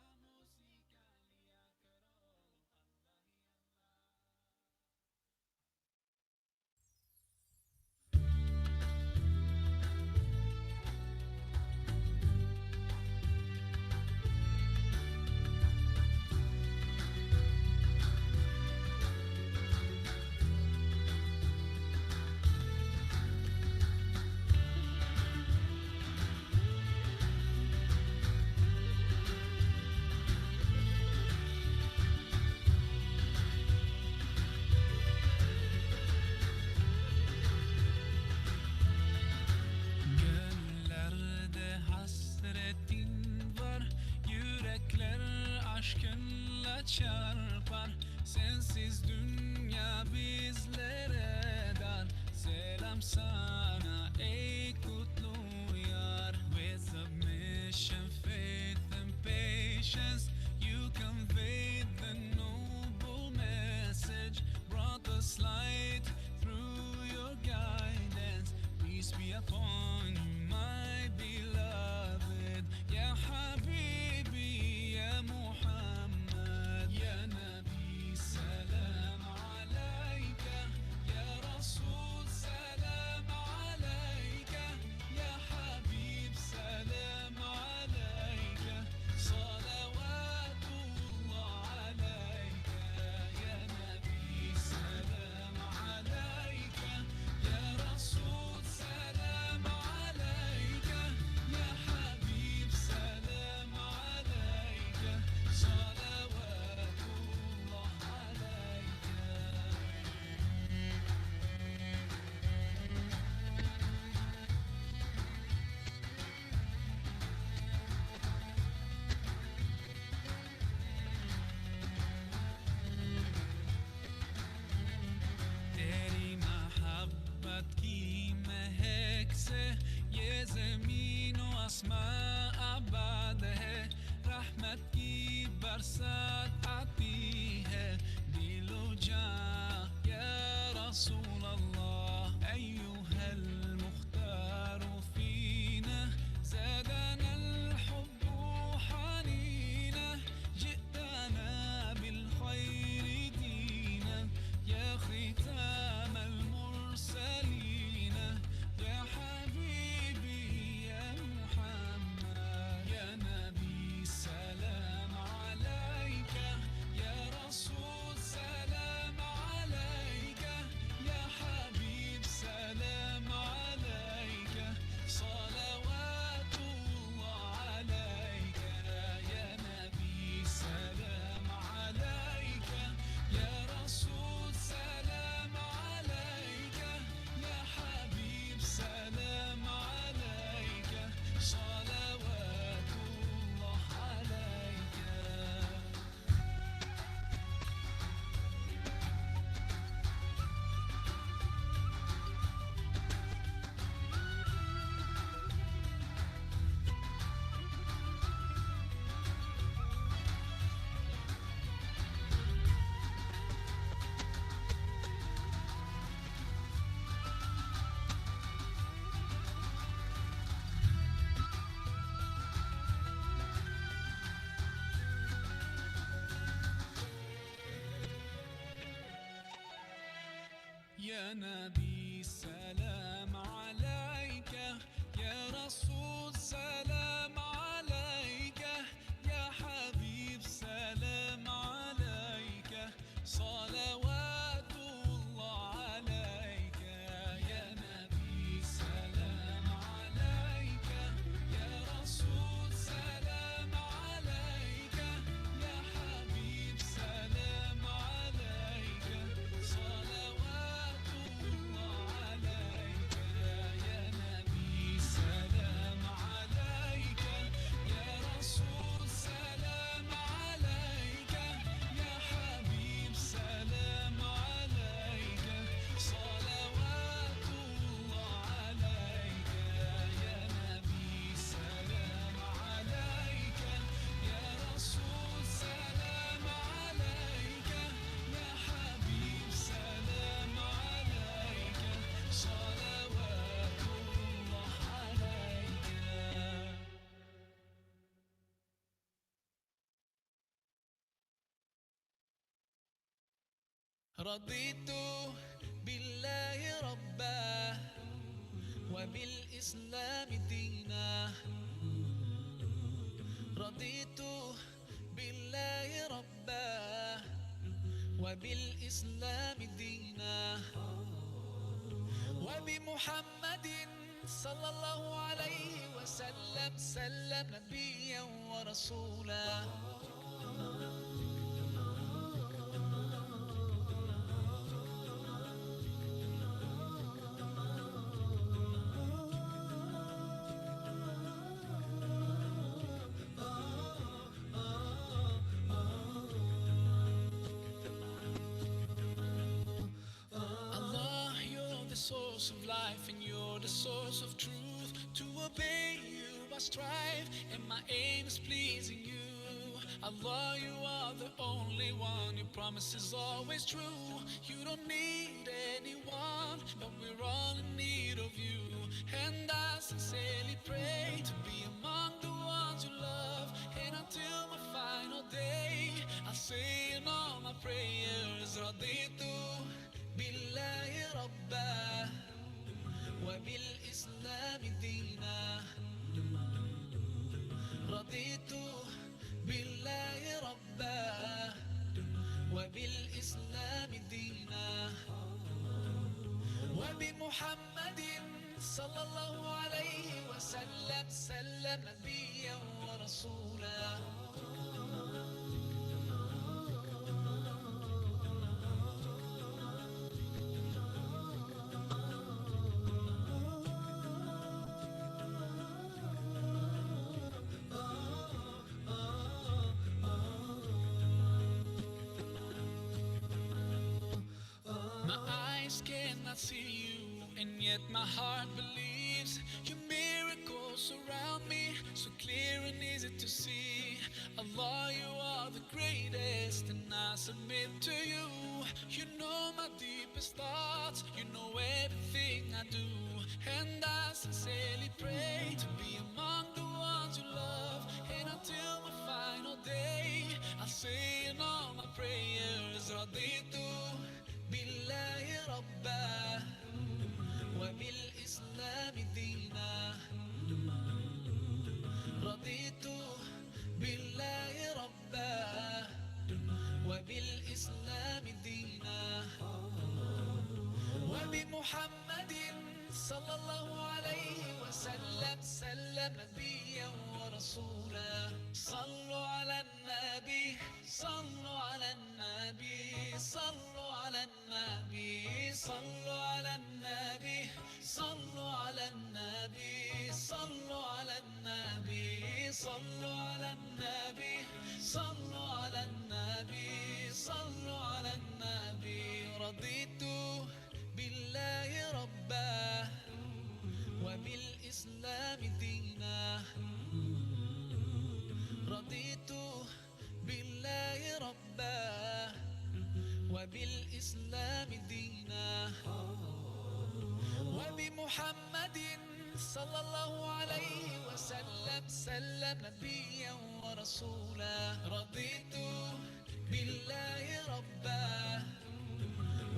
उसी का लिया करो अल्लाह ही Gönüllerde hasretin var yürekler aşkınla çarpar sensiz dünya bizlere dar selam sana ey kutlu yar with submission faith and patience you conveyed the noble message brought us light through your guidance peace be upon you my beloved ya habibi ya muhammad ya nabi salam alayka ya rasul salam alayka ya habib salam alayka salawatullah alayka ya nabi salam alayka ya rasul salam alayka ya habib salam alayka salawatullah तेरी मोहब्बत की महक से ये ज़मीन व आसमां आबाद है रहमत की बरसात आती है दिलो जां या रसूल अल्लाह अय्युहल Mukhtar फीना ज़ादना الحب حنينا جئتنا بالخير دينا يا ختام المرسلين يا حبيبي يا محمد يا نبي سلام عليك يا رسول سلام عليك يا يا نبي سلام عليك، يا رسول سلام عليك، يا حبيب سلام عليك، صلوات الله عليك. يا نبي سلام عليك، يا رسول سلام عليك، يا حبيب سلام عليك، صلوات الله عليك. يا نبي سلام عليك، يا رسول سلام عليك، يا حبيب سلام عليك، صلوات الله عليك. يا نبي سلام عليك، يا رسول سلام عليك، يا حبيب سلام عليك، صلوات الله عليك. رضيت بالله ربا وبالإسلام دينا، رضيت بالله ربا وبالإسلام دينا، وبمحمد صلى الله عليه وسلم سلم نبيا ورسولا. Allah, you're the source of life and you're the source of truth. To obey you I strive and my aim is pleasing you. Allah, you are the only one, your promise is always true. You don't need anyone, but we're all in need of you. And I sincerely pray to be among the ones you love. And until my final day, I'll say in all my prayers, Raditu billahi rabba wa bil islam dina. Raditu billahi rabba wa bil islam dina, wa bi Muhammadin sallallahu alayhi wa sallam sallam nabiyyan wa rasula. My eyes cannot see you, and yet my heart believes. Your miracles surround me, so clear and easy to see. Allah, you are the greatest, and I submit to you. You know my deepest thoughts, you know everything I do. And I sincerely pray to be among the ones you love. And until my final day, I'll say in all my prayers, Raditu billahi rabba wa bil islam dina. Raditu billahi rabba wa bil islam dina, wa bi Muhammadin sallallahu alayhi wa sallam sallam nabiyyan wa rasula. Sallu ala nabi, sallu ala nabi, sallu ala nabi, sallu ala nabi, sallu ala nabi, sallu ala nabi, sallu ala nabi, sallu ala nabi, sallu ala nabi. Raditu billahi rabba wa bil islam dina. Raditu billahi rabba wa bil islam dina, wa bi Muhammadin sallallahu alayhi wa sallam sallam nabiyyan wa rasula. Raditu billahi rabba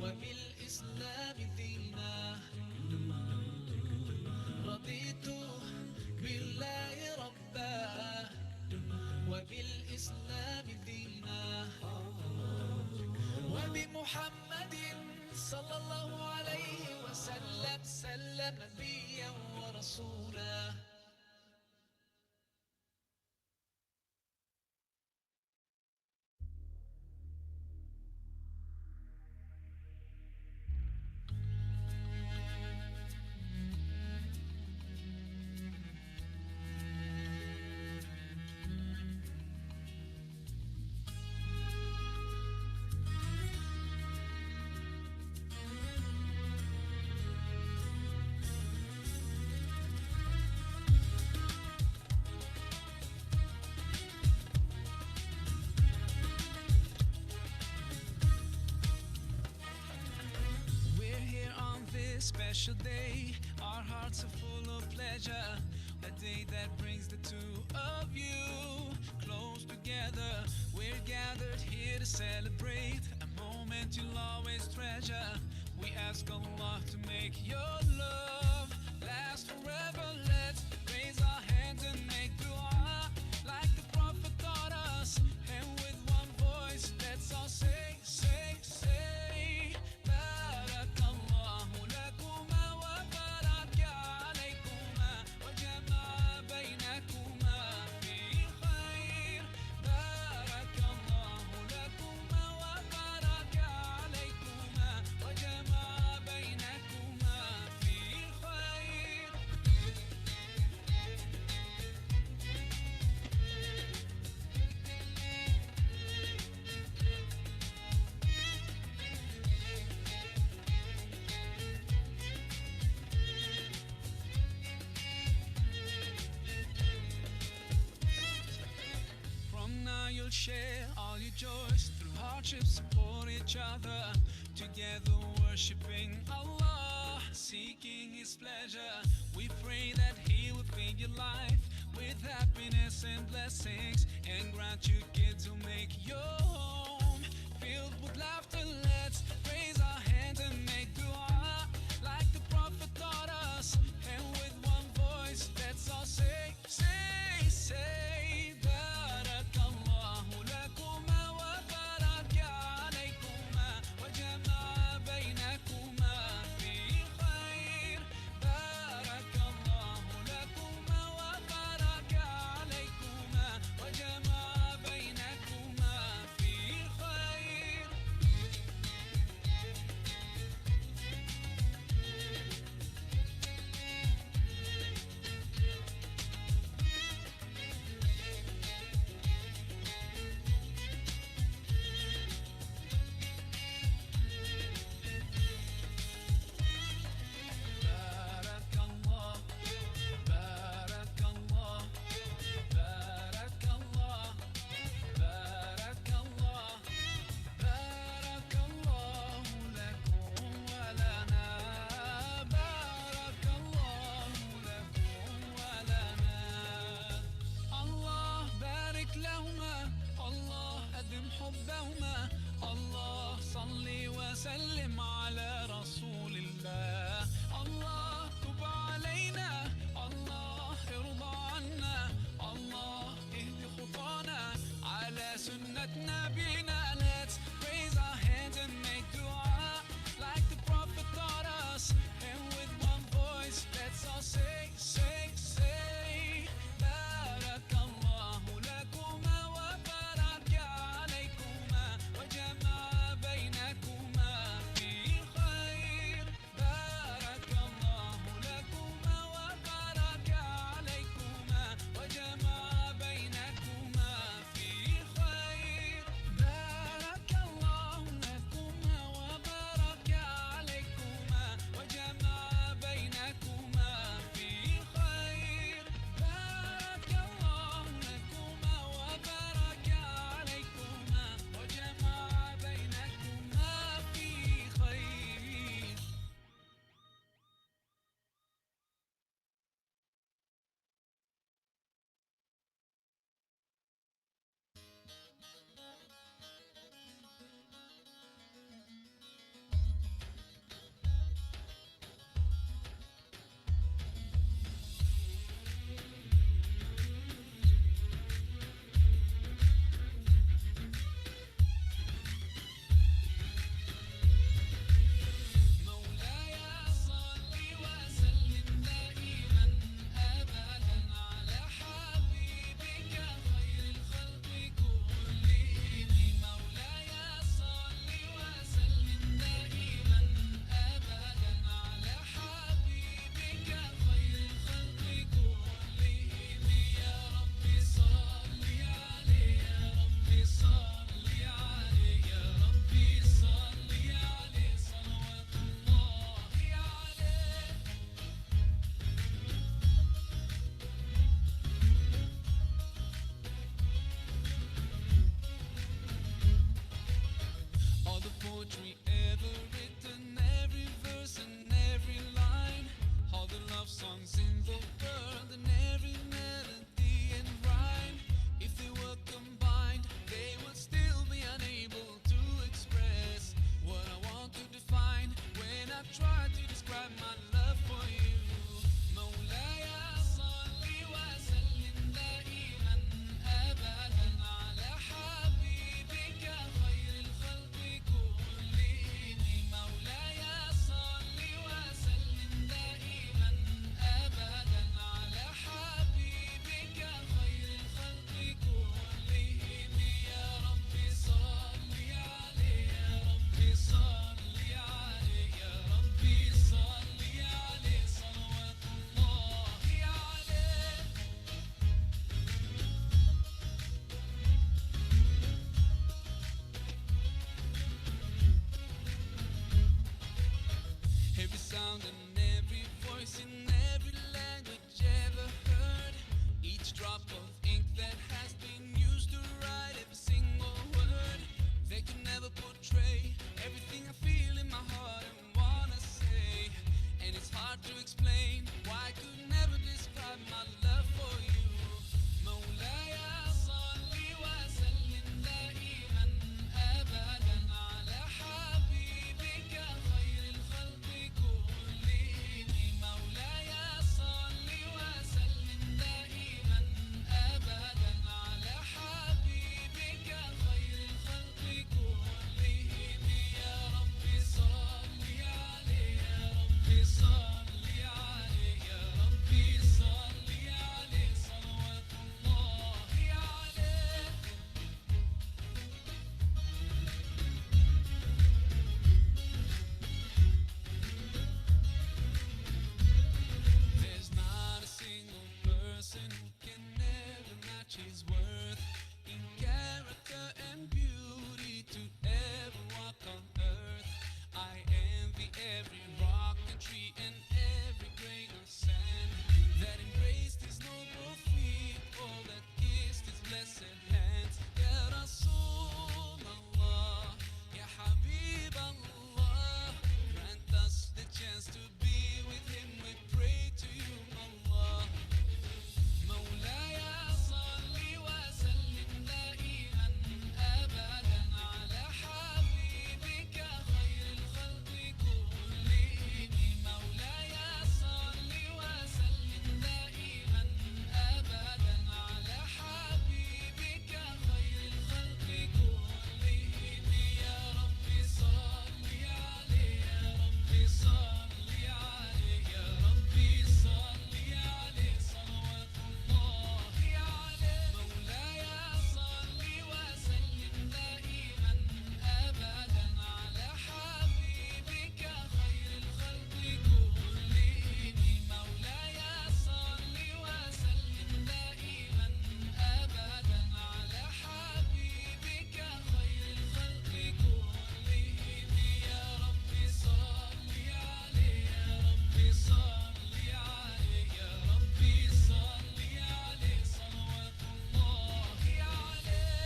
wa bil islam وبالإسلام دينا رضيت بالله ربا وبالإسلام دينا وبمحمد صلى الله عليه وسلم سلم نبيا ورسولا. Special day, our hearts are full of pleasure. A day that brings the two of you close together. We're gathered here to celebrate a moment you'll always treasure. We ask Allah to make your love last forever. Let's raise our hands and make dua like the Prophet taught us. And with one voice, let's all say, say, say. Share all your joys through hardships, support each other, together worshiping Allah, seeking His pleasure. We pray that He will fill your life with happiness and blessings, and grant you kids who make your home filled with laughter. Let's raise our hands and make dua like the Prophet taught us, and with one voice, let's all say, say, say. songs in the world, and every melody and rhyme, if they were combined, they would still be unable to express what I want to define when I try to describe my love for you. مولاي صل وسلم دائما أبدا على حبيبك خير الخلق كلهم. مولاي صل وسلم دائما أبدا على حبيبك خير الخلق كلهم. يا ربي صل عليه، يا ربي صل عليه، يا ربي صل عليه صلوات الله عليه. Every sound and every voice in every language ever heard, each drop of ink that has been used to write every single word, they could never portray everything I feel in my heart and wanna say. And it's hard to explain why I could never describe my love for you. مولاي صل وسلم دائما أبدا على حبيبك خير الخلق كلهم. مولاي صل وسلم دائما أبدا على حبيبك خير الخلق كلهم. يا ربي صل عليه، يا ربي صل عليه، يا ربي صل عليه صلوات الله عليه. There's not a single person who can ever match his worth in character and beauty to ever walk on earth. I envy every rock and tree and every grain of sand that embraced his noble feet, all that kissed his blessed hands. Ya Rasulallah, Ya Habib Allah, grant us the chance to be with him. We pray to you, Allah. مولاي صل وسلم دائما أبدا على حبيبك خير الخلق كلهم. مولاي صل وسلم دائما أبدا على حبيبك خير الخلق كلهم. يا ربي صل عليه، يا ربي صل عليه، يا ربي صل عليه صلوات الله عليه. مولاي صل وسلم دائما أبدا على حبيبك خير الخلق كلهم. مولاي صل وسلم دائما أبدا على حبيبك خير الخلق كلهم. يا ربي صل عليه، يا ربي صل عليه، يا ربي صل عليه صلوات الله عليه.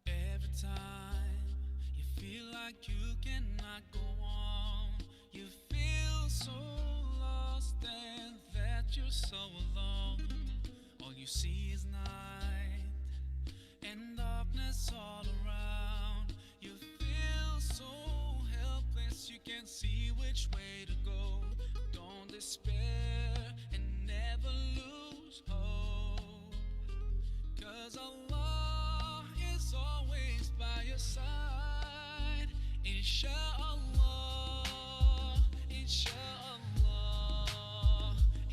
Every time you feel like you cannot go on, you feel so lost and that you're so alone. All you see is night and darkness all around. You feel so helpless, you can't see which way to go. Don't despair and never lose hope, 'cause Allah is always by your side. Insha'Allah, Insha'Allah,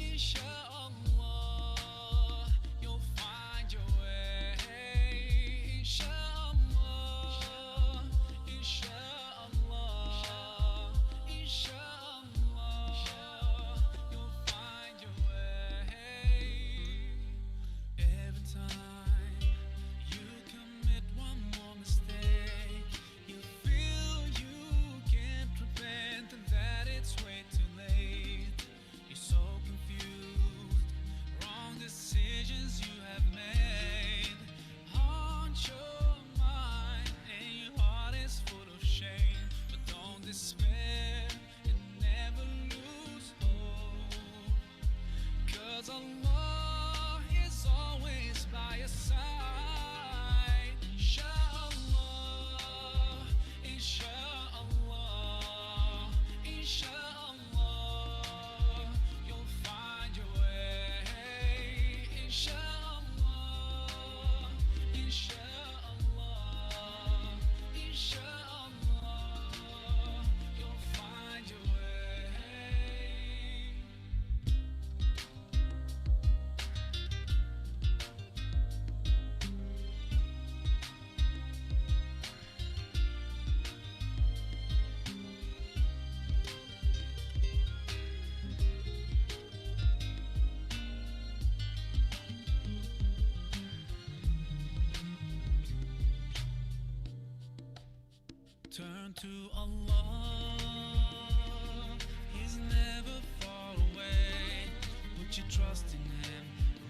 Insha'Allah, you'll find your way. Insha'Allah, Insha'Allah, Turn to Allah, He's never far away. Put your trust in Him,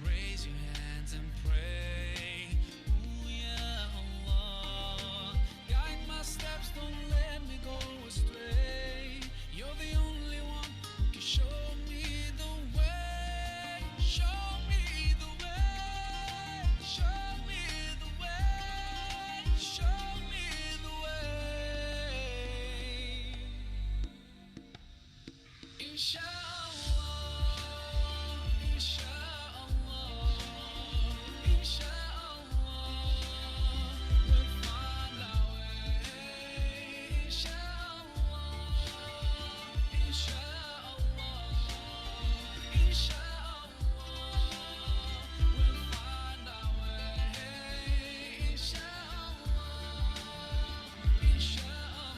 raise your hands and pray. Ooh, yeah, Allah, guide my steps, don't let me go astray. You're the only one who can show me the way. Show me the way. Show me the way. Show me the way. Inshallah, inshallah, inshallah, we'll find our way. Inshallah, inshallah, inshallah, we'll find our way. Inshallah, inshallah,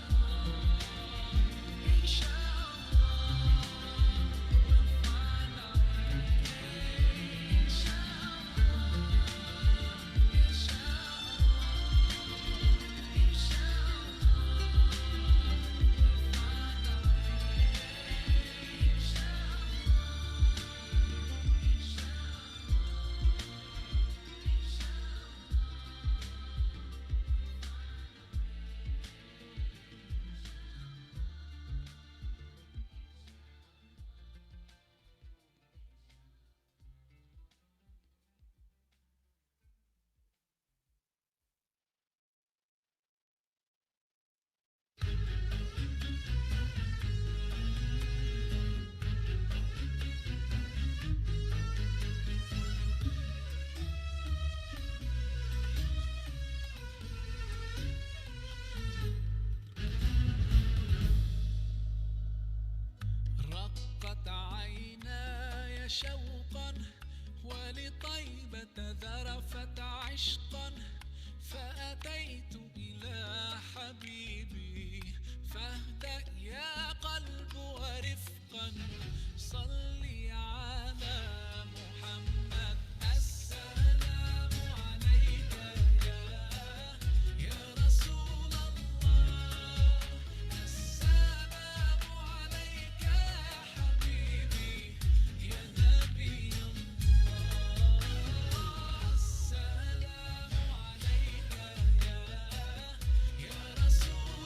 رقت عيناي شوقا ولطيبة ذرفت عشقا فأتيت إلى حبيبي فاهدأ يا قلب ورفقا صلي على محمد السلام عليك يا رسول الله السلام عليك يا حبيبي يا نبي الله السلام عليك يا رسول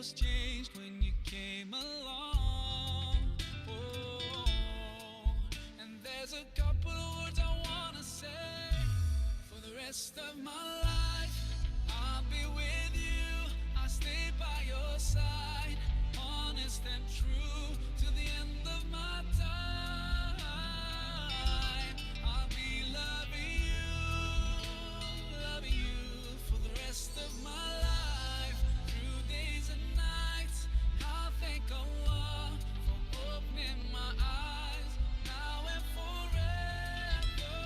was changed when you came along. Oh, and there's a couple of words I wanna say. For the rest of my life, I'll be with you. I'll stay by your side, honest and true to the end of my time. I'll be loving you for the rest of my life, through days and nights. I'll thank Allah for opening my eyes, now and forever.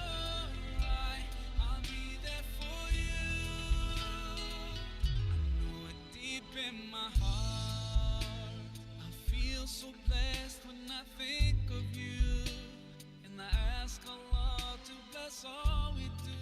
I'll be there for you. I know it deep in my heart. I feel so blessed when I think of you, and I ask Allah to bless all we do.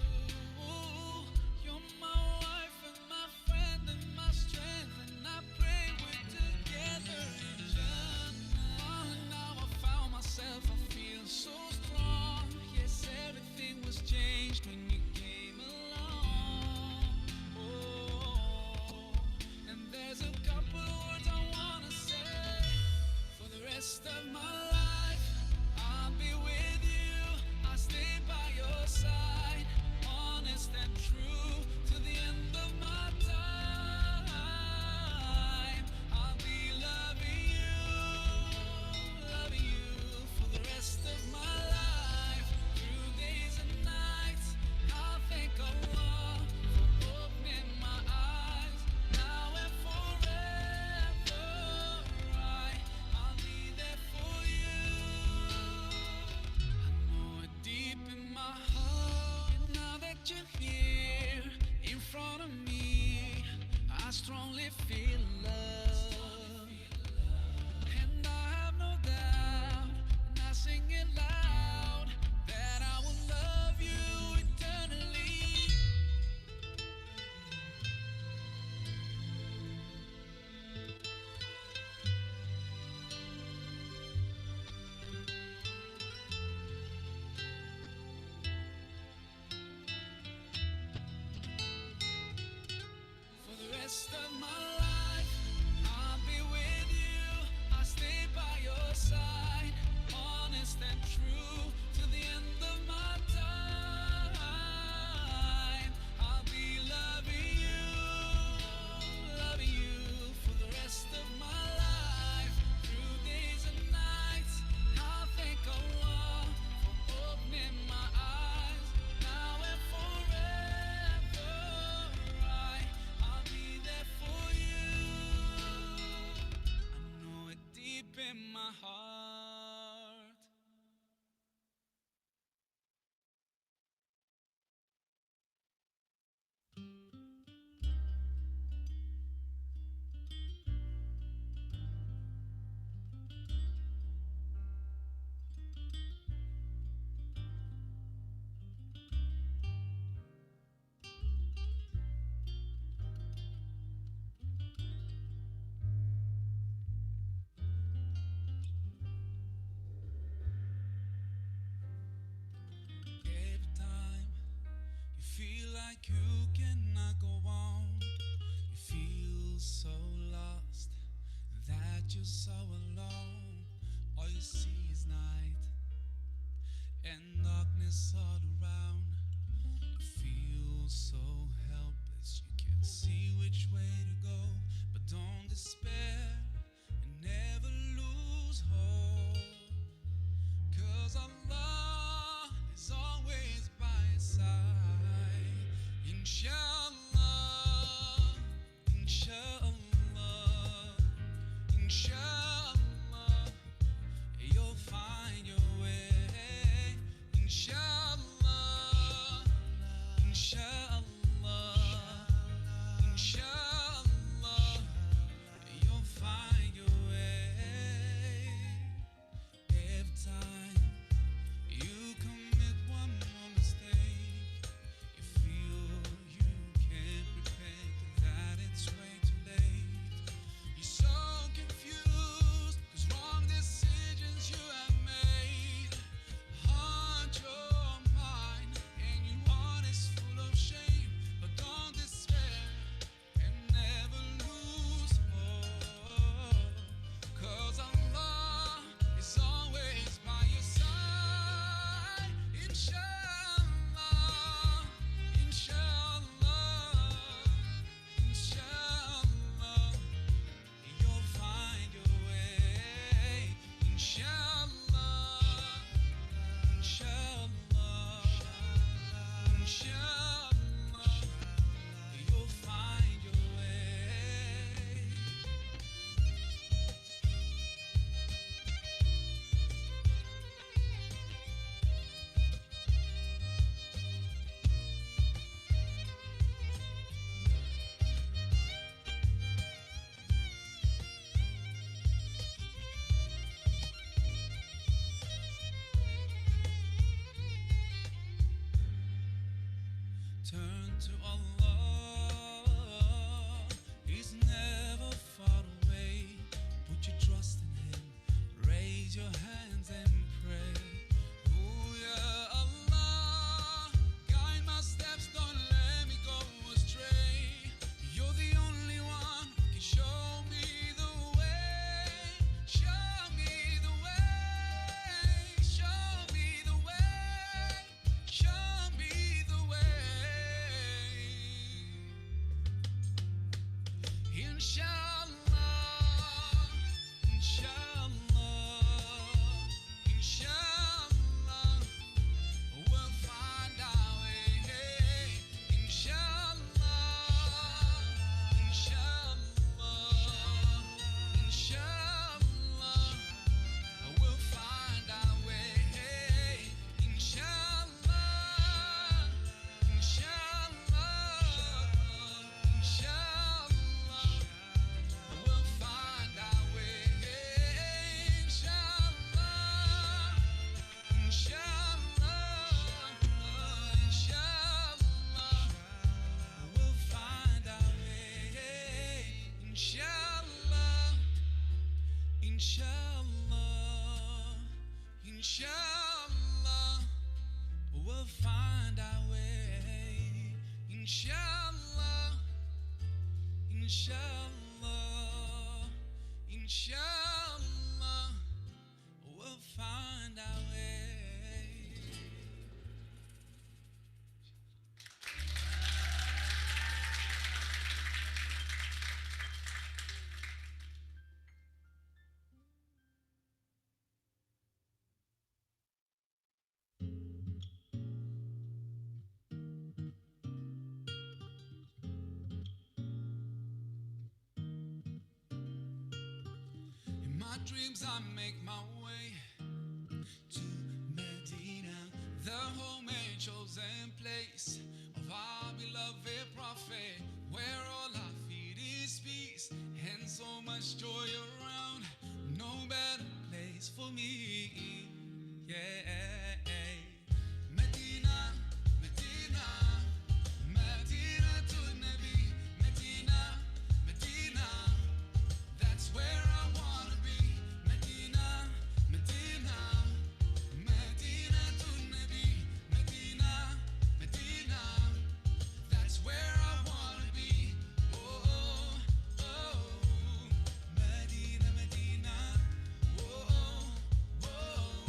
You're my wife and my friend and my strength, and I pray we're together in Jannah. Oh, now I found myself, I feel so strong. Yes, everything was changed when you came along. Oh, and there's a couple of words I wanna say. For the rest of my life, I'll be with you. I'll stay by your side, honest and true to the end of my time. I'll be loving you for the rest of my life, through days and nights. I'll thank Allah for opening my eyes, now and forever. I'll be there for you. I know it deep in my heart. Now that you're here in front of me, I strongly feel love, and I have no doubt, and I sing it loud, that I will love you eternally. For the rest of my life, I'll be with you. I'll stay by your side, honest and true to the end of my time. I'll be loving you for the rest of my life, through days and nights. I'll thank Allah for opening my eyes, now and forever. I'll be there for you. I know it deep in my heart. Every time you feel like you cannot go on, you feel so lost that you're so alone. All you see is night and darkness all around. You feel so helpless, you can't see which way to go. But don't despair and never lose hope, 'cause Allah is always by your side. Inshallah, inshallah, inshallah, you'll find your way. Inshallah, inshallah, inshallah, you'll find your way. Every time you commit one more mistake, you feel you Turn to Allah, He's never far away. Put your trust in Him, raise your hands and pray. Oh yeah, Allah, guide my steps, don't let me go astray. You're the only one who can show me the way. Show me the way. Show me the way. Show me the way. Inshallah, inshallah, inshallah, we'll find our way. Inshallah, inshallah, inshallah, we'll find our way. Inshallah, inshallah, inshallah, we'll find our way. Inshallah, inshallah, we'll find our way. Inshallah, inshallah, inshallah, we'll find our way. Inshallah, inshallah, inshallah, we'll find our way. In my dreams, I make my way to Medina, the home and chosen place of our beloved prophet, where all I feed is peace and so much joy around. No better place for me. Yeah. Medina, Medina, Medina to Nabi, Medina, Medina. That's where I wanna be. Medina, Medina, Medina to Nabi, Medina, Medina. That's where I wanna be. Oh, oh, Medina, Medina. Oh, oh,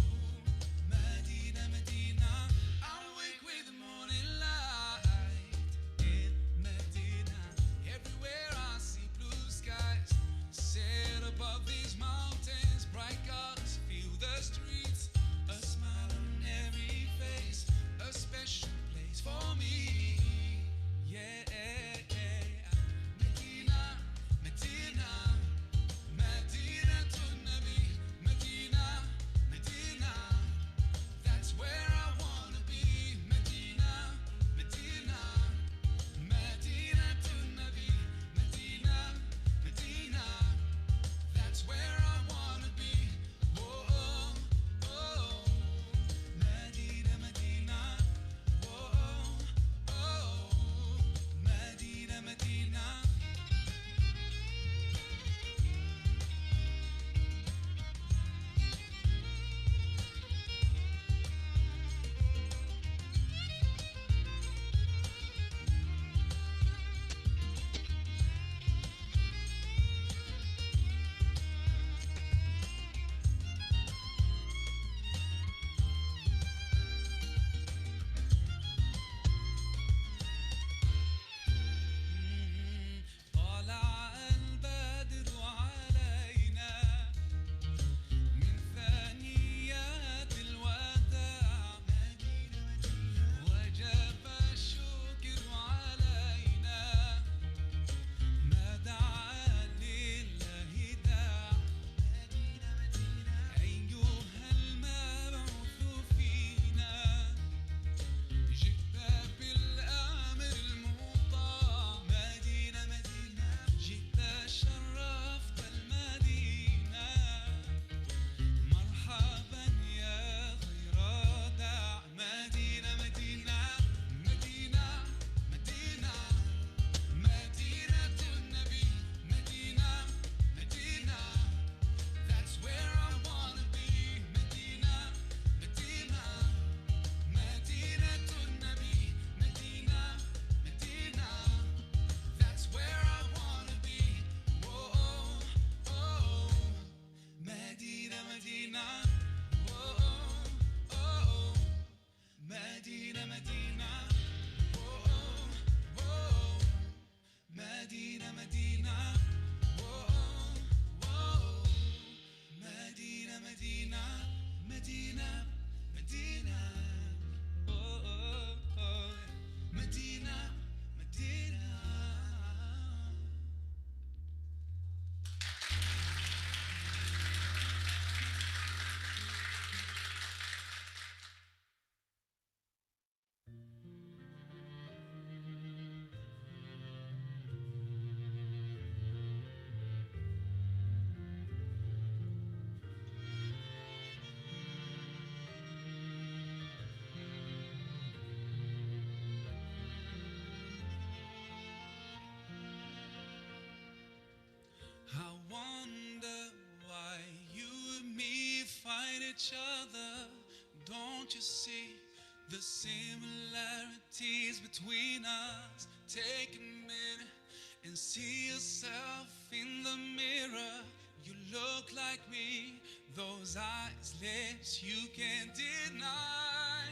see the similarities between us. Take a minute and see yourself in the mirror. You look like me, those eyes, lips you can't deny.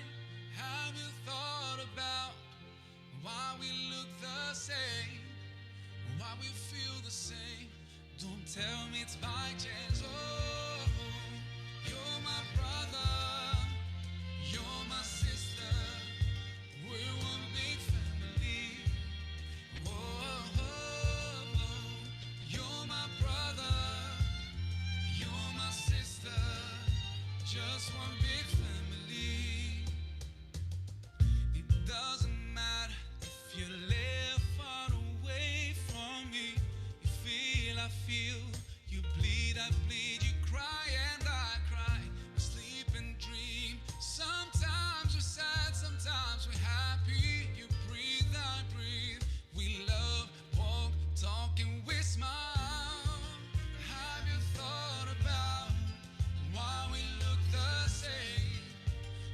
Have you thought about why we look the same, why we feel the same? Don't tell me it's by chance. Oh, you're my brother, you're my sister, we're one big family. Oh, you're my brother, you're my sister, just one big family. It doesn't matter if you live far away from me. You feel, I feel, you bleed, I bleed, you cry and I cry. We sleep and dream. Sometimes we're sad, sometimes we're happy. You breathe, I breathe. We love, walk, talk, and we smile. Have you thought about why we look the same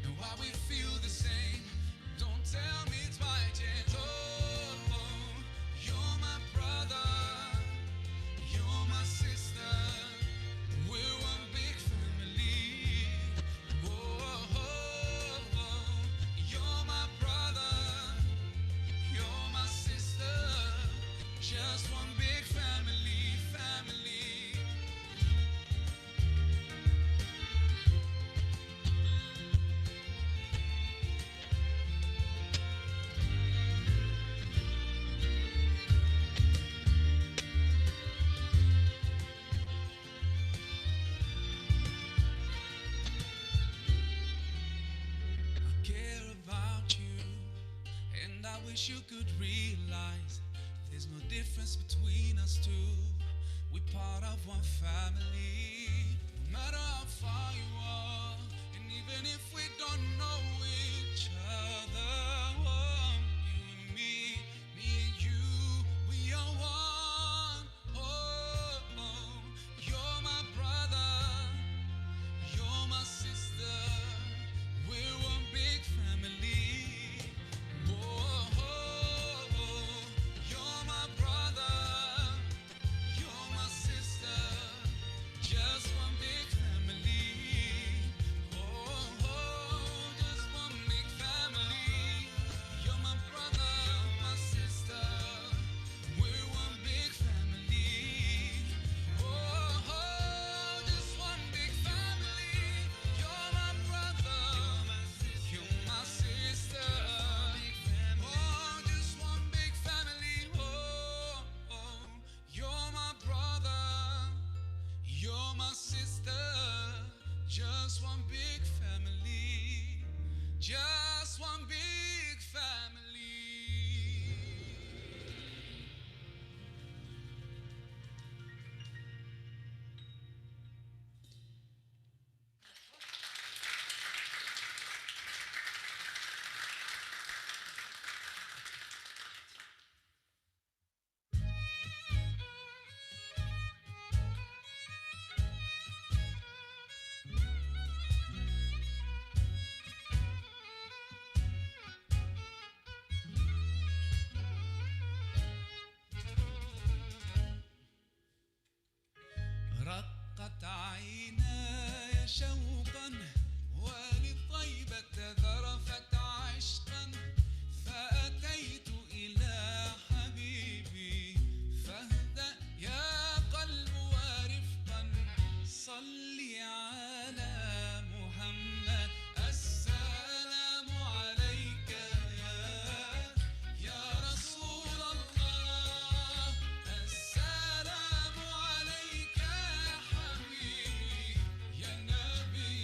and why we feel the same? Don't tell me it's by chance. Oh, you're my brother, you're my sister, we're one big family. Oh, you're my brother, you're my sister, just one big family, family. I care about you, and I wish you could realize there's no difference between us two. We're part of one family, no matter how far you are, and even if we don't know each other. Oh, you and me and you, we are one. Oh, you're my brother, you're my sister, we're one big family. Oh, you're my brother, you're my sister, just one big family. Oh, just one big family. You're my brother, my sister, we're one big family. Oh, just one big family. You're my brother, you're my sister. Oh, just one big family. Oh, you're my brother, you're my sister, just one big family, just one big family. رقت عيناي شوقا ولطيبة ذرفت عشقا فأتيت إلى حبيبي فاهدأ يا قلب ورفقا صلي على محمد السلام عليك يا رسول الله السلام عليك يا حبيبي يا نبي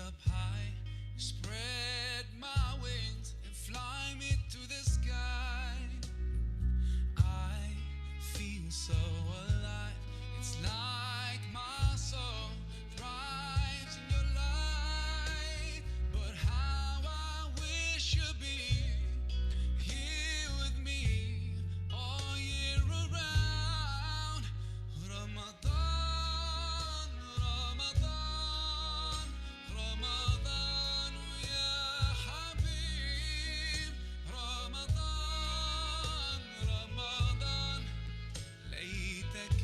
up high, you spread my wings and fly me to the sky. I feel so alive, it's like my soul thrives in your light. But how I wish you'd be here with me all year around. Ramadan, Ramadan, Ramadan, ya Habib. Ramadan, Ramadan, ليتك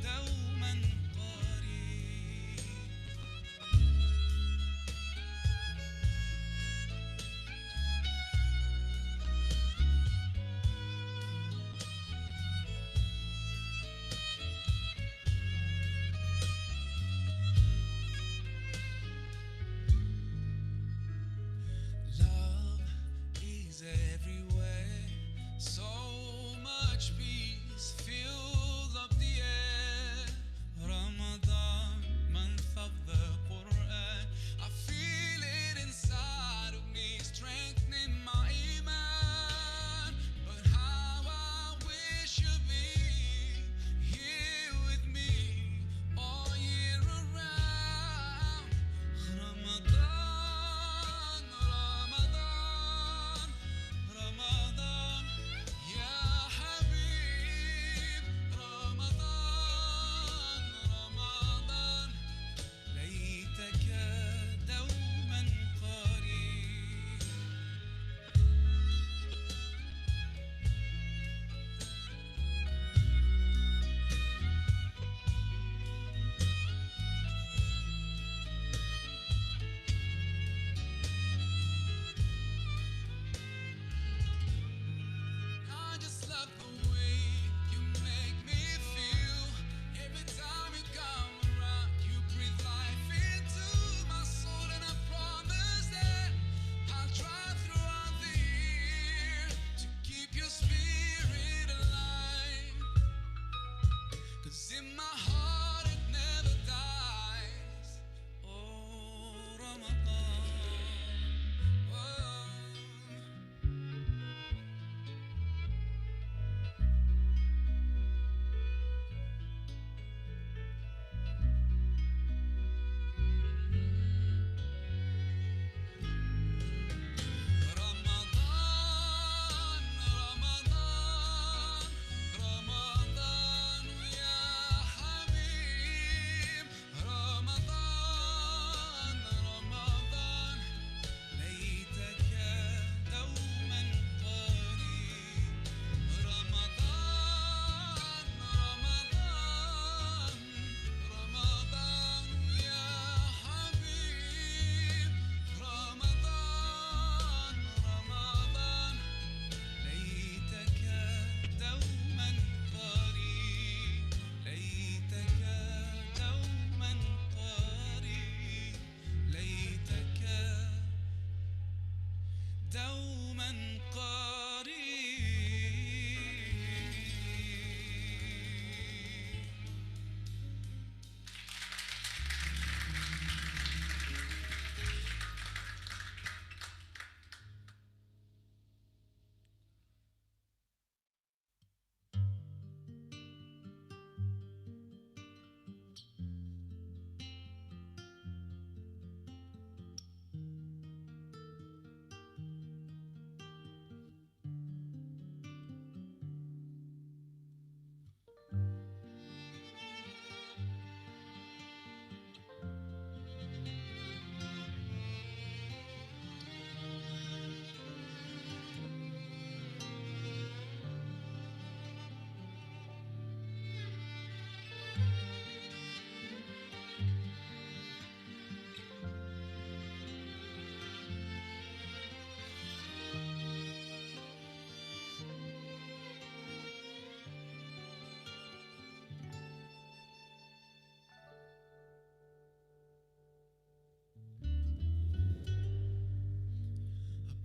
دوما قريب. Love is everywhere, so much peace fills up the air. Ramadan, month of the Quran, I feel it inside of me, strengthening my iman. But how I wish you'd be here with me all year around. Ramadan, Ramadan, Ramadan, ya Habib. Ramadan, Ramadan, ليتك دوما قريب. I just love the way you make me feel. Every time you come around, you breathe life into my soul, and I promise that I'll try throughout the year to keep your spirit alive. 'Cause in my heart it never dies. Oh, Ramadan. Oh. Ramadan, Ramadan, Ramadan, ya Habib. Ramadan, Ramadan, ليتك دوما قريب. رمضان، رمضان، رمضان، يا حبيب. رمضان، رمضان، ليتك دوما قريب. ليتك دوما قريب. ليتك دوما قريب.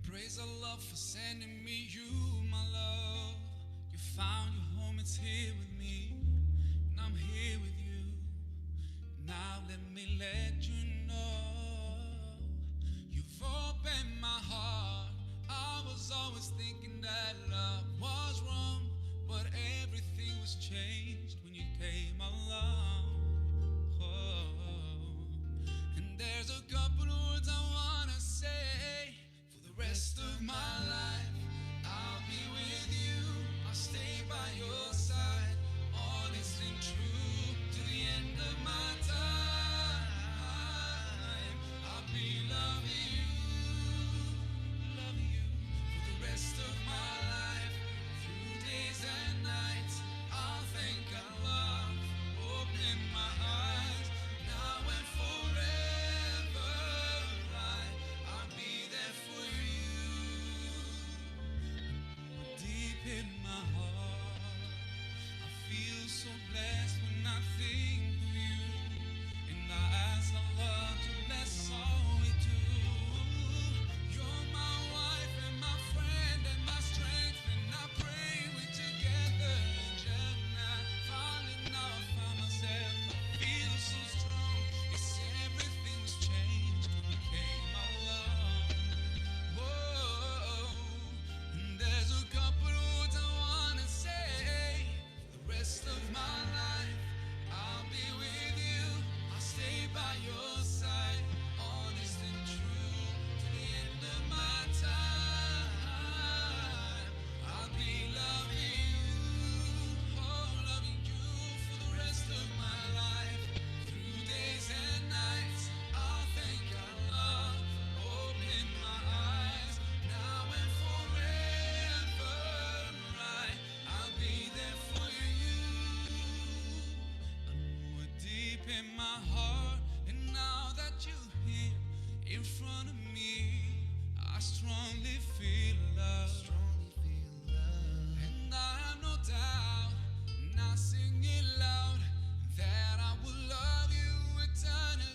Praise Allah for sending me you, my love. You found your home, it's here with me, and I'm here with you. Now let me let you know There's a couple words I wanna say for the rest of my life. I'll be with you, I'll stay by your side, honest and true to the end of my time. I'll be loving you for the rest of my life, through days and nights. I'll thank Allah, open my eyes, now and forever. I'll be there for you. Deep in my heart, I feel so blessed when I think of you, and I ask Allah to bless all we do. You're my wife and my friend and my strength, and I pray we're together in Jannah. Finally now I found myself, I feel so strong. Yes, everything's changed when we came along. Whoa, and there's a couple words I wanna say for the rest of my life. I'll be with you, I'll stay by your side, honest and true to the end of my time. I'll be loving you, oh, loving you for the rest of my life, through days and nights. I'll thank Allah, open my eyes, now and forever. I'll be there for you. I know it deep in my heart, and now that you're here in front of me, I strongly feel love. And I have no doubt, and I sing it loud, that I will love you eternally.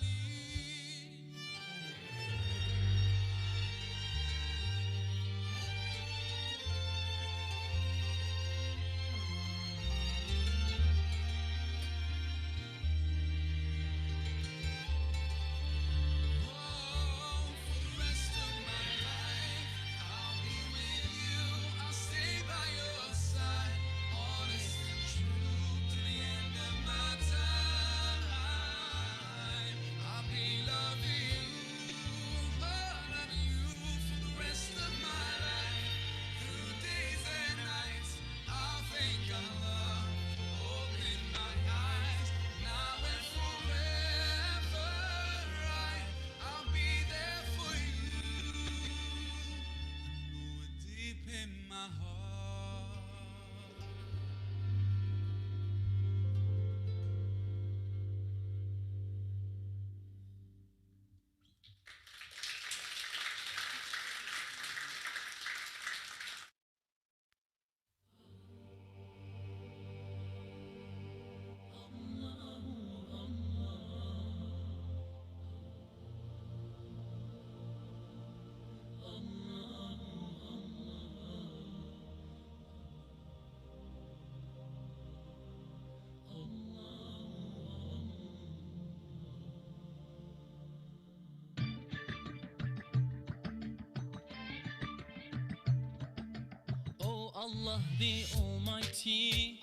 Oh Allah the Almighty,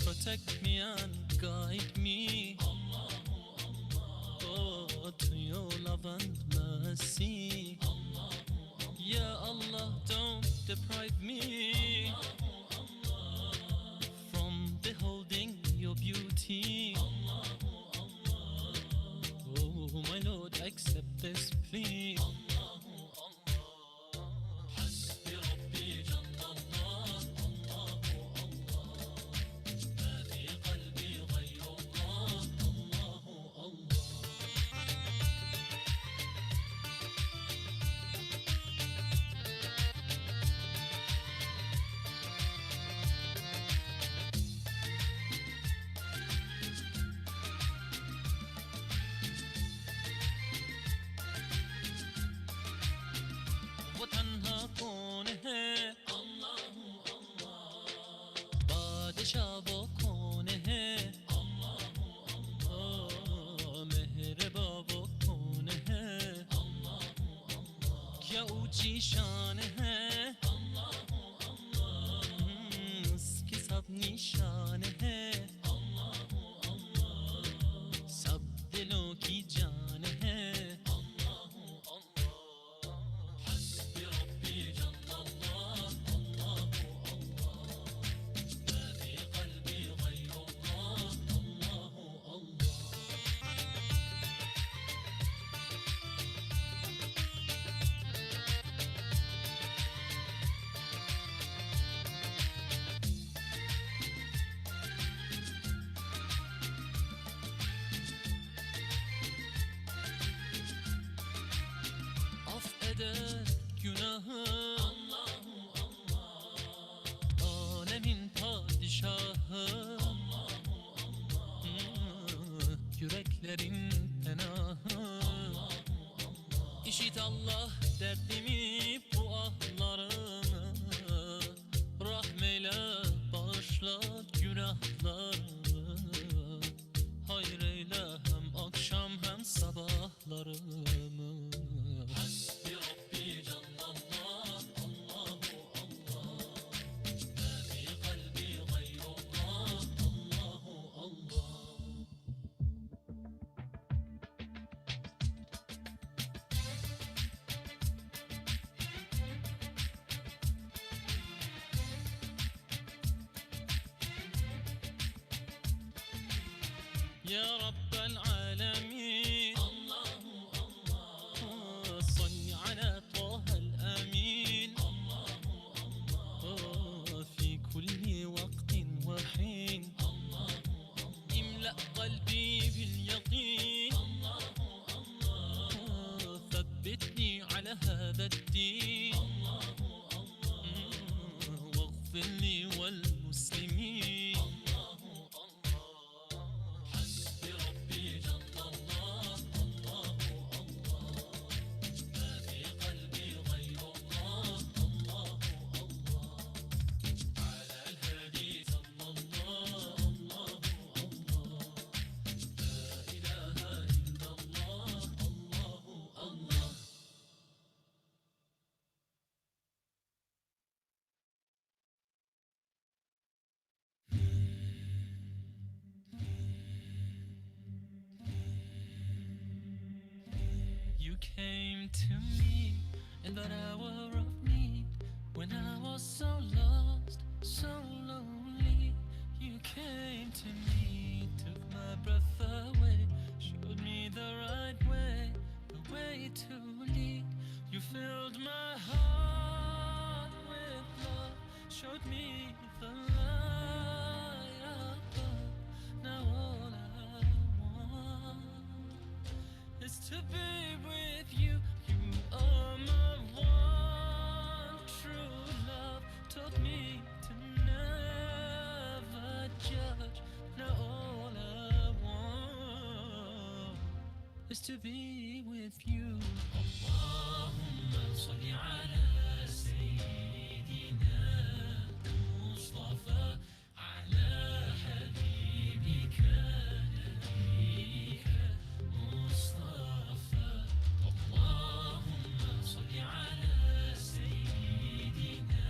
protect me and guide me, oh, to your love and mercy. Ya Allah, don't deprive me from beholding your beauty. Oh my Lord, accept this plea. वो तन्हा कौन है, बादशाह वो कौन है, मेहरबा वो कौन है, क्या ऊंची शान है, उसकी सब निशान है, सब eder günahı. Allahu Allah. Alemin padişahı. Allahu Allah. Yüreklerin penahı. Allahu Allah. İşit Allah derdimi, bu ahlarımı. Rahmeyle bağışla günahlarımı. Hayır eyle hem akşam hem sabahlarımı. Hasbi Rabbi Cellallah, Allahu Allah. Ma fi kalbi gayrullah, Allahu Allah. يا رب العالمين الله الله. صل على طه الأمين الله الله. في كل وقت وحين الله الله. املأ قلبي باليقين الله الله. ثبتني على هذا الدين الله الله. واغفر لي والمسلمين. You came to me in that hour of need, when I was so lost, so lonely. You came to me, took my breath away, showed me the right way, the way to lead. You filled my heart with love, showed me the light above. Now all I want is to be with you. You are my one true love. Taught me to never judge. Now all I want is to be with you. Allahumma salli ala sayyidina Mustafa, ala habibika nabiyika Mustafa. Allahumma salli ala sayyidina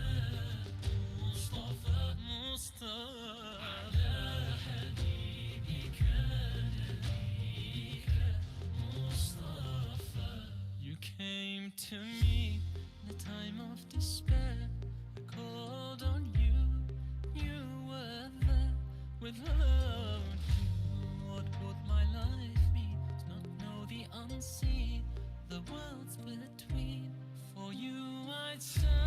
Mustafa, Mustafa, ala habibika nabiyika Mustafa. You came to me in a time of despair. I called on you, you were there. Without you, what would my life be? To not know the unseen, the worlds between. For you I'd sacrifice,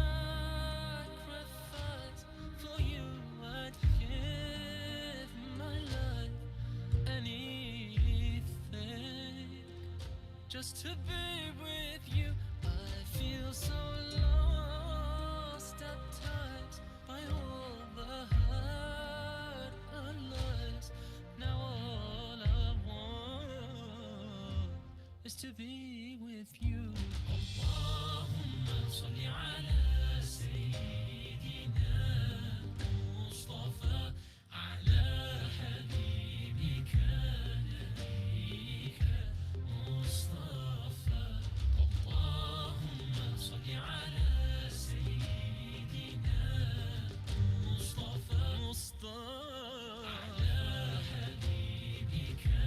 for you I'd give my life, anything, just to be with you. I feel so lost at times by all the hurt and lies. Now all I want is to be with you. Allahumma salli ala sayyidina Mustafa, ala habibika nabiyika Mustafa. Allahumma salli ala sayyidina Mustafa, Mustafa, ala habibika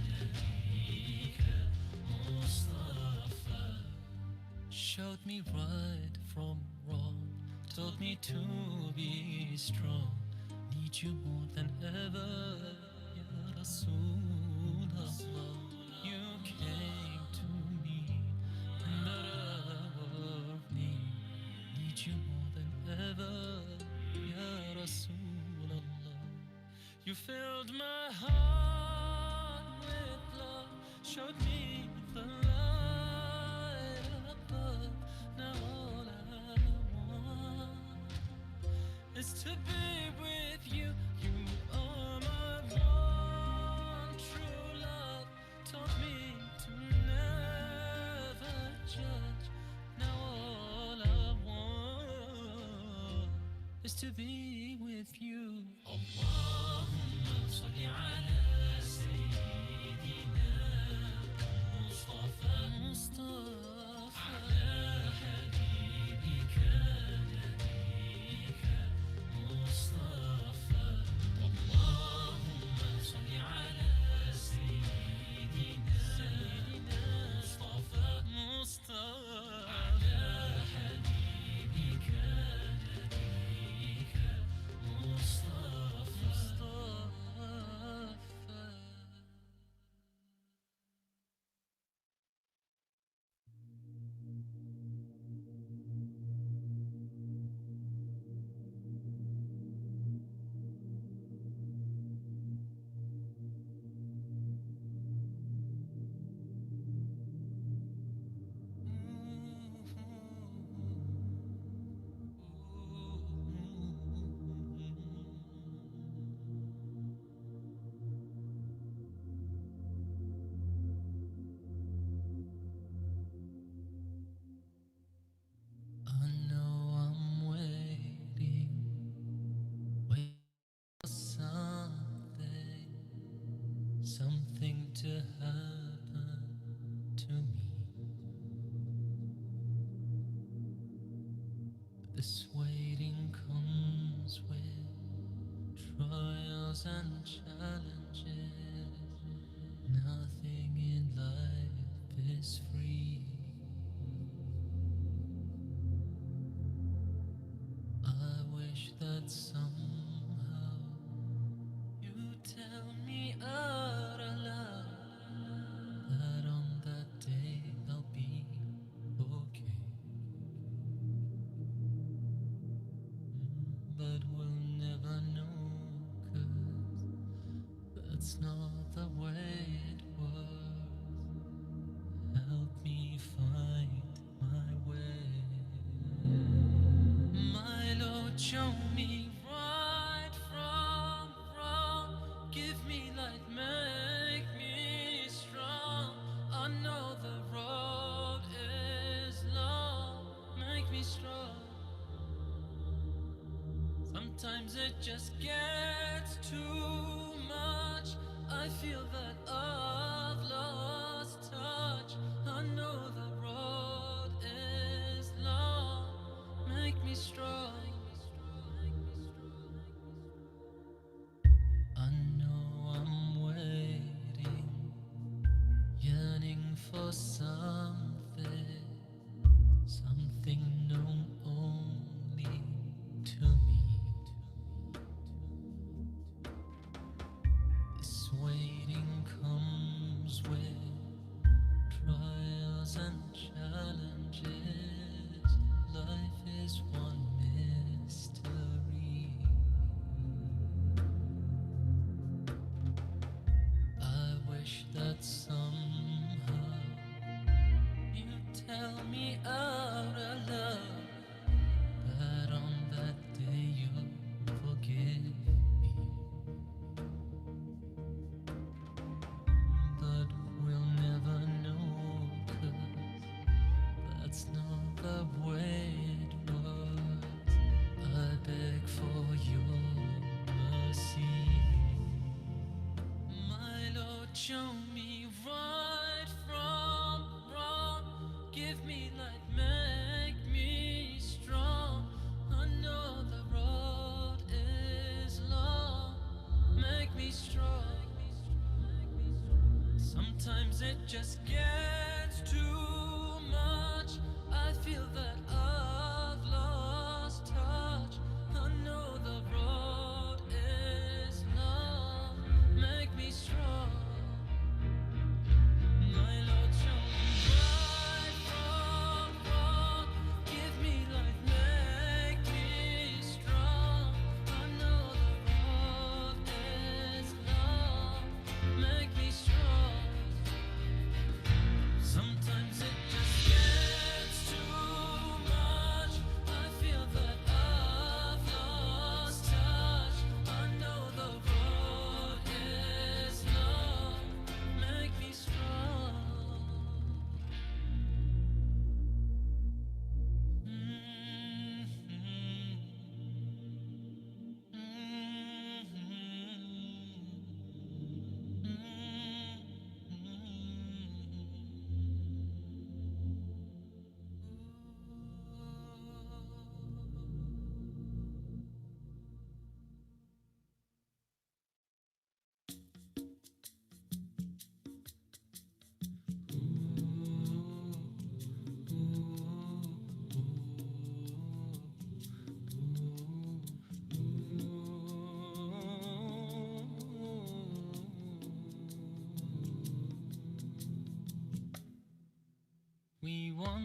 nabiyika Mustafa. Showed me right from wrong, told me to be strong. Need you more than ever, Ya Rasulullah. You came to me in that hour of need. Need you more than ever, Ya Rasulullah. You filled my heart with love, showed me the light above. to be with you. You are my one true love. Taught me to never judge. Now all I want is to be with you. Allahumma salli ala Sayyidina Mustafa ala Habibika Nabiyika Mustafa. Allahumma salli ala Sayyidina Mustafa ala Habibika Nabiyika Mustafa. I know I'm waiting for something to happen to me. This waiting comes with trials and challenges. Nothing in life is free. I wish that somehow you tell me out aloud that on that day I'll be okay. But we'll never know, 'cause that's not the way it works. Help me find my way. My Lord, show me right from wrong. Give me light, make me strong. I know the road is long. Make me strong. Sometimes it just gets too much. I feel that I've lost touch. I know the road is long. Make me strong. I know I'm waiting, yearning for something known only to me. This waiting comes with trials and challenges. Life is one mystery. I wish that somehow you tell me out aloud that on that day you'll forgive me. But we'll never know, 'cause that's not the way it works. I beg for your mercy. My Lord, show me right from wrong. Give me light, make me strong. I know the road is long. Make me strong. Sometimes it just gets too much. I feel that I've lost touch. I know the road is long. Make me strong. My Lord, show me right from wrong. Give me light, make me strong. I know the road is long. Make me strong. Sometimes it just gets too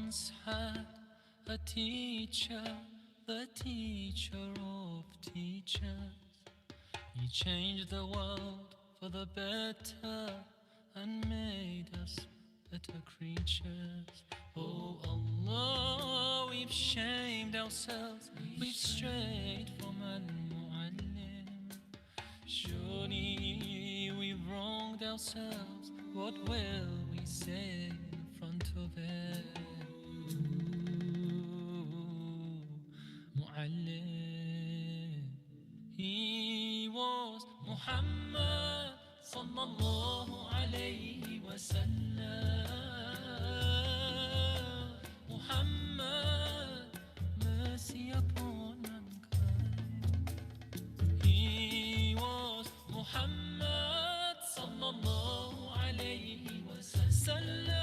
once had a teacher, the teacher of teachers. He changed the world for the better and made us better creatures. Oh Allah, we've shamed ourselves, we've strayed from Al-Mu'allim. Surely we've wronged ourselves, what will we say in front of it? Mu'allim. He was Muhammad sallallahu alayhi wa sallam. Muhammad, mercy upon mankind. He was Muhammad sallallahu alayhi wa sallam.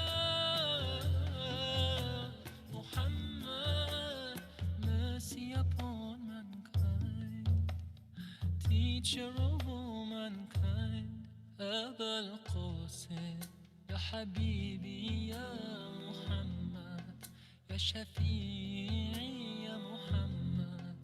Muhammad, mercy upon mankind. Teacher of all mankind, أبا القاسم يا حبيبي يا محمد، يا شفيعي يا محمد،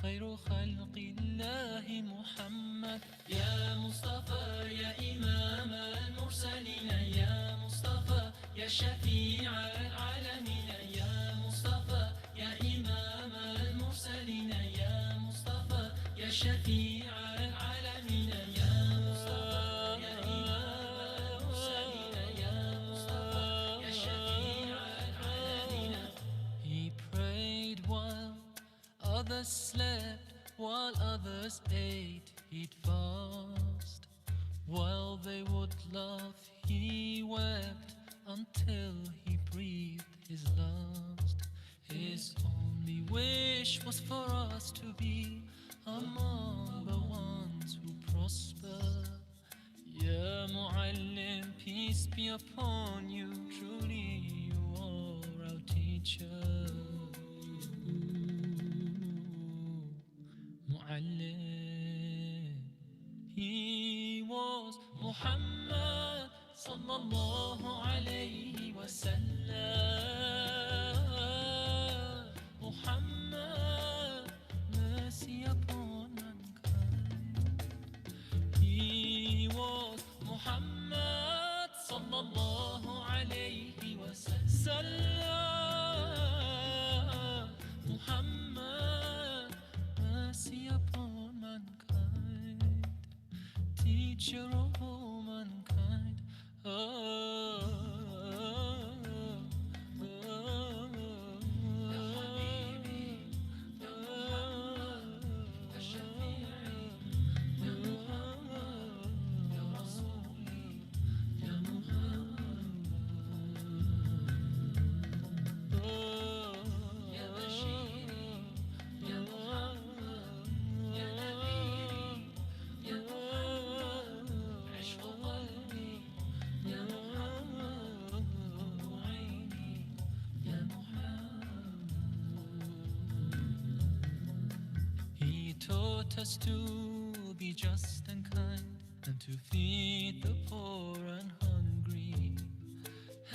خير خلق الله محمد. يا مصطفى يا إمام المرسلين، يا مصطفى يا شفيع العالمين، يا مصطفى يا إمام المرسلين، يا مصطفى يا شفيع العالمين، يا مصطفى يا إمام المرسلين، يا مصطفى يا شفيع العالمين. He prayed while others slept, while others ate, he'd fast. While they would laugh, he wept until he breathed his last. His only wish was for us to be among the ones who prosper. Ya Mu'allim, peace be upon you, truly you are our teacher. Mu'allim. He was Muhammad sallallahu alayhi wa sallam. Muhammad, mercy upon mankind. He was Muhammad sallallahu alayhi wa sallam. Muhammad, mercy upon mankind. Teacher of all mankind. Us to be just and kind, and to feed the poor and hungry,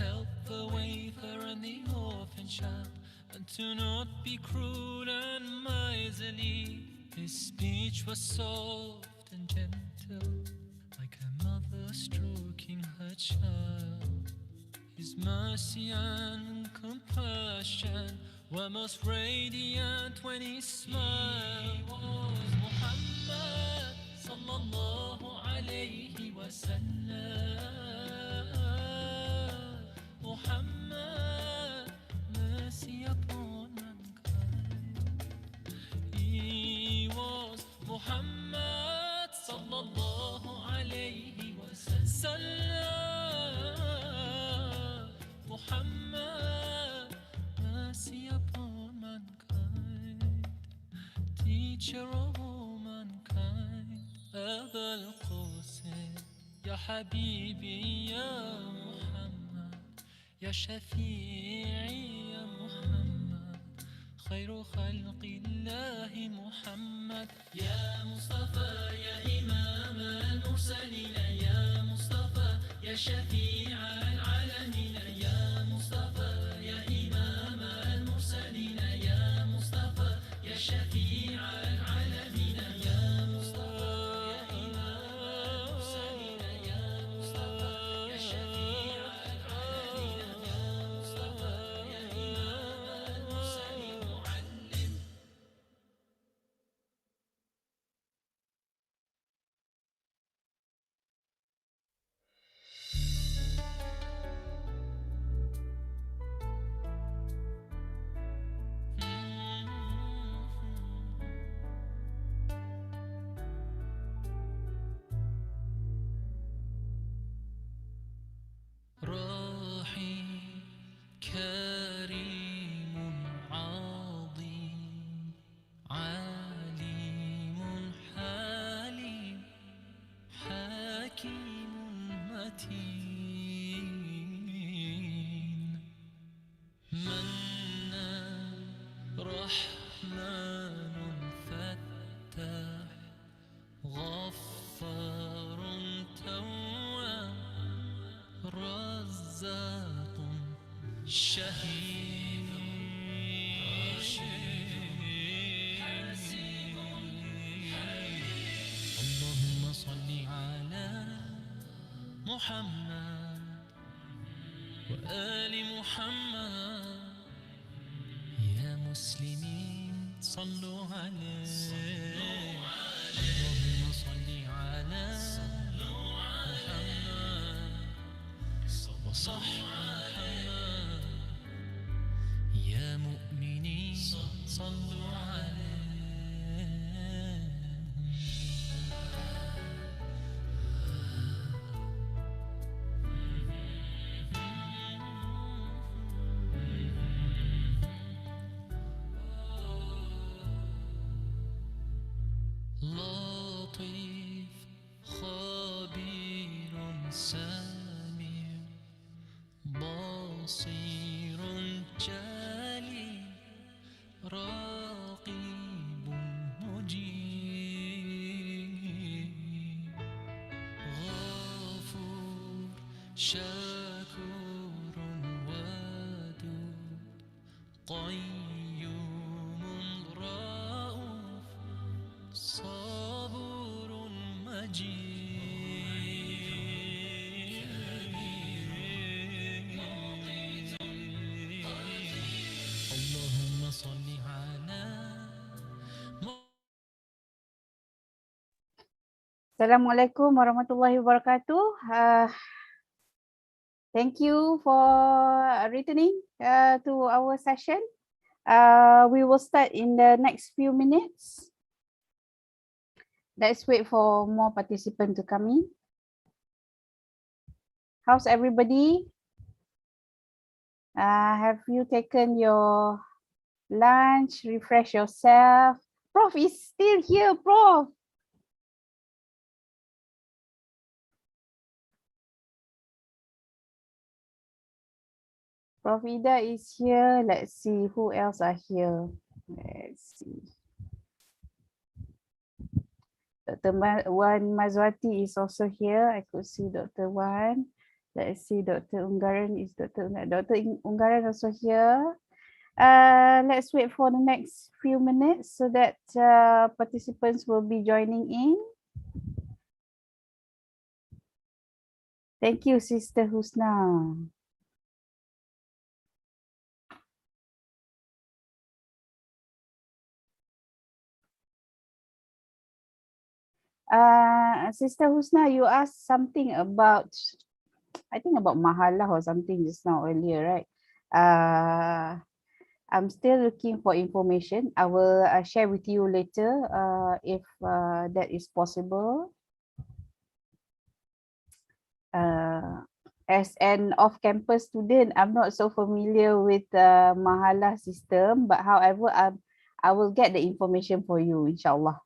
help the wafer and the orphan child, and to not be cruel and miserly. His speech was soft and gentle, like a mother stroking her child. His mercy and compassion were most radiant when he smiled. He was Muhammad sallallahu alayhi wa sallam. Muhammad, mercy upon mankind. He was Muhammad sallallahu alayhi wa sallam. Muhammad, mercy upon mankind. Teacher of all mankind. أبا القاسم يا حبيبي يا محمد، يا شفيعي يا محمد، خير خلق الله محمد. يا مصطفى يا إمام المرسلين، يا مصطفى يا شفيع العالمين، يا مصطفى يا إمام متين منان رحمن فتاح غفار تواب رزاق شهيد اللهم صل على محمد وآل محمد يا مسلمين صلوا عليه اللهم صل على محمد وصح محمد يا مؤمنين صلوا عليه لطيف خبير سميع بصير جليل رقيب مجيب غفور شكور ودود قيوم رؤوف صبور مجيد اللهم صل على Assalamualaikum warahmatullahi wabarakatuh. Thank you for returning to our session. We will start in the next few minutes. Let's wait for more participants to come in. How's everybody? Have you taken your lunch? Refresh yourself. Prof is still here, Prof. Prof Ida is here. Let's see who else are here. Let's see. Dr. Wan Mazwati is also here. I could see Dr. Wan. Let's see, Dr. Unggaran is Dr. Unggaran also here. Let's wait for the next few minutes so that participants will be joining in. Thank you, Sister Husna. Sister Husna, you asked something about, I think about mahalah or something just now earlier, right? I'm still looking for information. I will share with you later if that is possible. As an off-campus student, I'm not so familiar with the mahalah system, but however, I will get the information for you, inshallah.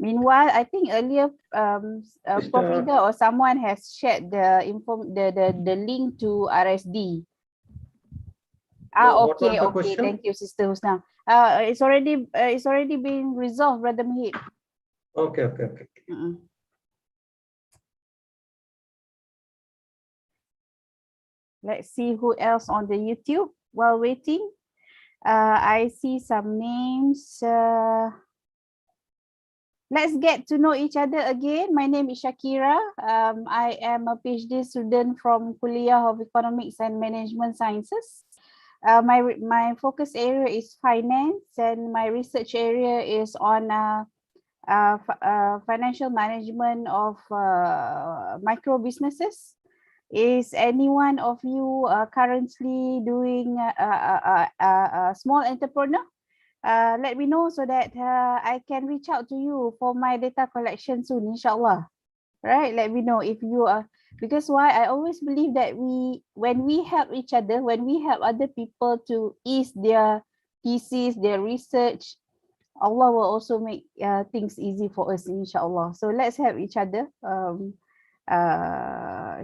Meanwhile, I think earlier Prof Ida or someone has shared the link to RSD. Okay. Question? Thank you, Sister Husna. It's already been resolved, Brother Mahid. Okay. Let's see who else on the YouTube while waiting. I see some names. Let's get to know each other again. My name is Shakira. I am a PhD student from Kuliah of Economics and Management Sciences. My focus area is finance, and my research area is on financial management of micro businesses. Is any one of you currently doing a small entrepreneur? Let me know so that I can reach out to you for my data collection soon, inshallah. Right? Let me know if you are, because why I always believe that when we help each other, when we help other people to ease their thesis, their research, Allah will also make things easy for us, inshallah. So let's help each other,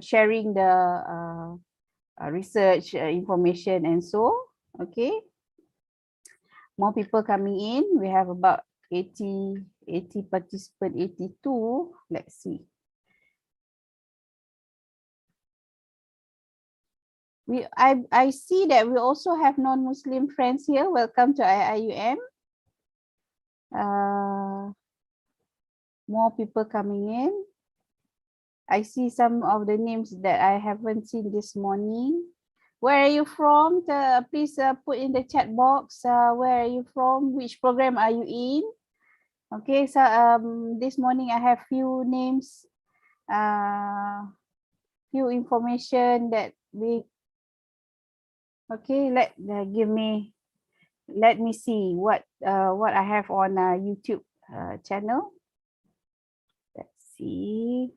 sharing the research information and so. Okay. More people coming in. We have about 80 participants, 82. Let's see. I see that we also have non-Muslim friends here. Welcome to IIUM. More people coming in. I see some of the names that I haven't seen this morning. Where are you from? Please put in the chat box. Where are you from? Which program are you in? Okay, so this morning I have few names, few information that we. Okay, let me see what I have on YouTube channel. Let's see.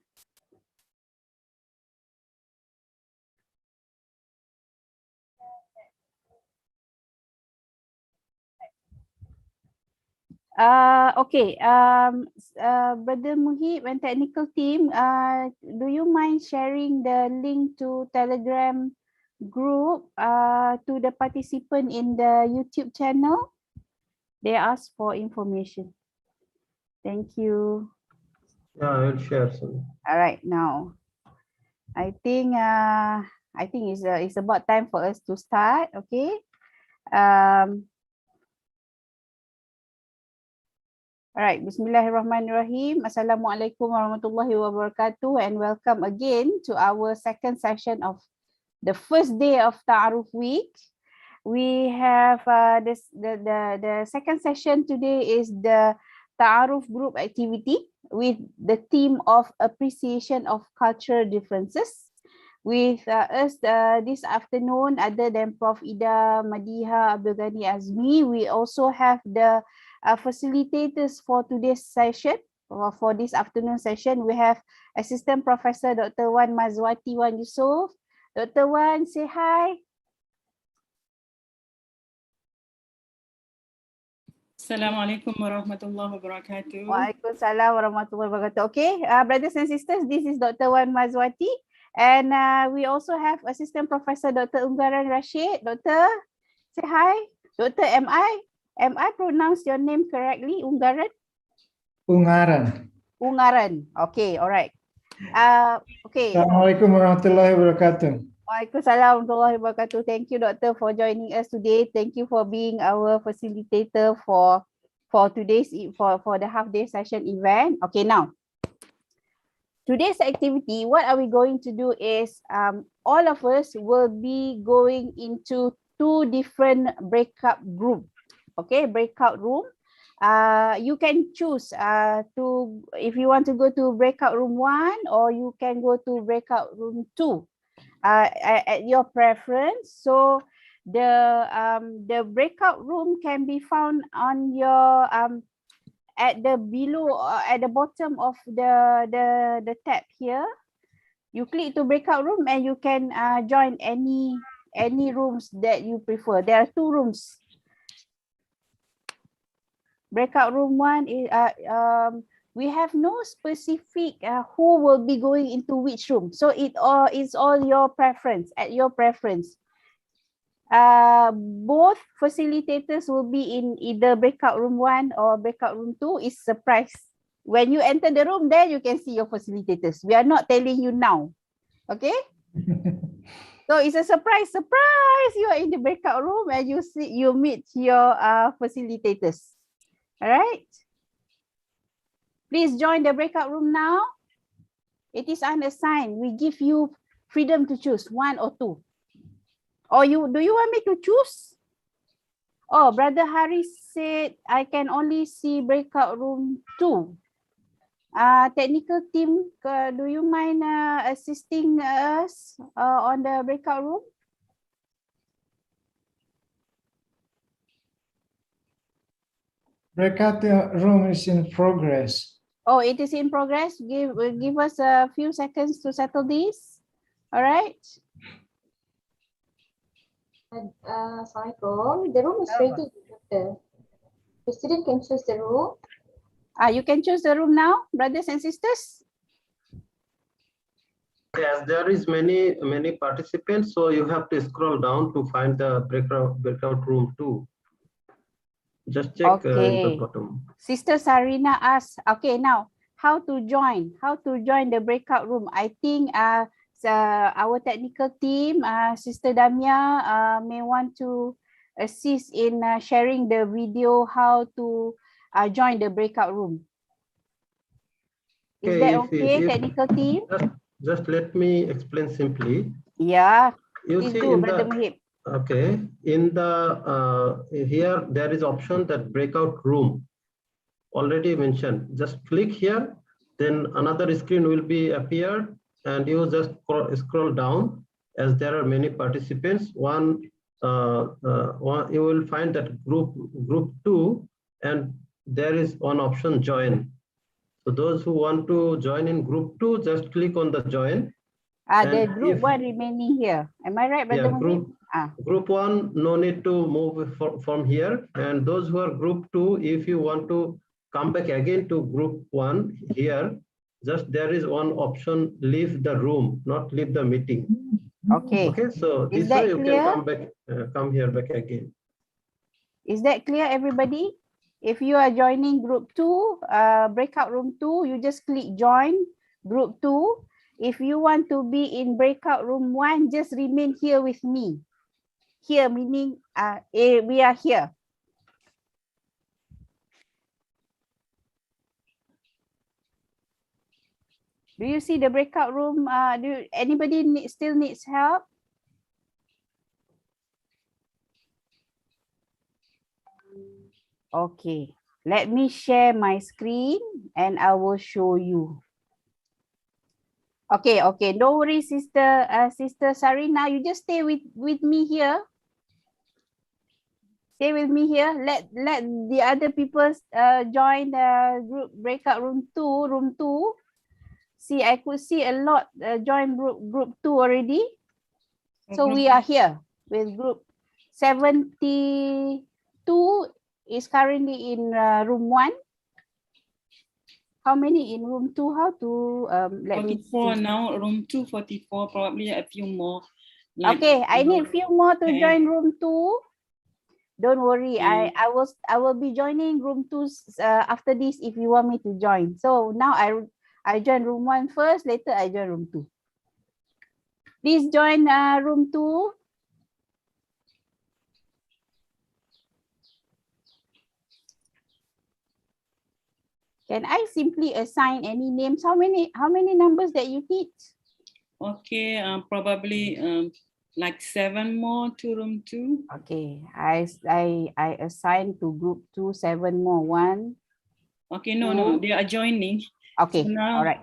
Okay, Brother Muhib and technical team, do you mind sharing the link to Telegram group to the participant in the YouTube channel? They ask for information. Thank you. Yeah, I'll share some. All right, now I think it's about time for us to start. Okay. All right, Bismillahirrahmanirrahim. Assalamualaikum warahmatullahi wabarakatuh, and welcome again to our second session of the first day of Ta'aruf week. We have the second session today is the Ta'aruf group activity with the theme of appreciation of cultural differences. With us this afternoon, other than Prof. Ida, Madiha, Abdul Ghani Azmi, we also have the facilitators for today's session, or for this afternoon session. We have Assistant Professor Dr. Wan Mazwati Wan Yusof. Dr. Wan, say hi. Assalamualaikum warahmatullahi wabarakatuh. Waalaikumsalam warahmatullahi wabarakatuh. Okay, brothers and sisters, this is Dr. Wan Mazwati. And we also have Assistant Professor Dr. Unggaran Rashid. Doctor, say hi. Doctor, am I pronounce your name correctly? Unggaran? Ungaran. Ungaran. Okay, all right. Okay. Assalamualaikum warahmatullahi wabarakatuh. Waalaikumsalam warahmatullahi wabarakatuh. Thank you, Doctor, for joining us today. Thank you for being our facilitator for today's for the half day session event. Okay, now. Today's activity, what are we going to do is all of us will be going into two different breakout group. Okay, breakout room. You can choose if you want to go to breakout room 1 or you can go to breakout room 2 at your preference. So the breakout room can be found on your at the below at the bottom of the tab here. You click to breakout room and you can join any rooms that you prefer. There are two rooms. Breakout room 1 is we have no specific who will be going into which room, so it's all your preference, at your preference. Both facilitators will be in either breakout room 1 or breakout room 2. Is surprise. When you enter the room, there you can see your facilitators. We are not telling you now. Okay? So it's a surprise. Surprise! You are in the breakout room and you meet your facilitators. All right? Please join the breakout room now. It is unassigned. We give you freedom to choose 1 or 2. Or do you want me to choose? Oh, Brother Hari said I can only see breakout room 2. Technical team, do you mind assisting us on the breakout room? Breakout room is in progress. Oh, it is in progress. Give us a few seconds to settle this. All right. Assalamualaikum. The room is ready, Doctor. The student can choose the room. You can choose the room now, brothers and sisters. As there is many participants, so you have to scroll down to find the breakout room 2. Just check in the bottom. Sister Sarina asked, okay, now how to join the breakout room. I think our technical team, Sister Damia, may want to assist in sharing the video how to join the breakout room. Is that okay, technical team? Just let me explain simply. Yeah, you please see do, in Brother the Muhib. okay, in the here there is option that breakout room already mentioned. Just click here, then another screen will be appeared, and you just scroll down. As there are many participants, one you will find that group 2, and there is one option join. So those who want to join in group 2, just click on the join. The group 1 remaining here. Am I right, Brother Muhib? Group 1, no need to move from here. And those who are group 2, if you want to come back again to group 1 here, just there is one option, leave the room, not leave the meeting. Okay. Okay, so Is this way that you clear? can come back, come here back again. Is that clear, everybody? If you are joining group 2, breakout room 2, you just click join group 2. If you want to be in breakout room 1, just remain here with me. Here meaning we are here. Do you see the breakout room? Anybody still needs help? Okay, let me share my screen and I will show you. Okay, don't worry, Sister Sarina, you just stay with me here. Stay with me here. Let the other people join the group breakout room 2. See, I could see a lot join group 2 already. So we are here with group 72 is currently in room 1. How many in room 2? How to let me see. 44 now, room 244, probably a few more. Okay, I need a few more to join room 2. Don't worry, I will be joining room 2 after this if you want me to join. So now I join room 1 first, later I join room 2. Please join room 2. Can I simply assign any names? How many numbers that you need? Okay, probably like 7 more to room 2. Okay, I assign to group 2 7 more. 1. Okay, no, they are joining. Okay, so now, all right.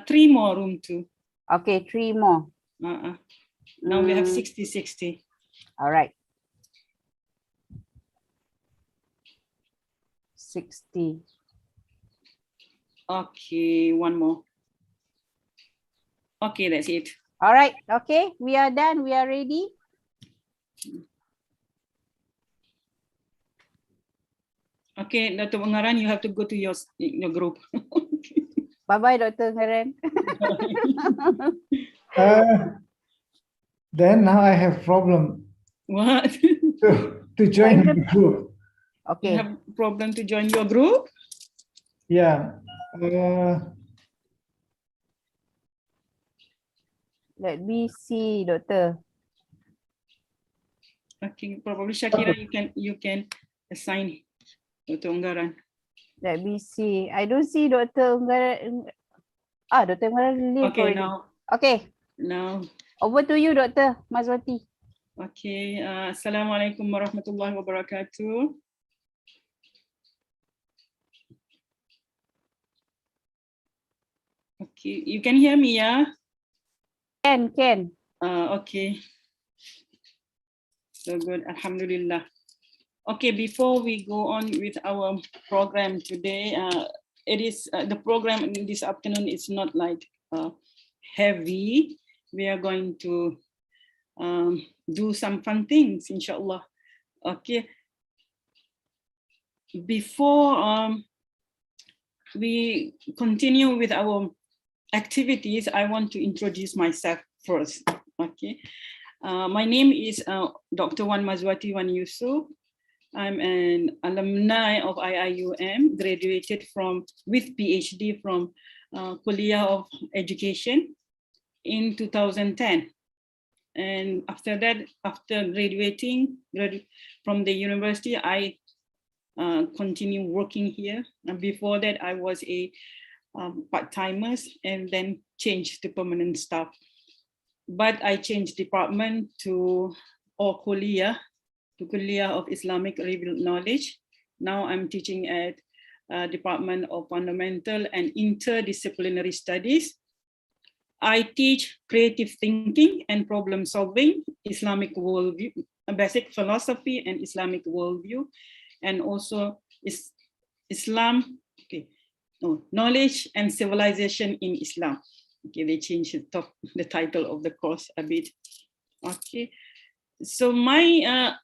3 more room 2. Okay, 3 more. Now we have 60. All right. 60. Okay, 1 more. Okay, that's it. All right, okay, we are done. We are ready. Okay, Dr. Ngaran, you have to go to your group. Bye-bye, Dr. Ngaran. Then now I have problem. What? To join the group. Okay. You have problem to join your group? Yeah. Let me see, Doctor. Okay, probably Shakira, you can assign Dr. Unggaran. Let me see. I don't see Dr. Unggaran. Dr. Unggaran leave Okay, already. now. Okay. Now. Over to you, Dr. Mazwati. Okay. Assalamualaikum warahmatullahi wabarakatuh. Okay, you can hear me, yeah? Can. Okay. So good, alhamdulillah. Okay, before we go on with our program today, it is the program this afternoon is not like heavy. We are going to do some fun things, inshallah. Okay. before we continue with our activities, I want to introduce myself first. Okay, my name is Dr. Wan Mazwati Wan Yusuf. I'm an alumni of IIUM, graduated with PhD from Kuliah of Education in 2010. And after that, after graduating from the university, I continue working here. And before that, I was a part-timers and then changed to permanent staff. But I changed department to Kuliah of Islamic Revealed Knowledge. Now I'm teaching at Department of Fundamental and Interdisciplinary Studies. I teach creative thinking and problem solving, Islamic worldview, basic philosophy and Islamic worldview, and also knowledge and civilization in Islam. Okay, they changed the title of the course a bit. Okay, so my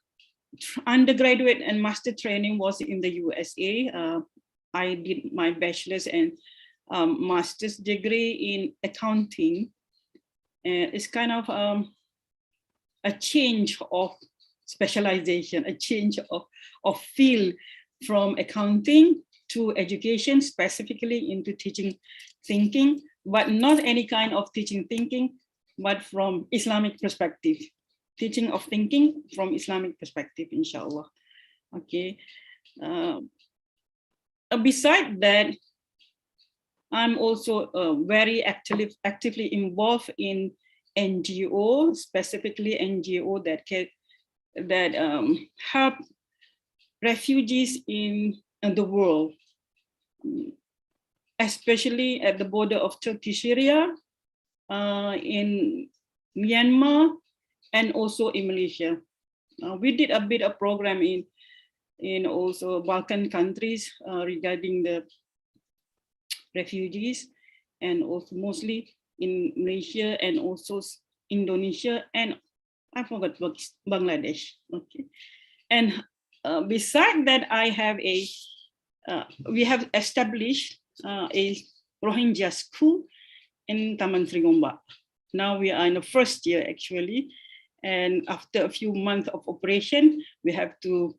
undergraduate and master training was in the USA. I did my bachelor's and master's degree in accounting. It's kind of a change of specialization, a change of field from accounting to education, specifically into teaching thinking, but not any kind of teaching thinking, but from Islamic perspective. Teaching of thinking from Islamic perspective, inshallah. Okay. Beside that, I'm also very actively involved in NGO, specifically NGO that help refugees in the world, especially at the border of Turkey, Syria, in Myanmar, and also in Malaysia. We did a bit of program in also Balkan countries regarding the refugees, and also mostly in Malaysia and also Indonesia, and I forgot Bangladesh. Okay, and beside that, we have established a Rohingya school in Taman Sri Gombak. Now we are in the first year actually, and after a few months of operation, we have to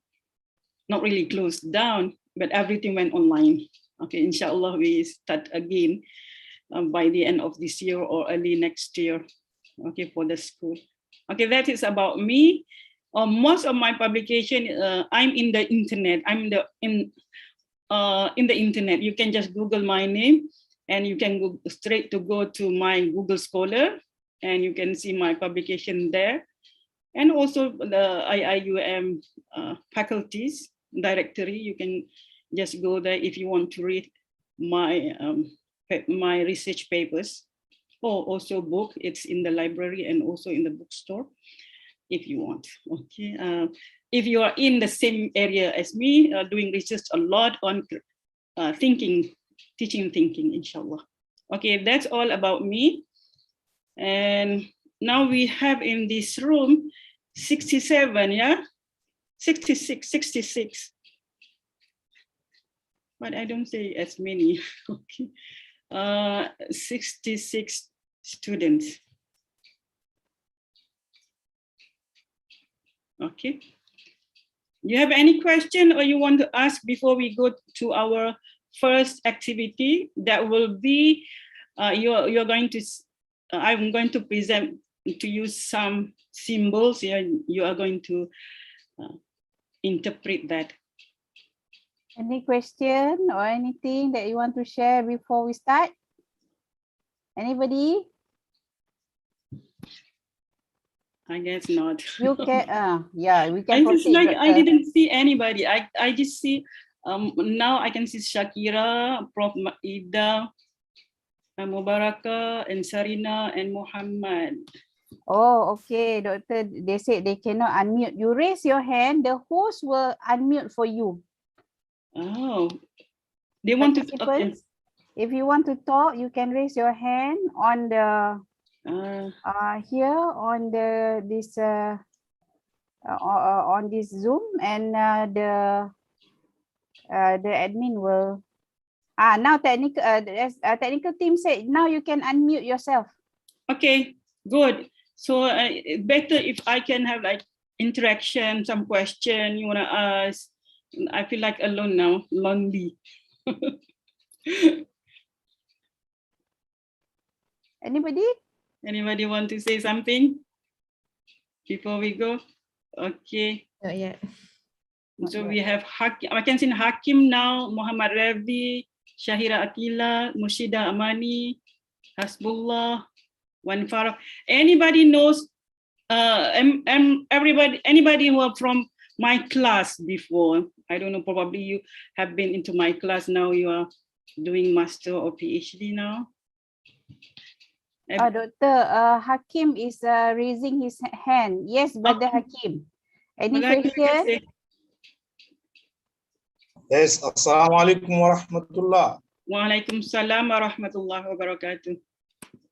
not really close down, but everything went online. Okay, inshallah, we start again by the end of this year or early next year. Okay, for the school. Okay, that is about me. Most of my publication, I'm in the internet. I'm in the internet. You can just Google my name, and you can go straight to my Google Scholar, and you can see my publication there. And also the IIUM faculties directory. You can just go there if you want to read my my research papers, or also book. It's in the library and also in the bookstore if you want. Okay, if you are in the same area as me, doing research a lot on teaching thinking, inshallah. Okay, that's all about me. And now we have in this room 67, yeah, 66. But I don't say as many. Okay, 66 students. Okay. You have any question or you want to ask before we go to our first activity? That will be you're going to. I'm going to present to you some symbols. Yeah, you are going to interpret that. Any question or anything that you want to share before we start? Anybody? I guess not. You can, yeah, we can proceed. proceed. I didn't see anybody. I just see, now I can see Shakira, Prof. Ida, Mubaraka, and Sarina, and Muhammad. Oh, okay, doctor. They said they cannot unmute. You raise your hand, the host will unmute for you. Oh, they want to. Okay. If you want to talk, you can raise your hand on the here on this Zoom, and The admin will. Now technical team said now you can unmute yourself. Okay, good. So better if I can have like interaction, some question you wanna ask. I feel like alone now, lonely. Anybody? Anybody want to say something before we go? Okay. Not yet. So we have Hakim, I can see Hakim now, Muhammad Ravi, Shahira Atila, Mushida Amani, Hasbullah, Wan Farah. Anybody knows, anybody who are from my class before? I don't know, probably you have been into my class, now you are doing master or PhD now. Dr. Hakim is raising his hand. Yes, Brother Hakim. Any question? Yes, assalamu alaikum wa rahmatullah. Wa alaikum salam wa rahmatullah wa barakatuh.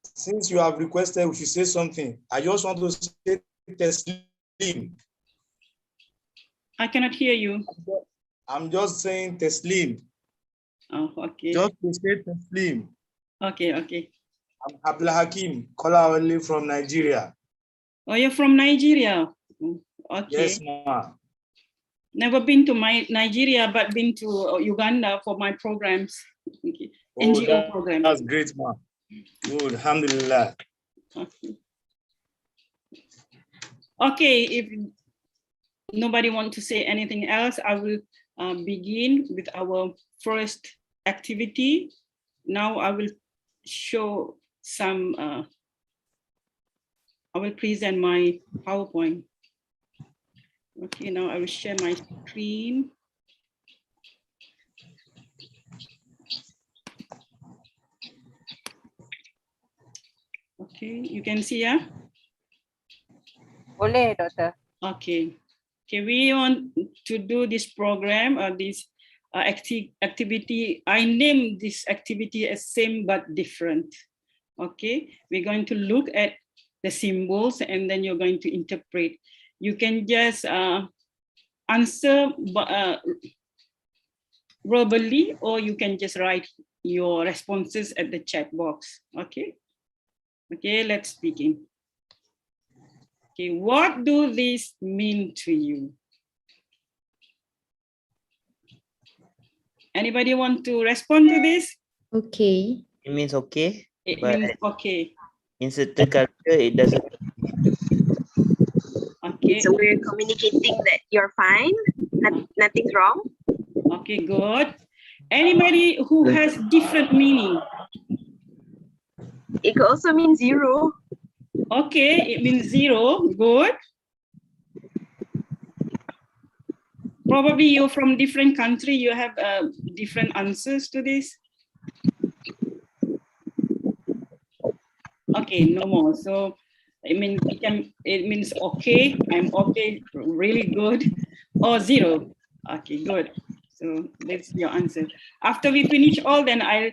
Since you have requested we should say something, I just want to say Teslim. I cannot hear you. I'm just saying Teslim. Oh, okay. Just to say Teslim. Okay, okay. I'm Abdul Hakim, caller only from Nigeria. Oh, you're from Nigeria? Okay. Yes, ma. Never been to Nigeria, but been to Uganda for my programs. Okay. Oh, NGO program. That's great, ma. Good, alhamdulillah. Okay. Okay, if nobody wants to say anything else, I will begin with our first activity. Now I will show some, I will present my PowerPoint. Okay, now I will share my screen. Okay, you can see, yeah? Boleh, Doctor. Okay. Okay, we want to do this program or this activity. I named this activity as same but different. Okay, we're going to look at the symbols and then you're going to interpret. You can just answer verbally, or you can just write your responses at the chat box. Okay. Okay, let's begin. Okay, what do these mean to you? Anybody want to respond to this? Okay. It means okay. It means okay. In certain culture, it doesn't. Okay. So we're communicating that you're fine, nothing's wrong. Okay, good. Anybody who has different meaning? It could also mean zero. Okay, it means zero. Good. Probably you're from different country. You have different answers to this. Okay, no more. So it means okay. I'm okay. Really good. Or zero. Okay, good. So that's your answer. After we finish all, then I'll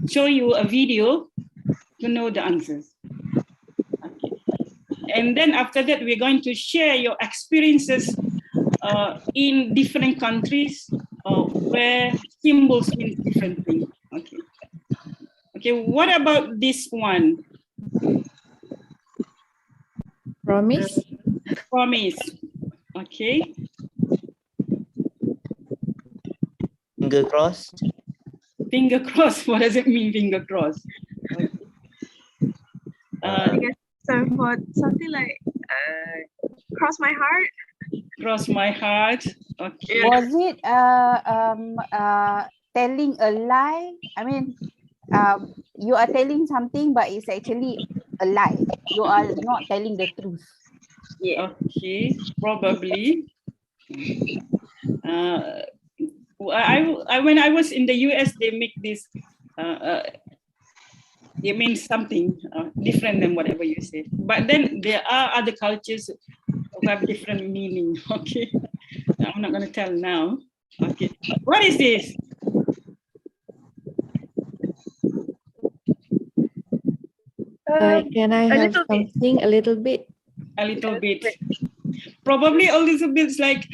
show you a video to know the answers. Okay. And then after that, we're going to share your experiences in different countries where symbols mean different things. Okay. Okay, what about this one? Promise. Promise. Okay. Finger crossed. Finger crossed. What does it mean, finger crossed? Okay. I guess something like cross my heart. Cross my heart. Okay. Was it telling a lie? I mean, you are telling something, but it's actually a lie. You are not telling the truth. Yeah. Okay, probably. When I was in the US, they make this. It means something different than whatever you said. But then there are other cultures who have different meaning. Okay, I'm not going to tell now. Okay, what is this? Can I have something a little bit? A little bit. Probably a little bit like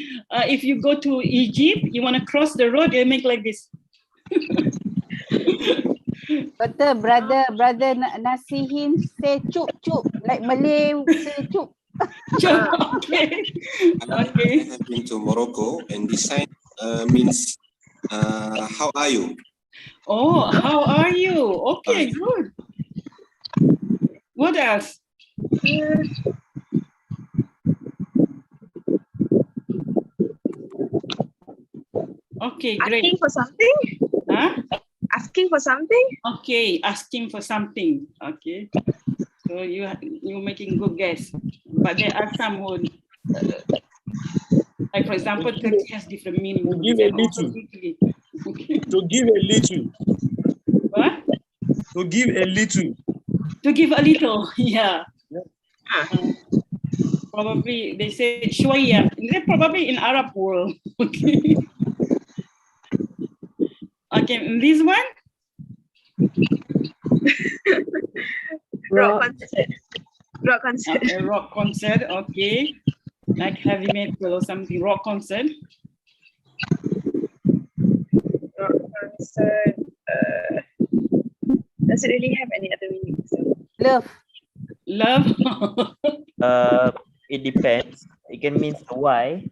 if you go to Egypt, you want to cross the road, you make like this. Betul, brother Nasihin say cup, like Malay say cup. Okay. Okay. I have been to Morocco, and this sign means how are you? Oh, how are you? Okay, good. What else? Okay, great. Asking for something? Huh? Asking for something? Okay, asking for something. Okay. So you're making good guess. But there are some who, like for example, Turkey has different meanings. To give a little. Okay. To give a little. What? To give a little. To give a little, yeah. Probably they say shwaya. They're probably in Arab world. Okay. Okay, and this one? Rock concert. Rock concert. A rock concert, okay. Like heavy metal or something, rock concert. Rock concert. Does it really have any other meanings? Love. Love? It depends. It can mean why.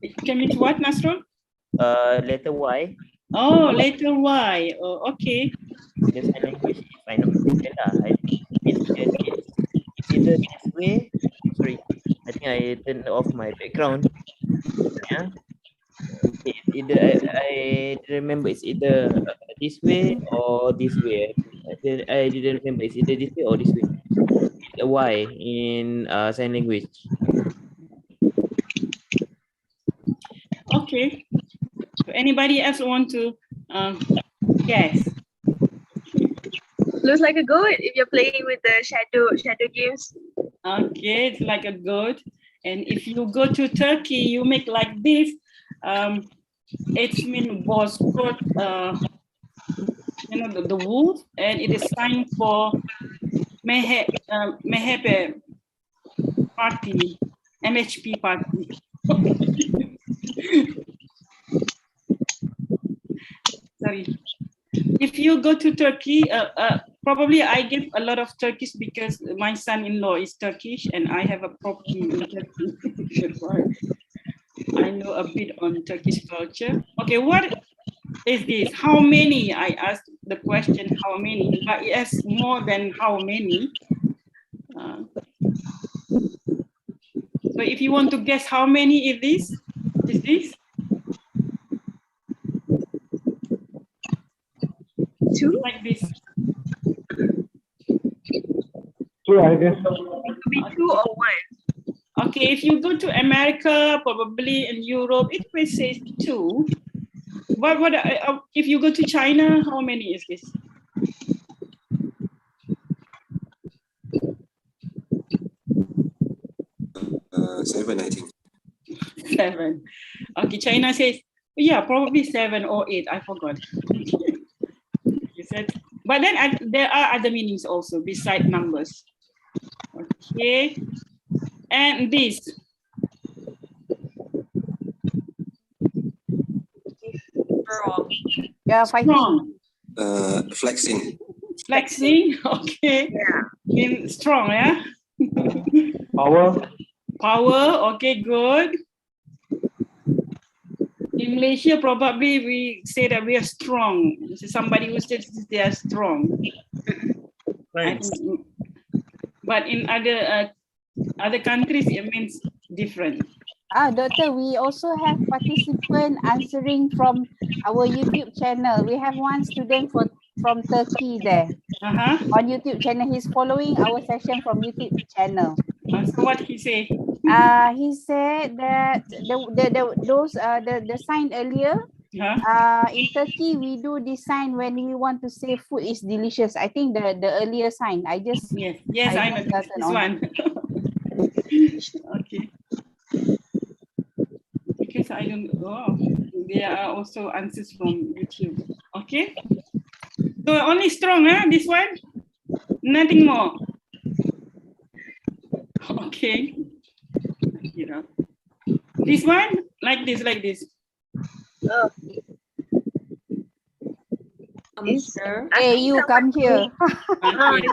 It can mean what, Nasrul? Letter Y. Oh, letter Y. Oh, okay. The sign language, if I not mistaken, I think it's either this way. Sorry, I think I turned off my background. Yeah. Okay, either I remember it's either this way or this way. I didn't remember it's either this way or this way. The Y in sign language. Okay. So anybody else want to guess? Looks like a goat if you're playing with the shadow games. Okay, it's like a goat. And if you go to Turkey, you make like this. It's mean bozkurt, the wolf, and it is sign for MHP party, MHP party. Sorry. If you go to Turkey, probably I give a lot of Turkish because my son-in-law is Turkish and I have a property in Turkey. That's why I know a bit on Turkish culture. Okay, what is this? How many? I asked the question, how many? But yes, more than how many. So if you want to guess how many is this? Two? Like this. Two, I guess. It could be two or one. Okay, if you go to America, probably in Europe, it will say two. What if you go to China, how many is this? Seven, I think. 7. Okay, China says, yeah, probably 7 or 8. I forgot. You said, but then there are other meanings also beside numbers. Okay, and this. Strong. Yeah, fighting. Flexing. Flexing, okay. Yeah. In strong, yeah. Power. Power, okay, good. In Malaysia, probably we say that we are strong. Somebody who says they are strong. Right. But in other countries, it means different. Doctor, we also have participant answering from our YouTube channel. We have one student from Turkey there on YouTube channel. He's following our session from YouTube channel. So what he say? He said that the sign earlier. In Turkey, we do this sign when we want to say food is delicious. I think the earlier sign. I I know this one. Okay. Because I don't know. There are also answers from YouTube. Okay. So only strong, huh? This one? Nothing more. Okay. you know. This one, like this, like this. Oh. Hey, you come here. Okay.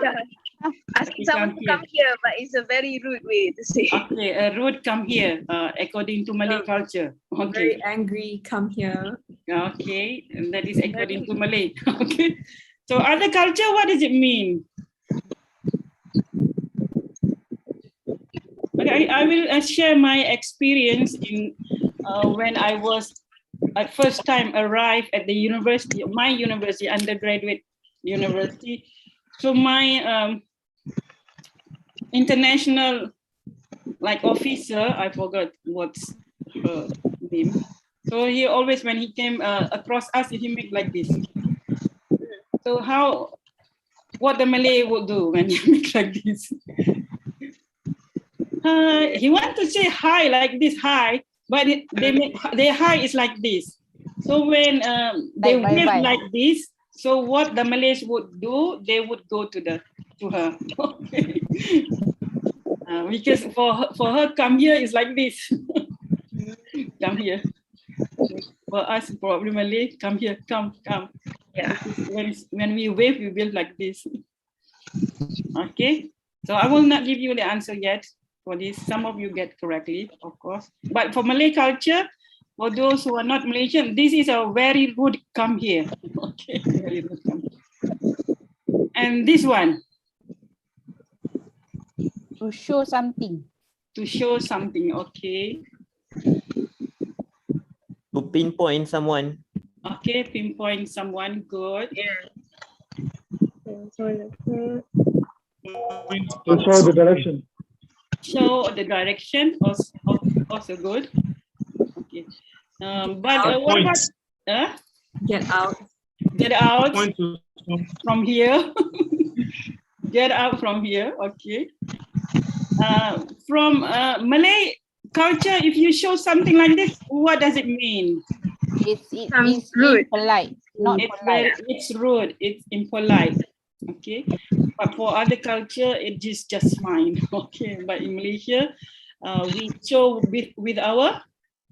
Asking someone to come here, but it's a very rude way to say. Okay, a rude come here, according to Malay culture. Okay. Very angry, come here. Okay, and that is according to Malay. Okay. So other culture, what does it mean? Okay, I will share my experience in when I was at first time arrived at the university, my university, undergraduate university. So my international like officer, I forgot what's her name. So he always, when he came across us, he make like this. So what the Malay would do when you make like this? He want to say hi like this, hi, but their hi is like this. So when they wave like this, so what the Malays would do, they would go to her. Okay. Because for her come here is like this. Come here. For us, probably Malay, come here, come. Yeah. When we wave like this. Okay. So I will not give you the answer yet for this. Some of you get correctly, of course. But for Malay culture, for those who are not Malaysian, this is a very rude come here. Okay. Very rude come here. And this one. To show something. To show something, okay. To pinpoint someone. Okay, pinpoint someone, good. To show the direction. Show the direction, also good. Okay. But what about get out? Get out from here. Get out from here, okay. From Malay culture, if you show something like this, what does it mean? It's rude. Impolite, not polite. It's rude, it's impolite, okay. But for other culture, it is just fine, okay. But in Malaysia, we show with our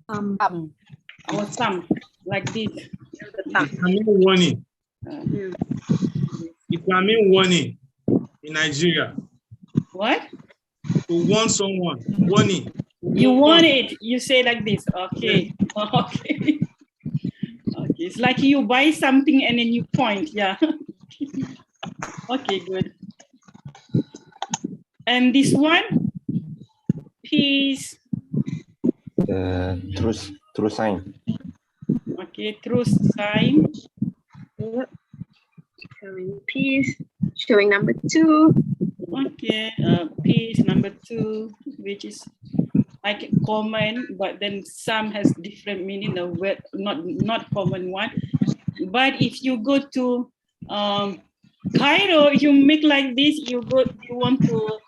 thumb, like this. It can mean warning. It can mean warning in Nigeria. What? To warn someone, warning. You want it, you say like this, okay. Okay. Okay, it's like you buy something and then you point, yeah. Okay, good. And this one, peace. True sign. Okay, true sign. Yep. Showing peace. Showing number 2. Okay, peace number 2, which is like common, but then some has different meaning. The word not common one. But if you go to Cairo, you make like this. You want to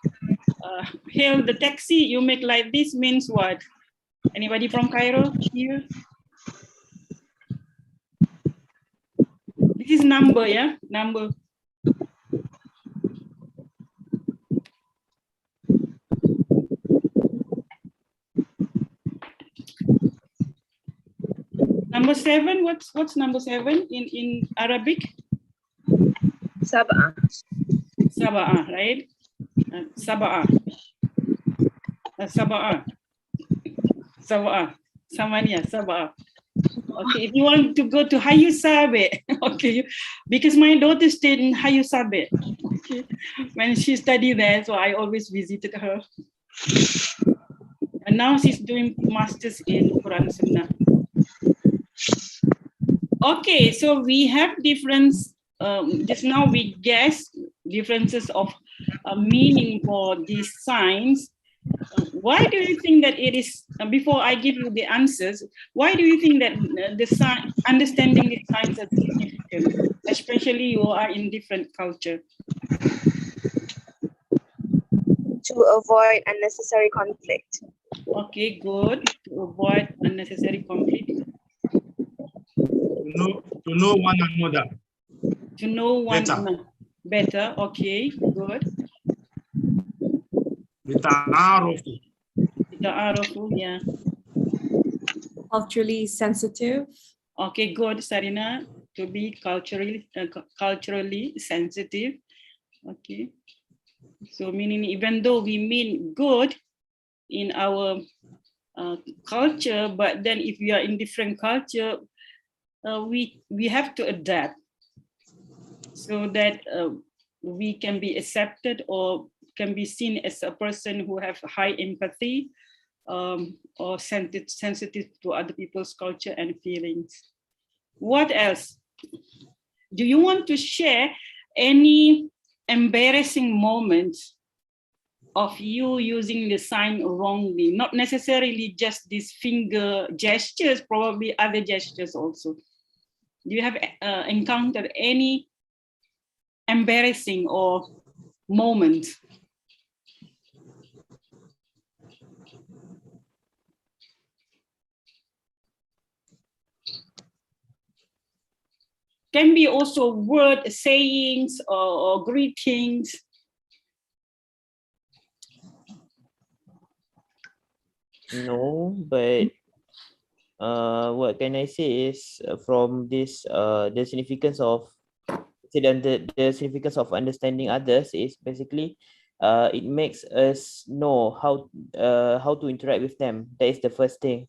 hail the taxi. You make like this means what? Anybody from Cairo here? This is number, yeah, number. Number 7, what's number 7 in Arabic? Sab'ah. Sab'ah, right? Sab'ah. Sab'ah. Sab'ah. Samania, Sab'ah. Okay, if you want to go to Hayu Sabe, okay, because my daughter stayed in Hayu Sabe, okay, when she studied there, so I always visited her. And now she's doing masters in Quran Sunnah. Okay, so we have difference. Just now we guessed differences of meaning for these signs. Why do you think that it is? Before I give you the answers, why do you think that understanding the signs is significant, especially you are in different culture? To avoid unnecessary conflict. Okay, good. To avoid unnecessary conflict. To know one another. To know one another better. Okay, good. Ta'aruf. Ta'aruf, yeah. Culturally sensitive. Okay, good, Sarina. To be culturally sensitive. Okay. So meaning even though we mean good in our culture, but then if we are in different culture, we have to adapt so that we can be accepted or can be seen as a person who have high empathy or sensitive to other people's culture and feelings. What else? Do you want to share any embarrassing moments of you using the sign wrongly? Not necessarily just these finger gestures, probably other gestures also. Do you have encountered any embarrassing or moment? Can be also word sayings or greetings. No, but what can I say is from this the significance of the significance of understanding others is basically it makes us know how to interact with them. That is the first thing.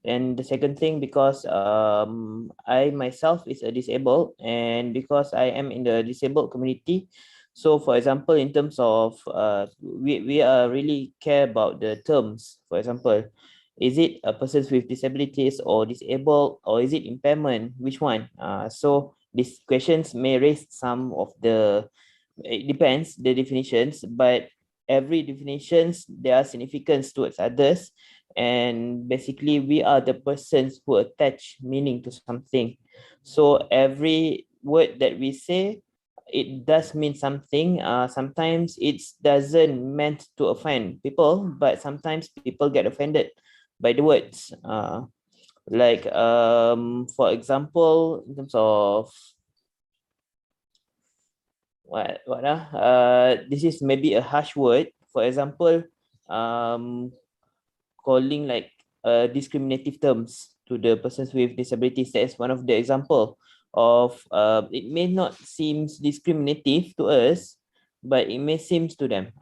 And the second thing, because I myself is a disabled, and because I am in the disabled community, so for example, in terms of we are really care about the terms. For example, is it a person with disabilities or disabled, or is it impairment? Which one? So these questions may raise some of the, it depends the definitions, but every definitions there are significance towards others, and basically we are the persons who attach meaning to something. So every word that we say, it does mean something. Sometimes it doesn't meant to offend people, but sometimes people get offended by the words. Like for example, in terms of this is maybe a harsh word. For example, calling like discriminative terms to the persons with disabilities. That is one of the example of it may not seem discriminative to us, but it may seem to them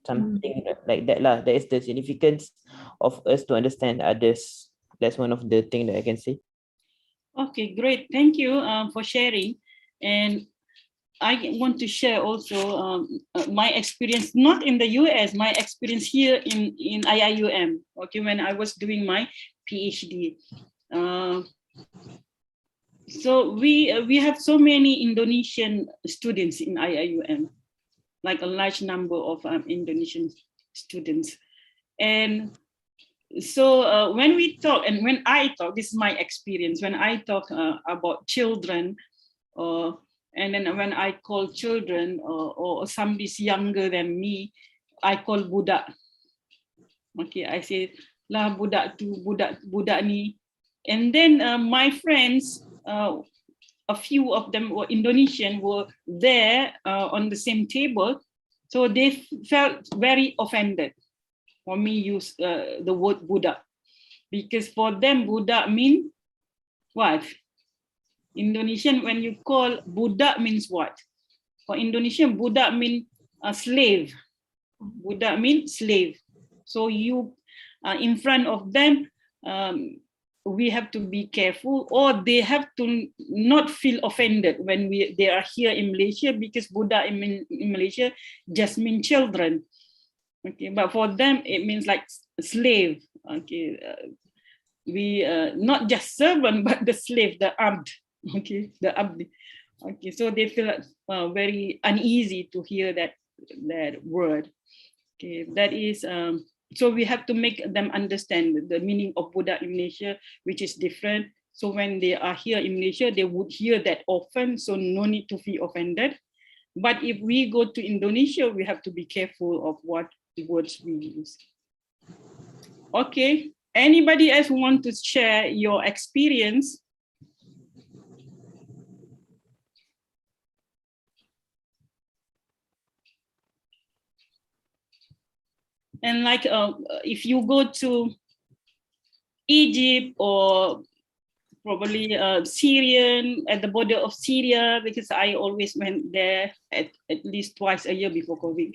something like that lah. That is the significance of us to understand others. That's one of the things that I can say. Okay, great. Thank you for sharing. And I want to share also my experience, not in the US, my experience here in IIUM, okay, when I was doing my PhD. So we have so many Indonesian students in IIUM, like a large number of Indonesian students. And so when we talk, and when I talk, this is my experience, when I talk about children, and then when I call children or somebody's younger than me, I call budak. Okay, I say lah budak tu, budak ni. And then my friends, a few of them were Indonesian, were there on the same table, so they felt very offended for me use the word budak, because for them budak mean what? Indonesian, when you call budak means what? For Indonesian, budak mean a slave. Budak means slave. So you, in front of them, we have to be careful, or they have to not feel offended when they are here in Malaysia, because budak in Malaysia just mean children. Okay, but for them it means like slave. Okay, we not just servant, but the slave, the abd. Okay, the abdi. Okay, so they feel very uneasy to hear that word. Okay, that is so we have to make them understand the meaning of budak in Malaysia, which is different. So when they are here in Malaysia, they would hear that often, so no need to be offended. But if we go to Indonesia, we have to be careful of what words we use. Okay, anybody else want to share your experience? And like if you go to Egypt or probably Syrian at the border of Syria, because I always went there at least twice a year before COVID.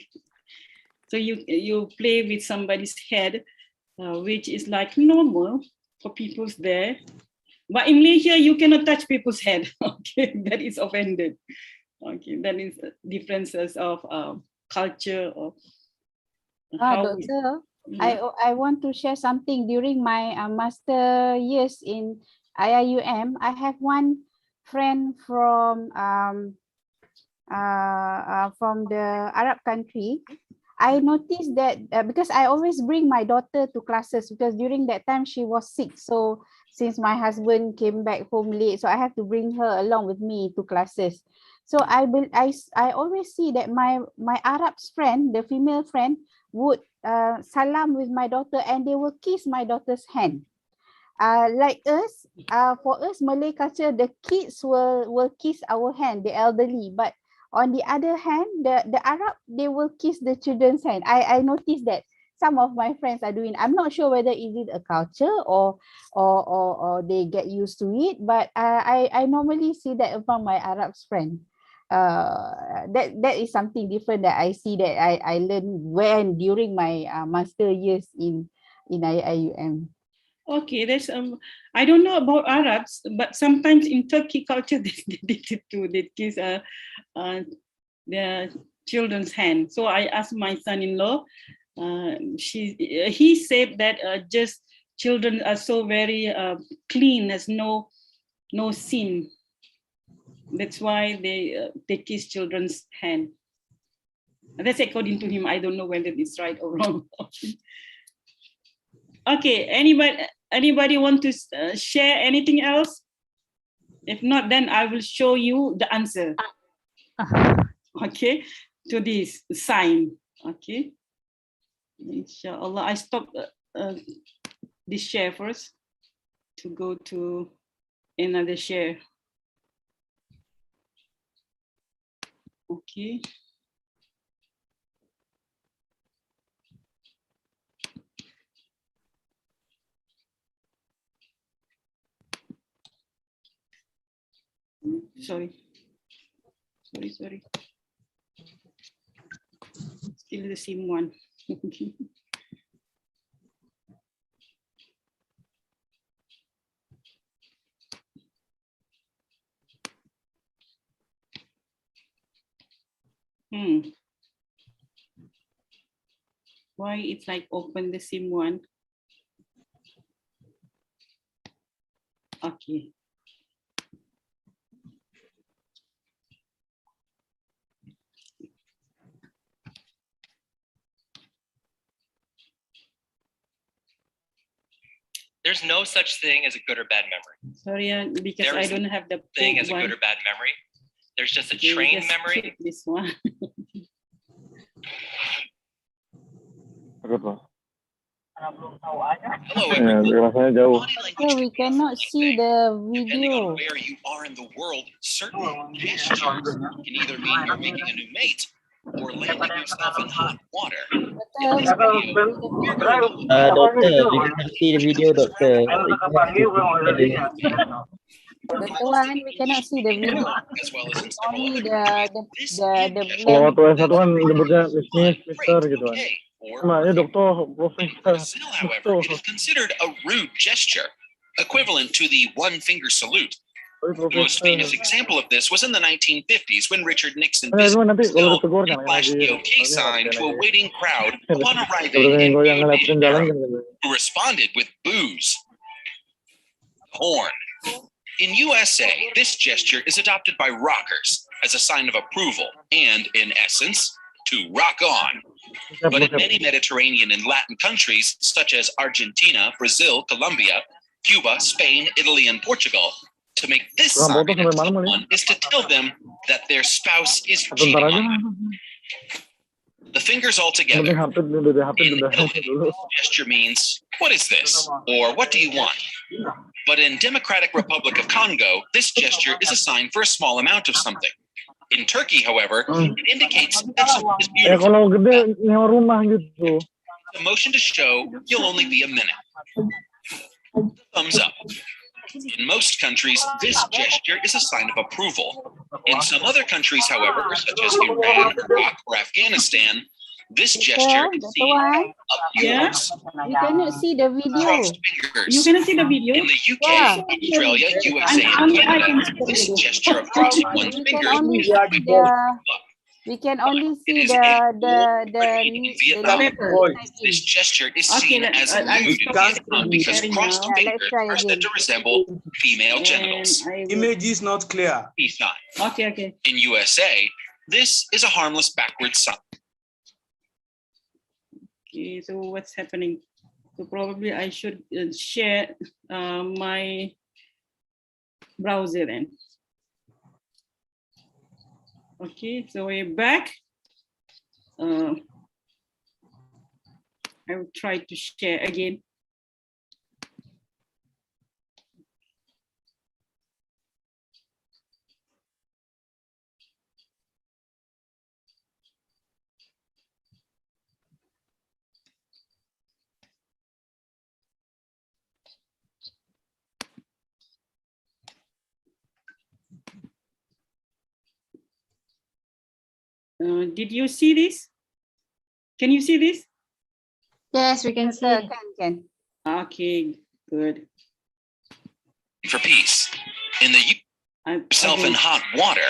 So you play with somebody's head, which is like normal for people's there. But in Malaysia, you cannot touch people's head. Okay, that is offended. Okay, that is differences of culture or how. Doctor, I want to share something. During my master years in IIUM, I have one friend from the Arab country. I noticed that because I always bring my daughter to classes because during that time she was sick. So since my husband came back home late, so I have to bring her along with me to classes. So I always see that my Arab friend, the female friend, would salam with my daughter and they will kiss my daughter's hand. Like us, for us Malay culture, the kids will kiss our hand, the elderly, but on the other hand, the Arab, they will kiss the children's hand. I noticed that some of my friends are doing. I'm not sure whether is it a culture or they get used to it, but I normally see that among my Arab friends. That is something different that I see that I learned during my master years in IIUM. Okay, there's I don't know about Arabs, but sometimes in Turkey culture they did it too. They kiss their children's hand. So I asked my son-in-law. He said that just children are so very clean, there's no sin. That's why they kiss children's hand. And that's according to him. I don't know whether it's right or wrong. Okay, anybody want to share anything else? If not, then I will show you the answer. Okay, to this sign. Okay, inshallah. I stop this share first to go to another share. Okay. Sorry. Still the same one. Why it's like open the same one? Okay. There's no such thing as a good or bad memory. Sorry, because I don't have the thing as a good or bad memory. There's just a trained memory. This one. Hello, everyone. So we cannot see the Depending on video. where you are in the world, certain gestures can either mean you're making a new mate or landing yourself in hot water. In this video, we're going to Doctor, we cannot see the video, doctor. Doctor Wan, we cannot see the video. as well as in Only the Kalau waktu S1 kan nyebutnya Mister gitu kan. Namanya dokter, profesor. Brazil, however, it is considered a rude gesture, equivalent to the one-finger salute. The most famous example of this was in the 1950s when Richard Nixon visited Brazil and flashed the OK sign to a waiting crowd upon arriving in Rio de Janeiro, who responded with boos. Horn. In USA, this gesture is adopted by rockers as a sign of approval and, in essence, to rock on. But in many Mediterranean and Latin countries, such as Argentina, Brazil, Colombia, Cuba, Spain, Italy, and Portugal, to make this sign to someone is to tell them that their spouse is cheating on them. The fingers all together. In Italy, this gesture means, what is this? Or what do you want? But in Democratic Republic of Congo, this gesture is a sign for a small amount of something. In Turkey, however, it indicates that someone is beautiful. Kalau gede nyewa rumah gitu. The motion to show you'll only be a minute. Thumbs up. In most countries, this gesture is a sign of approval. In some other countries, however, such as Iran, Iraq, or Afghanistan, this gesture is seen as up yours. You cannot see the video. Crossed fingers. You cannot see the video? In the UK, Australia, USA, and Canada, this gesture of crossing one's fingers We can only see the Vietnam. This gesture is seen as lewd in Vietnam because crossed fingers are said to resemble female genitals. Image is not clear. Peace sign. Okay. In USA, this is a harmless backward sign. Okay, so what's happening? So probably I should share my browser then. Okay, so we're back. I will try to share again. Did you see this? Can you see this? Yes, we can see. Can. Okay, good. For peace. In the yourself in hot water.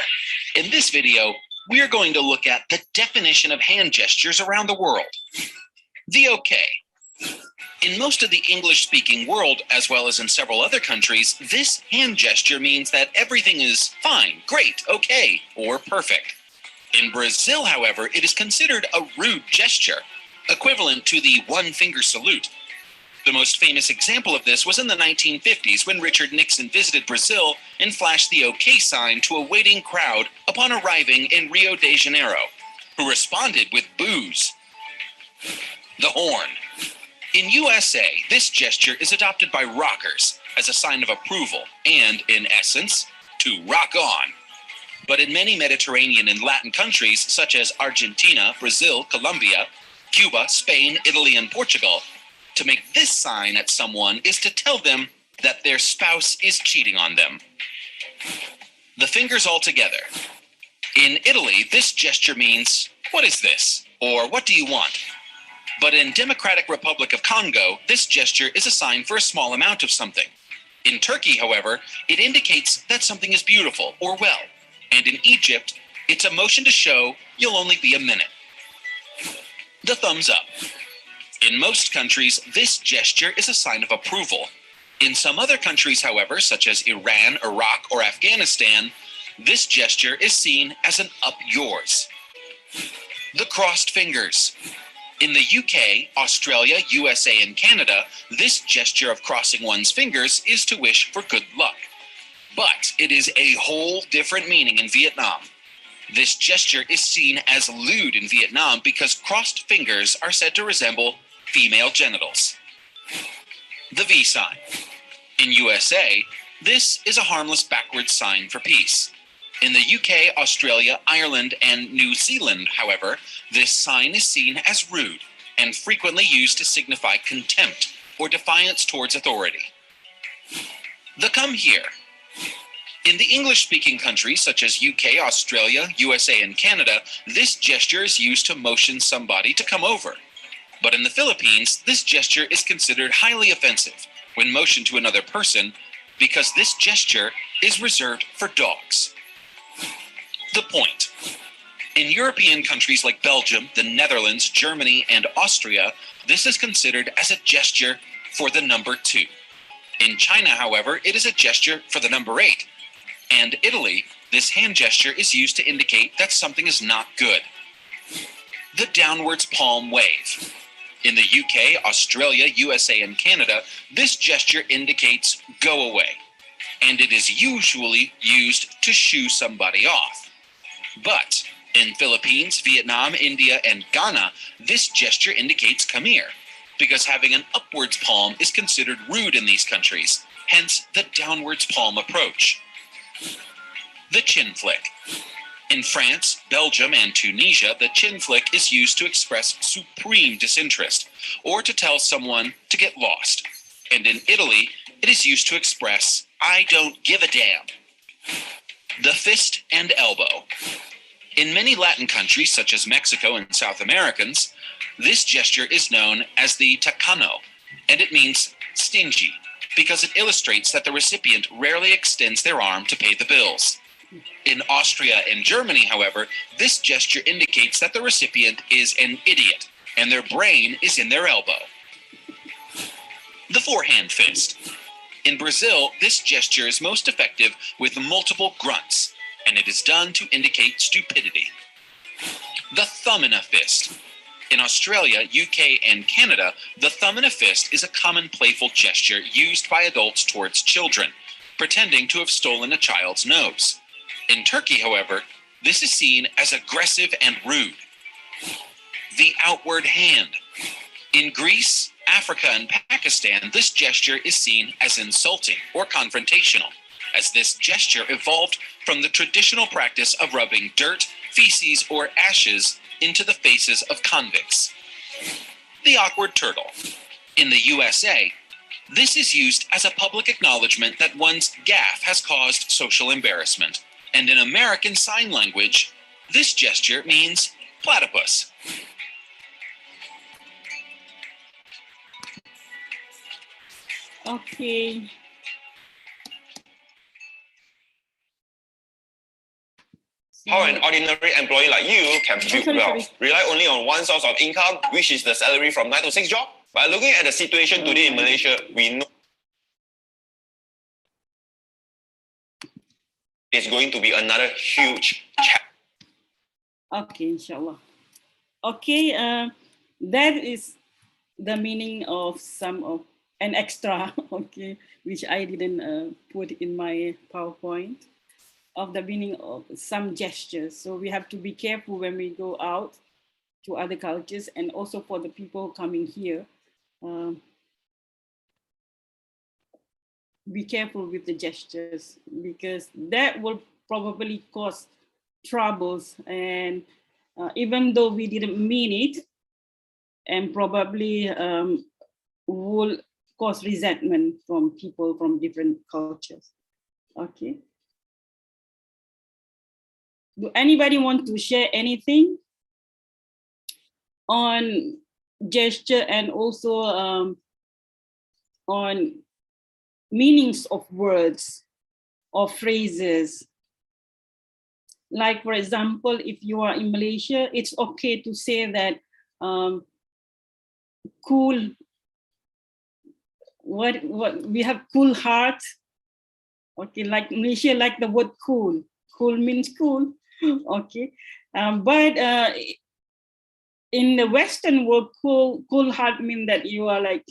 In this video, we are going to look at the definition of hand gestures around the world. The okay. In most of the English-speaking world, as well as in several other countries, this hand gesture means that everything is fine, great, okay, or perfect. In Brazil, however, it is considered a rude gesture, equivalent to the one-finger salute. The most famous example of this was in the 1950s when Richard Nixon visited Brazil and flashed the OK sign to a waiting crowd upon arriving in Rio de Janeiro, who responded with boos. The horn. In USA, this gesture is adopted by rockers as a sign of approval and, in essence, to rock on. But in many Mediterranean and Latin countries, such as Argentina, Brazil, Colombia, Cuba, Spain, Italy, and Portugal, to make this sign at someone is to tell them that their spouse is cheating on them. The fingers all together. In Italy, this gesture means, "What is this?" or "What do you want?" But in Democratic Republic of Congo, this gesture is a sign for a small amount of something. In Turkey, however, it indicates that something is beautiful or well. And in Egypt, it's a motion to show you'll only be a minute. The thumbs up. In most countries, this gesture is a sign of approval. In some other countries, however, such as Iran, Iraq, or Afghanistan, this gesture is seen as an up yours. The crossed fingers. In the UK, Australia, USA, and Canada, this gesture of crossing one's fingers is to wish for good luck. But it is a whole different meaning in Vietnam. This gesture is seen as lewd in Vietnam because crossed fingers are said to resemble female genitals. The V sign. In USA, this is a harmless backwards sign for peace. In the UK, Australia, Ireland, and New Zealand, however, this sign is seen as rude and frequently used to signify contempt or defiance towards authority. The come here. In the English-speaking countries such as UK, Australia, USA, and Canada, this gesture is used to motion somebody to come over. But in the Philippines, this gesture is considered highly offensive when motioned to another person because this gesture is reserved for dogs. The point. In European countries like Belgium, the Netherlands, Germany, and Austria, this is considered as a gesture for the number 2. In China, however, it is a gesture for the number 8. And Italy, this hand gesture is used to indicate that something is not good. The downwards palm wave. In the UK, Australia, USA, and Canada, this gesture indicates go away. And it is usually used to shoo somebody off. But in Philippines, Vietnam, India, and Ghana, this gesture indicates come here, because having an upwards palm is considered rude in these countries, hence the downwards palm approach. The chin flick. In France, Belgium, and Tunisia, the chin flick is used to express supreme disinterest or to tell someone to get lost. And in Italy, it is used to express, I don't give a damn. The fist and elbow. In many Latin countries, such as Mexico and South Americans, this gesture is known as the tacano, and it means stingy, because it illustrates that the recipient rarely extends their arm to pay the bills. In Austria and Germany, however, this gesture indicates that the recipient is an idiot, and their brain is in their elbow. The forehand fist. In Brazil, this gesture is most effective with multiple grunts, and it is done to indicate stupidity. The thumb in a fist. In Australia, UK, and Canada, the thumb in a fist is a common playful gesture used by adults towards children, pretending to have stolen a child's nose. In Turkey, however, this is seen as aggressive and rude. The outward hand. In Greece, Africa, and Pakistan, this gesture is seen as insulting or confrontational, as this gesture evolved from the traditional practice of rubbing dirt, feces, or ashes into the faces of convicts. The awkward turtle. In the USA, this is used as a public acknowledgement that one's gaffe has caused social embarrassment. And in American Sign Language, this gesture means platypus. Okay. How an ordinary employee like you can build wealth, rely only on one source of income, which is the salary from 9 to 6 job. By looking at the situation today in Malaysia, we know it's going to be another huge challenge. Okay, inshallah. Okay, that is the meaning of some of an extra, okay, which I didn't put in my PowerPoint, of the meaning of some gestures. So we have to be careful when we go out to other cultures, and also for the people coming here. Be careful with the gestures, because that will probably cause troubles, and even though we didn't mean it, and probably will cause resentment from people from different cultures. Okay. Do anybody want to share anything on gesture and also on meanings of words or phrases? Like, for example, if you are in Malaysia, it's okay to say that cool, what we have cool heart. Okay, like Malaysia, like the word cool. Cool means cool. Okay, but in the Western world, cool heart means that you are like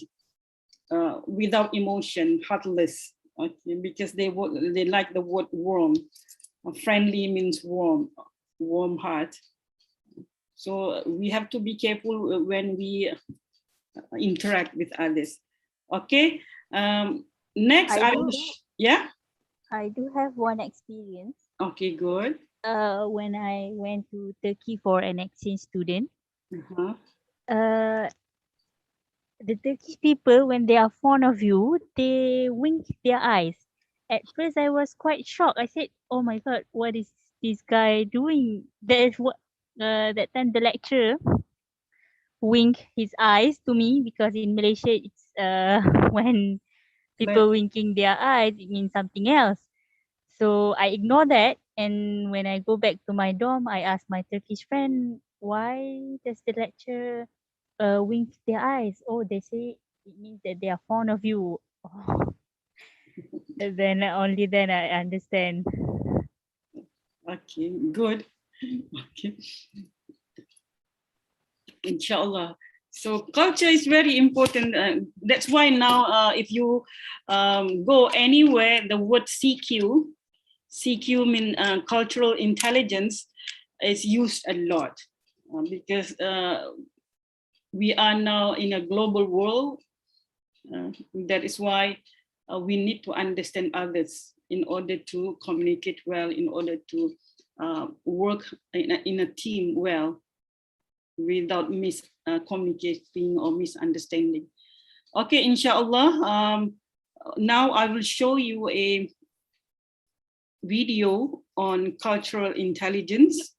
without emotion, heartless. Okay, because they like the word warm. Friendly means warm heart. So we have to be careful when we interact with others. Okay. Next, yeah. I do have one experience. Okay, good. When I went to Turkey for an exchange student. The Turkish people, when they are fond of you, they wink their eyes. At first, I was quite shocked. I said, "Oh my God, what is this guy doing?" That is what that time the lecturer wink his eyes to me, because in Malaysia it's when people winking their eyes, it means something else. So I ignore that, and when I go back to my dorm, I ask my Turkish friend, "Why does the lecturer wink their eyes?" "Oh, they say it means that they are fond of you." Oh. Then only then I understand. Okay, good. Okay. Inshallah. So culture is very important. That's why now, if you go anywhere, the word CQ means cultural intelligence, is used a lot, because we are now in a global world. That is why we need to understand others in order to communicate well, in order to work in a team well without miscommunicating or misunderstanding. Okay, inshallah. Now I will show you a video on cultural intelligence,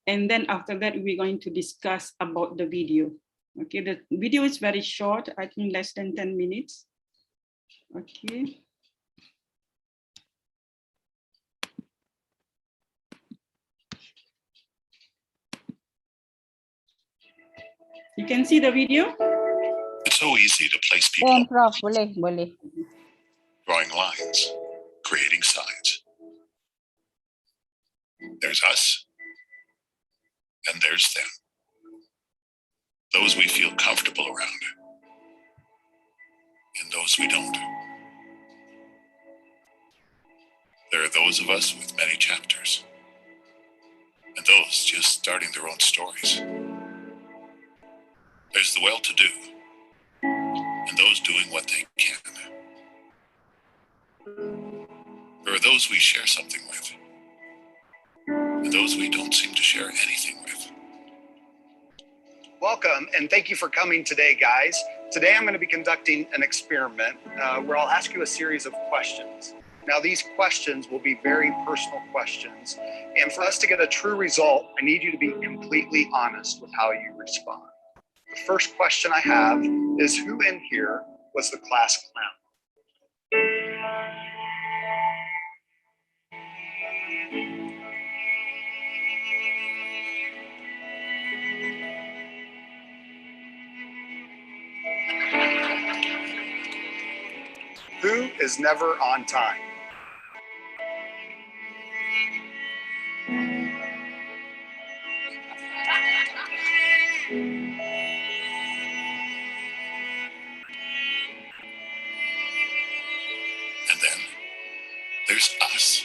and then after that we're going to discuss about the video. Okay, the video is very short, I think less than 10 minutes. Okay. You can see the video? It's so easy to place people, drawing lines, creating sides. There's us, and there's them. Those we feel comfortable around, and those we don't. There are those of us with many chapters, and those just starting their own stories. There's the well-to-do, and those doing what they can. There are those we share something with, and those we don't seem to share anything with. Welcome, and thank you for coming today, guys. Today I'm going to be conducting an experiment where I'll ask you a series of questions. Now, these questions will be very personal questions, and for us to get a true result, I need you to be completely honest with how you respond. The first question I have is, who in here was the class clown? Who is never on time? And then there's us,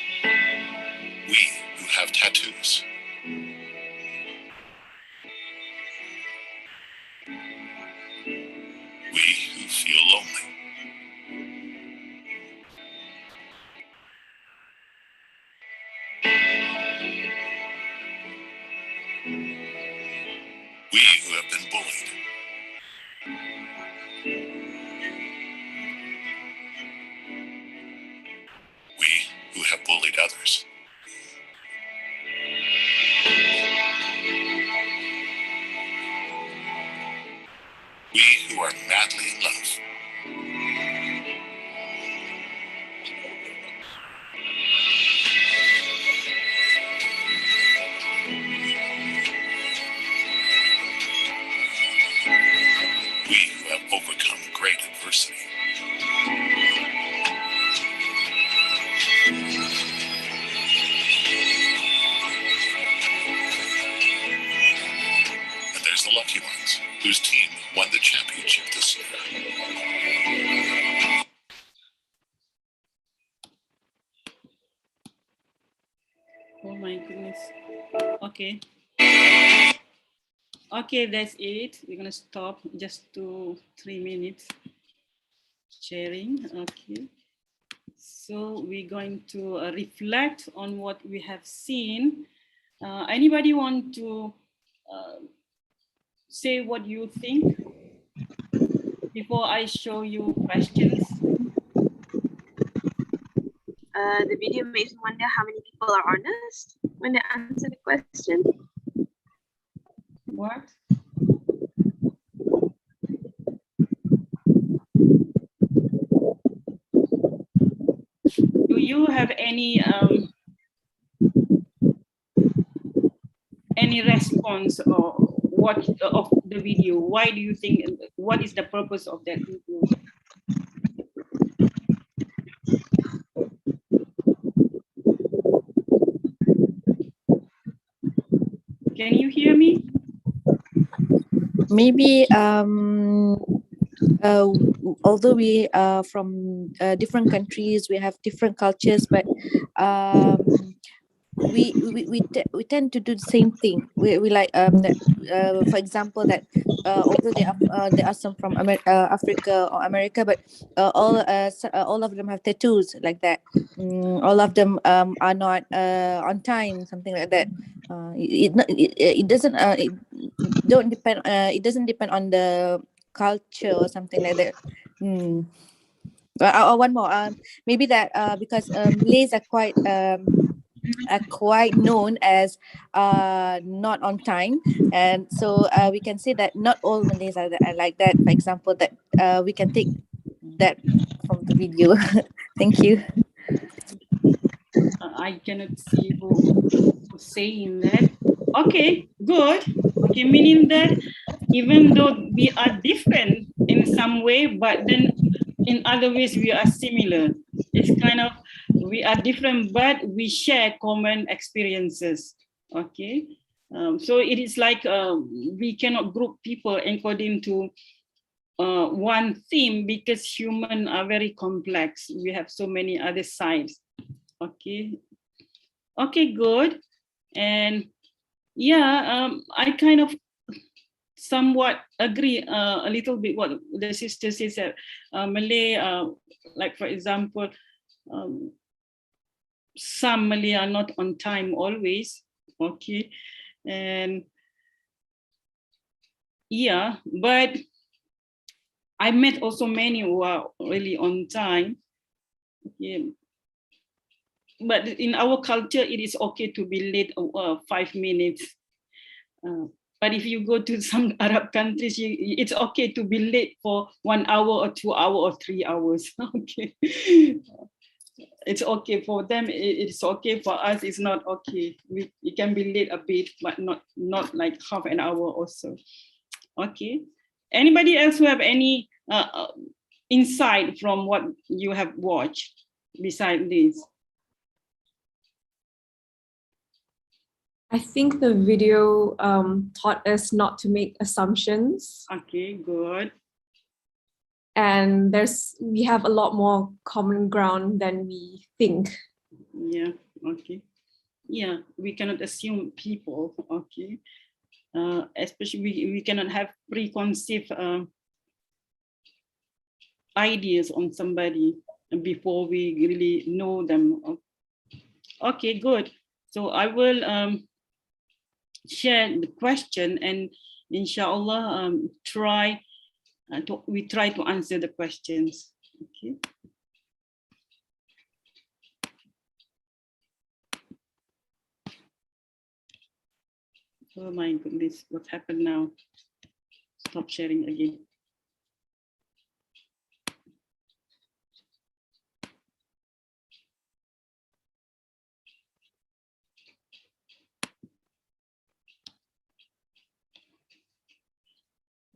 we who have tattoos. We who feel lonely. We who have been bullied. We who have bullied others. We who are madly in love. We who have overcome great adversity. And there's the lucky ones, whose team won the championship this year. Oh my goodness. Okay. Okay, that's it. We're gonna stop just 2-3 minutes sharing. Okay. So we're going to reflect on what we have seen. Anybody want to say what you think before I show you questions? The video makes me wonder how many people are honest when they answer the question. What? Do you have any response or what of the video? Why do you think? What is the purpose of that video? Can you hear me? Maybe although we are from different countries, we have different cultures, but we tend to do the same thing. We like for example that although there are some from Africa or America, but all of them have tattoos like that. All of them are not on time, something like that. It doesn't don't depend. It doesn't depend on the culture or something like that. One more. Maybe that because Malays are quite known as not on time, and so we can say that not all Malays are like that. For example, that we can take that from the video. Thank you. I cannot see who's saying that. Okay, good. Okay, meaning that even though we are different in some way, but then in other ways we are similar. It's kind of, we are different, but we share common experiences. Okay, so it is like we cannot group people according to one theme because humans are very complex. We have so many other sides. Okay, okay, good. And yeah, I kind of somewhat agree a little bit what the sister says that Malay, like for example, some Malay are not on time always. Okay, and yeah, but I met also many who are really on time. Yeah. But in our culture, it is okay to be late 5 minutes. But if you go to some Arab countries, it's okay to be late for 1 hour or 2 hours or 3 hours. Okay, it's okay for them. It's okay for us. It's not okay. We can be late a bit, but not like half an hour or so. Okay. Anybody else who have any insight from what you have watched beside this? I think the video taught us not to make assumptions. Okay, good. And we have a lot more common ground than we think. Yeah, okay. Yeah, we cannot assume people, okay. Especially we cannot have preconceived ideas on somebody before we really know them. Okay, good. So I will share the question and inshallah we try to answer the questions. Okay. Oh my goodness, what happened now? Stop sharing again.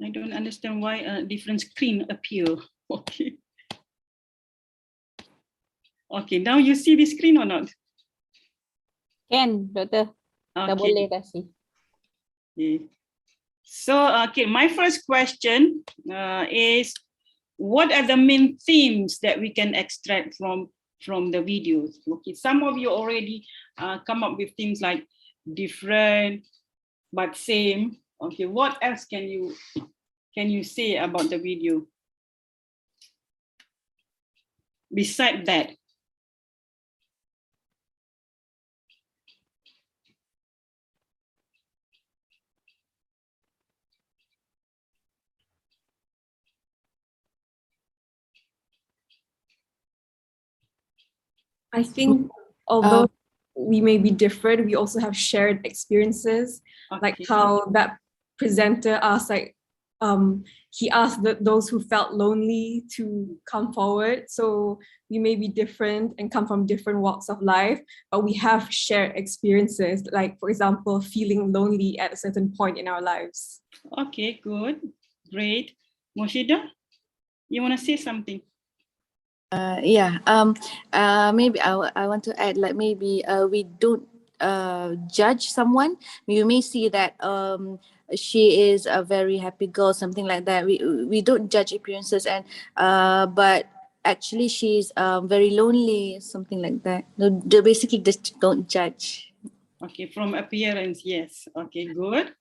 I don't understand why a different screen appear. Okay. Okay, now you see the screen or not? Can, Doktor. Dah boleh kasih. Okay. So, okay, my first question is, what are the main themes that we can extract from the videos? Okay, some of you already come up with things like different but same. Okay, what else can you say about the video? Beside that. I think although we may be different, we also have shared experiences, like how that presenter asked, like, he asked those who felt lonely to come forward. So we may be different and come from different walks of life, but we have shared experiences, like, for example, feeling lonely at a certain point in our lives. Okay, good, great. Moshida, you want to say something? Maybe I want to add, like, maybe we don't judge someone. You may see that she is a very happy girl, something like that. We don't judge appearances, and but actually she's very lonely, something like that. Basically just don't judge. Okay, from appearance, yes. Okay, good.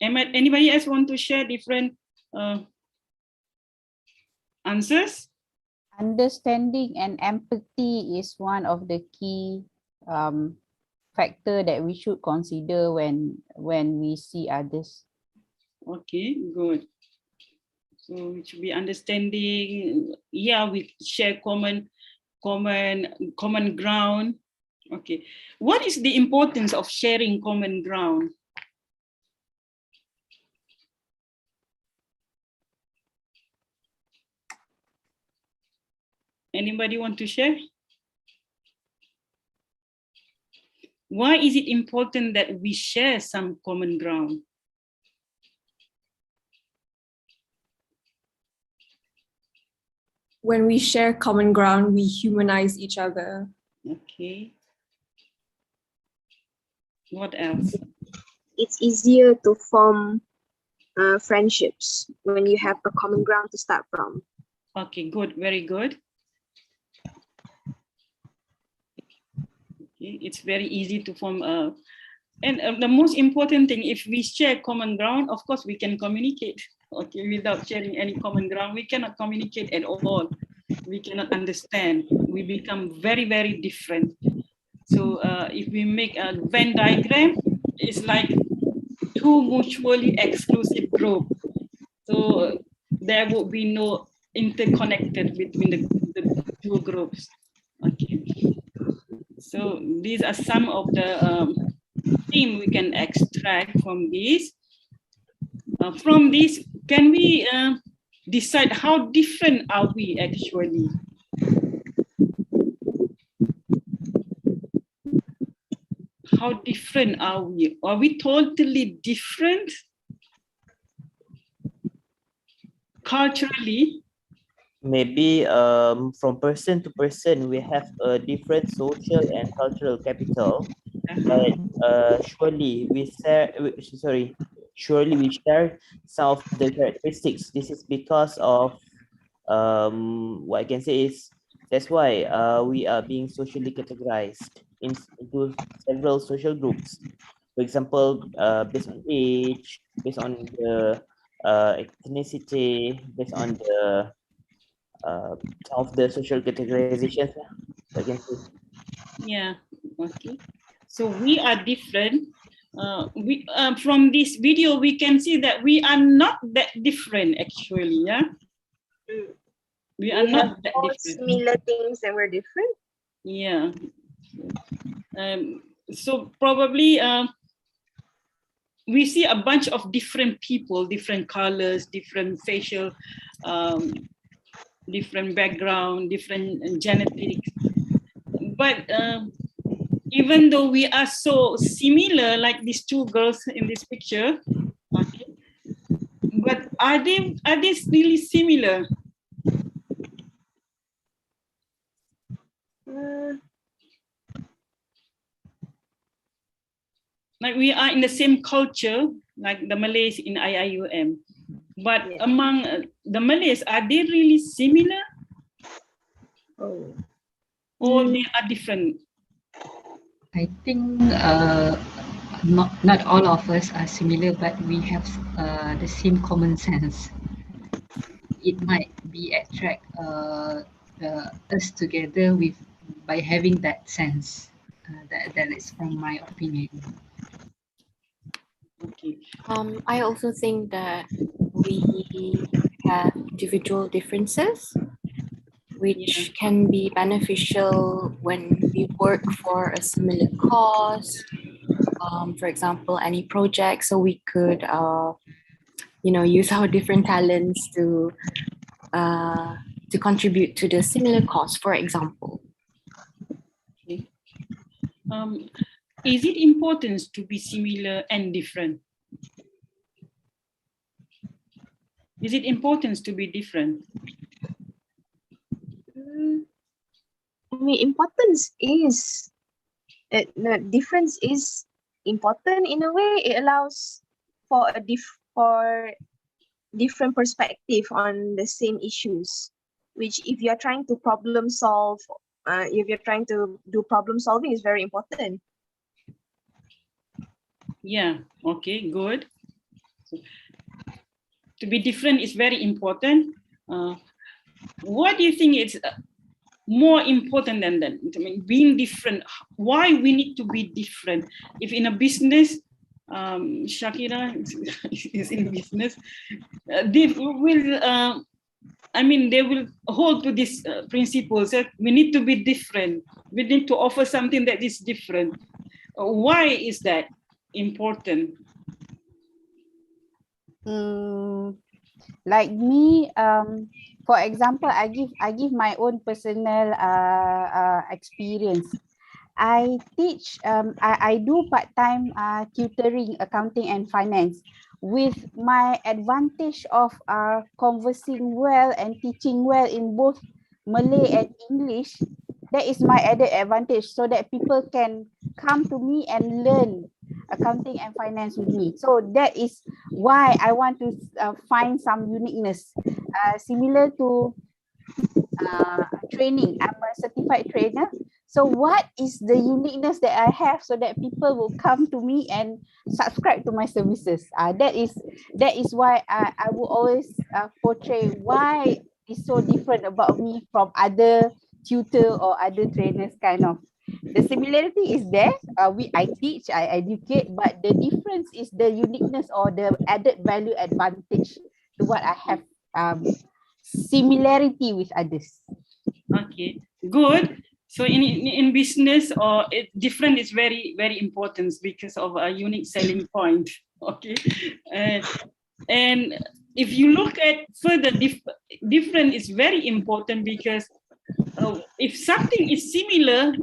Anybody else want to share different answers? Understanding and empathy is one of the key factor that we should consider when we see others. Okay, good. So it should be understanding. Yeah, we share common ground. Okay. What is the importance of sharing common ground? Anybody want to share? Why is it important that we share some common ground? When we share common ground, we humanize each other. Okay. What else? It's easier to form friendships when you have a common ground to start from. Okay, good, very good. Okay, it's very easy to form and the most important thing, if we share common ground, of course we can communicate. Okay, without sharing any common ground, we cannot communicate at all. We cannot understand. We become very, very different. So if we make a Venn diagram, it's like two mutually exclusive groups. So there would be no interconnected between the two groups. Okay. So these are some of the theme we can extract from this. From this, can we decide how different are we actually? How different are we? Are we totally different culturally? Maybe from person to person, we have a different social and cultural capital. But surely we share some of the characteristics. This is because of what I can say is that's why we are being socially categorized into several social groups. For example, based on age, based on the ethnicity, based on the some of the social categorizations. I can say. Yeah. Okay. So we are different. We from this video we can see that we are not that different actually. Yeah. We are not that different. Similar things and we're different. Yeah. So probably we see a bunch of different people, different colors, different facial, different background, different genetics. But even though we are so similar, like these two girls in this picture, okay, but are they really similar? Like we are in the same culture, like the Malays in IIUM, but among the Malays, are they really similar? Or they are different? I think not all of us are similar, but we have the same common sense. It might be attract us together by having that sense. That is from my opinion. Okay. I also think that we have individual differences, which can be beneficial when we work for a similar cause. For example, any project, so we could, use our different talents to contribute to the similar cause, for example. Okay. Is it important to be similar and different? Is it important to be different? I mean, importance is, the difference is important in a way. It allows for different perspective on the same issues, which if you are trying to problem solve if you're trying to do problem solving, is very important. Yeah, okay, good. To be different is very important. What do you think is more important than that? I mean, being different, why we need to be different? If in a business, Shakira is in business, they will, I mean, they will hold to this principles that we need to be different. We need to offer something that is different. Why is that important? Like me, for example, I give my own personal experience. I teach, I do part-time tutoring, accounting and finance. With my advantage of conversing well and teaching well in both Malay and English, that is my added advantage, so that people can come to me and learn accounting and finance with me. So that is why I want to find some uniqueness, similar to training. I'm a certified trainer. So what is the uniqueness that I have so that people will come to me and subscribe to my services? That is why I will always portray why is so different about me from other tutor or other trainers. Kind of the similarity is there. I teach, I educate, but the difference is the uniqueness or the added value advantage to what I have. Similarity with others. Okay, good. So in business, or different is very important because of a unique selling point. Okay, and if you look at further, different is very important because if something is similar,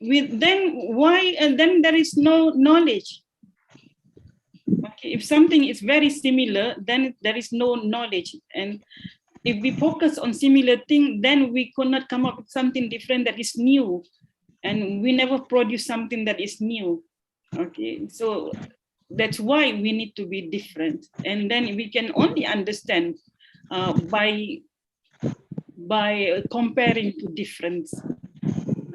then why? And then there is no knowledge. Okay, if something is very similar, then there is no knowledge. And if we focus on similar thing, then we could not come up with something different that is new. And we never produce something that is new. Okay, so that's why we need to be different. And then we can only understand by comparing to difference.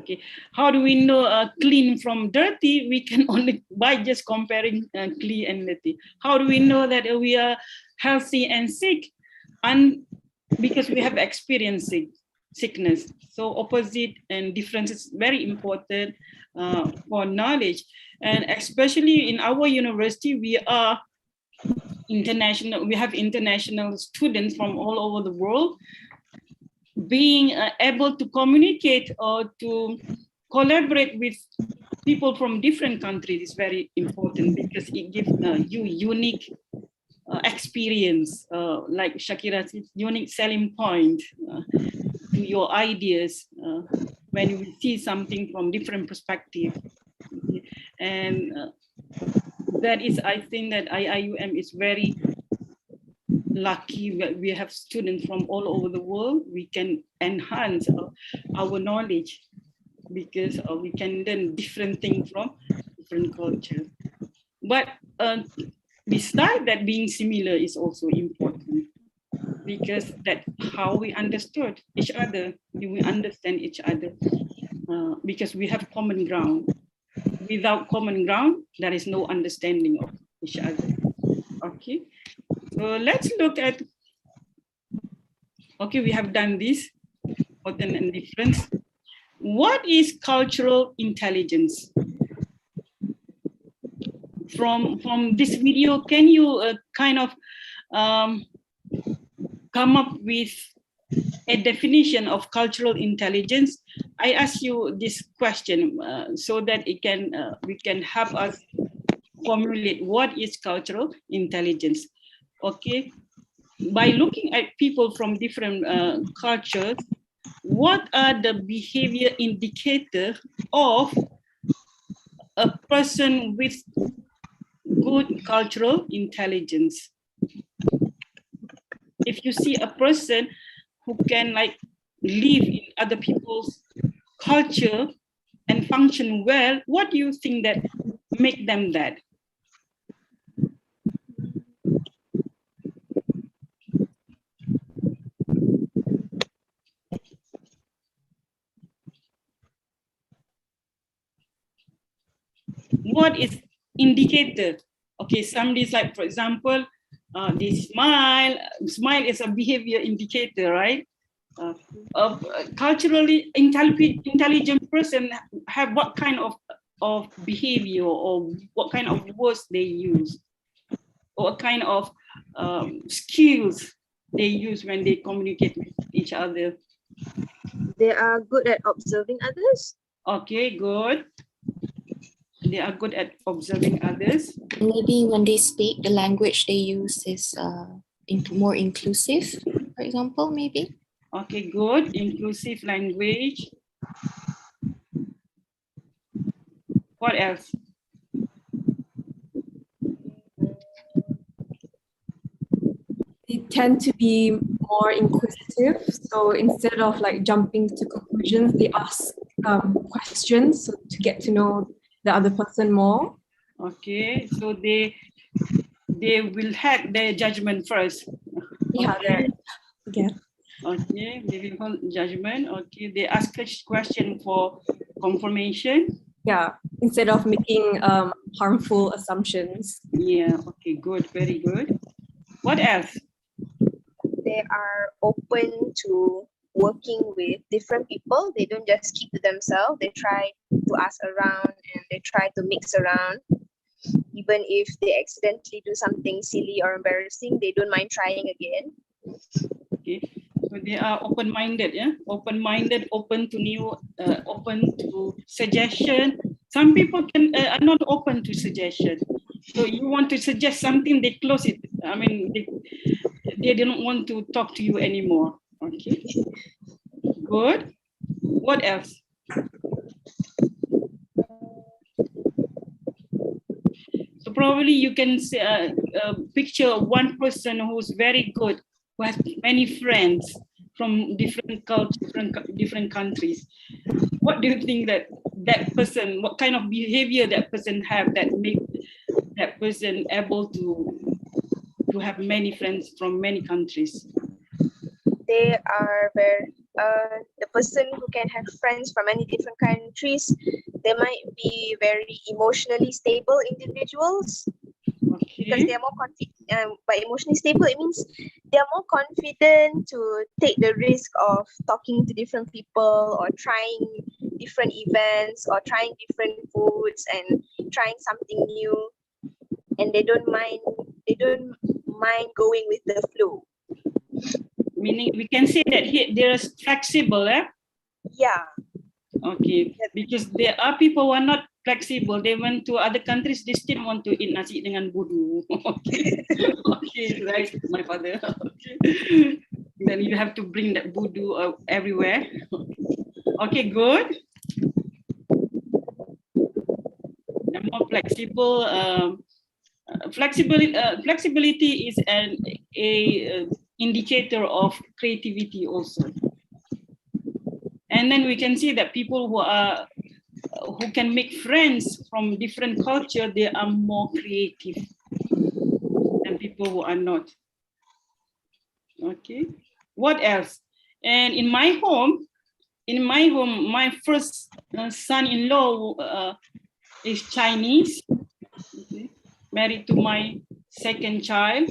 Okay, how do we know clean from dirty? We can only by just comparing clean and dirty. How do we know that we are healthy and sick? And because we have experienced sickness. So opposite and difference is very important for knowledge. And especially in our university, we are international. We have international students from all over the world. Being able to communicate or to collaborate with people from different countries is very important because it gives you unique experience, like Shakira's unique selling point to your ideas when you see something from different perspective. And that is, I think that IIUM is very lucky. We have students from all over the world. We can enhance our knowledge because we can learn different things from different cultures. But besides that, being similar is also important because that's how we understood each other. We understand each other because we have common ground. Without common ground, there is no understanding of each other. Okay, so let's look at. Okay, we have done this, important and difference. What is cultural intelligence? From this video, can you kind of come up with a definition of cultural intelligence? I ask you this question so that it can we can help us formulate what is cultural intelligence. Okay, by looking at people from different cultures, what are the behavior indicator of a person with good cultural intelligence? If you see a person who can like live in other people's culture and function well, what do you think that make them that? What is indicator? Okay, somebody's like, for example, they smile. Smile is a behavior indicator, right? Culturally intelligent person have what kind of behavior, or what kind of words they use, or what kind of skills they use when they communicate with each other? They are good at observing others. Okay, good. They are good at observing others. Maybe when they speak, the language they use is more inclusive, for example, maybe. Okay, good. Inclusive language. What else? They tend to be more inquisitive. So instead of like jumping to conclusions, they ask questions to get to know the other person more. Okay, so they will have their judgment first. Yeah, okay. Yeah. Okay, they will hold judgment. Okay, they ask a question for confirmation. Yeah, instead of making harmful assumptions. Yeah, okay, good, very good. What else? They are open to working with different people. They don't just keep to themselves. They try to ask around and they try to mix around. Even if they accidentally do something silly or embarrassing, they don't mind trying again. Okay, so they are open-minded, yeah? Open-minded, open to new, open to suggestion. Some people are not open to suggestion. So you want to suggest something, they close it. I mean, they don't want to talk to you anymore. Okay, good. What else? So probably you can picture one person who's very good, who has many friends from different cultures, different countries. What do you think that person, what kind of behavior that person have that make that person able to have many friends from many countries? They are the person who can have friends from many different countries. They might be very emotionally stable individuals. Okay. Because they are more confident. By emotionally stable, it means they are more confident to take the risk of talking to different people or trying different events or trying different foods and trying something new. And they don't mind going with the flow. Meaning we can say that they're flexible, eh? Yeah. Okay, because there are people who are not flexible. They went to other countries, they still want to eat nasi dengan budu. Okay, okay, right, my father. Okay. Then you have to bring that budu everywhere. Okay, good. And more flexible. Flexibility is an indicator of creativity also. And then we can see that people who can make friends from different culture, they are more creative than people who are not. Okay, what else? And in my home, my first son-in-law is Chinese, okay, married to my second child,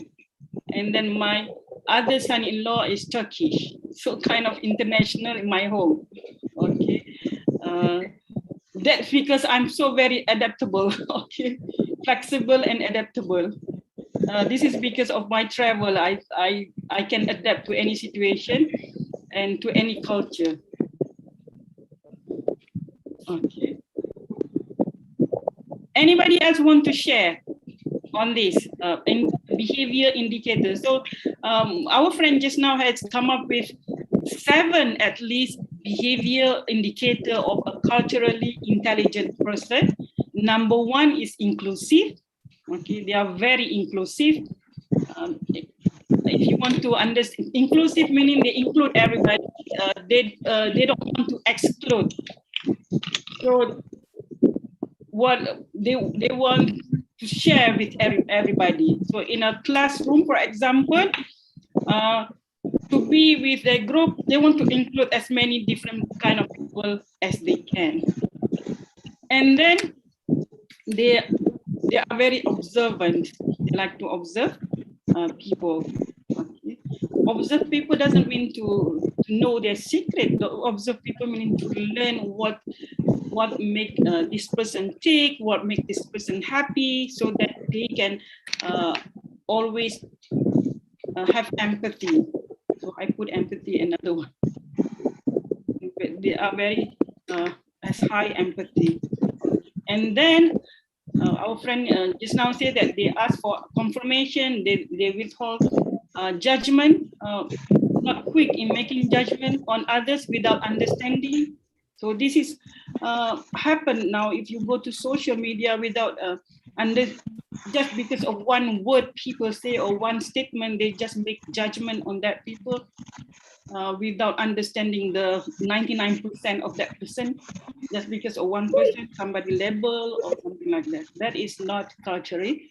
and then my other son-in-law is Turkish, so kind of international in my home. Okay, that's because I'm so very adaptable. Okay, flexible and adaptable. This is because of my travel. I can adapt to any situation and to any culture. Okay. Anybody else want to share on this behavior indicators? So our friend just now has come up with 7 at least behavior indicator of a culturally intelligent person. Number 1 is inclusive. Okay, they are very inclusive. If you want to understand, inclusive meaning they include everybody. They don't want to exclude. So what they want to share with everybody. So in a classroom, for example, to be with a group, they want to include as many different kind of people as they can. And then they are very observant. They like to observe people. Okay. Observe people doesn't mean to know their secret. Observe people meaning to learn what make this person tick, what make this person happy, so that they can always have empathy. So I put empathy another one. They are very has high empathy. And then our friend just now said that they ask for confirmation, they withhold judgment, not quick in making judgment on others without understanding. So this is happen now if you go to social media without just because of one word people say or one statement, they just make judgment on that people without understanding the 99% of that person. Just because of one person, somebody label or something like that. That is not culturally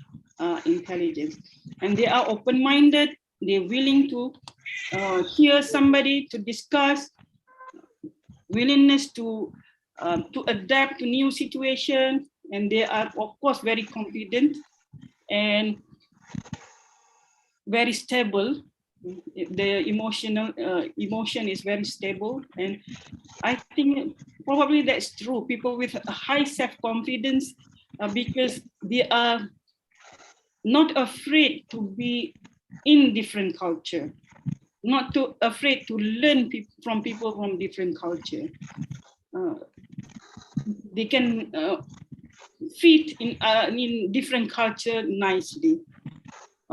intelligence. And they are open-minded. They're willing to hear somebody, to discuss, willingness to adapt to new situation. And they are, of course, very confident and very stable. The emotion is very stable, and I think probably that's true. People with a high self-confidence because they are not afraid to be in different culture, not too afraid to learn from people from different culture. They can fit in different culture nicely.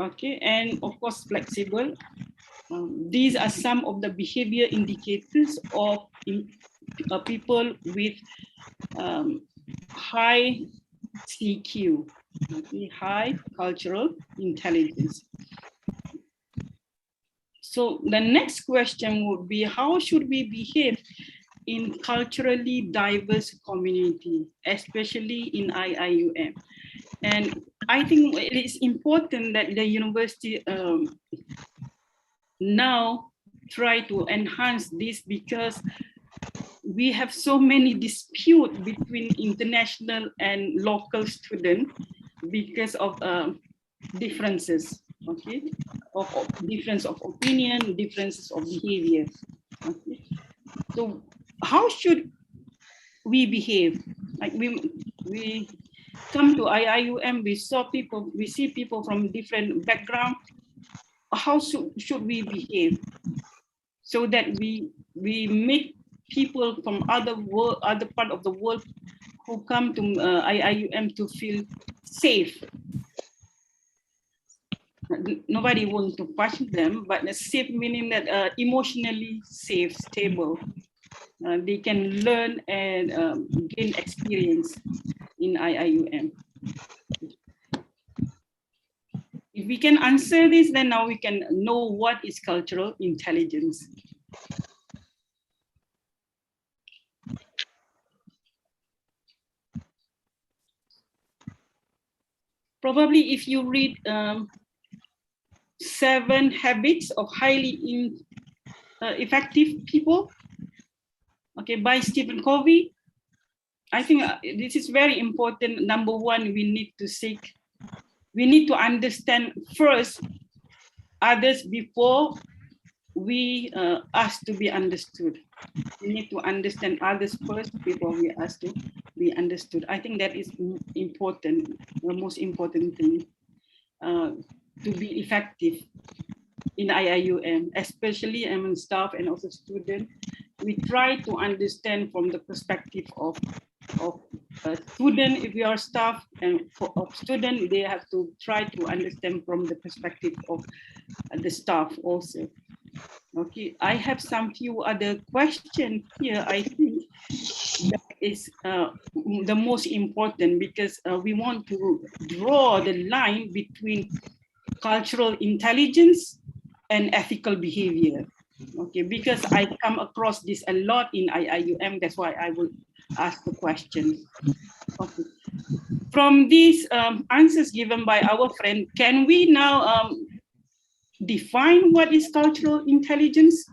Okay, and of course flexible. These are some of the behavior indicators of people with high CQ, high cultural intelligence. So the next question would be, how should we behave in culturally diverse community, especially in IIUM? And I think it is important that the university now try to enhance this, because we have so many disputes between international and local students because of differences, okay, of difference of opinion, differences of behavior. Okay. So how should we behave? Like we come to IIUM, we see people from different background. How should we behave so that we make people from other part of the world who come to IIUM to feel safe? Nobody wants to push them, but safe meaning that emotionally safe, stable. They can learn and gain experience in IIUM. If we can answer this, then now we can know what is cultural intelligence. Probably if you read 7 Habits of Highly Effective People, okay, by Stephen Covey, I think this is very important. Number one, we need to understand first others before we ask to be understood. We need to understand others first before we ask to be understood. I think that is important, the most important thing to be effective in IIUM, especially among staff and also students. We try to understand from the perspective of student. If we are staff, and of student, they have to try to understand from the perspective of the staff also. Okay, I have some few other questions here. I think that is the most important, because we want to draw the line between cultural intelligence and ethical behavior. Okay, because I come across this a lot in IIUM, that's why I will ask the question. Okay. From these answers given by our friend, can we now define what is cultural intelligence?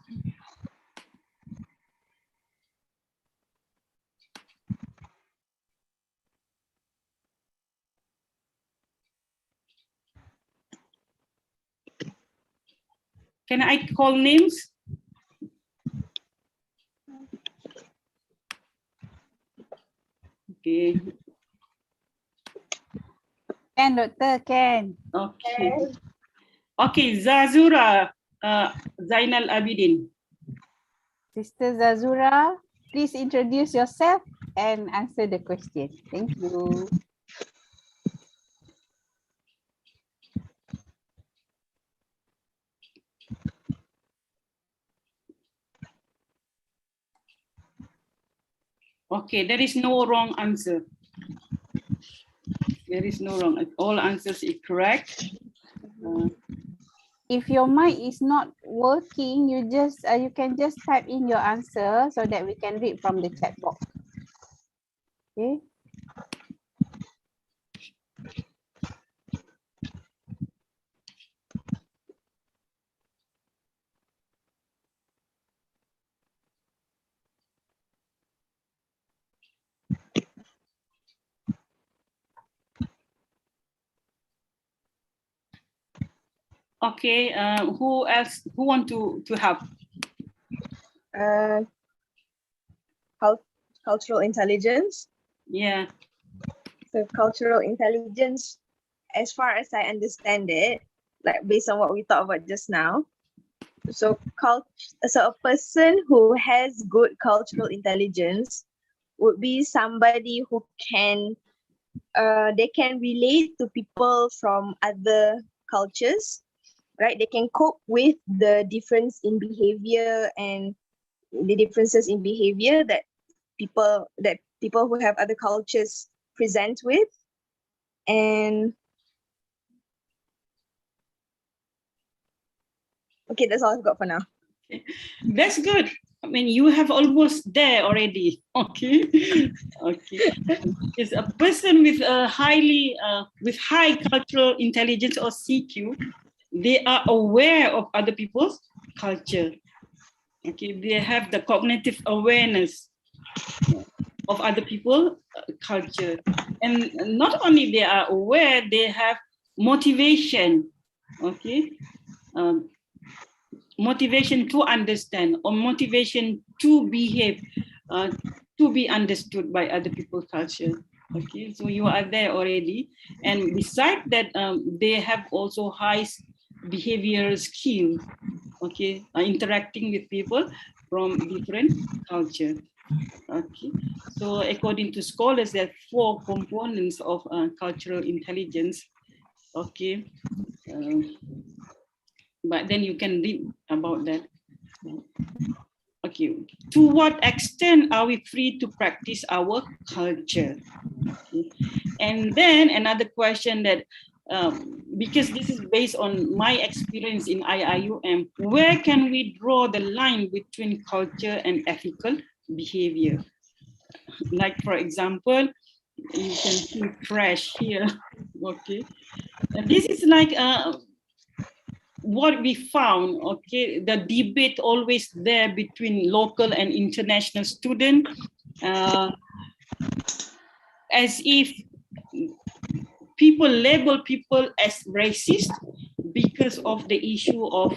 Can I call names? Okay. Can, Doctor, can. Okay. Okay, Zazura Zainal Abidin. Sister Zazura, please introduce yourself and answer the question. Thank you. Okay, there is no wrong answer. There is no wrong. All answers is correct. If your mic is not working, you can just type in your answer so that we can read from the chat box. Okay. Okay, who else? Who want to help? Cultural intelligence. Yeah. So cultural intelligence, as far as I understand it, like based on what we talked about just now, so a person who has good cultural intelligence would be somebody who can they can relate to people from other cultures, right? They can cope with the difference in behavior and the differences in behavior that people who have other cultures present with. And okay, that's all I've got for now. Okay. That's good. I mean, you have almost there already. Okay. Okay. Is a person with a with high cultural intelligence or CQ, they are aware of other people's culture. Okay, they have the cognitive awareness of other people's culture, and not only they are aware, they have motivation. Okay. Motivation to understand or motivation to behave, to be understood by other people's culture. Okay, so you are there already. And besides that, they have also high behavioral skills, okay, interacting with people from different culture. Okay, so according to scholars, there are 4 components of cultural intelligence. Okay. But then you can read about that. Okay, to what extent are we free to practice our culture? Okay. And then another question that, because this is based on my experience in IIUM, where can we draw the line between culture and ethical behavior? Like, for example, you can see trash here. Okay, and this is like what we found. Okay, the debate always there between local and international students, as if people label people as racist because of the issue of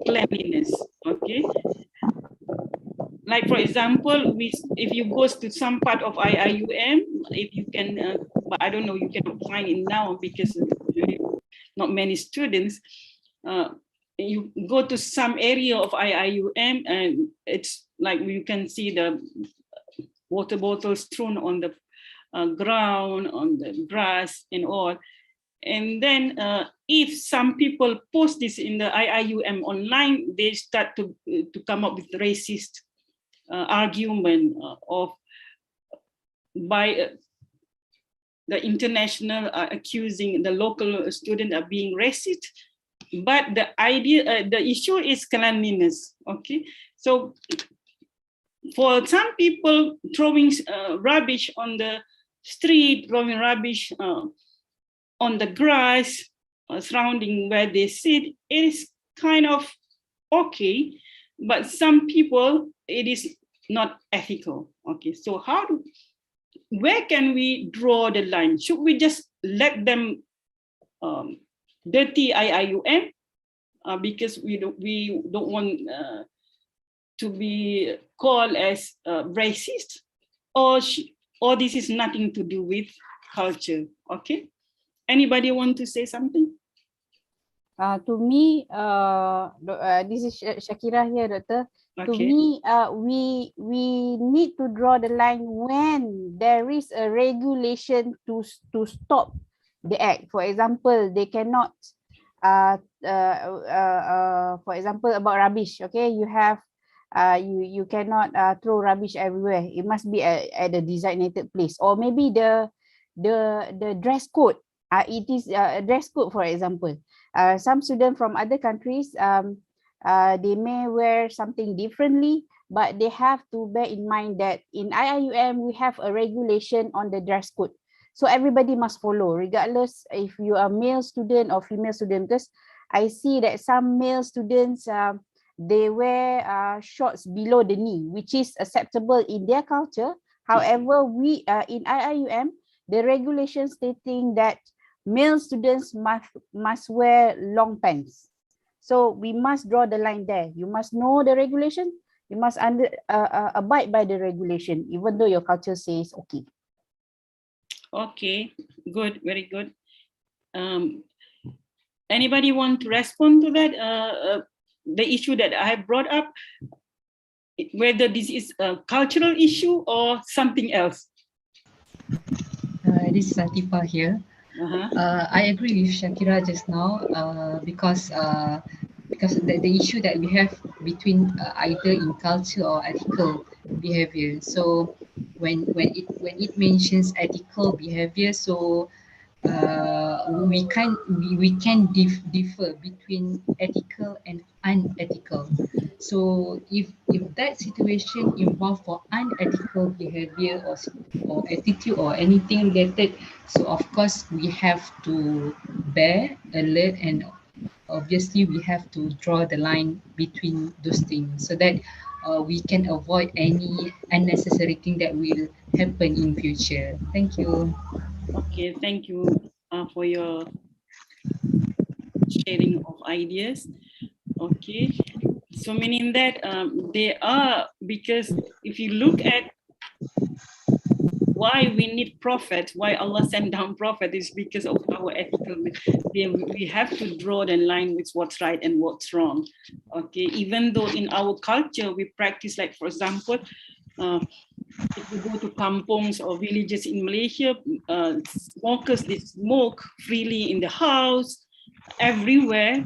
cleanliness. Okay, like for example, if you go to some part of IIUM, if you can, but I don't know, you cannot find it now because not many students. You go to some area of IIUM and it's like you can see the water bottles thrown on the ground, on the grass and all. And then if some people post this in the IIUM online, they start to come up with racist argument by the international accusing the local student of being racist. But the the issue is cleanliness. Okay, so for some people throwing rubbish on the street, throwing rubbish on the grass surrounding where they sit, it is kind of okay. But some people, it is not ethical. Okay, so where can we draw the line? Should we just let them dirty IIUM because we don't want to be called as racist, or this is nothing to do with culture. Okay, anybody want to say something? To me, this is Shakira here, Doctor. To Okay. me, we need to draw the line when there is a regulation to stop the act. For example, they cannot, for example, about rubbish. Okay, you have, you cannot throw rubbish everywhere. It must be at a designated place, or maybe the dress code. It is a dress code, for example. Some students from other countries, they may wear something differently, but they have to bear in mind that in IIUM, we have a regulation on the dress code. So everybody must follow, regardless if you are male student or female student, because I see that some male students, they wear shorts below the knee, which is acceptable in their culture. However, we in IIUM, the regulation stating that male students must wear long pants. So we must draw the line there. You must know the regulation. You must abide by the regulation, even though your culture says okay. Okay, good, very good. Anybody want to respond to that? The issue that I have brought up, whether this is a cultural issue or something else. This is Atifa here. I agree with Shakira just now because the issue that we have between either in culture or ethical behavior. So when it mentions ethical behavior, so we can differ between ethical and unethical. So if that situation involves for unethical behavior or attitude or anything related, so of course we have to bear alert, and obviously we have to draw the line between those things so that we can avoid any unnecessary thing that will happen in future. Thank you. Okay, thank you for your sharing of ideas. Okay, so meaning that they are, because if you look at why we need prophet, why Allah sent down prophet, is because of our ethical. We have to draw the line with what's right and what's wrong. Okay, even though in our culture we practice, like for example, if you go to kampungs or villages in Malaysia, smokers, they smoke freely in the house, everywhere.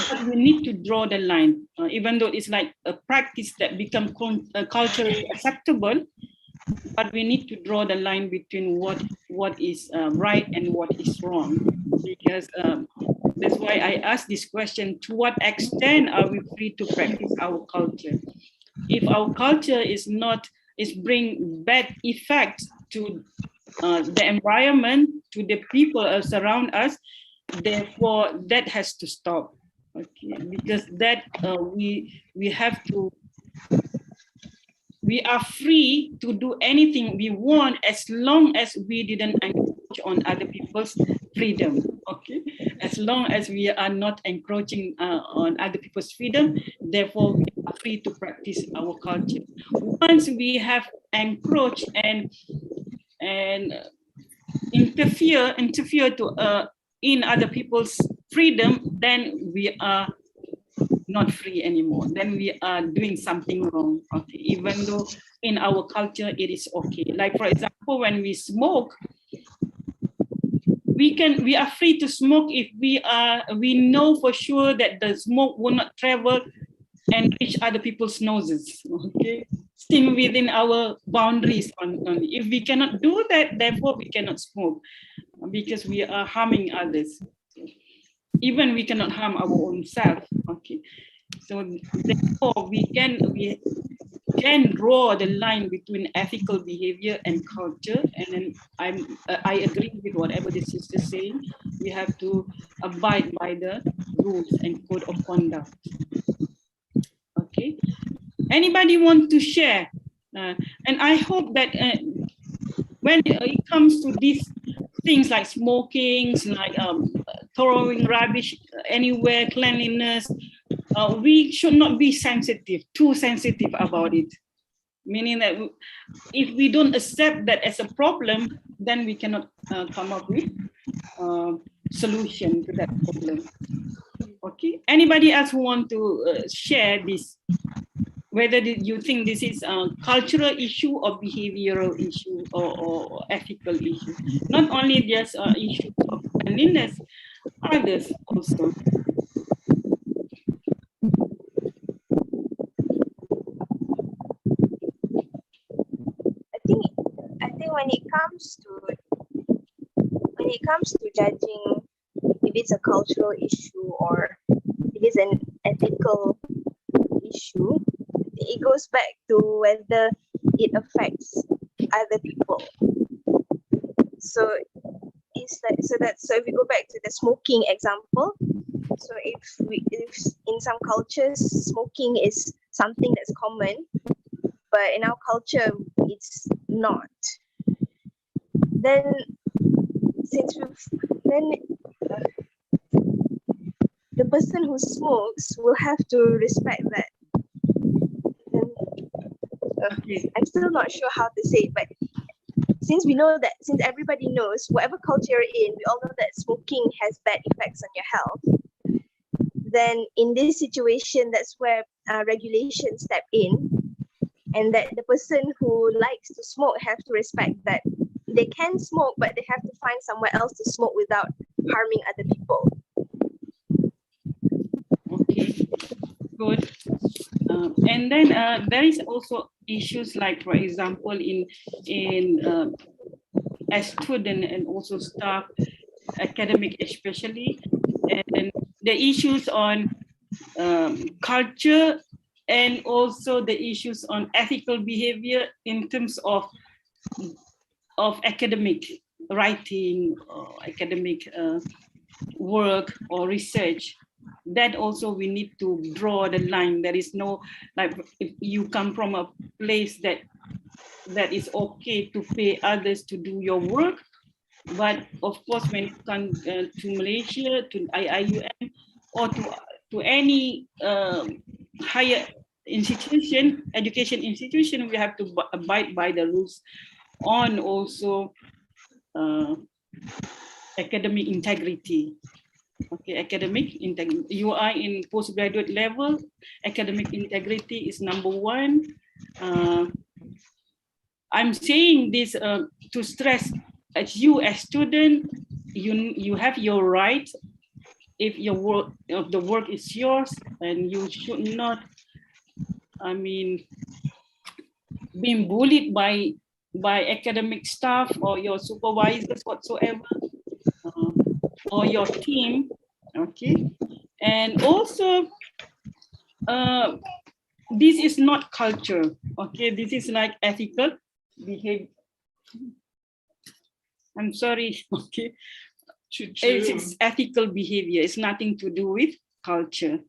But we need to draw the line, even though it's like a practice that become culturally acceptable. But we need to draw the line between what is right and what is wrong, because that's why I asked this question: to what extent are we free to practice our culture? If our culture is bring bad effects to the environment, to the people around us, therefore that has to stop. Okay, because that we are free to do anything we want as long as we didn't encroach on other people's freedom. Okay, as long as we are not encroaching on other people's freedom, therefore we are free to practice our culture. Once we have encroached and interfere to in other people's freedom, then we are not free anymore. Then we are doing something wrong. Okay, even though in our culture it is okay. Like for example, when we smoke, we are free to smoke if we know for sure that the smoke will not travel and reach other people's noses. Okay, staying within our boundaries. If we cannot do that, therefore we cannot smoke, because we are harming others. Even we cannot harm our own self. Okay, so therefore we can draw the line between ethical behavior and culture. And then I agree with whatever the sister is saying. We have to abide by the rules and code of conduct. Okay, anybody want to share? And I hope that when it comes to these things like smoking, like throwing rubbish anywhere, cleanliness. We should not be too sensitive about it. Meaning that if we don't accept that as a problem, then we cannot come up with solution to that problem. Okay. Anybody else who want to share this? Whether you think this is a cultural issue or behavioral issue or ethical issue. Not only just issues of cleanliness, others also. I think when it comes to judging if it's a cultural issue or it is an ethical issue, it goes back to whether it affects other people. So it's like so if we go back to the smoking example, so if in some cultures smoking is something that's common, but in our culture it's not, then the person who smokes will have to respect that. I'm still not sure how to say it, but since everybody knows, whatever culture you're in, we all know that smoking has bad effects on your health, then in this situation, that's where regulations step in, and that the person who likes to smoke have to respect that they can smoke, but they have to find somewhere else to smoke without harming other people. Okay, good. And then there is also issues like, for example, in as student and also staff, academic especially, and the issues on culture and also the issues on ethical behavior in terms of academic writing, or academic work or research. That also we need to draw the line. There is no, like, if you come from a place that is okay to pay others to do your work, but of course when it comes to Malaysia, to IIUM, or to any higher institution, education institution, we have to abide by the rules on also academic integrity. Okay, academic integrity. You are in postgraduate level, academic integrity is number one. I'm saying this to stress, as you as student, you have your right. If the work is yours, and you should not, I mean, being bullied by academic staff or your supervisors whatsoever, or your team. Okay, and also this is not culture. Okay, this is like ethical behavior. I'm sorry. Okay, it's ethical behavior. It's nothing to do with culture.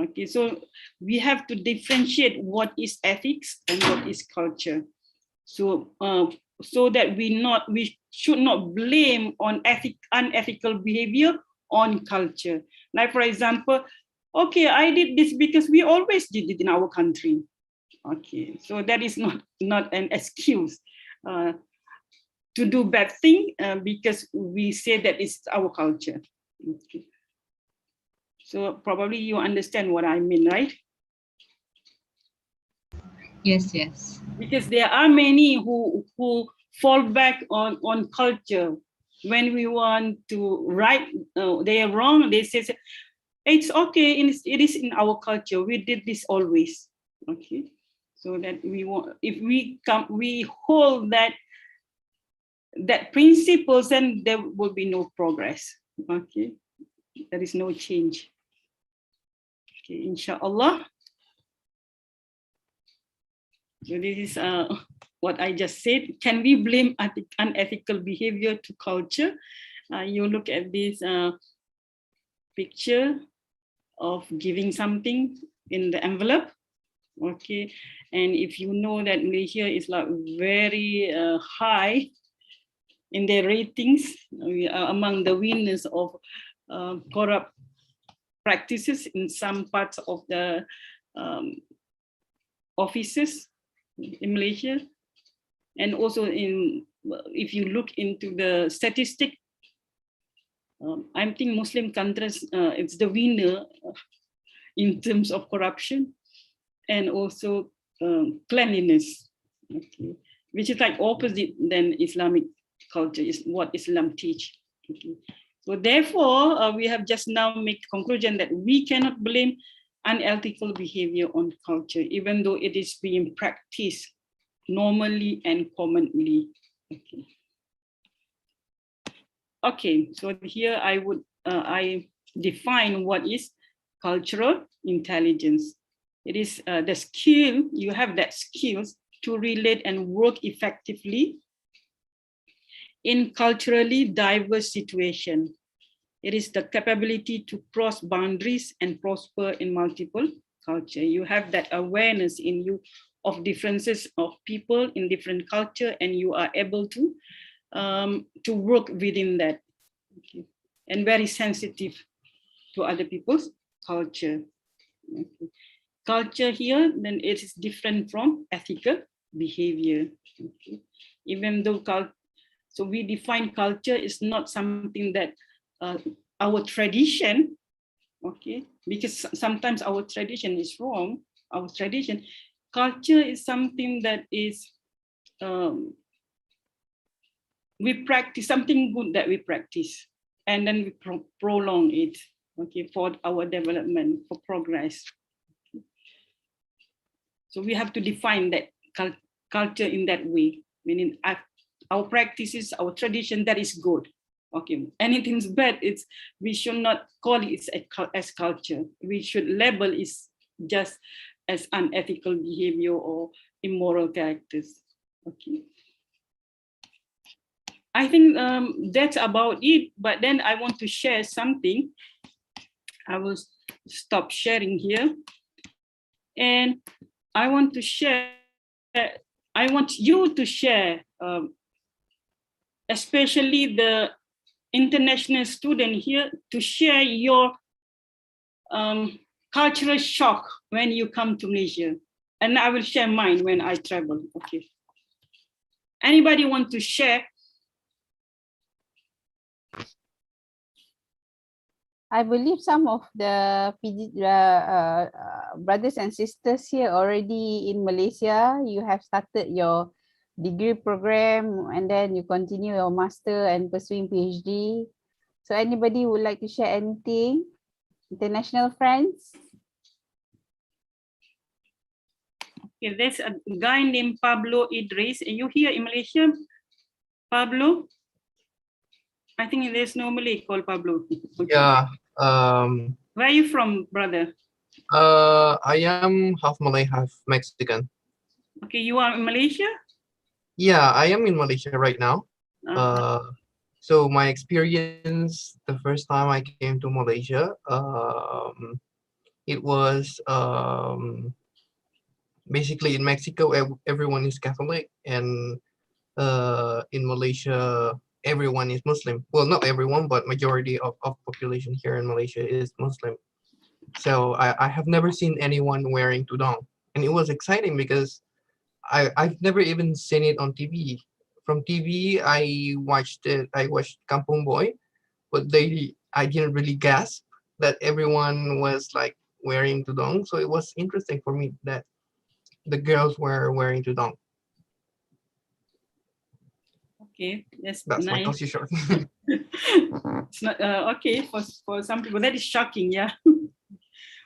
Okay, so we have to differentiate what is ethics and what is culture. So so that we should not blame on unethical behavior on culture. Like, for example, okay, I did this because we always did it in our country. Okay, so that is not an excuse to do bad thing because we say that it's our culture. Okay. So probably you understand what I mean, right? Yes, yes. Because there are many who fall back on culture. When we want to write, they are wrong, they say, it's okay, it is in our culture, we did this always. Okay, so that we want, if we hold that principles, then there will be no progress. Okay, there is no change. Okay, inshallah. So this is what I just said. Can we blame unethical behavior to culture? You look at this picture of giving something in the envelope. Okay, and if you know that Malaysia is like very high in their ratings, we are among the winners of corrupt practices in some parts of the offices in Malaysia. And also if you look into the statistic, I think Muslim countries, it's the winner in terms of corruption and also cleanliness, okay, which is like opposite than Islamic culture, is what Islam teach. Okay. So therefore, we have just now made conclusion that we cannot blame unethical behavior on culture, even though it is being practiced normally and commonly. Okay. Okay, so here I would I define what is cultural intelligence. It is the skill, you have that skills to relate and work effectively in culturally diverse situations. It is the capability to cross boundaries and prosper in multiple culture. You have that awareness in you of differences of people in different culture, and you are able to work within that. Okay. And very sensitive to other people's culture. Okay. Culture here, then it is different from ethical behavior. Okay. Even though so we define culture is not something that our tradition, okay, because sometimes our tradition is wrong. Our tradition, culture is something that is we practice something good that we practice, and then we prolong it, okay, for our development, for progress. So we have to define that culture in that way, meaning our practices, our tradition, that is good. Okay, anything's bad, we should not call it as culture. We should label it just as unethical behavior or immoral characters. Okay. I think that's about it, but then I want to share something. I will stop sharing here. And I want to share, I want you to share, especially the international student here, to share your cultural shock when you come to Malaysia. And I will share mine when I travel, okay. Anybody want to share? I believe some of the brothers and sisters here already in Malaysia. You have started your degree program and then you continue your master and pursuing PhD. So anybody would like to share anything? International friends? Okay, there's a guy named Pablo Idris. Are you here in Malaysia, Pablo? I think there's no Malay called Pablo. Okay. Yeah. Where are you from, brother? I am half Malay, half Mexican. Okay, you are in Malaysia? Yeah, I am in Malaysia right now. So my experience, the first time I came to Malaysia, it was basically in Mexico, everyone is Catholic, and in Malaysia, everyone is Muslim. Well, not everyone, but majority of population here in Malaysia is Muslim. So I have never seen anyone wearing tudong, and it was exciting because I've never even seen it on TV. From TV, I watched Kampung Boy, but I didn't really gasp that everyone was like wearing tudong. So it was interesting for me that the girls were wearing tudong. Okay, that's my nice. culture shock. It's not okay for some people. That is shocking, yeah.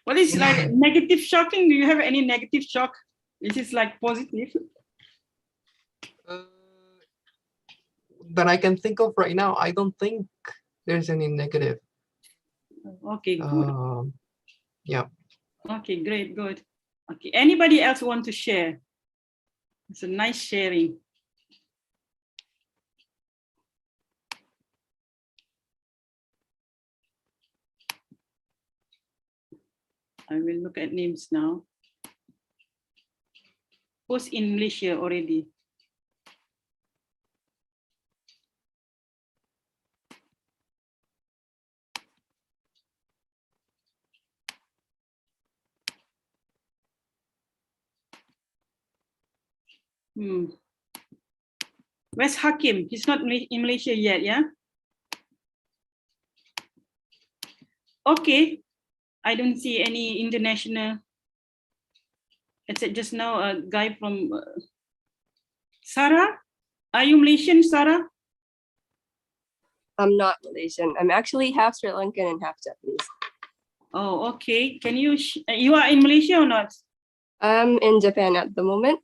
What is like negative shocking? Do you have any negative shock? This is like positive. That I can think of right now, I don't think there's any negative. Okay, good. Yeah. Okay, great, good. Okay, anybody else want to share? It's a nice sharing. I will look at names now. Who's in Malaysia already? Where's Hakim? He's not in Malaysia yet, yeah? Okay. I don't see any international. Except just now a guy from Sarah. Are you Malaysian, Sarah? I'm not Malaysian. I'm actually half Sri Lankan and half Japanese. Oh, okay. Can you, you are in Malaysia or not? I'm in Japan at the moment.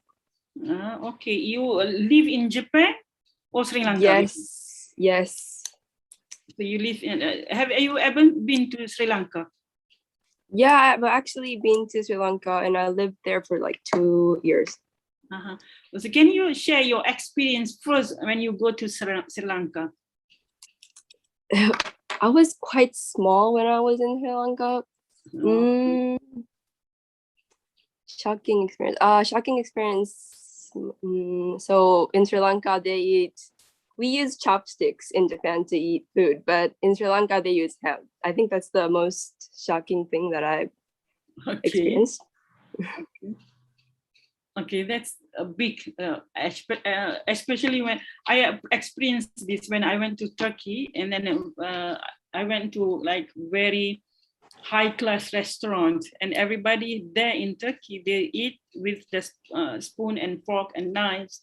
Okay. You live in Japan or Sri Lanka? Yes, yes. So you live in, have you ever been to Sri Lanka? Yeah, I've actually been to Sri Lanka and I lived there for like 2 years. So can you share your experience first when you go to Sri Lanka? I was quite small when I was in Sri Lanka. Shocking experience. Shocking experience. So in Sri Lanka, we use chopsticks in Japan to eat food, but in Sri Lanka, they use hands. I think that's the most shocking thing that I've experienced. Okay, that's a big, especially when I experienced this when I went to Turkey, and then I went to like very high-class restaurants, and everybody there in Turkey, they eat with the spoon and fork and knives.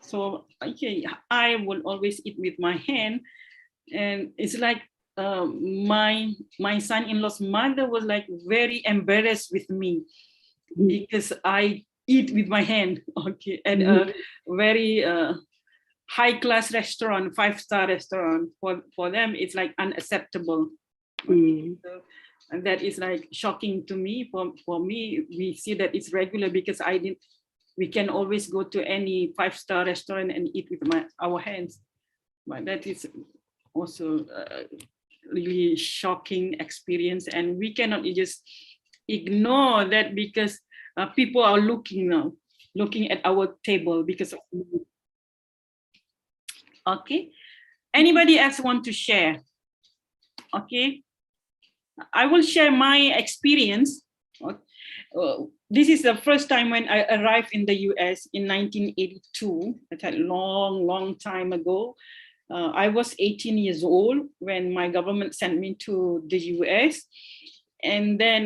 So okay, I will always eat with my hand, and it's like my son-in-law's mother was like very embarrassed with me because I eat with my hand. Okay, and a very high-class restaurant, 5-star restaurant, for them it's like unacceptable. Okay, so, and that is like shocking to me. For me, we see that it's regular because we can always go to any 5-star restaurant and eat with our hands. But that is also a really shocking experience, and we cannot just ignore that because people are looking at our table because of food. Okay, anybody else want to share? Okay, I will share my experience. This is the first time when I arrived in the US in 1982. That's a long time ago. I was 18 years old when my government sent me to the US, and then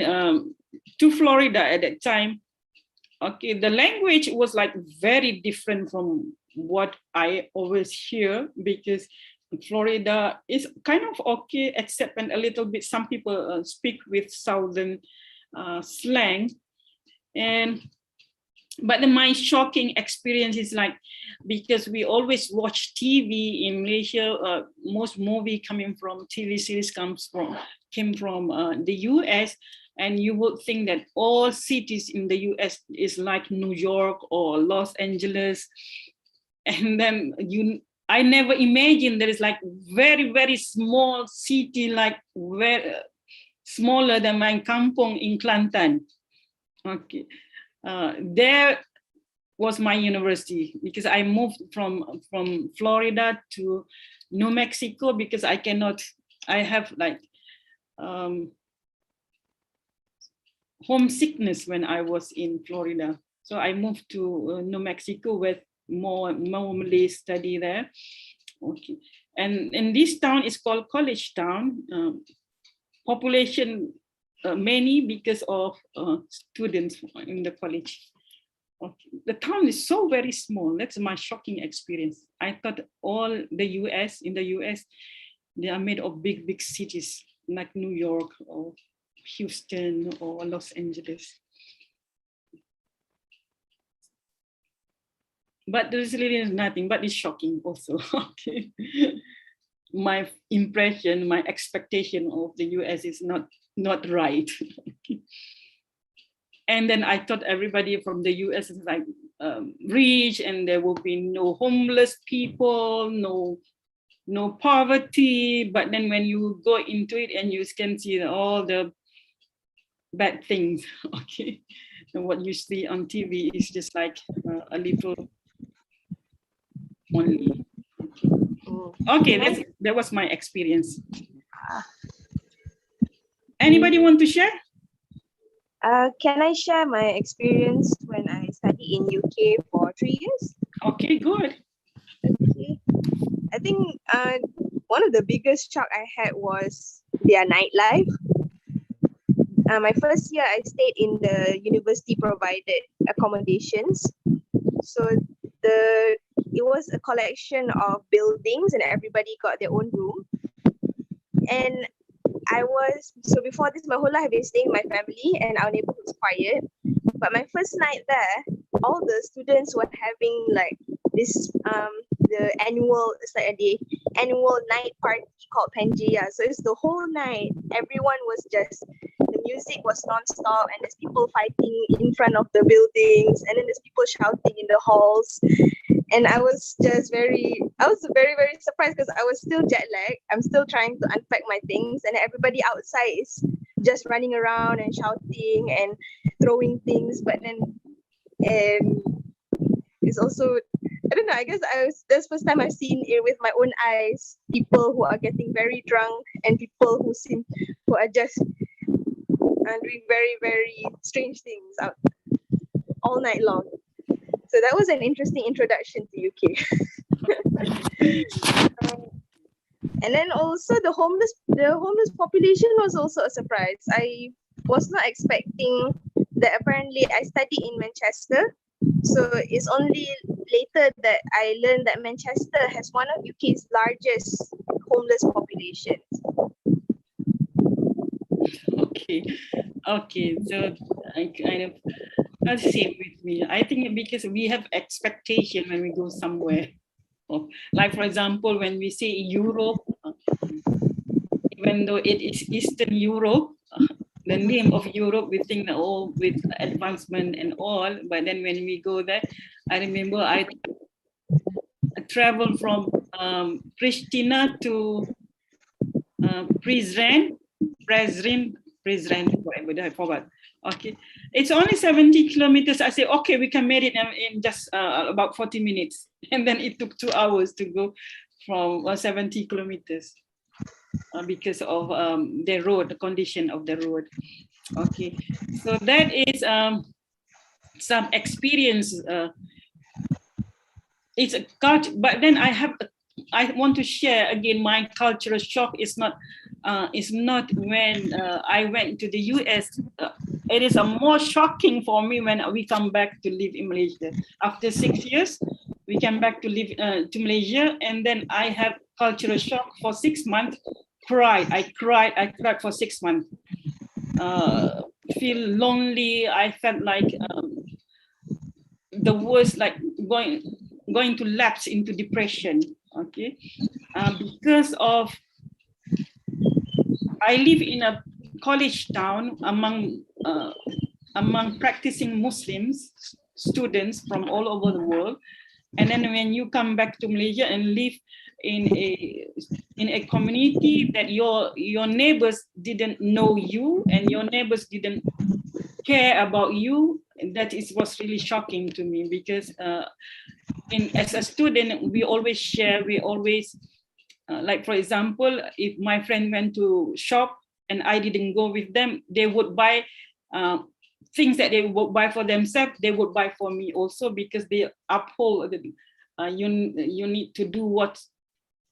to Florida at that time. Okay, the language was like very different from what I always hear, because Florida is kind of okay, except and a little bit, some people speak with Southern slang. But my shocking experience is like, because we always watch TV in Malaysia, most movie coming from TV series came from the US, and you would think that all cities in the US is like New York or Los Angeles, and then I never imagined there is like very small city, like very smaller than my kampong in Kelantan. Okay. There was my university, because I moved from Florida to New Mexico because I have like homesickness when I was in Florida. So I moved to New Mexico with more Malay study there. Okay. And in this town is called College Town. Population many because of students in the college. Okay. The town is so very small. That's my shocking experience. I thought all the US, they are made of big cities like New York or Houston or Los Angeles. But there is really nothing, but it's shocking also. Okay. My impression, my expectation of the US is not right. And then I thought everybody from the US is like rich, and there will be no homeless people, no poverty. But then when you go into it and you can see all the bad things, okay, and what you see on TV is just like a little only. Okay, that was my experience. Anybody want to share? Can I share my experience when I studied in UK for 3 years? Okay, good. Okay. I think one of the biggest shock I had was their nightlife. My first year, I stayed in the university provided accommodations. So it was a collection of buildings and everybody got their own room. And so before this, my whole life I've been staying with my family and our neighborhood was quiet. But my first night there, all the students were having like this the annual night party called Pangea. So it's the whole night. Everyone was the music was non-stop and there's people fighting in front of the buildings and then there's people shouting in the halls. And I was very, very surprised because I was still jet lagged. I'm still trying to unpack my things and everybody outside is just running around and shouting and throwing things. But then it's also, I don't know, I guess that's the first time I've seen it with my own eyes, people who are getting very drunk and people who are just doing very, very strange things out all night long. So that was an interesting introduction to UK. And then also the homeless population was also a surprise. I was not expecting that. Apparently I studied in Manchester. So it's only later that I learned that Manchester has one of UK's largest homeless populations. Okay, so I kind of same with me. I think because we have expectation when we go somewhere. Like for example, when we say Europe, even though it is Eastern Europe, the name of Europe, we think all with advancement and all, but then when we go there, I remember I traveled from Pristina to Prizren, whatever, I forgot. Okay, it's only 70 kilometers. I say, okay, we can make it in just about 40 minutes. And then it took 2 hours to go from 70 kilometers because of the road, the condition of the road. Okay, so that is some experience. It's a culture, but then I want to share again my cultural shock is not when I went to the US. It is more shocking for me when we come back to live in Malaysia. After 6 years, we came back to live to Malaysia, and then I have cultural shock for 6 months. I cried for 6 months. Feel lonely. I felt like the worst, like going to lapse into depression. Okay, because of I live in a college town among practicing Muslims students from all over the world, and then when you come back to Malaysia and live in a community that your neighbors didn't know you and your neighbors didn't care about you, was really shocking to me because as a student we always share, like for example, if my friend went to shop and I didn't go with them, they would buy things that they would buy for themselves, they would buy for me also, because they uphold you need to do what,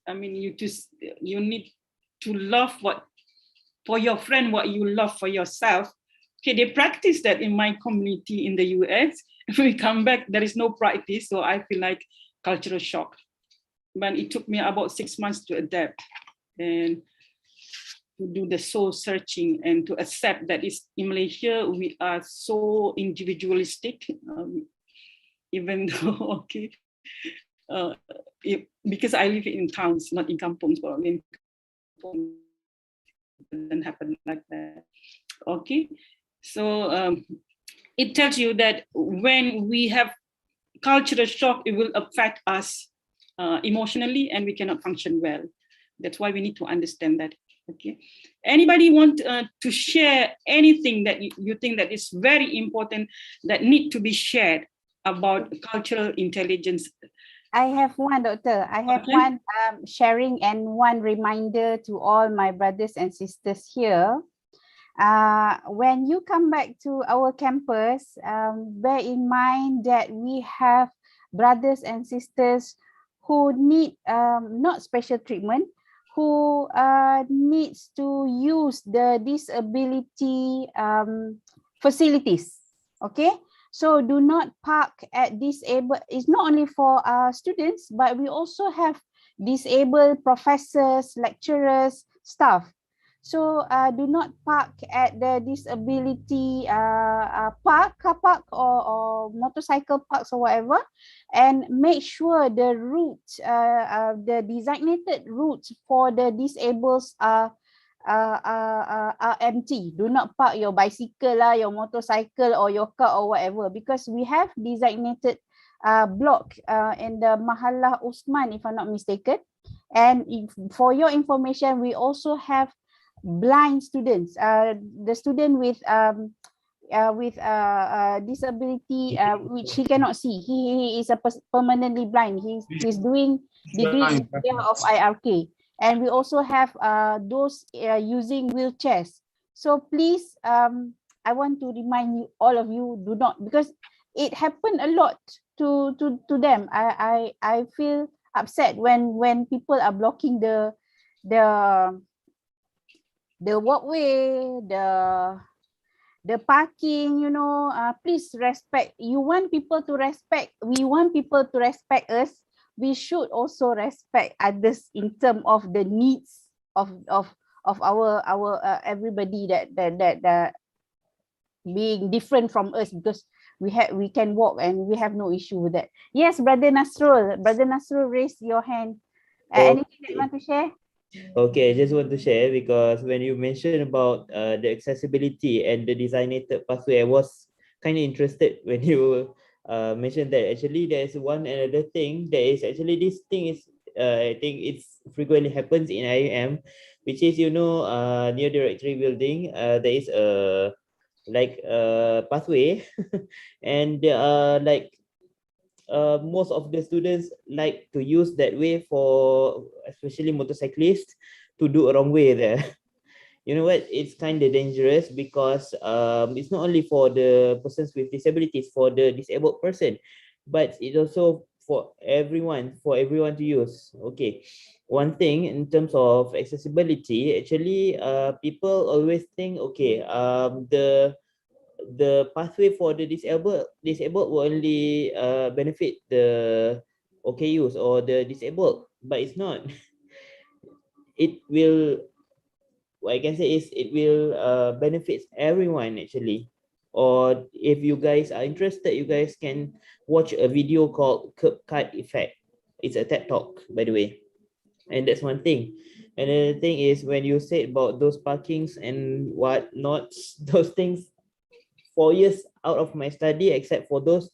I mean, you need to love what for your friend what you love for yourself. Okay, they practice that in my community in the US. If we come back, there is no practice, so I feel like cultural shock. But it took me about 6 months to adapt and to do the soul searching and to accept that in Malaysia we are so individualistic, even though because I live in towns, not in kampungs, but in kampung, it doesn't happen like that. Okay, so it tells you that when we have cultural shock, it will affect us emotionally and we cannot function well. That's why we need to understand that. Okay, anybody want to share anything that you think that is very important that need to be shared about cultural intelligence? I have one, Doctor. I have one sharing and one reminder to all my brothers and sisters here. When you come back to our campus, bear in mind that we have brothers and sisters who need not special treatment, who needs to use the disability facilities. Okay, so do not park at disabled. It's not only for students, but we also have disabled professors, lecturers, staff. So do not park at the disability car park or motorcycle parks or whatever, and make sure the routes, the designated routes for the disabled are empty. Do not park your bicycle lah, your motorcycle or your car or whatever, because we have designated block in the Mahallah Usman, if I'm not mistaken. And for your information, we also have blind students, the student with disability, which he cannot see. He is a permanently blind. He's doing degree of IRK, and we also have those using wheelchairs. So please, I want to remind you, all of you, do not, because it happened a lot to them. I feel upset when people are blocking the walkway, the parking, you know. Please respect. You want people to respect. We want people to respect us. We should also respect others in terms of the needs of our everybody that being different from us, because we can walk and we have no issue with that. Yes, Brother Nasrul. Brother Nasrul, raise your hand. Anything that you want to share? Okay, I just want to share, because when you mentioned about the accessibility and the designated pathway, I was kind of interested when you mentioned that. Actually, there's one another thing. There is actually this thing is I think it's frequently happens in IIM, which is, you know, near the rectory building, there is a like a pathway, and there are like most of the students like to use that way for especially motorcyclists to do a wrong way there. You know what, it's kind of dangerous, because it's not only for the persons with disabilities, for the disabled person, but it's also for everyone to use. Okay, one thing in terms of accessibility, actually people always think, okay, the pathway for the disabled will only benefit the OKUs or the disabled, but it's not. It will, what I can say is, it will benefit everyone actually. Or if you guys are interested, you guys can watch a video called Curb Cut Effect. It's a TED Talk, by the way. And that's one thing. Another thing is, when you said about those parkings and whatnot, those things, 4 years out of my study, except for those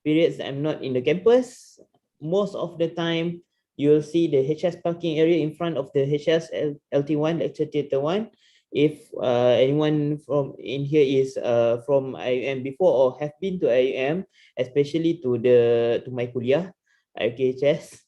periods I'm not in the campus, most of the time you'll see the HS parking area in front of the HS LT1, Lecture Theatre 1. If anyone from in here is from IUM before or have been to IUM, especially to my kuliah, IKHS,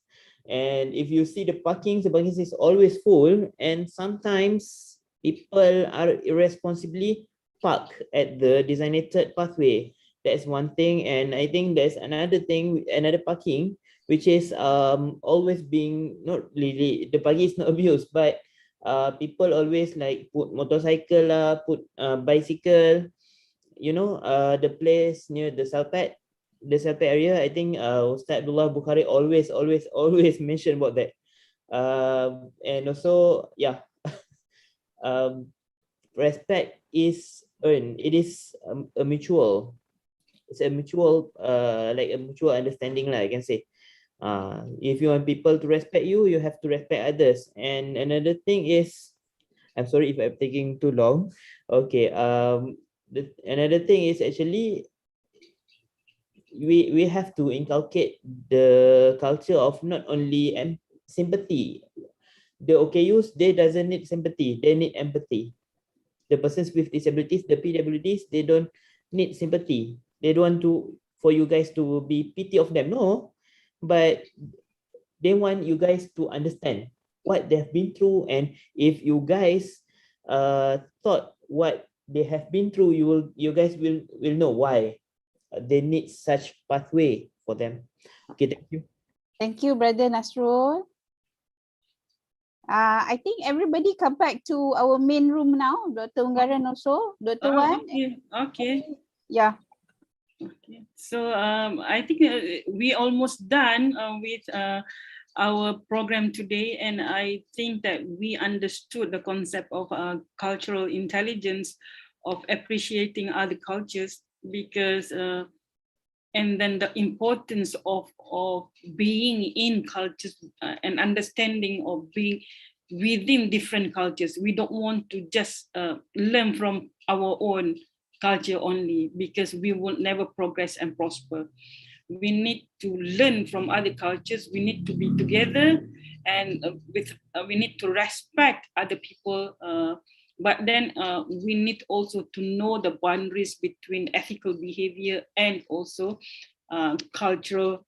and if you see the parking is always full, and sometimes people are irresponsibly park at the designated pathway. That's one thing. And I think there's another thing, another parking, which is always being, not really, the parking is not abused, but people always like put motorcycle put bicycle, you know, the place near the Salpet area. I think Ustaz Abdullah Bukhari always mention about that. And also, yeah, respect is earned. It is a mutual, it's a mutual like a mutual understanding lah, I can say. If you want people to respect you, you have to respect others. And another thing is, I'm sorry if I'm taking too long. Okay, another thing is, actually we have to inculcate the culture of not only sympathy. The OKUs, they doesn't need sympathy, they need empathy. The persons with disabilities, the PWDs, they don't need sympathy. They don't want for you guys to be pity of them, no, but they want you guys to understand what they have been through. And if you guys thought what they have been through, you guys will know why they need such pathway for them. Okay, thank you. Thank you, Brother Nasrul. I think everybody come back to our main room now. Dr. Unggaran also. Dr. Wan. Okay, okay. Yeah. Okay. So I think we almost done with our program today, and I think that we understood the concept of cultural intelligence, of appreciating other cultures, because and then the importance of being in cultures and understanding of being within different cultures. We don't want to just learn from our own culture only, because we will never progress and prosper. We need to learn from other cultures. We need to be together, and we need to respect other people. But then we need also to know the boundaries between ethical behavior and also cultural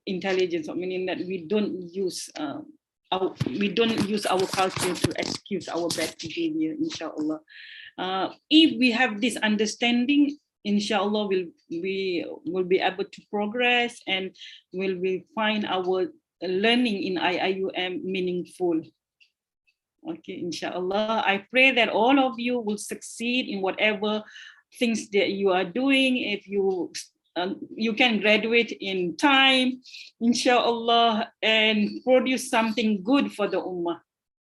intelligence, meaning that we don't use our culture to excuse our bad behavior, inshallah. If we have this understanding, inshallah, we will be able to progress, and will find our learning in IIUM meaningful. Okay, inshallah. I pray that all of you will succeed in whatever things that you are doing. If you can graduate in time, inshallah, and produce something good for the ummah.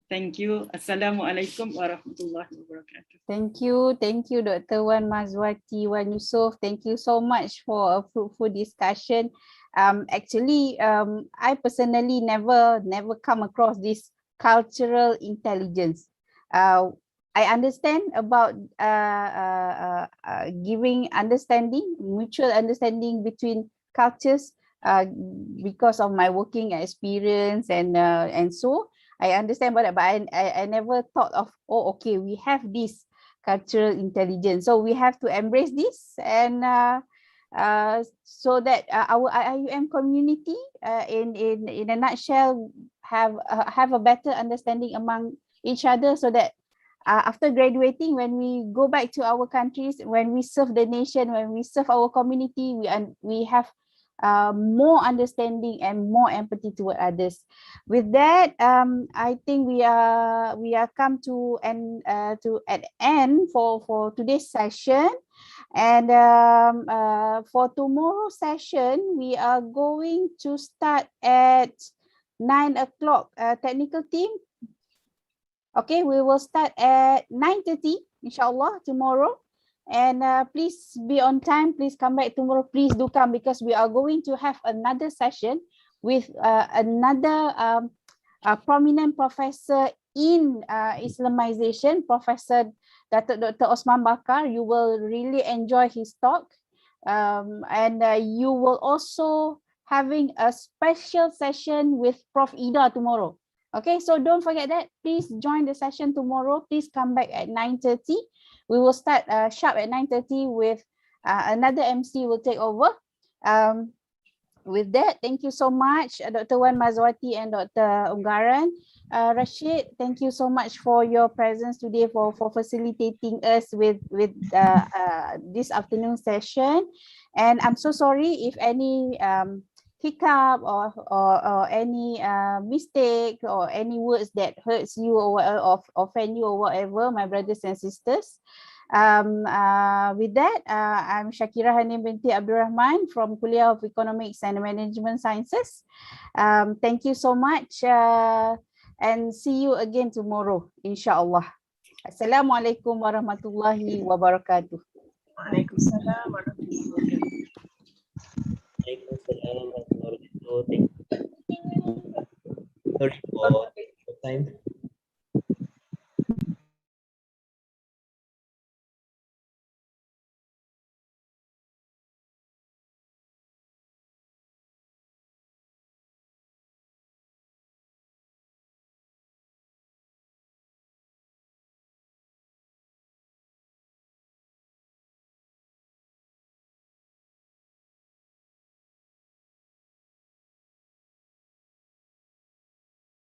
Thank you. Assalamualaikum warahmatullahi wabarakatuh. Thank you, Dr. Wan Mazwati, Wan Yusof. Thank you so much for a fruitful discussion. Actually, I personally never come across this cultural intelligence. I understand about giving understanding, mutual understanding between cultures because of my working experience, and so I understand about it, but I never thought of, oh, okay, we have this cultural intelligence, so we have to embrace this, and so that our IIUM community, in a nutshell, have a better understanding among each other, so that after graduating, when we go back to our countries, when we serve the nation, when we serve our community, we have more understanding and more empathy toward others. With that, I think we are come to an end for today's session. And for tomorrow's session, we are going to start at 9 o'clock. Technical team. Okay, we will start at 9:30, inshallah, tomorrow. And please be on time. Please come back tomorrow. Please do come, because we are going to have another session with another prominent professor in Islamization, Professor Dr. Osman Bakar. You will really enjoy his talk. And you will also having a special session with Prof. Ida tomorrow. Okay, so don't forget that. Please join the session tomorrow. Please come back at 9:30. We will start sharp at 9:30 with another MC will take over. With that, thank you so much, Dr. Wan Mazwati and Dr. Unggaran. Rashid, thank you so much for your presence today, for facilitating us with this afternoon session. And I'm so sorry if any hiccup or any mistake or any words that hurts you or offend you or whatever, my brothers and sisters. With that, I'm Shakira Hanim binti Abdul Rahman from Kuliah of Economics and Management Sciences. Thank you so much, and see you again tomorrow, inshallah. Assalamualaikum warahmatullahi wabarakatuh. Waalaikumsalam warahmatullahi wabarakatuh. Sorry for the time.